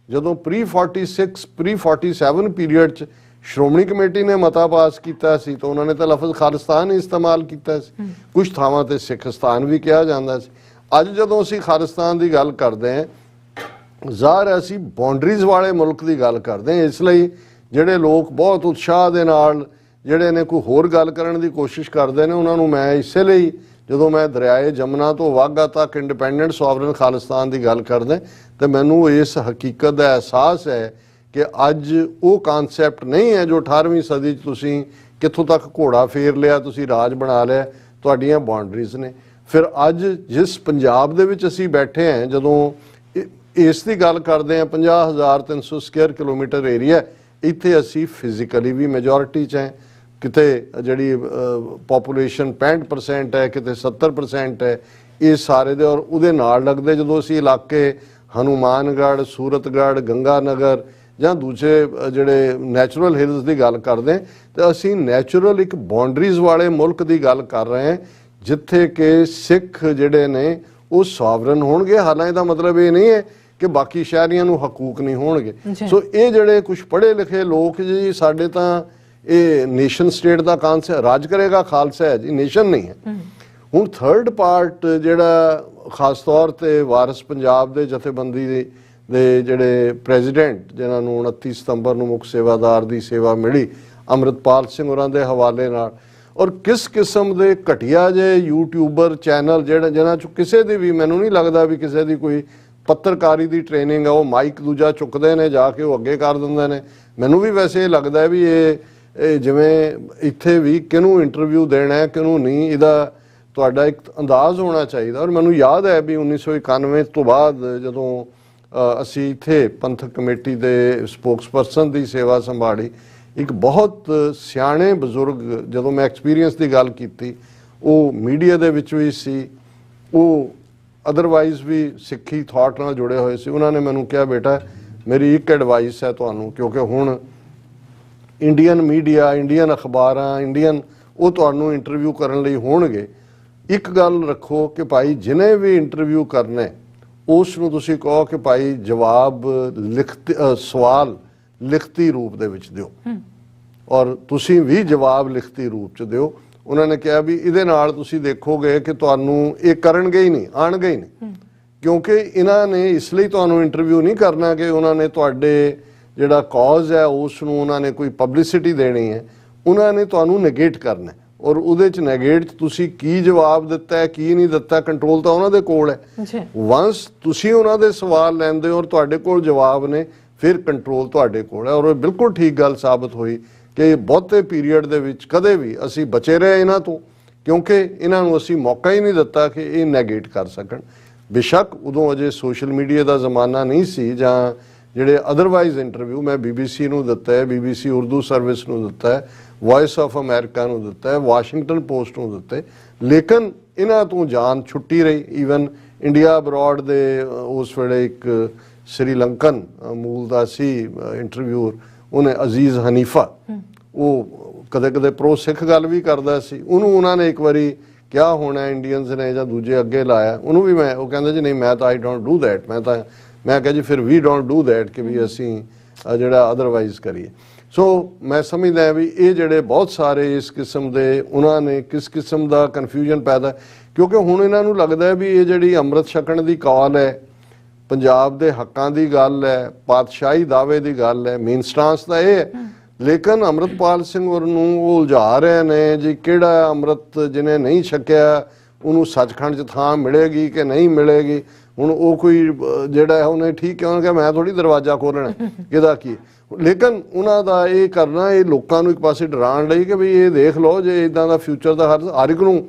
ਜਦੋਂ pre-46 pre-47 ਪੀਰੀਅਡ 'ਚ ਸ਼੍ਰੋਮਣੀ ਕਮੇਟੀ ਨੇ ਮਤਾ ਪਾਸ ਕੀਤਾ ਸੀ ਤਾਂ ਉਹਨਾਂ ਨੇ ਤਾਂ ਲਫ਼ਜ਼ ਖਾਲਿਸਤਾਨ ਹੀ ਇਸਤੇਮਾਲ ਕੀਤਾ ਸੀ। ਕੁਝ ਥਾਵਾਂ ਤੇ ਸਿੱਖਸਤਾਨ ਵੀ ਕਿਹਾ ਜਾਂਦਾ ਸੀ। ਅੱਜ ਜਦੋਂ ਅਸੀਂ ਖਾਲਿਸਤਾਨ ਦੀ ਗੱਲ ਕਰਦੇ ਹਾਂ, ਜ਼ਾਹਰ ਅਸੀਂ ਬਾਉਂਡਰੀਜ਼ ਵਾਲੇ ਮੁਲਕ ਦੀ ਗੱਲ ਕਰਦੇ ਹਾਂ। ਇਸ ਲਈ ਜਿਹੜੇ ਲੋਕ ਬਹੁਤ ਉਤਸ਼ਾਹ ਦੇ ਨਾਲ ਜਿਹੜੇ ਨੇ ਕੋਈ ਹੋਰ ਗੱਲ ਕਰਨ ਦੀ ਕੋਸ਼ਿਸ਼ ਕਰਦੇ ਨੇ, ਉਹਨਾਂ ਨੂੰ ਮੈਂ ਇਸੇ ਲਈ ਜਦੋਂ ਮੈਂ ਦਰਿਆਏ ਜਮਨਾ ਤੋਂ ਵਾਘਾ ਤੱਕ ਇੰਡੀਪੈਂਡੈਂਟ ਸੋਵਰਨ ਖਾਲਿਸਤਾਨ ਦੀ ਗੱਲ ਕਰਦਾ ਤੇ ਮੈਨੂੰ ਇਸ ਹਕੀਕਤ ਦਾ ਅਹਿਸਾਸ ਹੈ ਕਿ ਅੱਜ ਉਹ ਕਨਸੈਪਟ ਨਹੀਂ ਹੈ ਜੋ 18ਵੀਂ ਸਦੀ 'ਚ ਤੁਸੀਂ ਕਿੱਥੋਂ ਤੱਕ ਘੋੜਾ ਫੇਰ ਲਿਆ, ਤੁਸੀਂ ਰਾਜ ਬਣਾ ਲਿਆ, ਤੁਹਾਡੀਆਂ ਬਾਉਂਡਰੀਜ਼ ਨੇ। ਫਿਰ ਅੱਜ ਜਿਸ ਪੰਜਾਬ ਦੇ ਵਿੱਚ ਅਸੀਂ ਬੈਠੇ ਹਾਂ, ਜਦੋਂ ਇਸ ਦੀ ਗੱਲ ਕਰਦੇ ਹਾਂ 50,300 ਸਕੁਅਰ ਕਿਲੋਮੀਟਰ ਏਰੀਆ, ਇੱਥੇ ਅਸੀਂ ਫਿਜ਼ੀਕਲੀ ਵੀ ਮੈਜੋਰਿਟੀ 'ਚ ਹੈ। ਕਿਤੇ ਜਿਹੜੀ ਪੋਪੂਲੇਸ਼ਨ 65% ਹੈ, ਕਿਤੇ 70% ਹੈ। ਇਹ ਸਾਰੇ ਦੇ ਔਰ ਉਹਦੇ ਨਾਲ ਲੱਗਦੇ ਜਦੋਂ ਅਸੀਂ ਇਲਾਕੇ ਹਨੂਮਾਨਗੜ੍ਹ, ਸੂਰਤਗੜ੍ਹ, ਗੰਗਾ ਨਗਰ ਜਾਂ ਦੂਜੇ ਜਿਹੜੇ ਨੈਚੁਰਲ ਹਿਲਸ ਦੀ ਗੱਲ ਕਰਦੇ ਹਾਂ, ਤਾਂ ਅਸੀਂ ਨੈਚੁਰਲ ਇੱਕ ਬਾਉਂਡਰੀਜ਼ ਵਾਲੇ ਮੁਲਕ ਦੀ ਗੱਲ ਕਰ ਰਹੇ ਹਾਂ ਜਿੱਥੇ ਕਿ ਸਿੱਖ ਜਿਹੜੇ ਨੇ ਉਹ ਸੋਵਰਨ ਹੋਣਗੇ। ਹਾਲਾਂਕਿ ਦਾ ਮਤਲਬ ਇਹ ਨਹੀਂ ਹੈ ਕਿ ਬਾਕੀ ਸ਼ਹਿਰੀਆਂ ਨੂੰ ਹਕੂਕ ਨਹੀਂ ਹੋਣਗੇ। ਸੋ ਇਹ ਜਿਹੜੇ ਕੁਝ ਪੜ੍ਹੇ ਲਿਖੇ ਲੋਕ ਜੀ ਸਾਡੇ ਤਾਂ ਇਹ ਨੇਸ਼ਨ ਸਟੇਟ ਦਾ ਕਾਨਸੈਪਟ ਰਾਜ ਕਰੇਗਾ ਖਾਲਸਾ ਹੈ ਜੀ, ਨੇਸ਼ਨ ਨਹੀਂ ਹੈ। ਹੁਣ ਥਰਡ ਪਾਰਟ ਜਿਹੜਾ ਖਾਸ ਤੌਰ ਤੇ ਵਾਰਿਸ ਪੰਜਾਬ ਦੇ ਜਥੇਬੰਦੀ ਦੇ ਜਿਹੜੇ ਪ੍ਰੈਜ਼ੀਡੈਂਟ ਜਿਨ੍ਹਾਂ ਨੂੰ 29 ਸਤੰਬਰ ਨੂੰ ਮੁੱਖ ਸੇਵਾਦਾਰ ਦੀ ਸੇਵਾ ਮਿਲੀ ਅੰਮ੍ਰਿਤਪਾਲ ਸਿੰਘ ਹੋਰਾਂ ਦੇ ਹਵਾਲੇ ਨਾਲ, ਔਰ ਕਿਸ ਕਿਸਮ ਦੇ ਘਟੀਆ ਜੇ ਯੂਟਿਊਬਰ ਚੈਨਲ ਜਿਹਨਾਂ ਚੋਂ ਕਿਸੇ ਦੀ ਵੀ ਮੈਨੂੰ ਨਹੀਂ ਲੱਗਦਾ ਵੀ ਕਿਸੇ ਦੀ ਕੋਈ ਪੱਤਰਕਾਰੀ ਦੀ ਟ੍ਰੇਨਿੰਗ ਆ। ਉਹ ਮਾਈਕ ਦੂਜਾ ਚੁੱਕਦੇ ਨੇ ਜਾ ਕੇ ਉਹ ਅੱਗੇ ਕਰ ਦਿੰਦੇ ਨੇ। ਮੈਨੂੰ ਵੀ ਵੈਸੇ ਇਹ ਲੱਗਦਾ ਵੀ ਇਹ ਜਿਵੇਂ ਇੱਥੇ ਵੀ ਕਿਹਨੂੰ ਇੰਟਰਵਿਊ ਦੇਣਾ ਹੈ ਕਿਹਨੂੰ ਨਹੀਂ, ਇਹਦਾ ਤੁਹਾਡਾ ਇੱਕ ਅੰਦਾਜ਼ ਹੋਣਾ ਚਾਹੀਦਾ। ਔਰ ਮੈਨੂੰ ਯਾਦ ਹੈ ਵੀ 1991 ਤੋਂ ਬਾਅਦ ਜਦੋਂ ਅਸੀਂ ਇੱਥੇ ਪੰਥਕ ਕਮੇਟੀ ਦੇ ਸਪੋਕਸਪਰਸਨ ਦੀ ਸੇਵਾ ਸੰਭਾਲੀ, ਇੱਕ ਬਹੁਤ ਸਿਆਣੇ ਬਜ਼ੁਰਗ, ਜਦੋਂ ਮੈਂ ਐਕਸਪੀਰੀਅੰਸ ਦੀ ਗੱਲ ਕੀਤੀ, ਉਹ ਮੀਡੀਆ ਦੇ ਵਿੱਚ ਵੀ ਸੀ, ਉਹ ਅਦਰਵਾਈਜ਼ ਵੀ ਸਿੱਖੀ ਥਾਟ ਨਾਲ ਜੁੜੇ ਹੋਏ ਸੀ। ਉਹਨਾਂ ਨੇ ਮੈਨੂੰ ਕਿਹਾ, ਬੇਟਾ ਮੇਰੀ ਇੱਕ ਐਡਵਾਈਸ ਹੈ ਤੁਹਾਨੂੰ, ਕਿਉਂਕਿ ਹੁਣ ਇੰਡੀਅਨ ਮੀਡੀਆ, ਇੰਡੀਅਨ ਅਖਬਾਰਾਂ, ਇੰਡੀਅਨ ਉਹ ਤੁਹਾਨੂੰ ਇੰਟਰਵਿਊ ਕਰਨ ਲਈ ਹੋਣਗੇ। ਇੱਕ ਗੱਲ ਰੱਖੋ ਕਿ ਭਾਈ ਜਿਹਨੇ ਵੀ ਇੰਟਰਵਿਊ ਕਰਨਾ ਉਸ ਨੂੰ ਤੁਸੀਂ ਕਹੋ ਕਿ ਭਾਈ ਜਵਾਬ ਸਵਾਲ ਲਿਖਤੀ ਰੂਪ ਦੇ ਵਿੱਚ ਦਿਓ, ਔਰ ਤੁਸੀਂ ਵੀ ਜਵਾਬ ਲਿਖਤੀ ਰੂਪ 'ਚ ਦਿਓ। ਉਹਨਾਂ ਨੇ ਕਿਹਾ ਵੀ ਇਹਦੇ ਨਾਲ ਤੁਸੀਂ ਦੇਖੋਗੇ ਕਿ ਤੁਹਾਨੂੰ ਇਹ ਕਰਨਗੇ ਹੀ ਨਹੀਂ, ਆਣਗੇ ਹੀ ਨਹੀਂ, ਕਿਉਂਕਿ ਇਹਨਾਂ ਨੇ ਇਸ ਲਈ ਤੁਹਾਨੂੰ ਇੰਟਰਵਿਊ ਨਹੀਂ ਕਰਨਾ ਕਿ ਉਹਨਾਂ ਨੇ ਤੁਹਾਡੇ ਜਿਹੜਾ ਕੌਜ਼ ਹੈ ਉਸ ਨੂੰ ਉਹਨਾਂ ਨੇ ਕੋਈ ਪਬਲਿਸਿਟੀ ਦੇਣੀ ਹੈ, ਉਹਨਾਂ ਨੇ ਤੁਹਾਨੂੰ ਨੈਗੇਟ ਕਰਨਾ। ਔਰ ਉਹਦੇ 'ਚ ਨੈਗੇਟ 'ਚ ਤੁਸੀਂ ਕੀ ਜਵਾਬ ਦਿੱਤਾ ਹੈ ਕੀ ਨਹੀਂ ਦਿੱਤਾ, ਕੰਟਰੋਲ ਤਾਂ ਉਹਨਾਂ ਦੇ ਕੋਲ ਹੈ। ਵਾਂਸ ਤੁਸੀਂ ਉਹਨਾਂ ਦੇ ਸਵਾਲ ਲੈਂਦੇ ਹੋ ਔਰ ਤੁਹਾਡੇ ਕੋਲ ਜਵਾਬ ਨੇ, ਫਿਰ ਕੰਟਰੋਲ ਤੁਹਾਡੇ ਕੋਲ ਹੈ। ਔਰ ਇਹ ਬਿਲਕੁਲ ਠੀਕ ਗੱਲ ਸਾਬਤ ਹੋਈ ਕਿ ਬਹੁਤੇ ਪੀਰੀਅਡ ਦੇ ਵਿੱਚ ਕਦੇ ਵੀ ਅਸੀਂ ਬਚੇ ਰਹੇ ਇਹਨਾਂ ਤੋਂ, ਕਿਉਂਕਿ ਇਹਨਾਂ ਨੂੰ ਅਸੀਂ ਮੌਕਾ ਹੀ ਨਹੀਂ ਦਿੱਤਾ ਕਿ ਇਹ ਨੈਗੇਟ ਕਰ ਸਕਣ। ਬੇਸ਼ੱਕ ਉਦੋਂ ਅਜੇ ਸੋਸ਼ਲ ਮੀਡੀਆ ਦਾ ਜ਼ਮਾਨਾ ਨਹੀਂ ਸੀ, ਜਾਂ ਜਿਹੜੇ ਅਦਰਵਾਈਜ਼ ਇੰਟਰਵਿਊ ਮੈਂ BBC ਨੂੰ ਦਿੱਤਾ ਹੈ, BBC ਉਰਦੂ ਸਰਵਿਸ ਨੂੰ ਦਿੱਤਾ ਹੈ, ਵੌਇਸ ਆਫ ਅਮਰੀਕਾ ਨੂੰ ਦਿੱਤਾ ਹੈ, ਵਾਸ਼ਿੰਗਟਨ ਪੋਸਟ ਨੂੰ ਦਿੱਤੇ, ਲੇਕਿਨ ਇਹਨਾਂ ਤੋਂ ਜਾਨ ਛੁੱਟੀ ਰਹੀ। ਈਵਨ ਇੰਡੀਆ ਅਬਰੋਡ ਦੇ ਉਸ ਵੇਲੇ ਇੱਕ ਸ਼੍ਰੀਲੰਕਨ ਮੂਲ ਦਾ ਸੀ ਇੰਟਰਵਿਊਰ, ਉਹਨੇ ਅਜ਼ੀਜ਼ ਹਨੀਫਾ, ਉਹ ਕਦੇ ਕਦੇ ਪ੍ਰੋ ਸਿੱਖ ਗੱਲ ਵੀ ਕਰਦਾ ਸੀ, ਉਹਨੂੰ ਉਹਨਾਂ ਨੇ ਇੱਕ ਵਾਰੀ ਕਿਹਾ ਹੋਣਾ ਇੰਡੀਅਨਸ ਨੇ ਜਾਂ ਦੂਜੇ ਅੱਗੇ ਲਾਇਆ, ਉਹਨੂੰ ਵੀ ਉਹ ਕਹਿੰਦਾ ਜੀ ਨਹੀਂ ਮੈਂ ਤਾਂ ਆਈ ਡੋਂਟ ਡੂ ਦੈਟ, ਮੈਂ ਕਿਹਾ ਜੀ ਫਿਰ ਵੀ ਡੋਂਟ ਡੂ ਦੈਟ ਕਿ ਵੀ ਅਸੀਂ ਜਿਹੜਾ ਅਦਰਵਾਈਜ਼ ਕਰੀਏ। ਸੋ ਮੈਂ ਸਮਝਦਾ ਵੀ ਇਹ ਜਿਹੜੇ ਬਹੁਤ ਸਾਰੇ ਇਸ ਕਿਸਮ ਦੇ ਉਹਨਾਂ ਨੇ ਕਿਸ ਕਿਸਮ ਦਾ ਕਨਫਿਊਜ਼ਨ ਪੈਦਾ, ਕਿਉਂਕਿ ਹੁਣ ਇਹਨਾਂ ਨੂੰ ਲੱਗਦਾ ਵੀ ਇਹ ਜਿਹੜੀ ਅੰਮ੍ਰਿਤ ਛਕਣ ਦੀ ਕਾਲ ਹੈ, ਪੰਜਾਬ ਦੇ ਹੱਕਾਂ ਦੀ ਗੱਲ ਹੈ, ਪਾਤਸ਼ਾਹੀ ਦਾਅਵੇ ਦੀ ਗੱਲ ਹੈ, ਮੇਨ ਸਟਾਂਸ ਤਾਂ ਇਹ ਹੈ। ਲੇਕਿਨ ਅੰਮ੍ਰਿਤਪਾਲ ਸਿੰਘ ਹੋਰ ਨੂੰ ਉਹ ਉਲਝਾ ਰਹੇ ਨੇ ਜੀ ਕਿਹੜਾ ਅੰਮ੍ਰਿਤ ਜਿਹਨੇ ਨਹੀਂ ਛਕਿਆ ਉਹਨੂੰ ਸੱਚਖੰਡ 'ਚ ਥਾਂ ਮਿਲੇਗੀ ਕਿ ਨਹੀਂ ਮਿਲੇਗੀ। ਹੁਣ ਉਹ ਕੋਈ ਜਿਹੜਾ ਉਹਨੇ ਠੀਕ ਕਿਉਂ ਕਿਹਾ ਮੈਂ ਥੋੜੀ ਦਰਵਾਜ਼ਾ ਖੋਲਣਾ ਕਿਹਦਾ ਕੀ, ਲੇਕਿਨ ਉਹਨਾਂ ਦਾ ਇਹ ਕਰਨਾ ਇਹ ਲੋਕਾਂ ਨੂੰ ਇੱਕ ਪਾਸੇ ਡਰਾਉਣ ਲਈ ਕਿ ਵੀ ਇਹ ਦੇਖ ਲਓ ਜੇ ਇਦਾਂ ਦਾ ਫਿਊਚਰ ਦਾ ਹਰ ਇੱਕ ਨੂੰ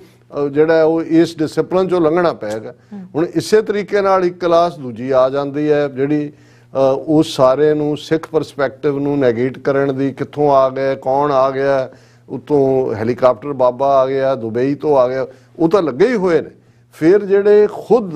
ਜਿਹੜਾ ਉਹ ਇਸ ਡਿਸਪਲਿਨ 'ਚੋਂ ਲੰਘਣਾ ਪਏਗਾ। ਹੁਣ ਇਸੇ ਤਰੀਕੇ ਨਾਲ ਇੱਕ ਕਲਾਸ ਦੂਜੀ ਆ ਜਾਂਦੀ ਹੈ ਜਿਹੜੀ ਉਸ ਸਾਰੇ ਨੂੰ ਸਿੱਖ ਪਰਸਪੈਕਟਿਵ ਨੂੰ ਨੈਗੇਟ ਕਰਨ ਦੀ, ਕਿੱਥੋਂ ਆ ਗਏ, ਕੌਣ ਆ ਗਿਆ, ਉਤੋਂ ਹੈਲੀਕਾਪਟਰ ਬਾਬਾ ਆ ਗਿਆ, ਦੁਬਈ ਤੋਂ ਆ ਗਿਆ, ਉਹ ਤਾਂ ਲੱਗੇ ਹੀ ਹੋਏ ਨੇ। ਫਿਰ ਜਿਹੜੇ ਖੁਦ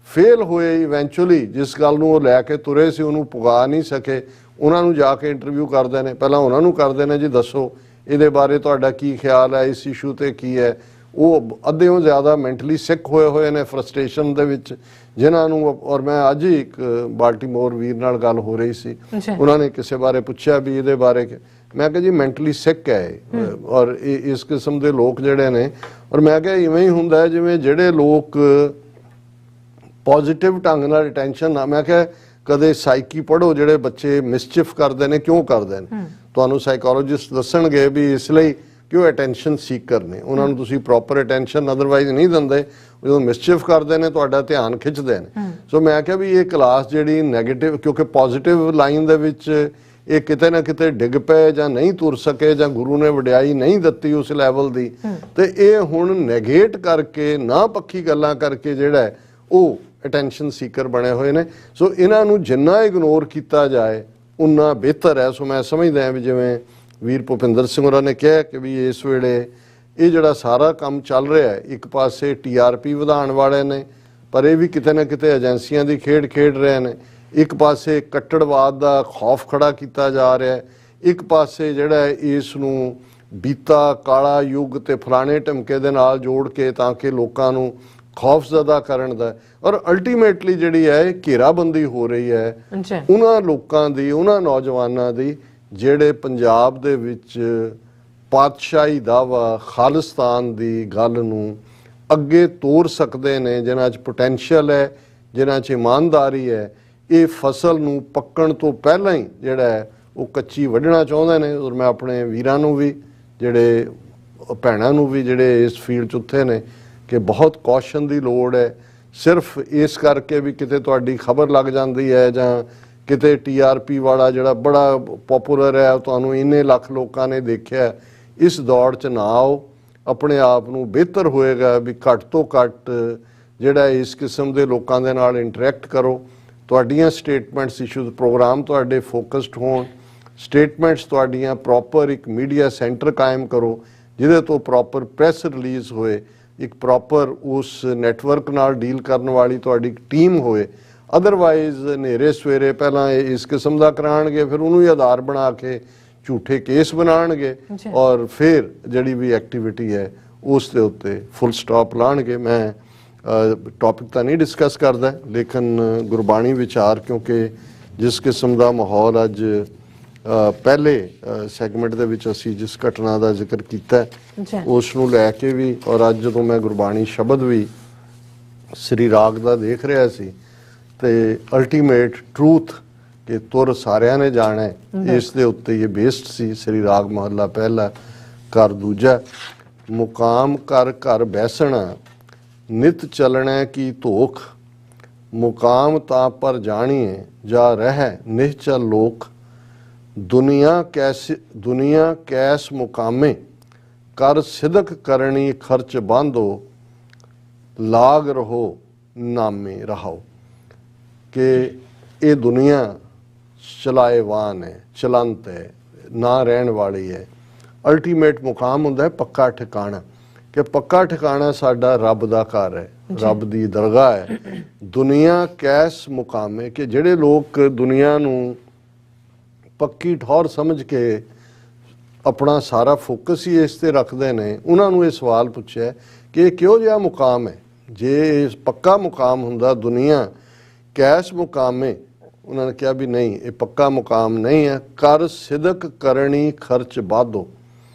ਫੇਲ ਹੋਏ ਇਵੈਂਚੁਅਲੀ, ਜਿਸ ਗੱਲ ਨੂੰ ਉਹ ਲੈ ਕੇ ਤੁਰੇ ਸੀ ਉਹਨੂੰ ਪੁਗਾ ਨਹੀਂ ਸਕੇ, ਉਹਨਾਂ ਨੂੰ ਜਾ ਕੇ ਇੰਟਰਵਿਊ ਕਰਦੇ ਨੇ। ਪਹਿਲਾਂ ਉਹਨਾਂ ਨੂੰ ਕਰਦੇ ਨੇ ਜੀ ਦੱਸੋ ਇਹਦੇ ਬਾਰੇ ਤੁਹਾਡਾ ਕੀ ਖਿਆਲ ਹੈ, ਇਸ ਇਸ਼ੂ ਤੇ ਕੀ ਹੈ। ਉਹ ਅੱਧਿਓਂ ਜ਼ਿਆਦਾ ਮੈਂਟਲੀ ਸਿੱਕ ਹੋਏ ਨੇ ਫਰਸਟ੍ਰੇਸ਼ਨ ਦੇ ਵਿੱਚ, ਜਿਨ੍ਹਾਂ ਨੂੰ, ਔਰ ਮੈਂ ਅੱਜ ਹੀ ਇੱਕ ਬਾਲਟੀਮੋਰ ਵੀਰ ਨਾਲ ਗੱਲ ਹੋ ਰਹੀ ਸੀ, ਉਹਨਾਂ ਨੇ ਕਿਸੇ ਬਾਰੇ ਪੁੱਛਿਆ ਵੀ ਇਹਦੇ ਬਾਰੇ, ਮੈਂ ਕਿਹਾ ਜੀ ਮੈਂਟਲੀ ਸਿੱਕ ਹੈ ਔਰ ਇਸ ਕਿਸਮ ਦੇ ਲੋਕ ਜਿਹੜੇ ਨੇ। ਔਰ ਮੈਂ ਕਿਹਾ ਇਵੇਂ ਹੀ ਹੁੰਦਾ ਹੈ ਜਿਵੇਂ ਜਿਹੜੇ ਲੋਕ ਪੋਜ਼ਿਟਿਵ ਢੰਗ ਨਾਲ ਅਟੈਂਸ਼ਨ, ਮੈਂ ਕਿਹਾ ਕਦੇ ਸਾਈਕੀ ਪੜ੍ਹੋ, ਜਿਹੜੇ ਬੱਚੇ ਮਿਸਚਿਫ ਕਰਦੇ ਨੇ ਕਿਉਂ ਕਰਦੇ ਨੇ, ਤੁਹਾਨੂੰ ਸਾਈਕੋਲੋਜਿਸਟ ਦੱਸਣਗੇ ਵੀ ਇਸ ਲਈ ਕਿ ਉਹ ਅਟੈਂਸ਼ਨ ਸੀਕਰ ਨੇ, ਉਹਨਾਂ ਨੂੰ ਤੁਸੀਂ ਪ੍ਰੋਪਰ ਅਟੈਂਸ਼ਨ ਅਦਰਵਾਈਜ਼ ਨਹੀਂ ਦਿੰਦੇ, ਜਦੋਂ ਮਿਸਚਿਫ ਕਰਦੇ ਨੇ ਤੁਹਾਡਾ ਧਿਆਨ ਖਿੱਚਦੇ ਨੇ। ਸੋ ਮੈਂ ਕਿਹਾ ਵੀ ਇਹ ਕਲਾਸ ਜਿਹੜੀ ਨੈਗੇਟਿਵ, ਕਿਉਂਕਿ ਪੋਜ਼ਿਟਿਵ ਲਾਈਨ ਦੇ ਵਿੱਚ ਇਹ ਕਿਤੇ ਨਾ ਕਿਤੇ ਡਿੱਗ ਪਏ ਜਾਂ ਨਹੀਂ ਤੁਰ ਸਕੇ ਜਾਂ ਗੁਰੂ ਨੇ ਵਡਿਆਈ ਨਹੀਂ ਦਿੱਤੀ ਉਸ ਲੈਵਲ ਦੀ, ਤੇ ਇਹ ਹੁਣ ਨੈਗੇਟ ਕਰਕੇ, ਨਾ ਪੱਖੀ ਗੱਲਾਂ ਕਰਕੇ ਜਿਹੜਾ ਉਹ ਅਟੈਂਸ਼ਨ ਸੀਕਰ ਬਣੇ ਹੋਏ ਨੇ। ਸੋ ਇਹਨਾਂ ਨੂੰ ਜਿੰਨਾ ਇਗਨੋਰ ਕੀਤਾ ਜਾਏ ਉਨਾ ਬਿਹਤਰ ਹੈ। ਸੋ ਮੈਂ ਸਮਝਦਾ ਵੀ ਜਿਵੇਂ ਵੀਰ ਭੁਪਿੰਦਰ ਸਿੰਘ ਹੋਰਾਂ ਨੇ ਕਿਹਾ ਕਿ ਵੀ ਇਸ ਵੇਲੇ ਇਹ ਜਿਹੜਾ ਸਾਰਾ ਕੰਮ ਚੱਲ ਰਿਹਾ ਹੈ, ਇੱਕ ਪਾਸੇ TRP ਵਧਾਉਣ ਵਾਲੇ ਨੇ, ਪਰ ਇਹ ਵੀ ਕਿਤੇ ਨਾ ਕਿਤੇ ਏਜੰਸੀਆਂ ਦੀ ਖੇਡ ਰਹੇ ਨੇ। ਇੱਕ ਪਾਸੇ ਕੱਟੜਵਾਦ ਦਾ ਖੌਫ ਖੜਾ ਕੀਤਾ ਜਾ ਰਿਹਾ ਹੈ, ਇੱਕ ਪਾਸੇ ਜਿਹੜਾ ਇਸ ਨੂੰ ਬੀਤਾ ਕਾਲਾ ਯੁੱਗ ਤੇ ਫਲਾਣੇ ਢਮਕੇ ਦੇ ਨਾਲ ਜੋੜ ਕੇ ਤਾਂ ਕਿ ਲੋਕਾਂ ਨੂੰ ਖੌਫਜ਼ਦਾ ਕਰਨ ਦਾ, ਔਰ ਅਲਟੀਮੇਟਲੀ ਜਿਹੜੀ ਹੈ ਘੇਰਾਬੰਦੀ ਹੋ ਰਹੀ ਹੈ ਉਹਨਾਂ ਲੋਕਾਂ ਦੀ, ਉਹਨਾਂ ਨੌਜਵਾਨਾਂ ਦੀ ਜਿਹੜੇ ਪੰਜਾਬ ਦੇ ਵਿੱਚ ਪਾਤਸ਼ਾਹੀ ਦਾਵਾ, ਖਾਲਿਸਤਾਨ ਦੀ ਗੱਲ ਨੂੰ ਅੱਗੇ ਤੋਰ ਸਕਦੇ ਨੇ, ਜਿਨ੍ਹਾਂ 'ਚ ਪੋਟੈਂਸ਼ੀਅਲ ਹੈ, ਜਿਨ੍ਹਾਂ 'ਚ ਇਮਾਨਦਾਰੀ ਹੈ। ਇਹ ਫਸਲ ਨੂੰ ਪੱਕਣ ਤੋਂ ਪਹਿਲਾਂ ਹੀ ਜਿਹੜਾ ਹੈ ਉਹ ਕੱਚੀ ਵੱਢਣਾ ਚਾਹੁੰਦੇ ਨੇ। ਔਰ ਮੈਂ ਆਪਣੇ ਵੀਰਾਂ ਨੂੰ ਵੀ, ਜਿਹੜੇ ਭੈਣਾਂ ਨੂੰ ਵੀ ਜਿਹੜੇ ਇਸ ਫੀਲਡ 'ਚ ਉੱਥੇ ਨੇ, ਕਿ ਬਹੁਤ ਕੌਸ਼ਨ ਦੀ ਲੋੜ ਹੈ। ਸਿਰਫ ਇਸ ਕਰਕੇ ਵੀ ਕਿਤੇ ਤੁਹਾਡੀ ਖਬਰ ਲੱਗ ਜਾਂਦੀ ਹੈ ਜਾਂ ਕਿਤੇ TRP ਵਾਲਾ ਜਿਹੜਾ ਬੜਾ ਪਪੂਲਰ ਹੈ, ਤੁਹਾਨੂੰ ਇੰਨੇ ਲੱਖ ਲੋਕਾਂ ਨੇ ਦੇਖਿਆ, ਇਸ ਦੌੜ 'ਚ ਨਾ ਆਓ। ਆਪਣੇ ਆਪ ਨੂੰ ਬਿਹਤਰ ਹੋਏਗਾ ਵੀ ਘੱਟ ਤੋਂ ਘੱਟ ਜਿਹੜਾ ਇਸ ਕਿਸਮ ਦੇ ਲੋਕਾਂ ਦੇ ਨਾਲ ਇੰਟਰੈਕਟ ਕਰੋ। ਤੁਹਾਡੀਆਂ ਸਟੇਟਮੈਂਟਸ, ਇਸ਼ੂਜ਼, ਪ੍ਰੋਗਰਾਮ ਤੁਹਾਡੇ ਫੋਕਸਡ ਹੋਣ, ਸਟੇਟਮੈਂਟਸ ਤੁਹਾਡੀਆਂ ਪ੍ਰੋਪਰ, ਇੱਕ ਮੀਡੀਆ ਸੈਂਟਰ ਕਾਇਮ ਕਰੋ ਜਿਹਦੇ ਤੋਂ ਪ੍ਰੋਪਰ ਪ੍ਰੈਸ ਰਿਲੀਜ਼ ਹੋਏ, ਇੱਕ ਪ੍ਰੋਪਰ ਉਸ ਨੈਟਵਰਕ ਨਾਲ ਡੀਲ ਕਰਨ ਵਾਲੀ ਤੁਹਾਡੀ ਟੀਮ ਹੋਏ। ਅਦਰਵਾਈਜ਼ ਹਨੇਰੇ ਸਵੇਰੇ ਪਹਿਲਾਂ ਇਸ ਕਿਸਮ ਦਾ ਕਰਾਉਣਗੇ, ਫਿਰ ਉਹਨੂੰ ਹੀ ਆਧਾਰ ਬਣਾ ਕੇ ਝੂਠੇ ਕੇਸ ਬਣਾਉਣਗੇ ਔਰ ਫਿਰ ਜਿਹੜੀ ਵੀ ਐਕਟੀਵਿਟੀ ਹੈ ਉਸ ਦੇ ਉੱਤੇ ਫੁੱਲ ਸਟਾਪ ਲਾਉਣਗੇ। ਮੈਂ ਟੌਪਿਕ ਤਾਂ ਨਹੀਂ ਡਿਸਕਸ ਕਰਦਾ, ਲੇਕਿਨ ਗੁਰਬਾਣੀ ਵਿਚਾਰ, ਕਿਉਂਕਿ ਜਿਸ ਕਿਸਮ ਦਾ ਮਾਹੌਲ ਅੱਜ ਪਹਿਲੇ ਸੈਗਮੈਂਟ ਦੇ ਵਿੱਚ ਅਸੀਂ ਜਿਸ ਘਟਨਾ ਦਾ ਜ਼ਿਕਰ ਕੀਤਾ ਉਸ ਨੂੰ ਲੈ ਕੇ ਵੀ, ਔਰ ਅੱਜ ਜਦੋਂ ਮੈਂ ਗੁਰਬਾਣੀ ਸ਼ਬਦ ਵੀ ਸ੍ਰੀ ਰਾਗ ਦਾ ਦੇਖ ਰਿਹਾ ਸੀ ਤੇ ਅਲਟੀਮੇਟ ਟਰੂਥ ਕਿ ਤੁਰ ਸਾਰਿਆਂ ਨੇ ਜਾਣਾ, ਇਸ ਦੇ ਉੱਤੇ ਇਹ ਬੇਸਡ ਸੀ। ਸ੍ਰੀ ਰਾਗ ਮਹੱਲਾ ਪਹਿਲਾ, ਘਰ ਦੂਜਾ, ਮੁਕਾਮ ਕਰ ਘਰ ਬੈਸਣਾ, ਨਿਤ ਚਲਣਾ ਕੀ ਧੋਖ, ਮੁਕਾਮ ਤਾਂ ਪਰ ਜਾਣੀਏ ਜਾ ਰਹਿ ਨਿਹਚਲ ਲੋਕ, ਦੁਨੀਆ ਕੈਸ ਮੁਕਾਮੇ, ਕਰ ਸਿਦਕ ਕਰਨੀ ਖਰਚ ਬਾਂਧੋ, ਲਾਗ ਰਹੋ ਨਾਮੇ ਰਹਾਓ। ਕਿ ਇਹ ਦੁਨੀਆ ਚਲਾਏਵਾਨ ਹੈ, ਚਲੰਤ ਹੈ, ਨਾ ਰਹਿਣ ਵਾਲੀ ਹੈ। ਅਲਟੀਮੇਟ ਮੁਕਾਮ ਹੁੰਦਾ ਹੈ ਪੱਕਾ ਠਿਕਾਣਾ, ਕਿ ਪੱਕਾ ਠਿਕਾਣਾ ਸਾਡਾ ਰੱਬ ਦਾ ਘਰ ਹੈ, ਰੱਬ ਦੀ ਦਰਗਾਹ ਹੈ। ਦੁਨੀਆ ਕੈਸ ਮੁਕਾਮੇ, ਕਿ ਜਿਹੜੇ ਲੋਕ ਦੁਨੀਆ ਨੂੰ ਪੱਕੀ ਠੌਰ ਸਮਝ ਕੇ ਆਪਣਾ ਸਾਰਾ ਫੋਕਸ ਹੀ ਇਸ ਤੇ ਰੱਖਦੇ ਨੇ, ਉਹਨਾਂ ਨੂੰ ਇਹ ਸਵਾਲ ਪੁੱਛਿਆ ਕਿ ਇਹ ਕਿਹੋ ਜਿਹਾ ਮੁਕਾਮ ਹੈ। ਜੇ ਪੱਕਾ ਮੁਕਾਮ ਹੁੰਦਾ ਦੁਨੀਆ ਕੈਸ ਮੁਕਾਮੇ, ਉਹਨਾਂ ਨੇ ਕਿਹਾ ਵੀ ਨਹੀਂ, ਇਹ ਪੱਕਾ ਮੁਕਾਮ ਨਹੀਂ ਹੈ। ਕਰ ਸਿਦਕ ਕਰਨੀ ਖਰਚ ਬਾਧੋ,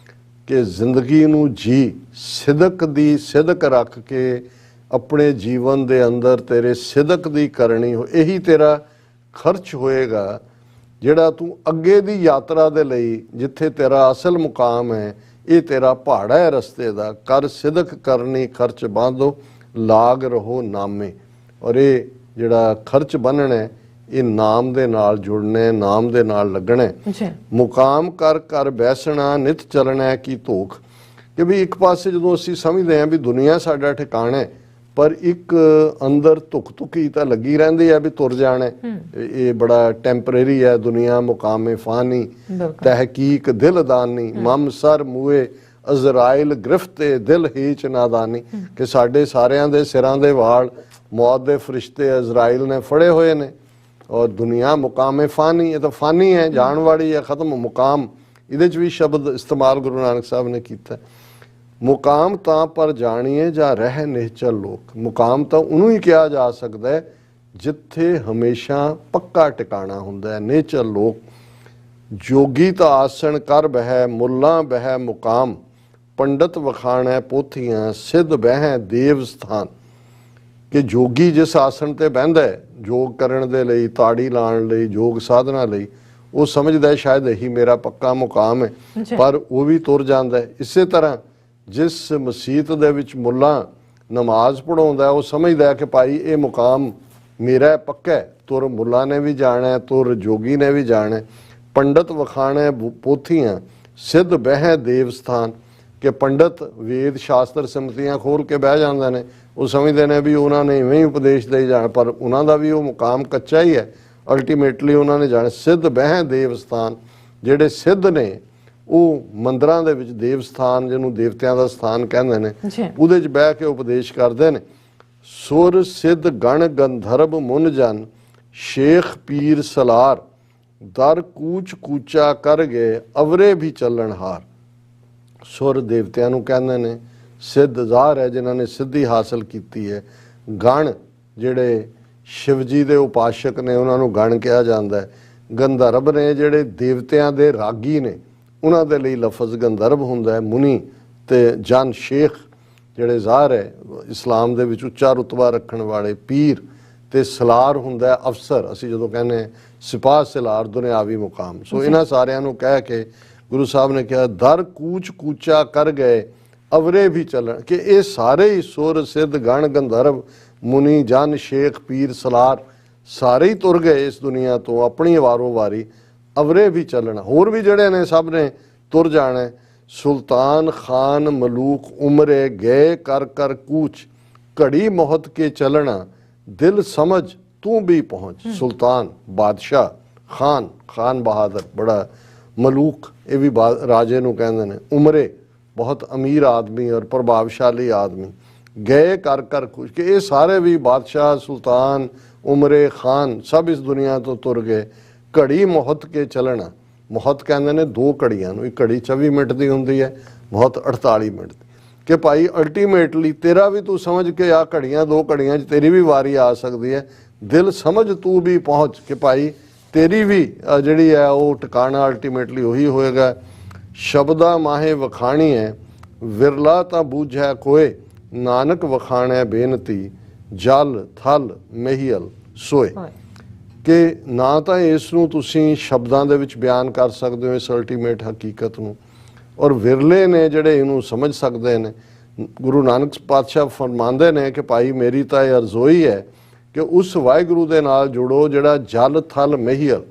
ਕਿ ਜ਼ਿੰਦਗੀ ਨੂੰ ਜੀ ਸਿਦਕ ਦੀ ਸਿਦਕ ਰੱਖ ਕੇ ਆਪਣੇ ਜੀਵਨ ਦੇ ਅੰਦਰ ਤੇਰੇ ਸਿਦਕ ਦੀ ਕਰਨੀ ਹੋ, ਇਹੀ ਤੇਰਾ ਖਰਚ ਹੋਏਗਾ ਜਿਹੜਾ ਤੂੰ ਅੱਗੇ ਦੀ ਯਾਤਰਾ ਦੇ ਲਈ, ਜਿੱਥੇ ਤੇਰਾ ਅਸਲ ਮੁਕਾਮ ਹੈ, ਇਹ ਤੇਰਾ ਪਹਾੜਾ ਹੈ ਰਸਤੇ ਦਾ। ਕਰ ਸਿਦਕ ਕਰਨੀ ਖਰਚ ਬਾਂਧੋ, ਲਾਗ ਰਹੋ ਨਾਮੇ। ਔਰ ਇਹ ਜਿਹੜਾ ਖਰਚ ਬੰਨਣਾ, ਇਹ ਨਾਮ ਦੇ ਨਾਲ ਜੁੜਨਾ, ਨਾਮ ਦੇ ਨਾਲ ਲੱਗਣਾ। ਮੁਕਾਮ ਕਰ ਘਰ ਬੈਸਣਾ, ਨਿਤ ਚੱਲਣਾ ਕੀ ਧੋਖ। ਕਿ ਵੀ ਇੱਕ ਪਾਸੇ ਜਦੋਂ ਅਸੀਂ ਸਮਝਦੇ ਹਾਂ ਵੀ ਦੁਨੀਆ ਸਾਡਾ ਠਿਕਾਣਾ ਹੈ, ਪਰ ਇੱਕ ਅੰਦਰ ਧੁਕ-ਧੁਕੀ ਤਾਂ ਲੱਗੀ ਰਹਿੰਦੀ ਹੈ ਵੀ ਤੁਰ ਜਾਣਾ। ਇਹ ਬੜਾ ਟੈਂਪਰੇਰੀ ਹੈ, ਦੁਨੀਆ ਮੁਕਾਮੇ ਫਾਨੀ, ਤਹਿਕੀਕ ਦਿਲਦਾਨੀ, ਮਮ ਸਰ ਮੂਏ ਅਜ਼ਰਾਇਲ ਗ੍ਰਿਫਤੇ ਦਿਲ ਹੀਚ ਨਾਦਾਨੀ, ਕਿ ਸਾਡੇ ਸਾਰਿਆਂ ਦੇ ਸਿਰਾਂ ਦੇ ਵਾਲ ਮੌਤ ਦੇ ਫਰਿਸ਼ਤੇ ਅਜ਼ਰਾਇਲ ਨੇ ਫੜੇ ਹੋਏ ਨੇ। ਔਰ ਦੁਨੀਆ ਮੁਕਾਮੇ ਫਾਨੀ, ਇਹ ਤਾਂ ਫਾਨੀ ਹੈ, ਜਾਣ ਵਾਲੀ ਹੈ, ਖਤਮ। ਮੁਕਾਮ, ਇਹਦੇ 'ਚ ਵੀ ਸ਼ਬਦ ਇਸਤੇਮਾਲ ਗੁਰੂ ਨਾਨਕ ਸਾਹਿਬ ਨੇ ਕੀਤਾ। ਮੁਕਾਮ ਤਾਂ ਪਰ ਜਾਣੀਏ ਜਾਂ ਰਹਿ ਨਿਹਚਲ ਲੋਕ। ਮੁਕਾਮ ਤਾਂ ਉਹਨੂੰ ਹੀ ਕਿਹਾ ਜਾ ਸਕਦਾ ਹੈ ਜਿੱਥੇ ਹਮੇਸ਼ਾ ਪੱਕਾ ਟਿਕਾਣਾ ਹੁੰਦਾ ਹੈ। ਨਿਹਚਲ ਲੋਕ ਜੋਗੀ ਤਾਂ ਆਸਣ ਕਰ ਬਹਿ, ਮੁੱਲਾ ਬਹਿ ਮੁਕਾਮ, ਪੰਡਤ ਵਖਾਣੈ ਪੋਥੀਆਂ, ਸਿੱਧ ਬਹਿ ਦੇਵ ਸਥਾਨ। ਕਿ ਜੋਗੀ ਜਿਸ ਆਸਣ ਤੇ ਬਹਿੰਦਾ ਹੈ ਯੋਗ ਕਰਨ ਦੇ ਲਈ, ਤਾੜੀ ਲਾਉਣ ਲਈ, ਯੋਗ ਸਾਧਨਾ ਲਈ, ਉਹ ਸਮਝਦਾ ਸ਼ਾਇਦ ਇਹੀ ਮੇਰਾ ਪੱਕਾ ਮੁਕਾਮ ਹੈ, ਪਰ ਉਹ ਵੀ ਤੁਰ ਜਾਂਦਾ ਹੈ। ਇਸੇ ਤਰ੍ਹਾਂ ਜਿਸ ਮਸੀਤ ਦੇ ਵਿੱਚ ਮੁੱਲਾ ਨਮਾਜ਼ ਪੜਾਉਂਦਾ, ਉਹ ਸਮਝਦਾ ਕਿ ਭਾਈ ਇਹ ਮੁਕਾਮ ਮੇਰਾ ਪੱਕਾ ਹੈ, ਤੁਰ ਮੁੱਲਾ ਨੇ ਵੀ ਜਾਣਾ, ਤੁਰ ਜੋਗੀ ਨੇ ਵੀ ਜਾਣਾ। ਪੰਡਤ ਵਖਾਣੈ ਪੋਥੀਆਂ, ਸਿੱਧ ਬਹਿ ਦੇਵ ਸਥਾਨ, ਕਿ ਪੰਡਤ ਵੇਦ ਸ਼ਾਸਤਰ ਸਿਮਰਤੀਆਂ ਖੋਲ ਕੇ ਬਹਿ ਜਾਂਦੇ ਨੇ, ਉਹ ਸਮਝਦੇ ਨੇ ਵੀ ਉਹਨਾਂ ਨੇ ਇਵੇਂ ਹੀ ਉਪਦੇਸ਼ ਦੇ ਜਾਣ, ਪਰ ਉਹਨਾਂ ਦਾ ਵੀ ਉਹ ਮੁਕਾਮ ਕੱਚਾ ਹੀ ਹੈ। ਅਲਟੀਮੇਟਲੀ ਉਹਨਾਂ ਨੇ ਜਾਣਾ। ਸਿੱਧ ਬਹਿ ਦੇਵ ਸਥਾਨ, ਜਿਹੜੇ ਸਿੱਧ ਨੇ ਉਹ ਮੰਦਰਾਂ ਦੇ ਵਿੱਚ ਦੇਵ ਸਥਾਨ, ਜਿਹਨੂੰ ਦੇਵਤਿਆਂ ਦਾ ਸਥਾਨ ਕਹਿੰਦੇ ਨੇ, ਉਹਦੇ 'ਚ ਬਹਿ ਕੇ ਉਪਦੇਸ਼ ਕਰਦੇ ਨੇ। ਸੁਰ ਸਿੱਧ ਗਣ ਗੰਧਰਵ ਮੁਨ ਜਨ, ਸ਼ੇਖ ਪੀਰ ਸਲਾਰ, ਦਰ ਕੂਚ ਕੂਚਾ ਕਰ ਗਏ ਅਵਰੇ ਵੀ ਚੱਲਣ ਹਾਰ। ਸੁਰ ਦੇਵਤਿਆਂ ਨੂੰ ਕਹਿੰਦੇ ਨੇ, ਸਿੱਧ ਜ਼ਾਹਰ ਹੈ ਜਿਨ੍ਹਾਂ ਨੇ ਸਿੱਧੀ ਹਾਸਲ ਕੀਤੀ ਹੈ। ਗਣ ਜਿਹੜੇ ਸ਼ਿਵ ਜੀ ਦੇ ਉਪਾਸ਼ਕ ਨੇ, ਉਹਨਾਂ ਨੂੰ ਗਣ ਕਿਹਾ ਜਾਂਦਾ ਹੈ। ਗੰਧਰਵ ਨੇ ਜਿਹੜੇ ਦੇਵਤਿਆਂ ਦੇ ਰਾਗੀ ਨੇ, ਉਹਨਾਂ ਦੇ ਲਈ ਲਫ਼ਜ਼ ਗੰਧਰਵ ਹੁੰਦਾ ਹੈ। ਮੁਨੀ ਤੇ ਜਨ, ਸ਼ੇਖ ਜਿਹੜੇ ਜ਼ਾਹਰ ਹੈ ਇਸਲਾਮ ਦੇ ਵਿੱਚ ਉੱਚਾ ਰੁਤਬਾ ਰੱਖਣ ਵਾਲੇ। ਪੀਰ ਤੇ ਸਲਾਰ ਹੁੰਦਾ ਅਫਸਰ, ਅਸੀਂ ਜਦੋਂ ਕਹਿੰਦੇ ਸਿਪਾਹ ਸਲਾਰ, ਦੁਨਿਆਵੀ ਮੁਕਾਮ। ਸੋ ਇਹਨਾਂ ਸਾਰਿਆਂ ਨੂੰ ਕਹਿ ਕੇ ਗੁਰੂ ਸਾਹਿਬ ਨੇ ਕਿਹਾ ਦਰ ਕੂਚ ਕੂਚਾ ਕਰ ਗਏ ਅਵਰੇ ਵੀ ਚੱਲਣ, ਕਿ ਇਹ ਸਾਰੇ ਹੀ ਸੁਰ ਸਿੱਧ ਗਣ ਗੰਧਰਵ ਮੁਨੀ ਜਨ ਸ਼ੇਖ ਪੀਰ ਸਲਾਰ ਸਾਰੇ ਹੀ ਤੁਰ ਗਏ ਇਸ ਦੁਨੀਆ ਤੋਂ ਆਪਣੀ ਵਾਰੋ ਵਾਰੀ। ਅਵਰੇ ਵੀ ਚੱਲਣਾ, ਹੋਰ ਵੀ ਜਿਹੜੇ ਨੇ ਸਭ ਨੇ ਤੁਰ ਜਾਣਾ। ਸੁਲਤਾਨ ਖਾਨ ਮਲੂਕ ਉਮਰੇ ਗਏ ਕਰ ਕਰ ਕੂਚ, ਘੜੀ ਮੋਹਤ ਕੇ ਚੱਲਣਾ ਦਿਲ ਸਮਝ ਤੂੰ ਵੀ ਪਹੁੰਚ। ਸੁਲਤਾਨ ਬਾਦਸ਼ਾਹ, ਖਾਨ ਖਾਨ ਬਹਾਦਰ ਬੜਾ, ਮਲੂਕ ਇਹ ਵੀ ਰਾਜੇ ਨੂੰ ਕਹਿੰਦੇ ਨੇ, ਉਮਰੇ ਬਹੁਤ ਅਮੀਰ ਆਦਮੀ ਔਰ ਪ੍ਰਭਾਵਸ਼ਾਲੀ ਆਦਮੀ, ਗਏ ਕਰ ਕਰ ਕੁਛ, ਕਿ ਇਹ ਸਾਰੇ ਵੀ ਬਾਦਸ਼ਾਹ, ਸੁਲਤਾਨ, ਉਮਰੇ, ਖਾਨ ਸਭ ਇਸ ਦੁਨੀਆ ਤੋਂ ਤੁਰ ਗਏ। ਘੜੀ ਮੋਹਤ ਕੇ ਚੱਲਣਾ, ਮੋਹਤ ਕਹਿੰਦੇ ਨੇ 2 ਘੜੀਆਂ ਨੂੰ, ਇੱਕ ਘੜੀ 24 ਮਿੰਟ ਦੀ ਹੁੰਦੀ ਹੈ, ਮੋਹਤ 48 ਮਿੰਟ ਦੀ, ਕਿ ਭਾਈ ਅਲਟੀਮੇਟਲੀ ਤੇਰਾ ਵੀ ਤੂੰ ਸਮਝ ਕੇ ਆ ਘੜੀਆਂ 2 ਘੜੀਆਂ 'ਚ ਤੇਰੀ ਵੀ ਵਾਰੀ ਆ ਸਕਦੀ ਹੈ। ਦਿਲ ਸਮਝ ਤੂੰ ਵੀ ਪਹੁੰਚ, ਕਿ ਭਾਈ ਤੇਰੀ ਵੀ ਜਿਹੜੀ ਹੈ ਉਹ ਟਿਕਾਣਾ ਅਲਟੀਮੇਟਲੀ ਉਹੀ ਹੋਏਗਾ। ਸ਼ਬਦਾ ਮਾਹੇ ਵਖਾਣੀ ਹੈ ਵਿਰਲਾ ਤਾਂ ਬੂਝੈ ਕੋਏ, ਨਾਨਕ ਵਖਾਣੈ ਬੇਨਤੀ ਜਲ ਥਲ ਮਹੀਲ ਸੋਏ। ਕਿ ਨਾ ਤਾਂ ਇਸ ਨੂੰ ਤੁਸੀਂ ਸ਼ਬਦਾਂ ਦੇ ਵਿੱਚ ਬਿਆਨ ਕਰ ਸਕਦੇ ਹੋ ਇਸ ਅਲਟੀਮੇਟ ਹਕੀਕਤ ਨੂੰ, ਔਰ ਵਿਰਲੇ ਨੇ ਜਿਹੜੇ ਇਹਨੂੰ ਸਮਝ ਸਕਦੇ ਨੇ। ਗੁਰੂ ਨਾਨਕ ਪਾਤਸ਼ਾਹ ਫਰਮਾਉਂਦੇ ਨੇ ਕਿ ਭਾਈ ਮੇਰੀ ਤਾਂ ਇਹ ਅਰਜ਼ੋਈ ਹੈ ਕਿ ਉਸ ਵਾਹਿਗੁਰੂ ਦੇ ਨਾਲ ਜੁੜੋ ਜਿਹੜਾ ਜਲ ਥਲ ਮਹੀਲ,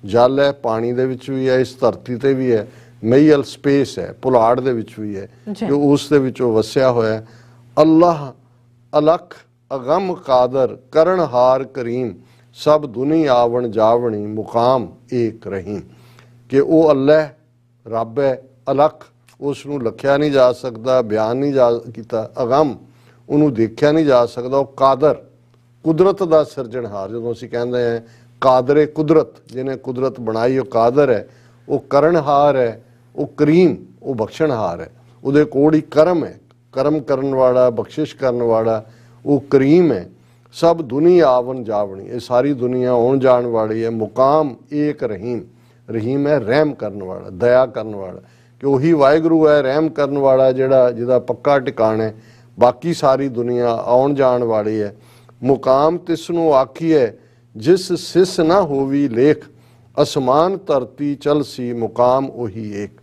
ਜਲ ਹੈ ਪਾਣੀ ਦੇ ਵਿੱਚ ਵੀ ਹੈ, ਇਸ ਧਰਤੀ ਤੇ ਵੀ ਹੈ, ਮਹੀਲ ਸਪੇਸ ਹੈ, ਪੁਲਾੜ ਦੇ ਵਿੱਚ ਵੀ ਹੈ, ਕਿ ਉਸ ਦੇ ਵਿੱਚ ਉਹ ਵਸਿਆ ਹੋਇਆ। ਅੱਲਾਹ ਅਲਖ ਅਗਮ ਕਾਦਰ ਕਰਨਹਾਰ ਕਰੀਮ, ਸਭ ਦੁਨੀ ਆਵਣ ਜਾਵਣੀ ਮੁਕਾਮ ਏਕ ਰਹੀਮ। ਕਿ ਉਹ ਅੱਲਾਹ ਰੱਬ ਹੈ, ਅਲਖ ਉਸ ਨੂੰ ਲਖਿਆ ਨਹੀਂ ਜਾ ਸਕਦਾ, ਬਿਆਨ ਨਹੀਂ ਜਾ ਕੀਤਾ, ਅਗਮ ਉਹਨੂੰ ਦੇਖਿਆ ਨਹੀਂ ਜਾ ਸਕਦਾ, ਉਹ ਕਾਦਰ ਕੁਦਰਤ ਦਾ ਸਿਰਜਣਹਾਰ। ਜਦੋਂ ਅਸੀਂ ਕਹਿੰਦੇ ਹਾਂ ਕਾਦਰੇ ਕੁਦਰਤ, ਜਿਹਨੇ ਕੁਦਰਤ ਬਣਾਈ ਉਹ ਕਾਦਰ ਹੈ, ਉਹ ਕਰਨਹਾਰ ਹੈ, ਉਹ ਕਰੀਮ ਉਹ ਬਖਸ਼ਣਹਾਰ ਹੈ, ਉਹਦੇ ਕੋਲ ਹੀ ਕਰਮ ਹੈ, ਕਰਮ ਕਰਨ ਵਾਲਾ, ਬਖਸ਼ਿਸ਼ ਕਰਨ ਵਾਲਾ, ਉਹ ਕਰੀਮ ਹੈ। ਸਭ ਦੁਨੀਆ ਆਵਣ ਜਾਵਣੀ, ਇਹ ਸਾਰੀ ਦੁਨੀਆ ਆਉਣ ਜਾਣ ਵਾਲੀ ਹੈ। ਮੁਕਾਮ ਏਕ ਰਹੀਮ, ਰਹੀਮ ਹੈ ਰਹਿਮ ਕਰਨ ਵਾਲਾ, ਦਇਆ ਕਰਨ ਵਾਲਾ, ਕਿ ਉਹੀ ਵਾਹਿਗੁਰੂ ਹੈ ਰਹਿਮ ਕਰਨ ਵਾਲਾ, ਜਿਹਦਾ ਪੱਕਾ ਟਿਕਾਣਾ ਹੈ। ਬਾਕੀ ਸਾਰੀ ਦੁਨੀਆ ਆਉਣ ਜਾਣ ਵਾਲੀ ਹੈ। ਮੁਕਾਮ ਤਿਸ ਨੂੰ ਆਖੀਏ ਜਿਸ ਸਿਸ ਨਾ ਹੋਵੀ ਲੇਖ, ਅਸਮਾਨ ਧਰਤੀ ਚਲਸੀ ਮੁਕਾਮ ਉਹੀ ਏਕ।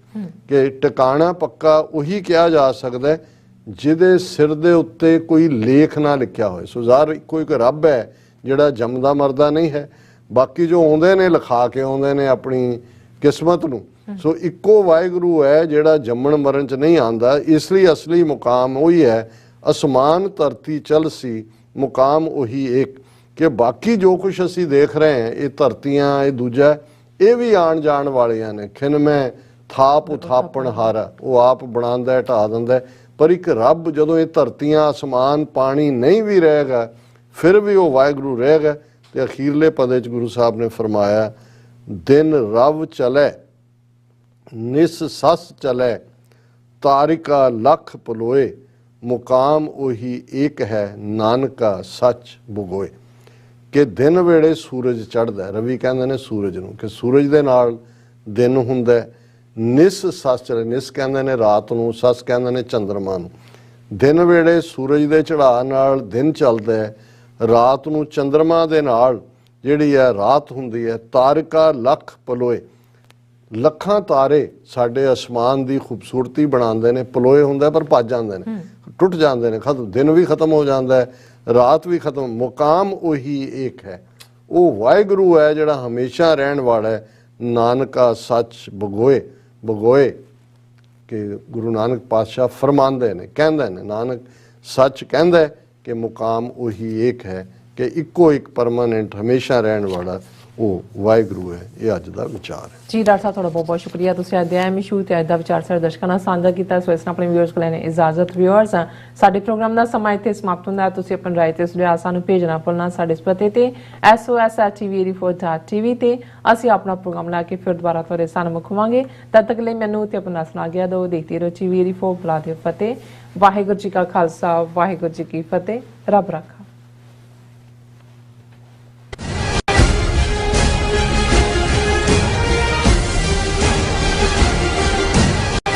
ਕਿ ਟਿਕਾਣਾ ਪੱਕਾ ਉਹੀ ਕਿਹਾ ਜਾ ਸਕਦਾ ਹੈ ਜਿਹਦੇ ਸਿਰ ਦੇ ਉੱਤੇ ਕੋਈ ਲੇਖ ਨਾ ਲਿਖਿਆ ਹੋਏ। ਸੋ ਜ਼ਾਹਰ ਇੱਕੋ ਇੱਕ ਰੱਬ ਹੈ ਜਿਹੜਾ ਜੰਮਦਾ ਮਰਦਾ ਨਹੀਂ ਹੈ, ਬਾਕੀ ਜੋ ਆਉਂਦੇ ਨੇ ਲਿਖਾ ਕੇ ਆਉਂਦੇ ਨੇ ਆਪਣੀ ਕਿਸਮਤ ਨੂੰ। ਸੋ ਇੱਕੋ ਵਾਹਿਗੁਰੂ ਹੈ ਜਿਹੜਾ ਜੰਮਣ ਮਰਨ 'ਚ ਨਹੀਂ ਆਉਂਦਾ, ਇਸ ਲਈ ਅਸਲੀ ਮੁਕਾਮ ਉਹੀ ਹੈ। ਅਸਮਾਨ ਧਰਤੀ ਚਲਸੀ ਮੁਕਾਮ ਉਹੀ ਏਕ। ਕਿ ਬਾਕੀ ਜੋ ਕੁਝ ਅਸੀਂ ਦੇਖ ਰਹੇ ਹਾਂ, ਇਹ ਧਰਤੀਆਂ, ਇਹ ਦੂਜਾ, ਇਹ ਵੀ ਆਣ ਜਾਣ ਵਾਲੀਆਂ ਨੇ। ਖਿਨਮੈ ਥਾਪ ਉਥਾਪਣ ਹਾਰਾ, ਉਹ ਆਪ ਬਣਾਉਂਦਾ ਹੈ, ਢਾ ਦਿੰਦਾ ਹੈ। ਪਰ ਇੱਕ ਰੱਬ, ਜਦੋਂ ਇਹ ਧਰਤੀਆਂ, ਅਸਮਾਨ, ਪਾਣੀ ਨਹੀਂ ਵੀ ਰਹੇਗਾ, ਫਿਰ ਵੀ ਉਹ ਵਾਹਿਗੁਰੂ ਰਹੇਗਾ। ਤੇ ਅਖੀਰਲੇ ਪਦੇ 'ਚ ਗੁਰੂ ਸਾਹਿਬ ਨੇ ਫਰਮਾਇਆ, ਦਿਨ ਰਵ ਚਲੇ ਨਿਸ ਸਸ ਚਲੇ, ਤਾਰਿਕਾ ਲੱਖ ਪਲੋਏ, ਮੁਕਾਮ ਉਹੀ ਏਕ ਹੈ, ਨਾਨਕਾ ਸੱਚ ਬੁਗੋਏ। ਕਿ ਦਿਨ ਵੇਲੇ ਸੂਰਜ ਚੜ੍ਹਦਾ, ਰਵੀ ਕਹਿੰਦੇ ਨੇ ਸੂਰਜ ਨੂੰ, ਕਿ ਸੂਰਜ ਦੇ ਨਾਲ ਦਿਨ ਹੁੰਦਾ। ਨਿਸ ਸਸ ਚਲੇ, ਨਿਸ ਕਹਿੰਦੇ ਨੇ ਰਾਤ ਨੂੰ, ਸਸ ਕਹਿੰਦੇ ਨੇ ਚੰਦਰਮਾ ਨੂੰ। ਦਿਨ ਵੇਲੇ ਸੂਰਜ ਦੇ ਚੜ੍ਹਾਅ ਨਾਲ ਦਿਨ ਚੱਲਦਾ ਹੈ, ਰਾਤ ਨੂੰ ਚੰਦਰਮਾ ਦੇ ਨਾਲ ਜਿਹੜੀ ਹੈ ਰਾਤ ਹੁੰਦੀ ਹੈ। ਤਾਰਿਕਾ ਲੱਖ ਪਲੋਏ, ਲੱਖਾਂ ਤਾਰੇ ਸਾਡੇ ਅਸਮਾਨ ਦੀ ਖੂਬਸੂਰਤੀ ਬਣਾਉਂਦੇ ਨੇ। ਪਲੋਏ ਹੁੰਦਾ ਪਰ ਭੱਜ ਜਾਂਦੇ ਨੇ, ਟੁੱਟ ਜਾਂਦੇ ਨੇ, ਖਤਮ, ਦਿਨ ਵੀ ਖਤਮ ਹੋ ਜਾਂਦਾ ਹੈ, ਰਾਤ ਵੀ ਖਤਮ। ਮੁਕਾਮ ਉਹੀ ਏਕ ਹੈ, ਉਹ ਵਾਹਿਗੁਰੂ ਹੈ ਜਿਹੜਾ ਹਮੇਸ਼ਾ ਰਹਿਣ ਵਾਲਾ ਹੈ। ਨਾਨਕਾ ਸੱਚ ਬਗੋਏ, ਬਗੋਏ ਕਿ ਗੁਰੂ ਨਾਨਕ ਪਾਤਸ਼ਾਹ ਫਰਮਾਉਂਦੇ ਨੇ, ਕਹਿੰਦੇ ਨੇ, ਨਾਨਕ ਸੱਚ ਕਹਿੰਦਾ ਹੈ ਕਿ ਮੁਕਾਮ ਉਹੀ ਏਕ ਹੈ, ਕਿ ਇੱਕੋ ਇੱਕ ਪਰਮਾਨੈਂਟ ਹਮੇਸ਼ਾ ਰਹਿਣ ਵਾਲਾ ਉਹ ਵਾਹਿਗੁਰੂ ਹੈ। ਇਹ ਅੱਜ ਦਾ ਵਿਚਾਰ ਹੈ ਜੀ। ਡਾਕਟਰ ਸਾਹਿਬ ਤੁਹਾਡਾ ਬਹੁਤ ਬਹੁਤ ਸ਼ੁਕਰੀਆ, ਤੁਸੀਂ ਅੱਜ ਦੇ ਅਹਿਮ ਇਸ਼ੂ ਤੇ ਅੱਜ ਦਾ ਵਿਚਾਰ ਸਾਡੇ ਦਰਸ਼ਕਾਂ ਨਾਲ ਸਾਂਝਾ ਕੀਤਾ। ਸੋ ਇਸ ਨਾਲ ਆਪਣੇ ਵਿਊਅਰਸ ਕੋਲ ਲੈਣੇ ਇਜਾਜ਼ਤ। ਵਿਊਅਰਸ, ਸਾਡੇ ਪ੍ਰੋਗਰਾਮ ਦਾ ਸਮਾਂ ਇੱਥੇ ਸਮਾਪਤ ਹੁੰਦਾ ਹੈ। ਤੁਸੀਂ ਆਪਣੀ ਰਾਏ ਤੇ ਸੁਝਾਅ ਸਾਨੂੰ ਭੇਜਣਾ ਭੁੱਲਣਾ ਸਾਡੇ ਇਸ ਪਤੇ ਤੇ sos@tv84.tv ਤੇ ਅਸੀਂ ਆਪਣਾ ਪ੍ਰੋਗਰਾਮ ਲੈ ਕੇ ਫਿਰ ਦੁਬਾਰਾ ਤੁਹਾਡੇ ਸਾਹਮਣੇ ਖੁਆਵਾਂਗੇ। ਤਦ ਤੱਕ ਲਈ ਮੈਨੂੰ ਤੇ ਆਪਣਾ ਸੁਣਾ ਗਿਆ ਦੋ। ਦੇਖਦੇ ਰਹੋ TV84। ਬੁਲਾ ਦਿਓ ਫਤਿਹ। ਵਾਹਿਗੁਰੂ ਜੀ ਕਾ ਖਾਲਸਾ, ਵਾਹਿਗੁਰੂ ਜੀ ਕੀ ਫਤਿਹ। ਰੱਬ ਰਾਖਾ।